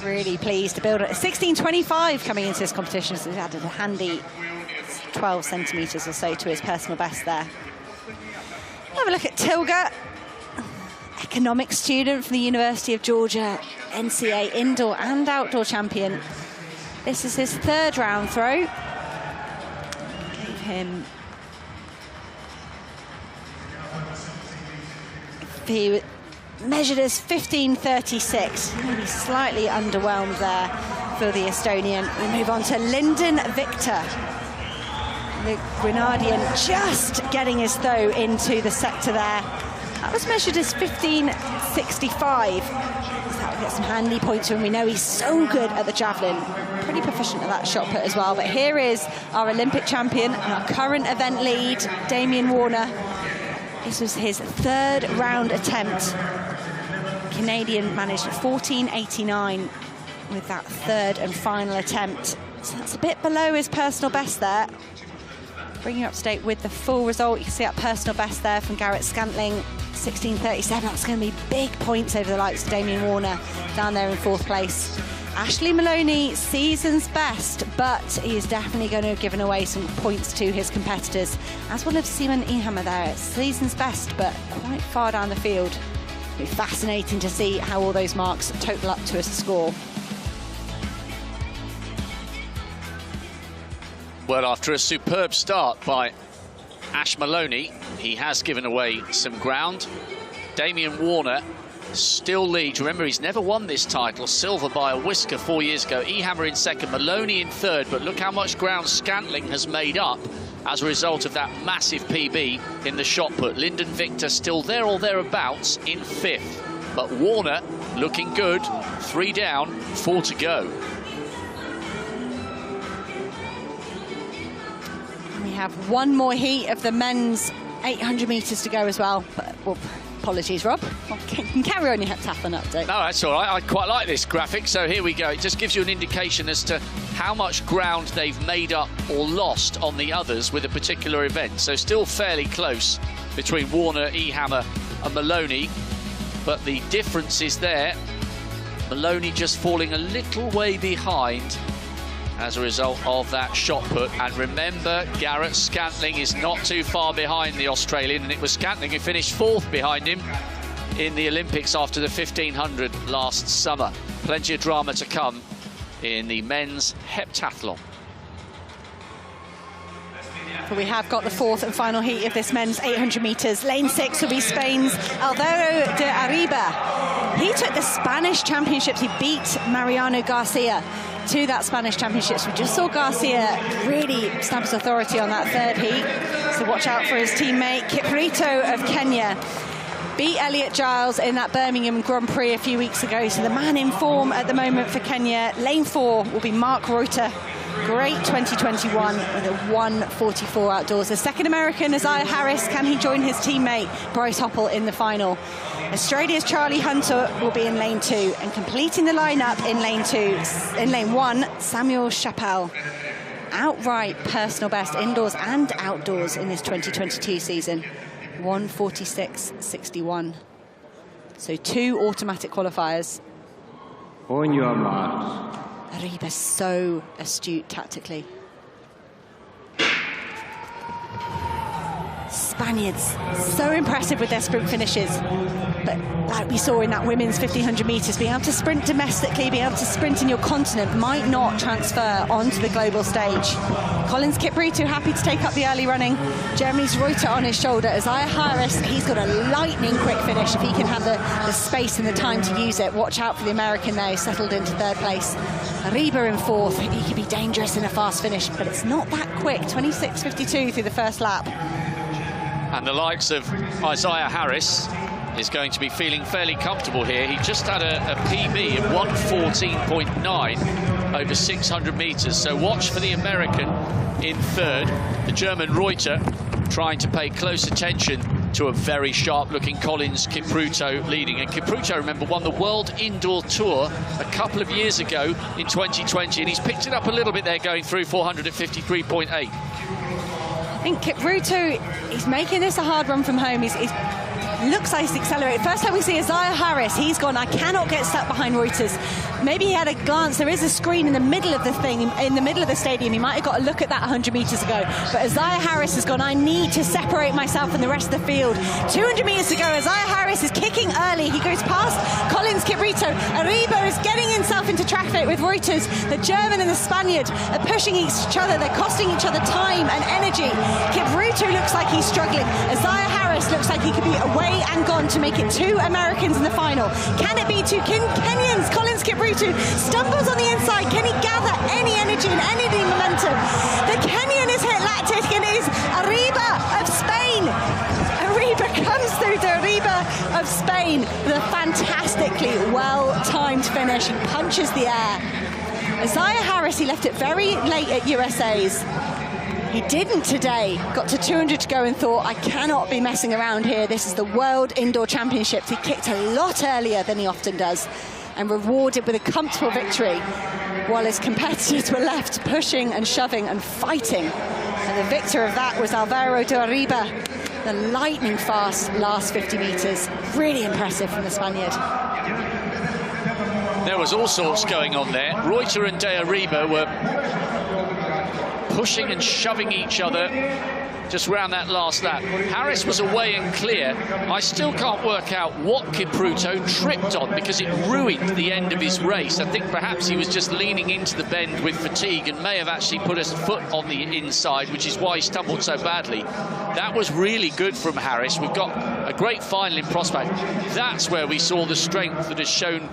Really pleased to build it. 16:25 coming into this competition, so he's added a handy 12 centimetres or so to his personal best there. Have a look at Tilga, economics student from the University of Georgia, NCAA indoor and outdoor champion. This is his third round throw. Gave him... He measured as 15:36. Maybe slightly underwhelmed there for the Estonian. We move on to Lyndon Victor. The Grenadian just getting his toe into the sector there. That was measured as 15:65. So that will get some handy points when we know he's so good at the javelin. Pretty proficient at that shot put as well. But here is our Olympic champion and our current event lead, Damien Warner. This was his third round attempt. Canadian managed 14:89 with that third and final attempt. So that's a bit below his personal best there. Bringing you up to date with the full result. You can see that personal best there from Garrett Scantling, 16:37. That's going to be big points over the likes of Damien Warner down there in fourth place. Ashley Maloney, season's best, but he is definitely going to have given away some points to his competitors. As well as Simon Ehammer there, it's season's best, but quite far down the field. It'll be fascinating to see how all those marks total up to a score. Well, after a superb start by Ash Maloney, he has given away some ground. Damien Warner still leads. Remember, he's never won this title. Silver by a whisker 4 years ago. Ehammer in second, Maloney in third. But look how much ground Scantling has made up as a result of that massive PB in the shot put. Lyndon Victor still there or thereabouts in fifth. But Warner looking good. 3 down, 4 to go. We have one more heat of the men's 800 metres to go as well. Well, apologies, Rob. You can carry on your heptathlon update. No, that's all right. I quite like this graphic. So here we go. It just gives you an indication as to how much ground they've made up or lost on the others with a particular event. So still fairly close between Warner, Ehammer and Maloney. But the difference is there. Maloney just falling a little way behind as a result of that shot put. And remember, Garrett Scantling is not too far behind the Australian, and it was Scantling who finished 4th behind him in the Olympics after the 1500 last summer. Plenty of drama to come in the men's heptathlon. But we have got the 4th and final heat of this men's 800 metres. Lane 6 will be Spain's Alvaro de Arriba. He took the Spanish championships. He beat Mariano Garcia to that Spanish championships. We just saw Garcia really stamp his authority on that 3rd heat. So watch out for his teammate. Kiprito of Kenya beat Elliot Giles in that Birmingham Grand Prix a few weeks ago. So the man in form at the moment for Kenya. Lane 4 will be Mark Reuter. Great 2021 with a 1:44 outdoors. The second American, Isaiah Harris, can he join his teammate Bryce Hoppel in the final? Australia's Charlie Hunter will be in lane 2, and completing the lineup in lane 1, Samuel Chappell. Outright personal best indoors and outdoors in this 2022 season. 1:46.61. So 2 automatic qualifiers. On your marks. Arriba so astute tactically. Spaniards so impressive with their sprint finishes, but like we saw in that women's 1500 metres, being able to sprint domestically, being able to sprint in your continent might not transfer onto the global stage. Collins Kiprito happy to take up the early running. Germany's Reuter on his shoulder. Isaiah Harris, he's got a lightning quick finish if he can have the space and the time to use it. Watch out for the American though, settled into 3rd place. Arriba in 4th, he could be dangerous in a fast finish, but it's not that quick. 26.52 through the first lap. And the likes of Isaiah Harris is going to be feeling fairly comfortable here. He just had a PB of 1:14.9 over 600 metres. So watch for the American in 3rd. The German Reuter trying to pay close attention to a very sharp-looking Collins Kiprito leading. And Kiprito, remember, won the World Indoor Tour a couple of years ago in 2020, and he's picked it up a little bit there going through 400 at 53.8. I think Kiprito, he's making this a hard run from home. He looks like he's accelerated. First time we see Isaiah Harris, he's gone, I cannot get stuck behind Reuters. Maybe he had a glance. There is a screen in the middle of the thing, in the middle of the stadium. He might have got a look at that 100 metres ago. But Isaiah Harris has gone, I need to separate myself from the rest of the field. 200 metres to go. Isaiah Harris is kicking early. He goes past Collins Kiprito. Arriba is getting himself into traffic with Reuters. The German and the Spaniard are pushing each other. They're costing each other time and energy. Kiprito looks like he's struggling. Isaiah Harris looks like he could be away and gone to make it 2 Americans in the final. Can it be 2 Kenyans? Collins Kiprito stumbles on the inside. Can he gather any energy and any momentum? The Kenyan is hit lactic, and it is Arriba of Spain. Arriba comes through to Arriba of Spain with a fantastically well-timed finish. He punches the air. Isaiah Harris, he left it very late at USA's. He didn't today. Got to 200 to go and thought, I cannot be messing around here. This is the World Indoor Championships. He kicked a lot earlier than he often does and rewarded with a comfortable victory, while his competitors were left pushing and shoving and fighting. And the victor of that was Alvaro de Arriba. The lightning fast last 50 metres. Really impressive from the Spaniard. There was all sorts going on there. Reuter and de Arriba were pushing and shoving each other just round that last lap. Harris was away and clear. I still can't work out what Kiprito tripped on, because it ruined the end of his race. I think perhaps he was just leaning into the bend with fatigue and may have actually put his foot on the inside, which is why he stumbled so badly. That was really good from Harris. We've got a great final in prospect. That's where we saw the strength that has shown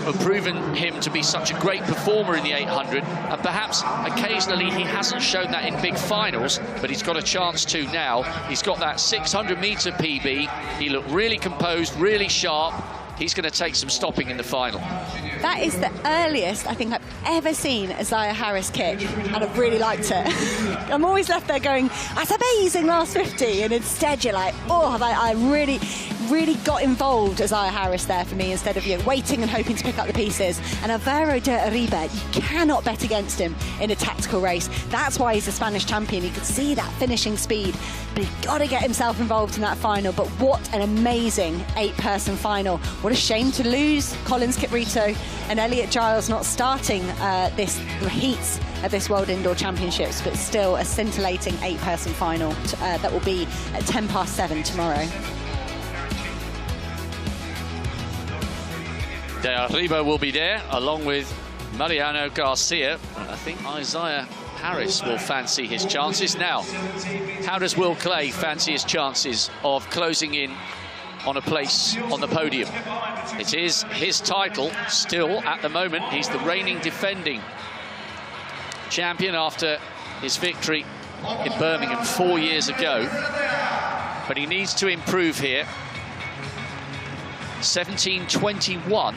or proven him to be such a great performer in the 800, and perhaps occasionally he hasn't shown that in big finals, but he's got a chance to now. He's got that 600 metre PB. He looked really composed, really sharp, he's going to take some stopping in the final. That is the earliest I think I've ever seen Isaiah Harris kick, and I've really liked it. I'm always left there going, that's amazing, last 50, and instead you're like, oh, I really got involved, Isaiah Harris there for me, instead of waiting and hoping to pick up the pieces. And Alvaro de Uribe, you cannot bet against him in a tactical race. That's why he's a Spanish champion. You could see that finishing speed, but he's got to get himself involved in that final. But what an amazing 8-person final. What a shame to lose Collins Kiprito and Elliot Giles not starting this heats at this World Indoor Championships, but still a scintillating 8-person final that will be at 7:10 tomorrow. De Arriba will be there, along with Mariano Garcia. I think Isaiah Harris will fancy his chances. Now, how does Will Clay fancy his chances of closing in on a place on the podium? It is his title still at the moment. He's the reigning defending champion after his victory in Birmingham 4 years ago. But he needs to improve here. 17:21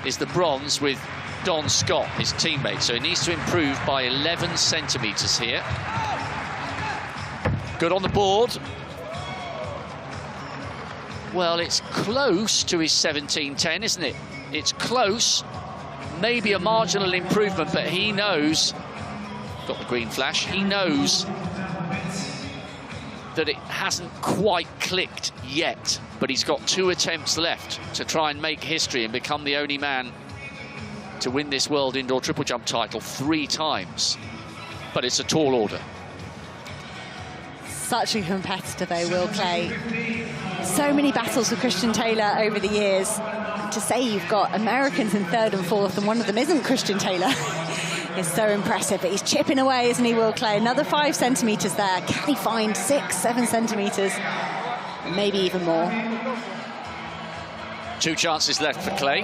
is the bronze with Don Scott, his teammate. So he needs to improve by 11 centimetres here. Good on the board. Well, it's close to his 17:10, isn't it? It's close. Maybe a marginal improvement, but he knows, got the green flash, he knows that it hasn't quite clicked yet, but he's got 2 attempts left to try and make history and become the only man to win this World Indoor Triple Jump title 3 times. But it's a tall order. Such a competitor though, Will Clay. So many battles with Christian Taylor over the years. To say you've got Americans in 3rd and 4th and one of them isn't Christian Taylor is so impressive. But he's chipping away, isn't he, Will Clay? Another 5 centimetres there. Can he find 6, 7 centimetres? Maybe even more. 2 chances left for Clay.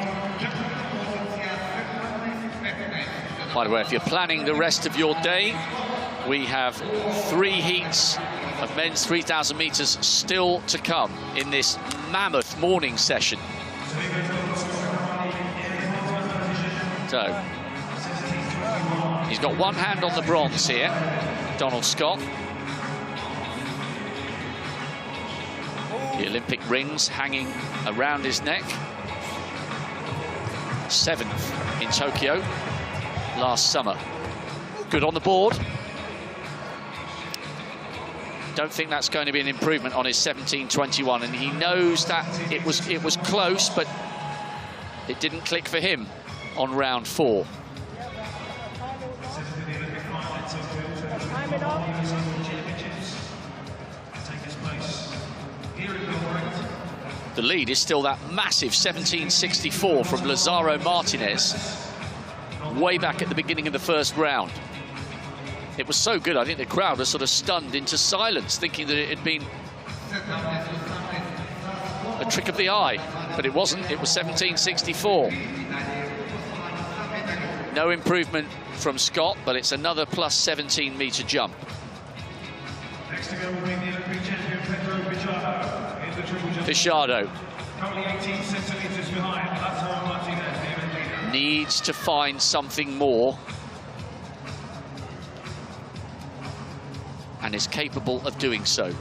By the way, if you're planning the rest of your day, we have 3 heats of men's 3,000 metres still to come in this mammoth morning session. So, he's got one hand on the bronze here, Donald Scott. The Olympic rings hanging around his neck. 7th in Tokyo last summer. Good on the board. Don't think that's going to be an improvement on his 17:21, and he knows that it was close, but it didn't click for him on round 4. The lead is still that massive 17:64 from Lazaro Martinez, way back at the beginning of the first round. It was so good, I think the crowd was sort of stunned into silence, thinking that it had been a trick of the eye, but it wasn't. It was 17:64. No improvement from Scott, but it's another plus 17-metre jump. Next to go will be the Olympic champion Pedro Pichardo in the triple jump. Pichardo Currently 18 centimetres behind Lazaro Martinez. needs to find something more, and is capable of doing so.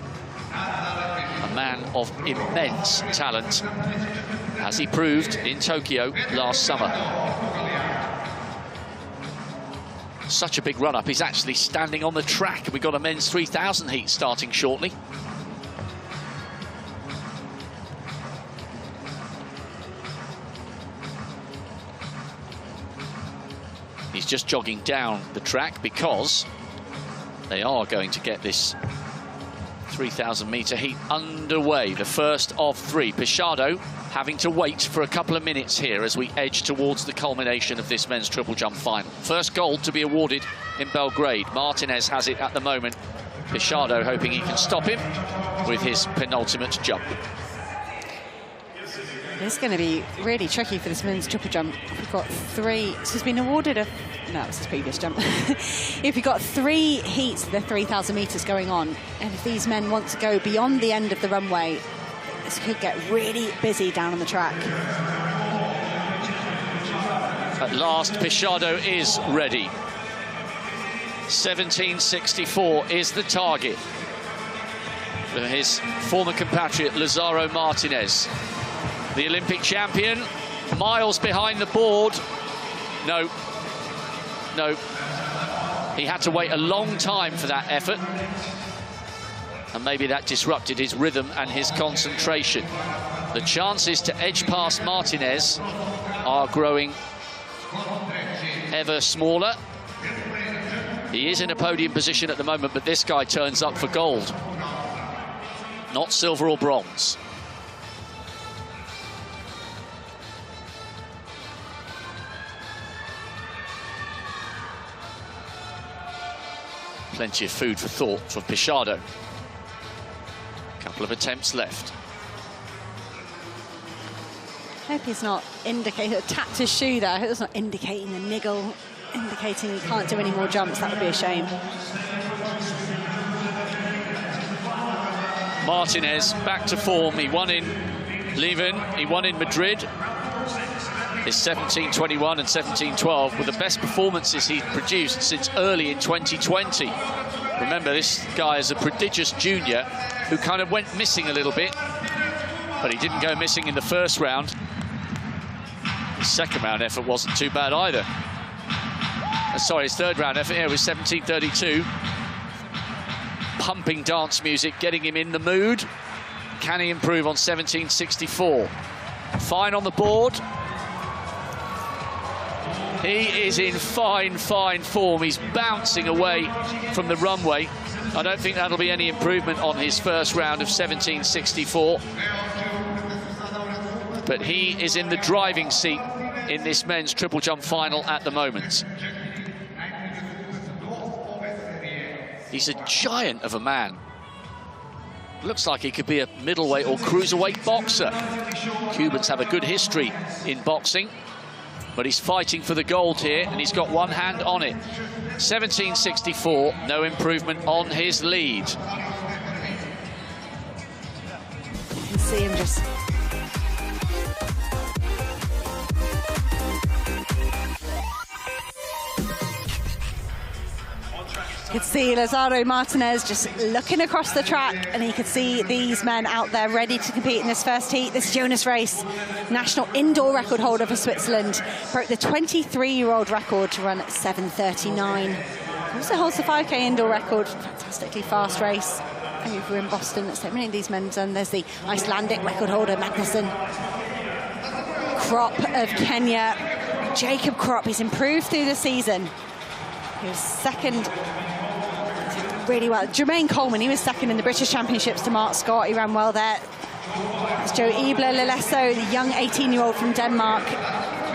A man of immense talent, as he proved in Tokyo last summer. Such a big run-up. He's actually standing on the track. We've got a men's 3,000 heat starting shortly. He's just jogging down the track because they are going to get this 3,000-metre heat underway, the first of 3. Pichardo having to wait for a couple of minutes here as we edge towards the culmination of this men's triple jump final. First gold to be awarded in Belgrade. Martinez has it at the moment. Pichardo hoping he can stop him with his penultimate jump. It's going to be really tricky for this men's triple jump. We've got 3. So he's been awarded a... No, it's his previous jump. If you've got 3 heats of the 3,000 metres going on, and if these men want to go beyond the end of the runway, This could get really busy down on the track. At last, Pichardo is ready. 17:64 is the target for his former compatriot, Lazaro Martinez. The Olympic champion, miles behind the board. No. He had to wait a long time for that effort. And maybe that disrupted his rhythm and his concentration. The chances to edge past Martinez are growing ever smaller. He is in a podium position at the moment, but this guy turns up for gold, not silver or bronze. Plenty of food for thought for Pichardo. Couple of attempts left. I hope he's not indicating, tapped his shoe there. I hope it's not indicating a niggle, indicating he can't do any more jumps. That would be a shame. Martinez back to form. He won in Leuven, he won in Madrid. His 17:21 and 17:12 were the best performances he'd produced since early in 2020. Remember, this guy is a prodigious junior who kind of went missing a little bit, but he didn't go missing in the first round. His second round effort wasn't too bad either. Sorry, his third round effort here was 17:32. Pumping dance music, getting him in the mood. Can he improve on 17:64? Fine on the board. He is in fine form. He's bouncing away from the runway. I don't think that'll be any improvement on his first round of 17:64. But he is in the driving seat in this men's triple jump final at the moment. He's a giant of a man. Looks like he could be a middleweight or cruiserweight boxer. Cubans have a good history in boxing, but he's fighting for the gold here, and he's got one hand on it. 17:64, no improvement on his lead. You can see him just... You could see Lazaro Martinez just looking across the track, and he could see these men out there ready to compete in this first heat. This Jonas race, national indoor record holder for Switzerland, broke the 23-year-old record to run at 7:39. Also holds the 5K indoor record. Fantastically fast race over in Boston. That's so many of these men done. There's the Icelandic record holder, Magnusson. Krop of Kenya. Jacob Krop, he's improved through the season. He was second really well. Jermaine Coleman, he was second in the British Championships to Mark Scott. He ran well there. It's Joe Ibler Lelesso, the young 18-year-old from Denmark.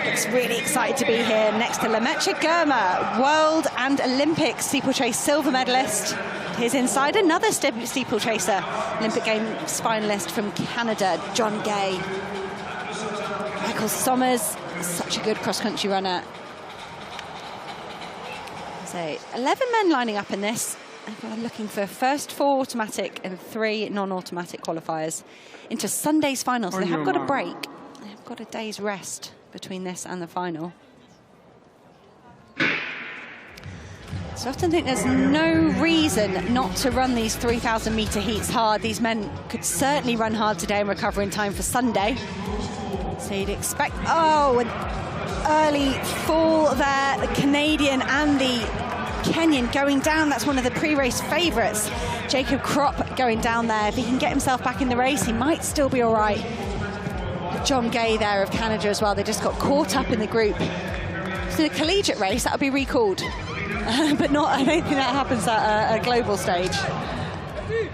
Looks really excited to be here next to Lemecha Germa, world and Olympic steeplechase silver medalist. Here's inside another steeplechaser, Olympic Games finalist from Canada, John Gay. Michael Sommers, such a good cross-country runner. So 11 men lining up in this. Everyone looking for first 4 automatic and 3 non-automatic qualifiers into Sunday's final. So they have got a break. They've got a day's rest between this and the final. So I often think there's no reason not to run these 3,000-metre heats hard. These men could certainly run hard today and recover in time for Sunday. So you'd expect, oh, an early fall there. The Canadian and the Kenyan going down. That's one of the pre-race favourites. Jacob Krop going down there. If he can get himself back in the race, he might still be all right. John Gay there of Canada as well. They just got caught up in the group. So the collegiate race, that'll be recalled. But not, I don't think that happens at a global stage.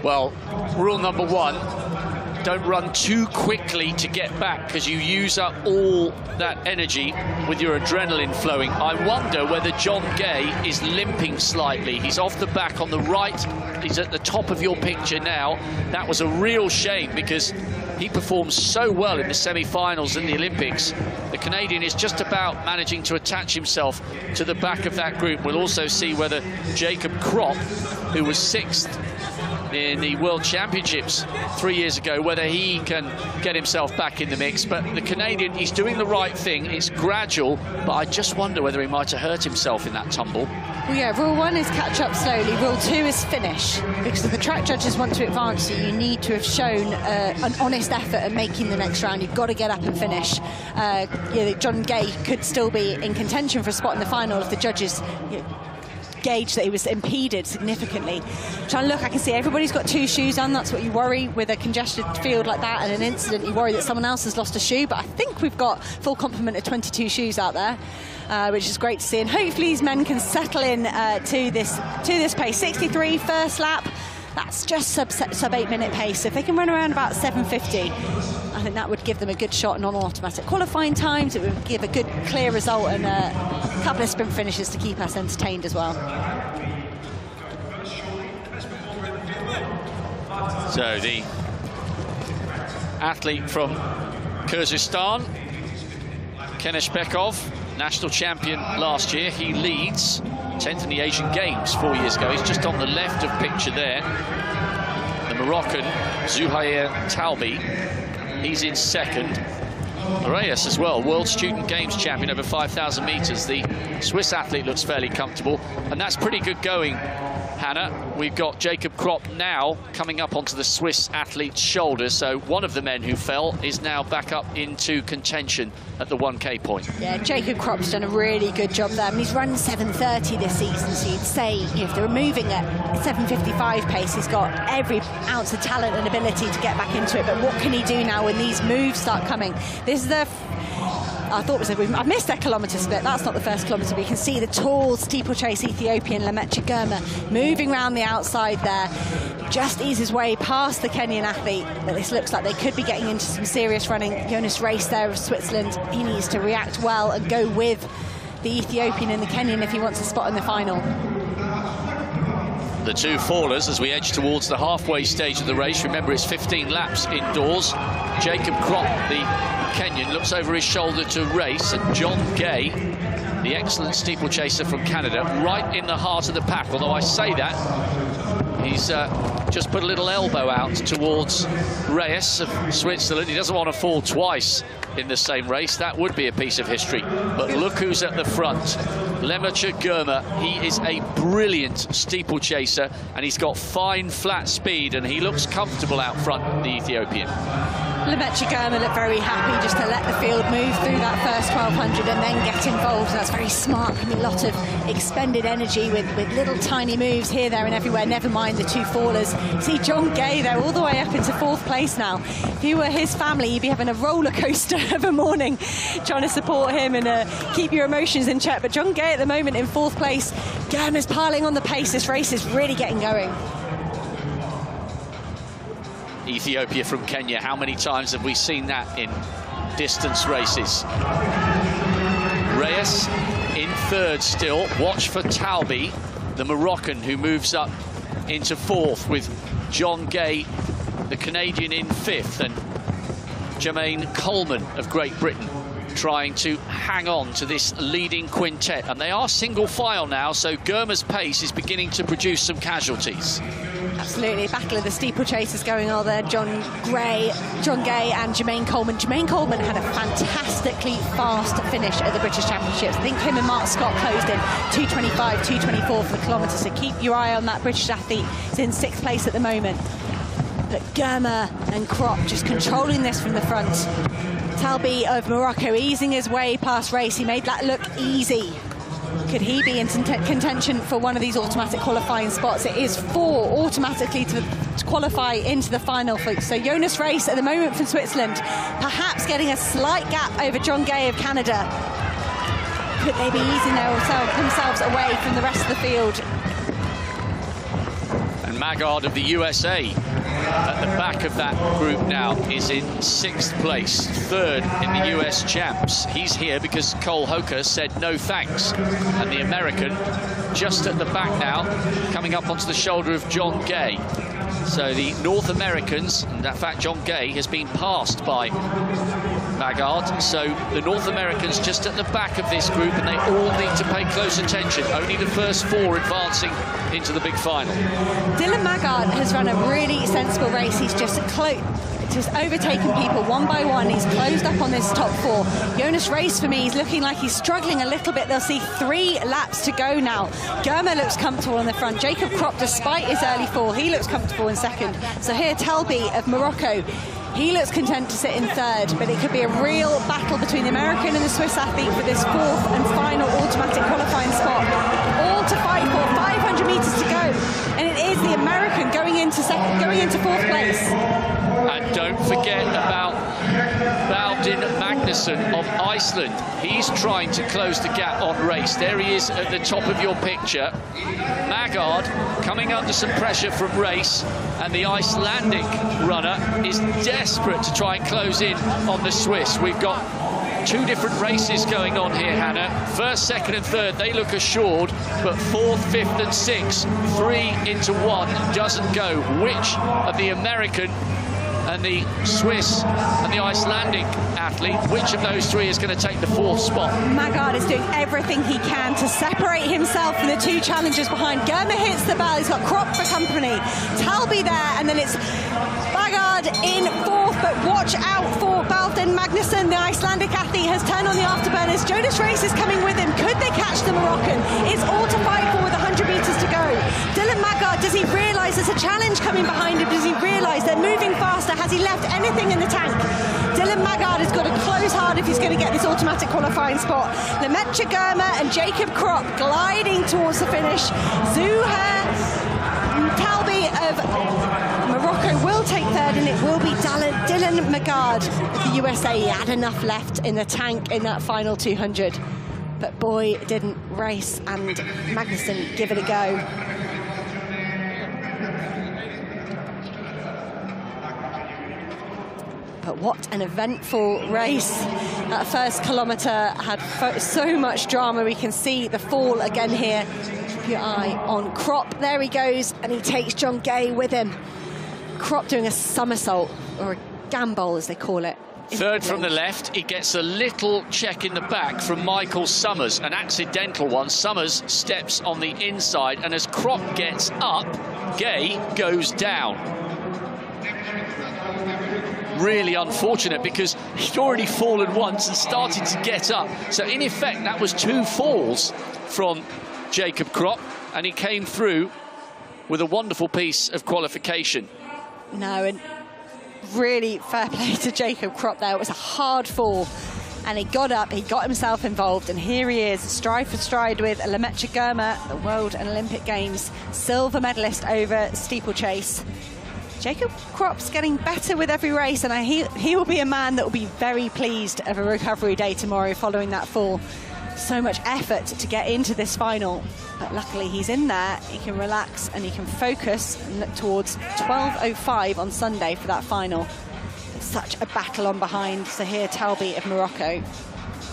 Well, rule number 1, don't run too quickly to get back, because you use up all that energy with your adrenaline flowing. I wonder whether John Gay is limping slightly. He's off the back on the right. He's at the top of your picture now. That was a real shame, because he performs so well in the semi-finals in the Olympics. The Canadian is just about managing to attach himself to the back of that group. We'll also see whether Jacob Kropp, who was 6th in the World Championships 3 years ago, whether he can get himself back in the mix. But the Canadian, he's doing the right thing. It's gradual, but I just wonder whether he might have hurt himself in that tumble. Well, yeah, rule 1 is catch up slowly. Rule 2 is finish. Because if the track judges want to advance you, you need to have shown an honest effort at making the next round. You've got to get up and finish. John Gay could still be in contention for a spot in the final if the judges gauge that he was impeded significantly. Trying to look, I can see everybody's got 2 shoes on. That's what you worry with a congested field like that and an incident. You worry that someone else has lost a shoe, but I think we've got full complement of 22 shoes out there, which is great to see. And hopefully these men can settle in to this pace. 63 first lap. That's just sub 8 minute pace. If they can run around about 7:50, I think that would give them a good shot on automatic qualifying times. It would give a good clear result and a couple of sprint finishes to keep us entertained as well. So the athlete from Kyrgyzstan, Keneshbekov, national champion last year, he leads 10th in the Asian Games 4 years ago. He's just on the left of picture there. The Moroccan, Zuhair Talbi, he's in 2nd. Reyes as well, World Student Games champion over 5,000 metres. The Swiss athlete looks fairly comfortable, and that's pretty good going, Hannah. We've got Jacob Kropp now coming up onto the Swiss athlete's shoulders, so one of the men who fell is now back up into contention at the 1K point. Yeah, Jacob Kropp's done a really good job there. I mean, he's run 7:30 this season, so you'd say if they're moving at 7:55 pace, he's got every ounce of talent and ability to get back into it. But what can he do now when these moves start coming? This is the... I missed that kilometre split. That's not the first kilometre, but you can see the tall steeplechase Ethiopian Lemaitre Girma moving around the outside there. Just ease his way past the Kenyan athlete, but this looks like they could be getting into some serious running. Jonas Race there of Switzerland, he needs to react well and go with the Ethiopian and the Kenyan if he wants a spot in the final. The 2 fallers as we edge towards the halfway stage of the race. Remember, it's 15 laps indoors. Jacob Kropp, the Kenyan, looks over his shoulder to Race, and John Gay, the excellent steeplechaser from Canada, right in the heart of the pack. Although I say that, he's just put a little elbow out towards Reyes of Switzerland. He doesn't want to fall twice in the same race. That would be a piece of history. But look who's at the front. Lemaitre Girma, he is a brilliant steeplechaser, and he's got fine flat speed, and he looks comfortable out front, the Ethiopian. Lemaitre Girma looked very happy just to let the field move through that first 1200 and then get involved. That's very smart. I mean, a lot of expended energy with little tiny moves here, there and everywhere, never mind the 2 fallers. See John Gay there all the way up into 4th place now. If you were his family, you'd be having a roller coaster of a morning trying to support him and keep your emotions in check. But John Gay at the moment in 4th place. Girma's piling on the pace. This race is really getting going. Ethiopia from Kenya, how many times have we seen that in distance races? Reyes in 3rd still. Watch for Talbi, the Moroccan, who moves up into 4th, with John Gay, the Canadian, in 5th, and Jermaine Coleman of Great Britain trying to hang on to this leading quintet. And they are single file now, so Girma's pace is beginning to produce some casualties. Absolutely, battle of the steeplechasers going on there. John Gay and Jermaine Coleman. Jermaine Coleman had a fantastically fast finish at the British Championships. I think him and Mark Scott closed in 2:25, 2:24 for the kilometre, so keep your eye on that British athlete. He's in 6th place at the moment. But Girma and Kropp just controlling this from the front. Talbi of Morocco easing his way past Race. He made that look easy. Could he be in contention for one of these automatic qualifying spots? It is 4 automatically to qualify into the final, folks. So Jonas Race at the moment from Switzerland, perhaps getting a slight gap over John Gay of Canada. Could they be easing themselves away from the rest of the field? And Maggard of the USA at the back of that group now is in 6th place, 3rd in the US champs. He's here because Cole Hoker said no thanks. And the American just at the back now, coming up onto the shoulder of John Gay. So the North Americans, and in fact John Gay has been passed by Maggard. So the North Americans just at the back of this group, and they all need to pay close attention. Only the first 4 advancing into the big final. Dylan Maggard has run a really sensible race. He's just overtaken people one by one. He's closed up on this top 4. Jonas Race, for me, he's looking like he's struggling a little bit. They'll see 3 laps to go now. Germer looks comfortable on the front. Jacob Kropp, despite his early fall, he looks comfortable in 2nd. So here, Talby of Morocco, he looks content to sit in 3rd, but it could be a real battle between the American and the Swiss athlete for this 4th and final automatic qualifying spot. All to fight for, 500 metres to go. And it is the American going into 4th place. And don't forget about Baldin Magnusson of Iceland. He's trying to close the gap on race. There he is at the top of your picture. Maggard coming under some pressure from race, and the Icelandic runner is desperate to try and close in on the Swiss. We've got 2 different races going on here, Hannah. 1st, 2nd and 3rd, they look assured, but 4th, 5th and 6th, 3 into 1 doesn't go. Which of the American and the Swiss and the Icelandic athlete, which of those 3 is going to take the 4th spot? Maggard is doing everything he can to separate himself from the 2 challengers behind. Germer hits the bell, he's got Kropp for company. Talby there, and then it's Maggard in 4th, but watch out for Baldin Magnusson. The Icelandic athlete has turned on the afterburners. Jonas Race is coming with him. Could they catch the Moroccan? It's all to fight for with 100 metres to go. Dylan Maggard, does he realise there's a challenge coming behind him? Does he realise they're moving faster? Has he left anything in the tank? Dylan Maggard has got to close hard if he's going to get this automatic qualifying spot. Lemaitre Germer and Jacob Kropp gliding towards the finish. Zuhair Talby of Morocco will take 3rd, and it will be Dylan Maggard of the USA. He had enough left in the tank in that final 200. But boy, didn't Race and Magnusson give it a go. But what an eventful race. That 1st kilometre had so much drama. We can see the fall again here. Keep your eye on Kropp. There he goes, and he takes John Gay with him. Kropp doing a somersault, or a gambol as they call it. 3rd from the left. He gets a little check in the back from Michael Summers, an accidental one. Summers steps on the inside, and as Kropp gets up, Gay goes down. Really unfortunate, because he'd already fallen once and started to get up. So in effect, that was 2 falls from Jacob Kropp, and he came through with a wonderful piece of qualification. No, and really fair play to Jacob Kropp there. It was a hard fall, and he got up, he got himself involved, and here he is, stride for stride with Lemaitre Germer, the World and Olympic Games silver medalist over steeplechase. Jacob Kropp's getting better with every race, and he will be a man that will be very pleased of a recovery day tomorrow following that fall. So much effort to get into this final, but luckily he's in there. He can relax and he can focus and look towards 12:05 on Sunday for that final. It's such a battle on behind. So here, Talby of Morocco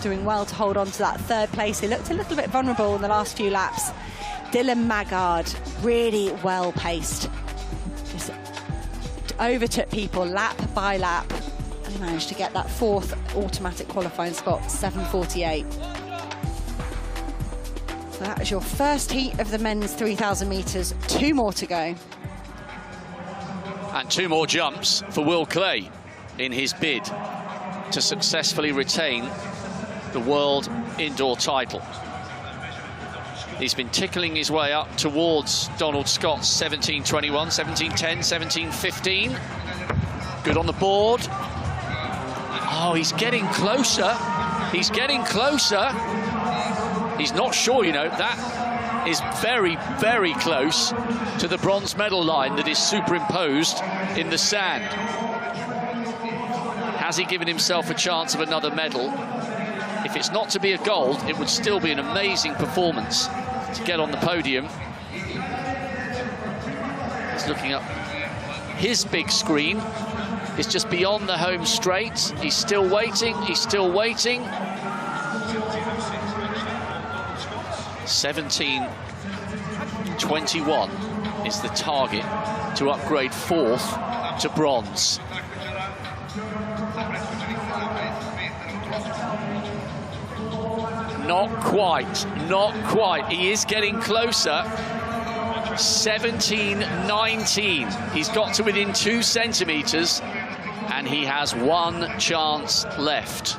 doing well to hold on to that 3rd place. He looked a little bit vulnerable in the last few laps. Dylan Maggard, really well paced. Just overtook people lap by lap, and he managed to get that 4th automatic qualifying spot, 7:48. So that was your first heat of the men's 3,000 metres. 2 more to go. And 2 more jumps for Will Clay in his bid to successfully retain the world indoor title. He's been tickling his way up towards Donald Scott's 17:21, 17:10, 17:15. Good on the board. Oh, he's getting closer. He's getting closer. He's not sure, you know. That is very, very close to the bronze medal line that is superimposed in the sand. Has he given himself a chance of another medal? If it's not to be a gold, it would still be an amazing performance to get on the podium. He's looking up his big screen is just beyond the home straight. He's still waiting, he's still waiting. 17:21 is the target to upgrade 4th to bronze. Not quite, not quite. He is getting closer. 17:19. He's got to within 2 centimetres, and he has 1 chance left.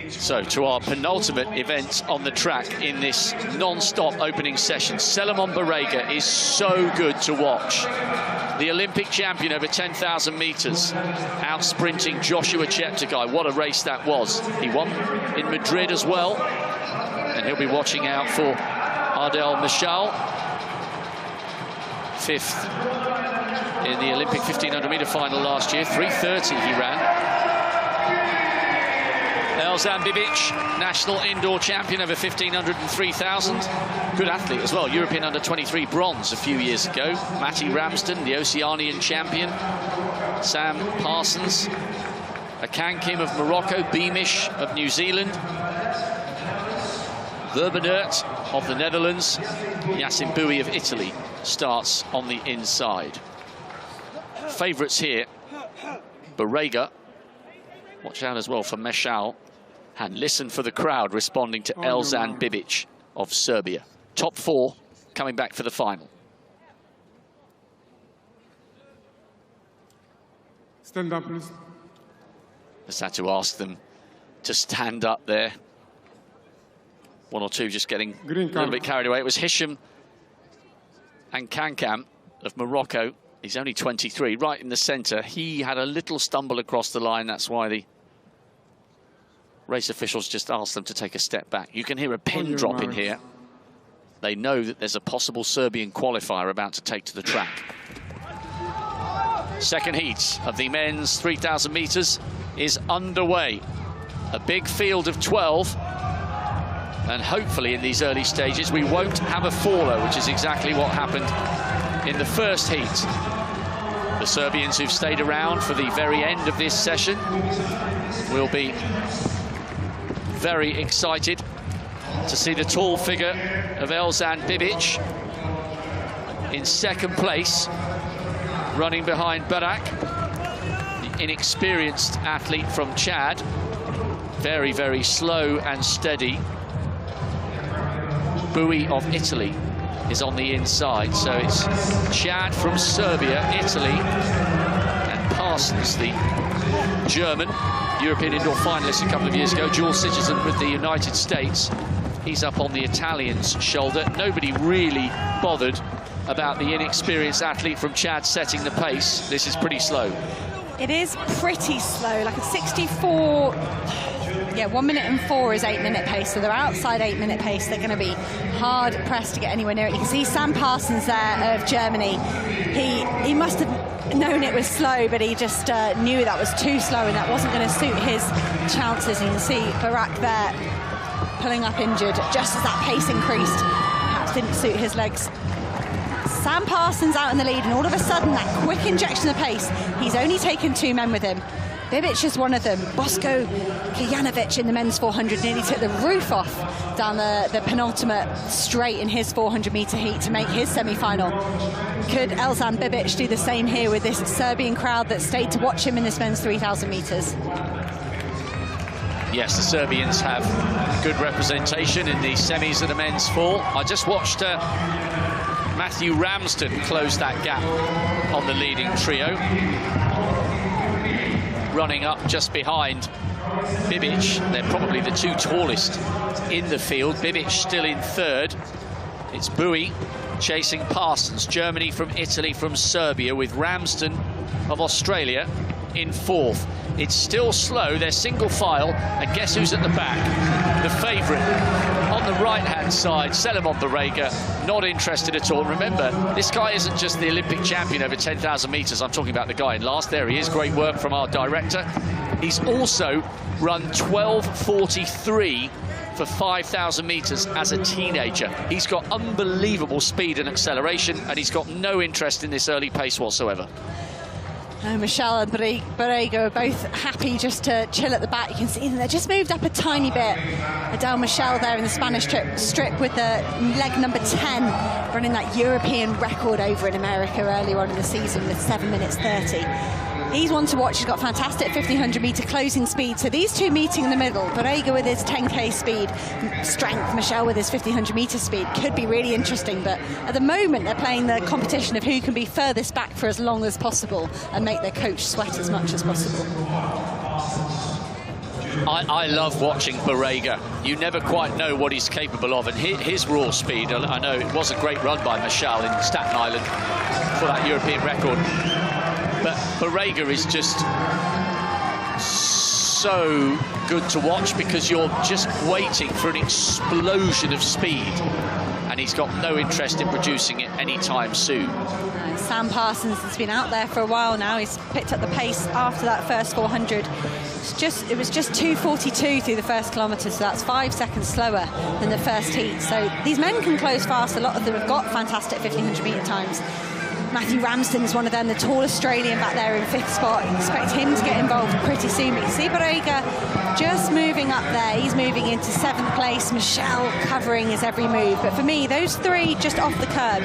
So to our penultimate event on the track in this non-stop opening session. Selimon Barega is so good to watch. The Olympic champion over 10,000 metres, out sprinting Joshua Cheptegei. What a race that was. He won in Madrid as well. And he'll be watching out for Ardel Michal. 5th in the Olympic 1500 metre final last year. 3:30 he ran. Elzhan Bibic, national indoor champion over 1500 and 3000. Good athlete as well, European under-23 bronze a few years ago. Matti Ramsden, the Oceanian champion. Sam Parsons, Akan Kim of Morocco, Beamish of New Zealand. Verbenert of the Netherlands. Yassin Boui of Italy starts on the inside. Favourites here, Barega. Watch out as well for Mešal. And listen for the crowd responding to Elzhan Bibic of Serbia. Top 4 coming back for the final. Stand up, please. Just had to ask them to stand up there. 1 or 2 just getting a little bit carried away. It was Hisham and Kankam of Morocco. He's only 23, right in the centre. He had a little stumble across the line. That's why the race officials just asked them to take a step back. You can hear a pin drop in here. They know that there's a possible Serbian qualifier about to take to the track. Second heat of the men's 3,000 metres is underway. A big field of 12. And hopefully in these early stages we won't have a faller, which is exactly what happened in the first heat. The Serbians who've stayed around for the very end of this session will be very excited to see the tall figure of Elzhan Bibic in second place, running behind Barak, the inexperienced athlete from Chad. Very, very slow and steady. Boui of Italy is on the inside, so it's Chad from Serbia, Italy, and Parsons, the German, European indoor finalist a couple of years ago, dual citizen with the United States. He's up on the Italian's shoulder. Nobody really bothered about the inexperienced athlete from Chad setting the pace. This is pretty slow. It is pretty slow, like a 64. Yeah, 1 minute and 4 is 8-minute pace, so they're outside 8-minute pace. They're going to be hard pressed to get anywhere near it. You can see Sam Parsons there of Germany. He must have known it was slow, but he just knew that was too slow and that wasn't going to suit his chances. You can see Barak there pulling up injured just as that pace increased. Perhaps didn't suit his legs. Sam Parsons out in the lead, and all of a sudden that quick injection of pace, he's only taken 2 men with him. Bibic is one of them. Bosko Kijanovic in the men's 400 nearly took the roof off down the penultimate straight in his 400-metre heat to make his semi-final. Could Elzhan Bibic do the same here with this Serbian crowd that stayed to watch him in this men's 3,000 metres? Yes, the Serbians have good representation in the semis of the men's 4. I just watched Matthew Ramsden close that gap on the leading trio. Running up just behind Bibic. They're probably the 2 tallest in the field. Bibic still in 3rd. It's Boui chasing Parsons. Germany from Italy from Serbia, with Ramsden of Australia in 4th. It's still slow. They're single file. And guess who's at the back? The favourite on the right-hand side, Selimon Barega, not interested at all. Remember, this guy isn't just the Olympic champion over 10,000 metres. I'm talking about the guy in last. There he is. Great work from our director. He's also run 12:43 for 5,000 metres as a teenager. He's got unbelievable speed and acceleration, and he's got no interest in this early pace whatsoever. Michelle and Barrega are both happy just to chill at the back. You can see them, they just moved up a tiny bit. Adele Michelle there in the Spanish strip with the leg number 10, running that European record over in America earlier on in the season with 7 minutes 30. He's one to watch. He's got fantastic 1,500 metre closing speed. So these two meeting in the middle, Barrega with his 10k speed, strength, Michelle with his 1,500 metre speed, could be really interesting. But at the moment, they're playing the competition of who can be furthest back for as long as possible and make their coach sweat as much as possible. I love watching Barrega. You never quite know what he's capable of, and his raw speed, I know it was a great run by Michelle in Staten Island for that European record. But Barrega is just so good to watch because you're just waiting for an explosion of speed, and he's got no interest in producing it anytime soon. Sam Parsons has been out there for a while now. He's picked up the pace after that first 400. It was just 2:42 through the first kilometre, so that's 5 seconds slower than the first heat. So these men can close fast. A lot of them have got fantastic 1,500 metre times. Matthew Ramsden's one of them, the tall Australian back there in 5th spot. Expect him to get involved pretty soon. But you see Barrega just moving up there. He's moving into 7th place. Michelle covering his every move. But for me, those three just off the curb,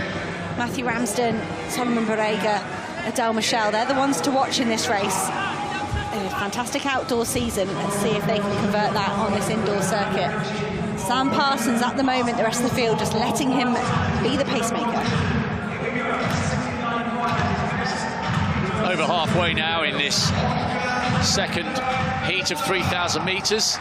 Matthew Ramsden, Solomon Barrega, Adele Michelle, they're the ones to watch in this race. A fantastic outdoor season. Let's see if they can convert that on this indoor circuit. Sam Parsons at the moment, the rest of the field just letting him be the pacemaker. Over halfway now in this second heat of 3,000 metres.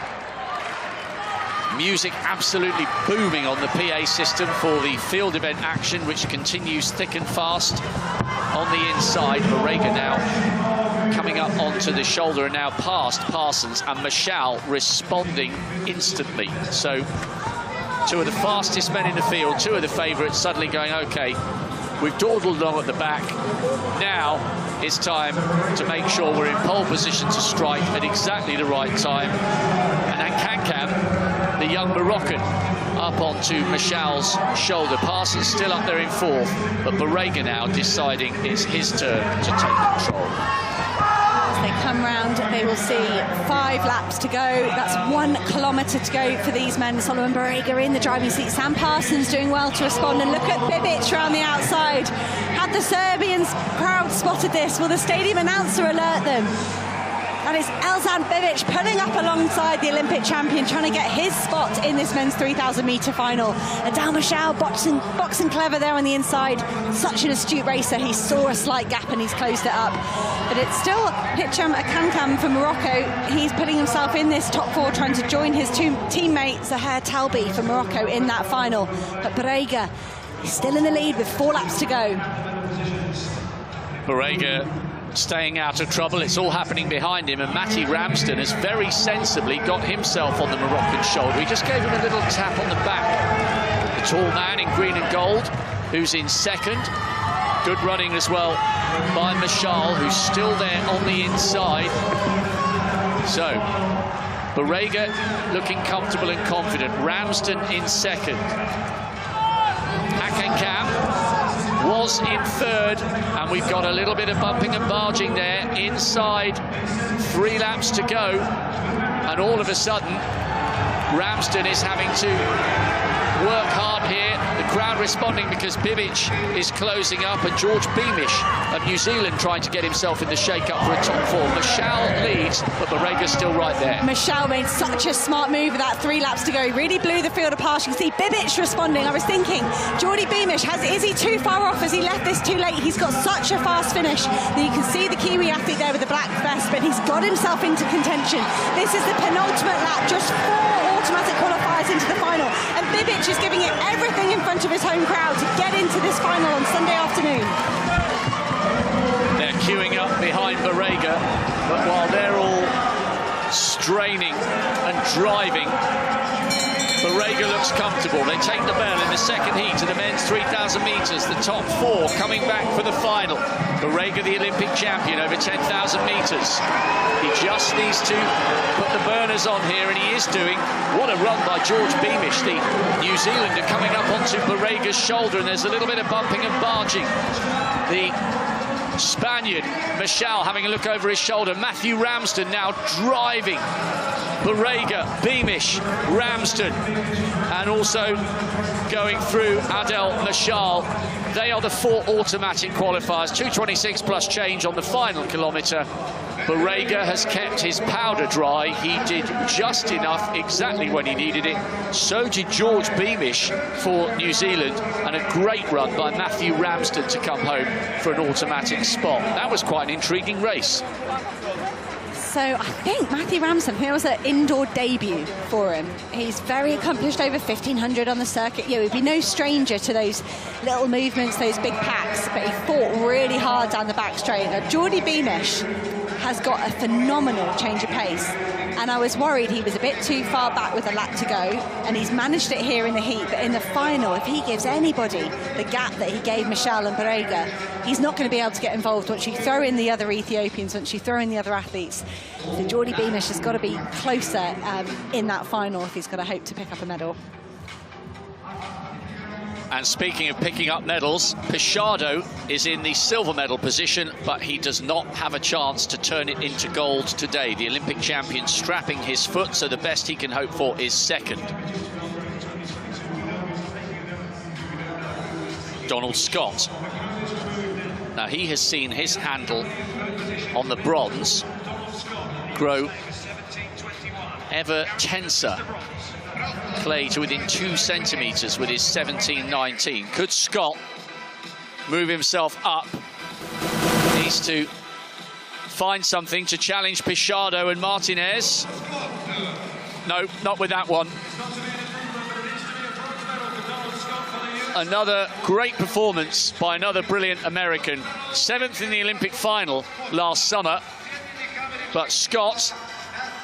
Music absolutely booming on the PA system for the field event action, which continues thick and fast on the inside. Barrega now coming up onto the shoulder and now past Parsons, and Michelle responding instantly. So two of the fastest men in the field, two of the favourites suddenly going, OK, we've dawdled along at the back. Now it's time to make sure we're in pole position to strike at exactly the right time. And Kankam, the young Moroccan, up onto Michelle's shoulder. Parsons still up there in 4th, but Barrega now deciding it's his turn to take control. As they come round, they will see 5 laps to go. That's 1 kilometre to go for these men. Solomon Barrega in the driving seat. Sam Parsons doing well to respond. And look at Bibic around the outside. Had the Serbians crowd spotted this? Will the stadium announcer alert them? And it's Elzhan Bibic pulling up alongside the Olympic champion, trying to get his spot in this men's 3,000 metre final. Adele Michelle boxing clever there on the inside. Such an astute racer. He saw a slight gap and he's closed it up. But it's still Hicham Akankam from Morocco. He's putting himself in this top 4, trying to join his teammate Zaher Talbi from Morocco in that final. But Barrega is still in the lead with 4 laps to go. Barrega staying out of trouble. It's all happening behind him, and Matty Ramsden has very sensibly got himself on the Moroccan shoulder. He just gave him a little tap on the back. The tall man in green and gold, who's in 2nd. Good running as well by Michelle, who's still there on the inside. So Barrega looking comfortable and confident. Ramsden in 2nd. Akankam was in 3rd, and we've got a little bit of bumping and barging there inside. 3 laps to go, and all of a sudden Ramsden is having to work hard here. The crowd responding because Bibic is closing up, and George Beamish of New Zealand trying to get himself in the shake-up for a top 4. Michelle leads, but Barrega's still right there. Michelle made such a smart move with that 3 laps to go. He really blew the field apart. You can see Bibic responding. I was thinking, Geordie Beamish, is he too far off? Has he left this too late? He's got such a fast finish. That you can see the Kiwi athlete there with the black vest, but he's got himself into contention. This is the penultimate lap, just 4 automatic qualifiers into the final, and Bibic is giving it everything in front of his home crowd to get into this final on Sunday afternoon. They're queuing up behind Barrega, but while they're all straining and driving, Barrega looks comfortable. They take the bell in the second heat to the men's 3,000 metres. The top four coming back for the final. Barrega, the Olympic champion, over 10,000 metres. He just needs to put the burners on here, and he is doing. What a run by George Beamish, the New Zealander, coming up onto Barrega's shoulder, and there's a little bit of bumping and barging. The Spaniard, Michal, having a look over his shoulder. Matthew Ramsden now driving. Barrega, Beamish, Ramsden, and also going through Adel Michal. They are the four automatic qualifiers. 2:26 plus change on the final kilometre. Barrega has kept his powder dry. He did just enough, exactly when he needed it. So did George Beamish for New Zealand, and a great run by Matthew Ramsden to come home for an automatic spot. That was quite an intriguing race. So I think Matthew Ramsden, it was an indoor debut for him. He's very accomplished, over 1,500 on the circuit. Yeah, he'd be no stranger to those little movements, those big packs, but he fought really hard down the back straight. Now, Geordie Beamish has got a phenomenal change of pace, and I was worried he was a bit too far back with a lap to go, and he's managed it here in the heat. But in the final, if he gives anybody the gap that he gave Michal and Barrega, he's not going to be able to get involved once you throw in the other Ethiopians, once you throw in the other athletes. So Geordie Beamish has got to be closer in that final if he's got a hope to pick up a medal. And speaking of picking up medals, Pichardo is in the silver medal position, but he does not have a chance to turn it into gold today. The Olympic champion strapping his foot, so the best he can hope for is second. Donald Scott. Now, he has seen his handle on the bronze grow ever tenser. Clay to within 2 centimetres with his 17.19. Could Scott move himself up? Needs to find something to challenge Pichardo and Martinez. No, not with that one. Another great performance by another brilliant American. 7th in the Olympic final last summer. But Scott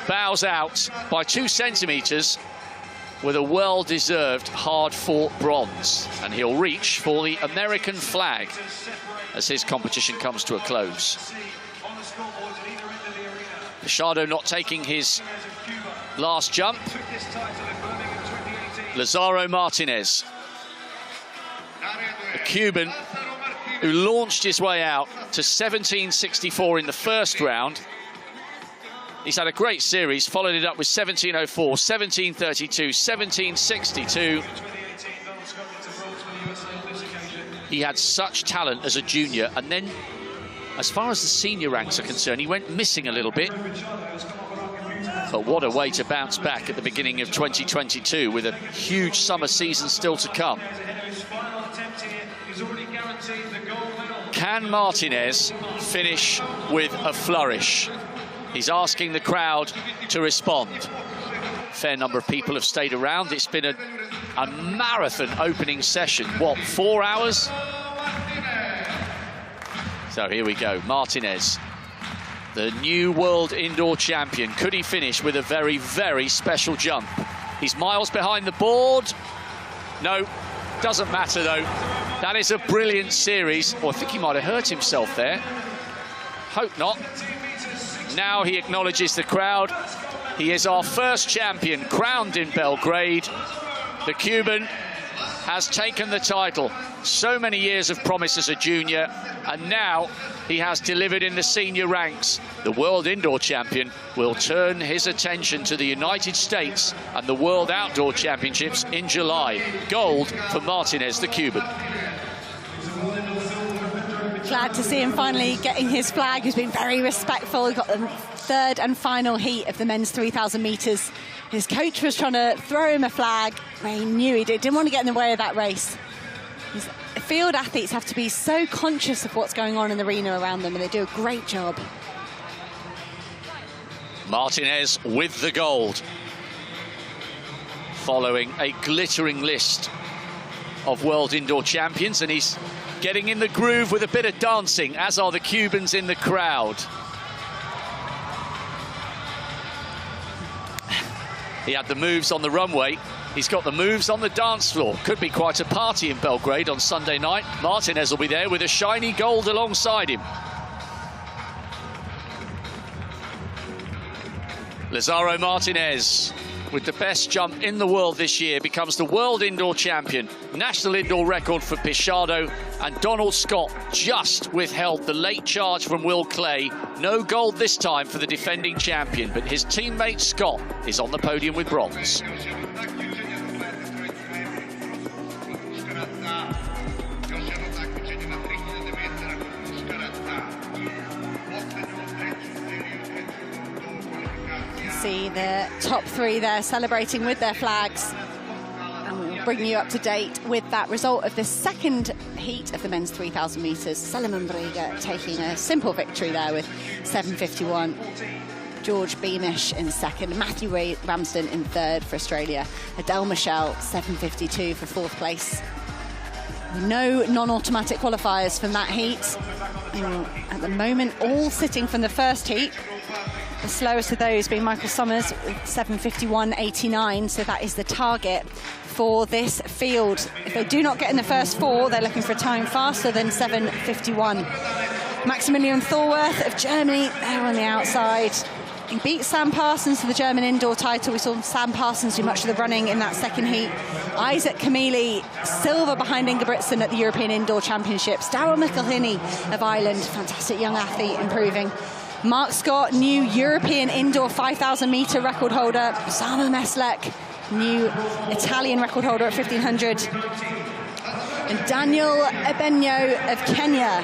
bows out by 2 centimetres with a well-deserved, hard-fought bronze. And he'll reach for the American flag as his competition comes to a close. Pichardo not taking his last jump. Lazaro Martinez, a Cuban who launched his way out to 17.64 in the first round. He's had a great series, followed it up with 17.04, 17.32, 17.62. He had such talent as a junior, and then, as far as the senior ranks are concerned, he went missing a little bit. But what a way to bounce back at the beginning of 2022 with a huge summer season still to come. Can Martinez finish with a flourish? He's asking the crowd to respond. Fair number of people have stayed around. It's been a marathon opening session. What, 4 hours? So here we go, Martinez, the new world indoor champion. Could he finish with a very, very special jump? He's miles behind the board. No, doesn't matter though. That is a brilliant series. Oh, I think he might have hurt himself there. Hope not. Now he acknowledges the crowd. He is our first champion, crowned in Belgrade. The Cuban has taken the title. So many years of promise as a junior, and now he has delivered in the senior ranks. The world indoor champion will turn his attention to the United States and the World Outdoor Championships in July. Gold for Martinez, the Cuban. Glad to see him finally getting his flag. He's been very respectful. He got the third and final heat of the men's 3,000 metres. His coach was trying to throw him a flag, but he knew he didn't want to get in the way of that race. Field athletes have to be so conscious of what's going on in the arena around them, and they do a great job. Martinez with the gold, following a glittering list of world indoor champions, and he's getting in the groove with a bit of dancing, as are the Cubans in the crowd. He had the moves on the runway, He's got the moves on the dance floor. Could be quite a party in Belgrade on Sunday night. Martinez will be there with a shiny gold alongside him. Lazaro Martinez, with the best jump in the world this year, becomes the world indoor champion. National indoor record for Pichado, and Donald Scott just withheld the late charge from Will Clay. No gold this time for the defending champion, but his teammate Scott is on the podium with bronze. See the top three there celebrating with their flags, and we'll bring you up to date with that result of the second heat of the men's 3,000 metres. Seleman Briga taking a simple victory there with 7:51. George Beamish in second, Matthew Ramsden in third for Australia, Adele Michelle 7:52 for fourth place. No non-automatic qualifiers from that heat. At the moment, all sitting from the first heat. The slowest of those being Michael Summers with 7:51.89, so that is the target for this field. If they do not get in the first four, they're looking for a time faster than 7:51. Maximilian Thorworth of Germany, there on the outside. He beat Sam Parsons for the German indoor title. We saw Sam Parsons do much of the running in that second heat. Isaac Camili, silver behind Ingebrigtsen at the European Indoor Championships. Darryl McElhinney of Ireland, fantastic young athlete, improving. Mark Scott, new European indoor 5,000 metre record holder. Osama Meslek, new Italian record holder at 1,500. And Daniel Ebenyo of Kenya.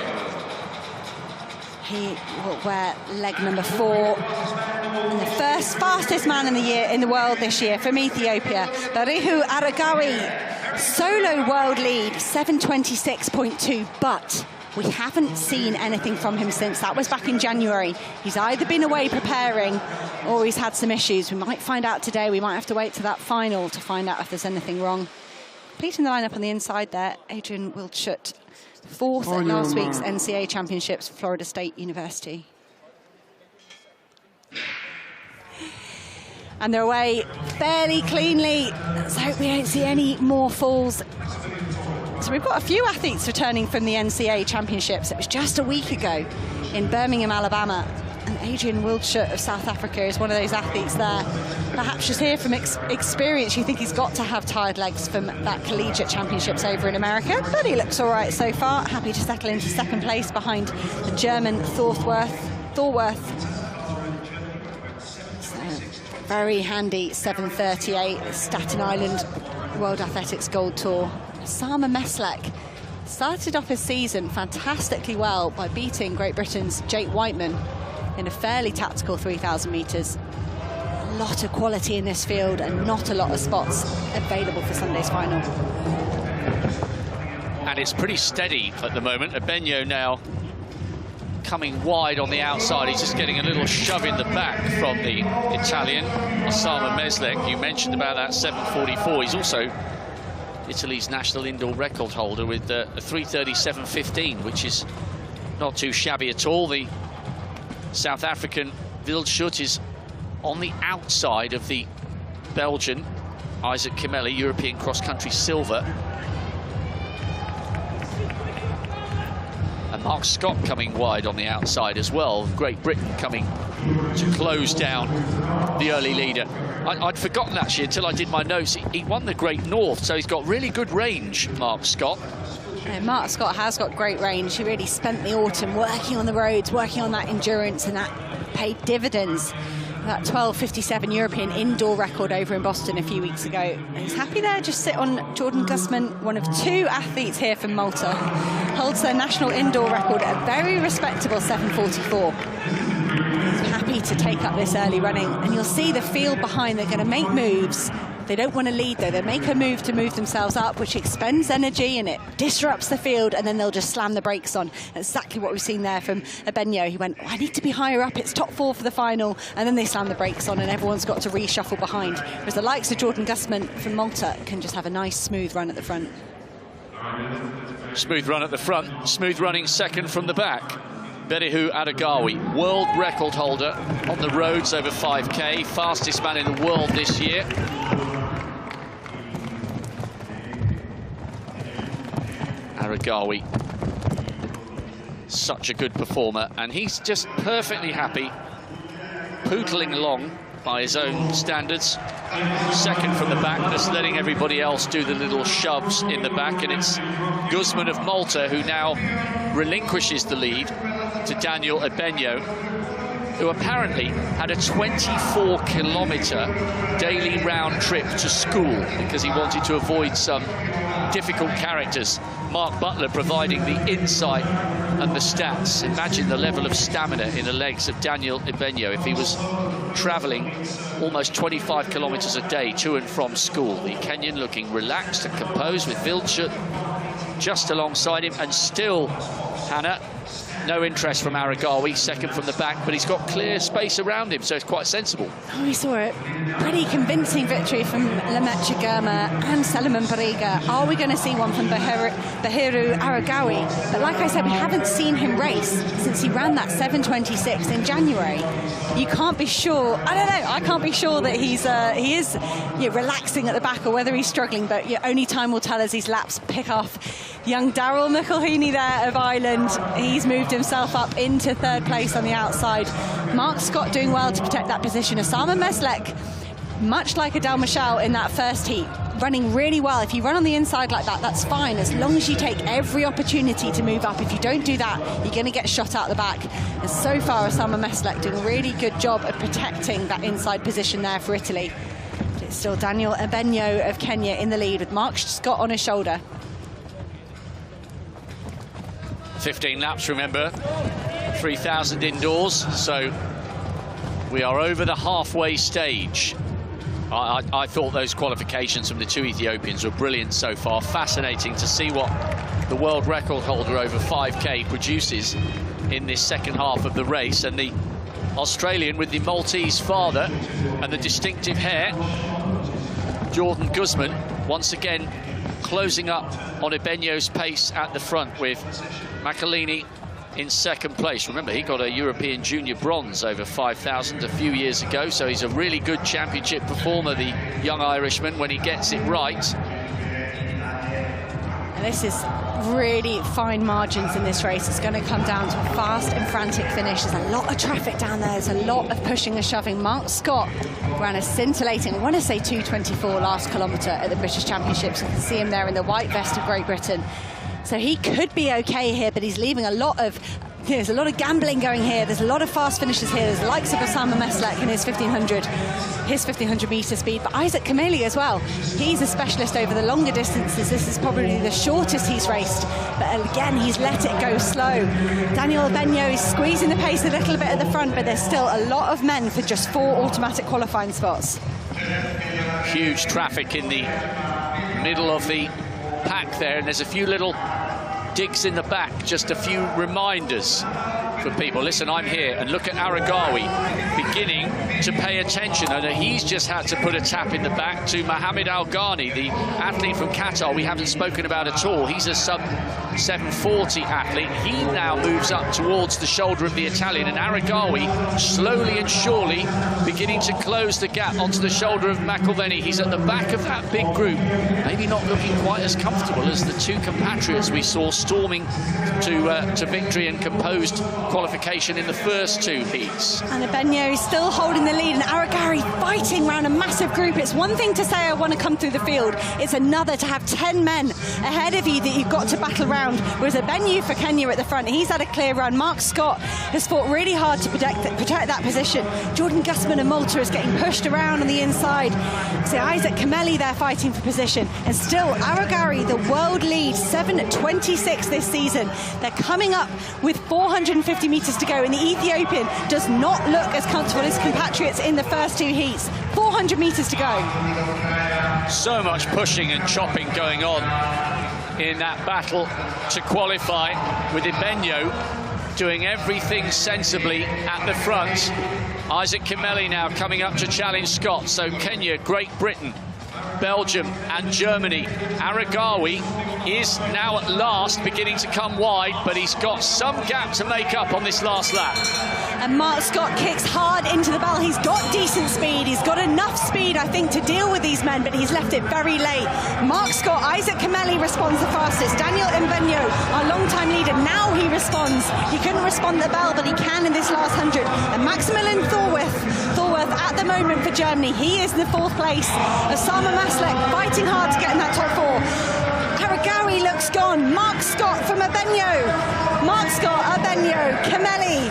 He will wear leg number 4. And the first fastest man in the world this year from Ethiopia, Barihu Aragawi. Solo world lead, 7:26.2, but we haven't seen anything from him since. That was back in January. He's either been away preparing or he's had some issues. We might find out today. We might have to wait to that final to find out if there's anything wrong. Completing the lineup on the inside there, Adrian Wildschut, fourth at last week's NCAA Championships for Florida State University. And they're away fairly cleanly. Let's hope we don't see any more falls. So we've got a few athletes returning from the NCAA Championships. It was just a week ago in Birmingham, Alabama. And Adrian Wildschut of South Africa is one of those athletes there. Perhaps just here from experience, you think he's got to have tired legs from that collegiate championships over in America. But he looks all right so far. Happy to settle into second place behind the German Thorworth. So, very handy 7:38 Staten Island World Athletics Gold Tour. Osama Meslek started off his season fantastically well by beating Great Britain's Jake Whiteman in a fairly tactical 3,000 metres. A lot of quality in this field and not a lot of spots available for Sunday's final. And it's pretty steady at the moment. Ebenyo now coming wide on the outside. He's just getting a little shove in the back from the Italian, Osama Meslek. You mentioned about that 7:44. He's also Italy's national indoor record holder with a 3:37.15, which is not too shabby at all. The South African Wildschut is on the outside of the Belgian Isaac Cameli, European cross-country silver. And Mark Scott coming wide on the outside as well. Great Britain coming to close down the early leader. I'd forgotten actually until I did my notes. He won the Great North, so he's got really good range, Mark Scott. Mark Scott has got great range. He really spent the autumn working on the roads, working on that endurance, and that paid dividends. That 12:57 European indoor record over in Boston a few weeks ago. He's happy there, just sit on Jordan Gusman, one of two athletes here from Malta. Holds their national indoor record at a very respectable 7:44. He's happy to take up this early running, and you'll see the field behind. They're going to make moves. They don't want to lead though. They make a move to move themselves up, which expends energy and it disrupts the field, and then they'll just slam the brakes on. That's exactly what we've seen there from Ebenyo. He went, oh, I need to be higher up, it's top 4 for the final, and then they slam the brakes on and everyone's got to reshuffle behind. Whereas the likes of Jordan Gusman from Malta can just have a nice smooth run at the front. Smooth run at the front, smooth running second from the back. Berihu Adagawi, world record holder on the roads over 5K, fastest man in the world this year. Aragawi. Such a good performer, and he's just perfectly happy, pootling along by his own standards. Second from the back, just letting everybody else do the little shoves in the back, and it's Guzman of Malta who now relinquishes the lead to Daniel Ebenyo, who apparently had a 24-kilometre daily round trip to school because he wanted to avoid some difficult characters. Mark Butler providing the insight and the stats. Imagine the level of stamina in the legs of Daniel Ebenyo if he was travelling almost 25 kilometres a day to and from school. The Kenyan looking relaxed and composed with Vilchut just alongside him, and still, Hannah, no interest from Aragawi, second from the back, but he's got clear space around him, so it's quite sensible. Oh, we saw a pretty convincing victory from Lemecha Girma and Seleman Bariga. Are we going to see one from Bahiru Aragawi? But like I said, we haven't seen him race since he ran that 7:26 in January. You can't be sure. I don't know. I can't be sure that he is relaxing at the back or whether he's struggling, but only time will tell as these laps pick off. Young Daryl McElhaney there of Ireland. He's moved himself up into third place on the outside. Mark Scott doing well to protect that position. Osama Meslek, much like Adel Michel in that first heat, running really well. If you run on the inside like that, that's fine, as long as you take every opportunity to move up. If you don't do that, you're going to get shot out the back. And so far, Osama Meslek doing a really good job of protecting that inside position there for Italy. But it's still Daniel Ebenyo of Kenya in the lead with Mark Scott on his shoulder. 15 laps, remember, 3,000 indoors, so we are over the halfway stage. I thought those qualifications from the two Ethiopians were brilliant so far. Fascinating to see what the world record holder over 5K produces in this second half of the race. And the Australian with the Maltese father and the distinctive hair, Jordan Guzman, once again closing up on Ebenyo's pace at the front, with McElhaney in second place. Remember, he got a European junior bronze over 5,000 a few years ago, so he's a really good championship performer, the young Irishman, when he gets it right. And this is really fine margins in this race. It's going to come down to a fast and frantic finish. There's a lot of traffic down there. There's a lot of pushing and shoving. Mark Scott ran a scintillating, I want to say 2:24 last kilometre at the British Championships. You can see him there in the white vest of Great Britain. So he could be okay here, but he's leaving a lot of, there's a lot of gambling going here. There's a lot of fast finishes here. There's the likes of Osama Meslek in his 1500 metre speed, but Isaac Kameli as well. He's a specialist over the longer distances. This is probably the shortest he's raced, but again, he's let it go slow. Daniel Ebenyo is squeezing the pace a little bit at the front, but there's still a lot of men for just 4 automatic qualifying spots. Huge traffic in the middle of the pack there, and there's a few little digs in the back, just a few reminders for people. Listen, I'm here, and look at Aragawi beginning to pay attention, and he's just had to put a tap in the back to Mohamed Al Ghani, the athlete from Qatar we haven't spoken about at all. He's a sub 740 athlete. He now moves up towards the shoulder of the Italian, and Aragawi slowly and surely beginning to close the gap onto the shoulder of McElhaney. He's at the back of that big group, maybe not looking quite as comfortable as the two compatriots we saw storming to victory and composed qualification in the first two heats. And Ebenyo is still holding the lead, and Aragawi fighting around a massive group. It's one thing to say I want to come through the field, it's another to have 10 men ahead of you that you've got to battle around. Whereas Ebenyo for Kenya at the front, he's had a clear run. Mark Scott has fought really hard to protect that position. Jordan Guzman of Malta is getting pushed around on the inside. See Isaac Kameli there fighting for position, and still Aragawi the world lead, 7:26 this season. They're coming up with 450 metres to go, and the Ethiopian does not look as comfortable as compatriots in the first two heats. 400 metres to go. So much pushing and chopping going on in that battle to qualify, with Ebenyo doing everything sensibly at the front. Isaac Kameli now coming up to challenge Scott. So Kenya, Great Britain Belgium and Germany. Aragawi is now at last beginning to come wide, but he's got some gap to make up on this last lap. And Mark Scott kicks hard into the bell. He's got decent speed. He's got enough speed, I think, to deal with these men, but he's left it very late. Mark Scott, Isaac Kameli responds the fastest. Daniel Mbenyo, our long-time leader, now he responds. He couldn't respond to the bell, but he can in this last 100. And Maximilian Thorworth at the moment for Germany, he is in the 4th place. Osama Maslek fighting hard to get in that top 4. Aragawi looks gone. Mark Scott from Mbenyo. Mark Scott, Mbenyo, Kameli.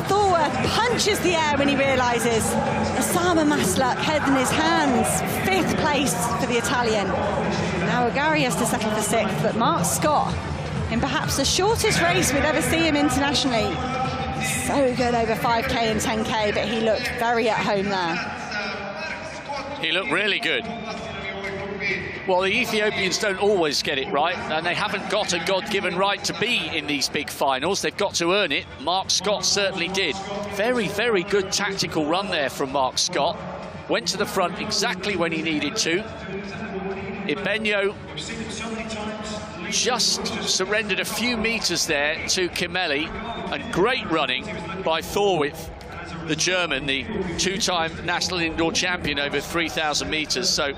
Thorworth punches the air when he realises. Osama Maslak, head in his hands. 5th place for the Italian. Now Aragawi has to settle for 6th, but Mark Scott, in perhaps the shortest race we'd ever see him internationally. So good over 5K and 10K, but he looked very at home there. He looked really good. Well, the Ethiopians don't always get it right, and they haven't got a God-given right to be in these big finals. They've got to earn it. Mark Scott certainly did. Very, very good tactical run there from Mark Scott. Went to the front exactly when he needed to. Mbenyo just surrendered a few meters there to Kameli, and great running by Thorworth, the German, the 2-time national indoor champion over 3,000 meters. So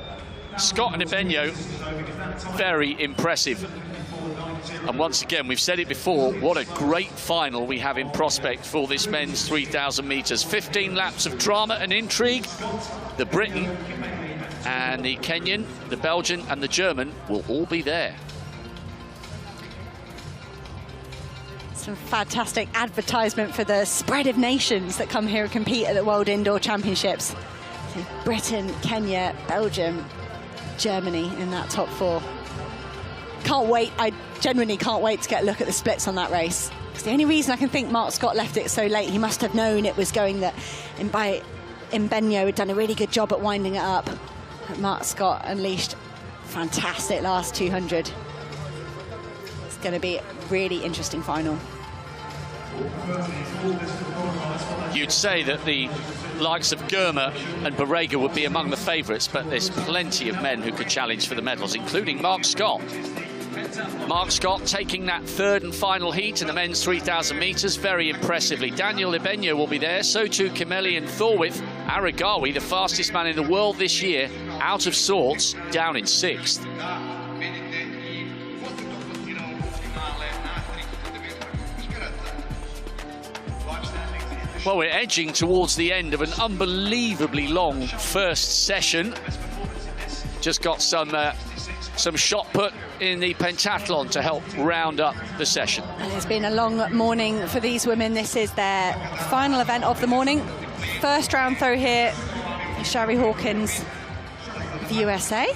Scott and Mbenyo, very impressive. And once again, we've said it before, what a great final we have in prospect for this men's 3,000 meters. 15 laps of drama and intrigue. The Briton and the Kenyan, the Belgian and the German will all be there. Some fantastic advertisement for the spread of nations that come here and compete at the World Indoor Championships. So Britain, Kenya, Belgium, Germany in that top 4. Can't wait. I genuinely can't wait to get a look at the splits on that race. It's the only reason I can think Mark Scott left it so late. He must have known it was going that Mbenyo had done a really good job at winding it up. But Mark Scott unleashed fantastic last 200. It's going to be a really interesting final. You'd say that the likes of Germa and Barega would be among the favourites, but there's plenty of men who could challenge for the medals, including Mark Scott. Mark Scott taking that 3rd and final heat in the men's 3,000 metres very impressively. Daniel Mbenyo will be there, so too Kameli and Thorworth. Aragawi, the fastest man in the world this year, out of sorts, down in 6th. Well, we're edging towards the end of an unbelievably long first session. Just got some shot put in the pentathlon to help round up the session. And it's been a long morning for these women. This is their final event of the morning. First round throw here, Sherry Hawkins of the USA.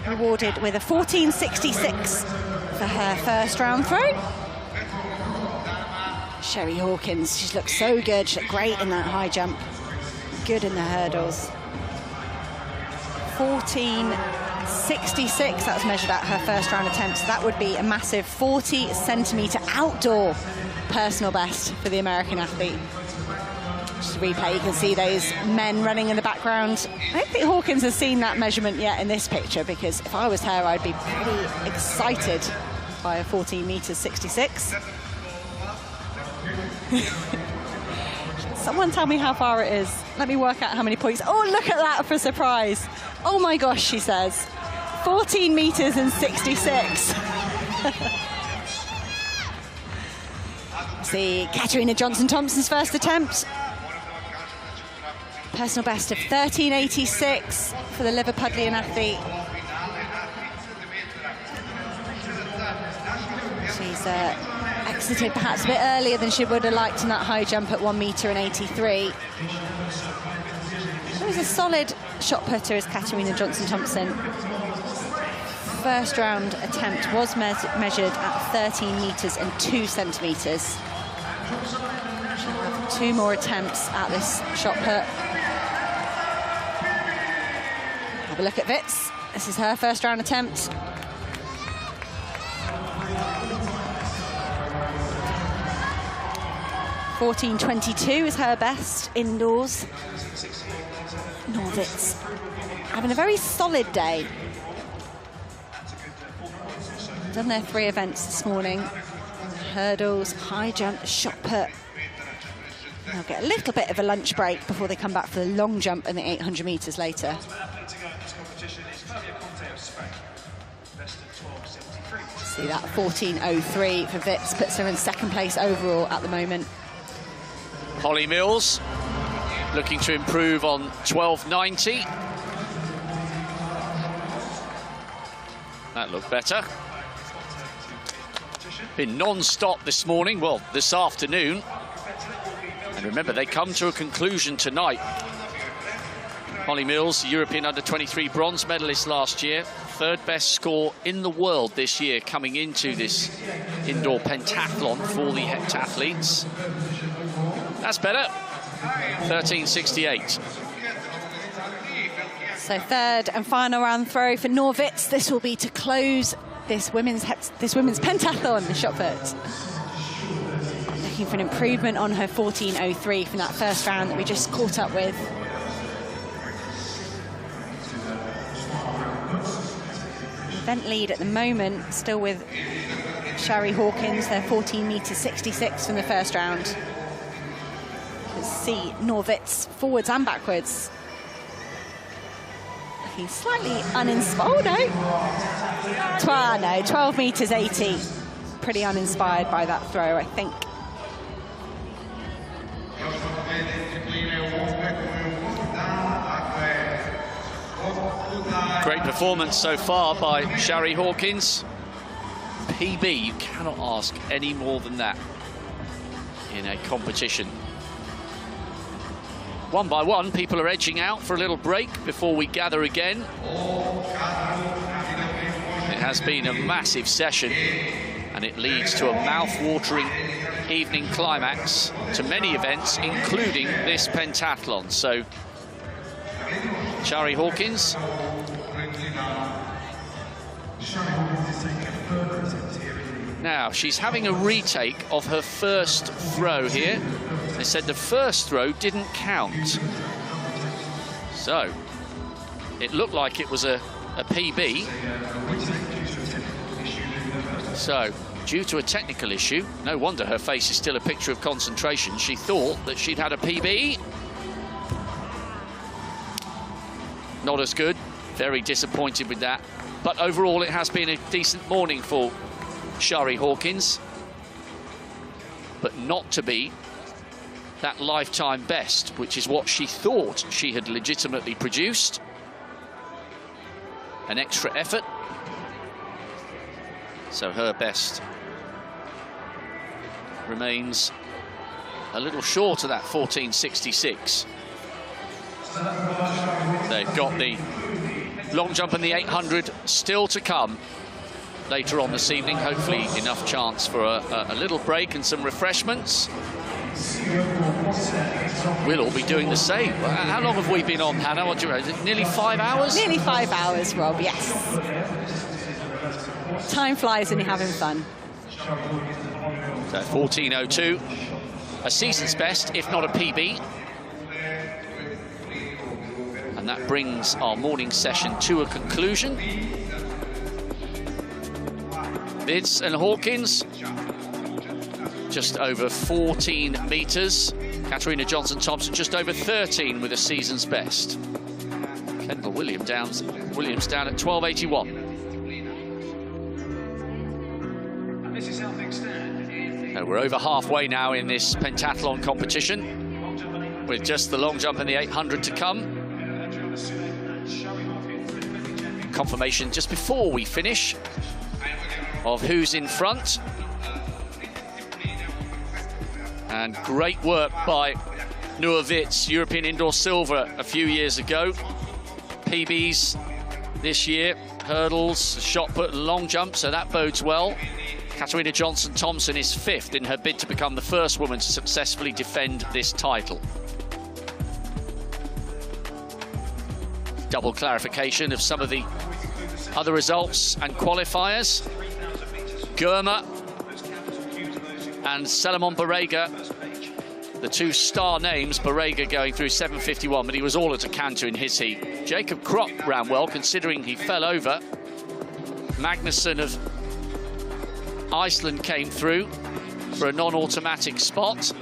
Rewarded with a 14.66 for her first round throw. Sherry Hawkins, she's looked so good. She looked great in that high jump. Good in the hurdles. 14.66, that was measured at her first round attempt. So that would be a massive 40-centimetre outdoor personal best for the American athlete. Just a replay, you can see those men running in the background. I don't think Hawkins has seen that measurement yet in this picture, because if I was her, I'd be pretty excited by a 14.66 meters. Someone tell me how far it is. Let me work out how many points. Oh, look at that for surprise. Oh my gosh, she says. 14.66 meters. See, Katarina Johnson-Thompson's first attempt. Personal best of 13.86 for the Liverpudlian athlete. She's exited perhaps a bit earlier than she would have liked in that high jump at 1.83 meters. It was a solid shot putter as Katarina Johnson-Thompson. First round attempt was measured at 13 meters and 2 centimeters. She'll have 2 more attempts at this shot put. Have a look at Witz. This is her first round attempt. .14.22 is her best indoors. Norwitz having a very solid day. Done their 3 events this morning. Hurdles, high jump, shot put. They'll get a little bit of a lunch break before they come back for the long jump and the 800 metres later. See that 14.03 for Wits, puts her in 2nd place overall at the moment. Holly Mills looking to improve on 12.90. That looked better. Been non-stop this morning, well, this afternoon. And remember, they come to a conclusion tonight. Holly Mills, European under-23 bronze medalist last year. 3rd best score in the world this year coming into this indoor pentathlon for the heptathletes. That's better. 13.68. So 3rd and final round throw for Noor Wits. This will be to close this women's pentathlon, the shot put. Looking for an improvement on her 14.03 from that 1st round that we just caught up with. Event lead at the moment, still with Shari Hawkins, their 14.66 from the 1st round. Let's see Noor Wits forwards and backwards. Looking slightly uninspired. Oh, no. 12.80. Pretty uninspired by that throw, I think. Great performance so far by Shari Hawkins. PB, you cannot ask any more than that in a competition. One by one, people are edging out for a little break before we gather again. It has been a massive session, and it leads to a mouth-watering evening climax to many events, including this pentathlon. So, Shari Hawkins. Now, she's having a retake of her 1st throw here. They said the 1st throw didn't count. So, it looked like it was a PB. So, due to a technical issue, no wonder her face is still a picture of concentration. She thought that she'd had a PB. Not as good. Very disappointed with that. But overall, it has been a decent morning for Shari Hawkins. But not to be that lifetime best, which is what she thought she had legitimately produced. An extra effort. So her best remains a little short of that 14.66. They've got the long jump and the 800 still to come later on this evening. Hopefully enough chance for a little break and some refreshments. We'll all be doing the same. How long have we been on, Hannah? What do you know? Is it nearly 5 hours? Nearly 5 hours, Rob, yes. Time flies when you're having fun. So 14.02, a season's best, if not a PB. And that brings our morning session to a conclusion. Wits and Hawkins, just over 14 metres. Katarina Johnson-Thompson just over 13 with a season's best. Kendall Williams down at 12.81. We're over halfway now in this pentathlon competition, with just the long jump and the 800 to come. Confirmation just before we finish of who's in front. And great work by Noor Wits, European indoor silver a few years ago. PBs this year, hurdles, shot put and long jump, so that bodes well. Katarina Johnson-Thompson is 5th in her bid to become the first woman to successfully defend this title. Double clarification of some of the other results and qualifiers. Germa and Selimon Barega, the 2 star names. Barega going through 7.51, but he was all at a canter in his heat. Jacob Kropp ran well, considering he fell over. Magnusson of Iceland came through for a non-automatic spot.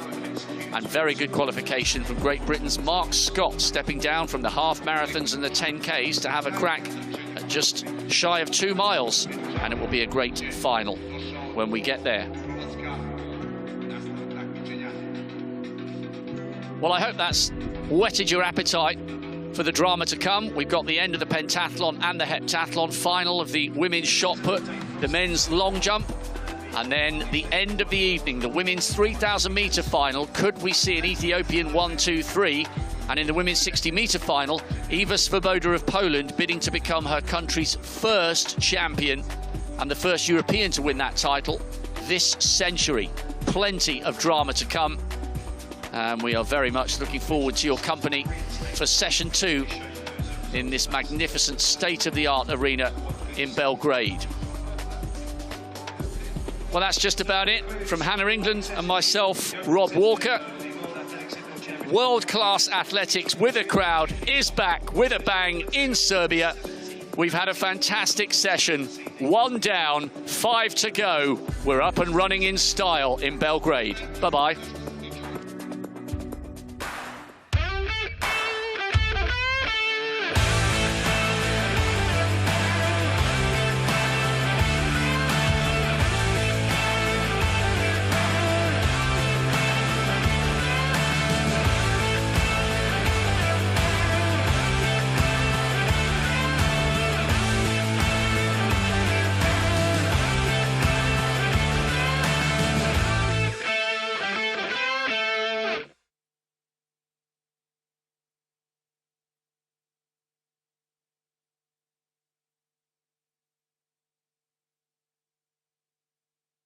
And very good qualification from Great Britain's Mark Scott, stepping down from the half marathons and the 10Ks to have a crack at just shy of 2 miles. And it will be a great final when we get there. Well, I hope that's whetted your appetite for the drama to come. We've got the end of the pentathlon and the heptathlon, final of the women's shot put, the men's long jump, and then the end of the evening, the women's 3,000-metre final. Could we see an Ethiopian 1, 2, 3? And in the women's 60-metre final, Eva Svoboda of Poland bidding to become her country's first champion and the first European to win that title this century. Plenty of drama to come. And we are very much looking forward to your company for session 2 in this magnificent state-of-the-art arena in Belgrade. Well, that's just about it from Hannah England and myself, Rob Walker. World-class athletics with a crowd is back with a bang in Serbia. We've had a fantastic session. 1 down, 5 to go. We're up and running in style in Belgrade. Bye-bye.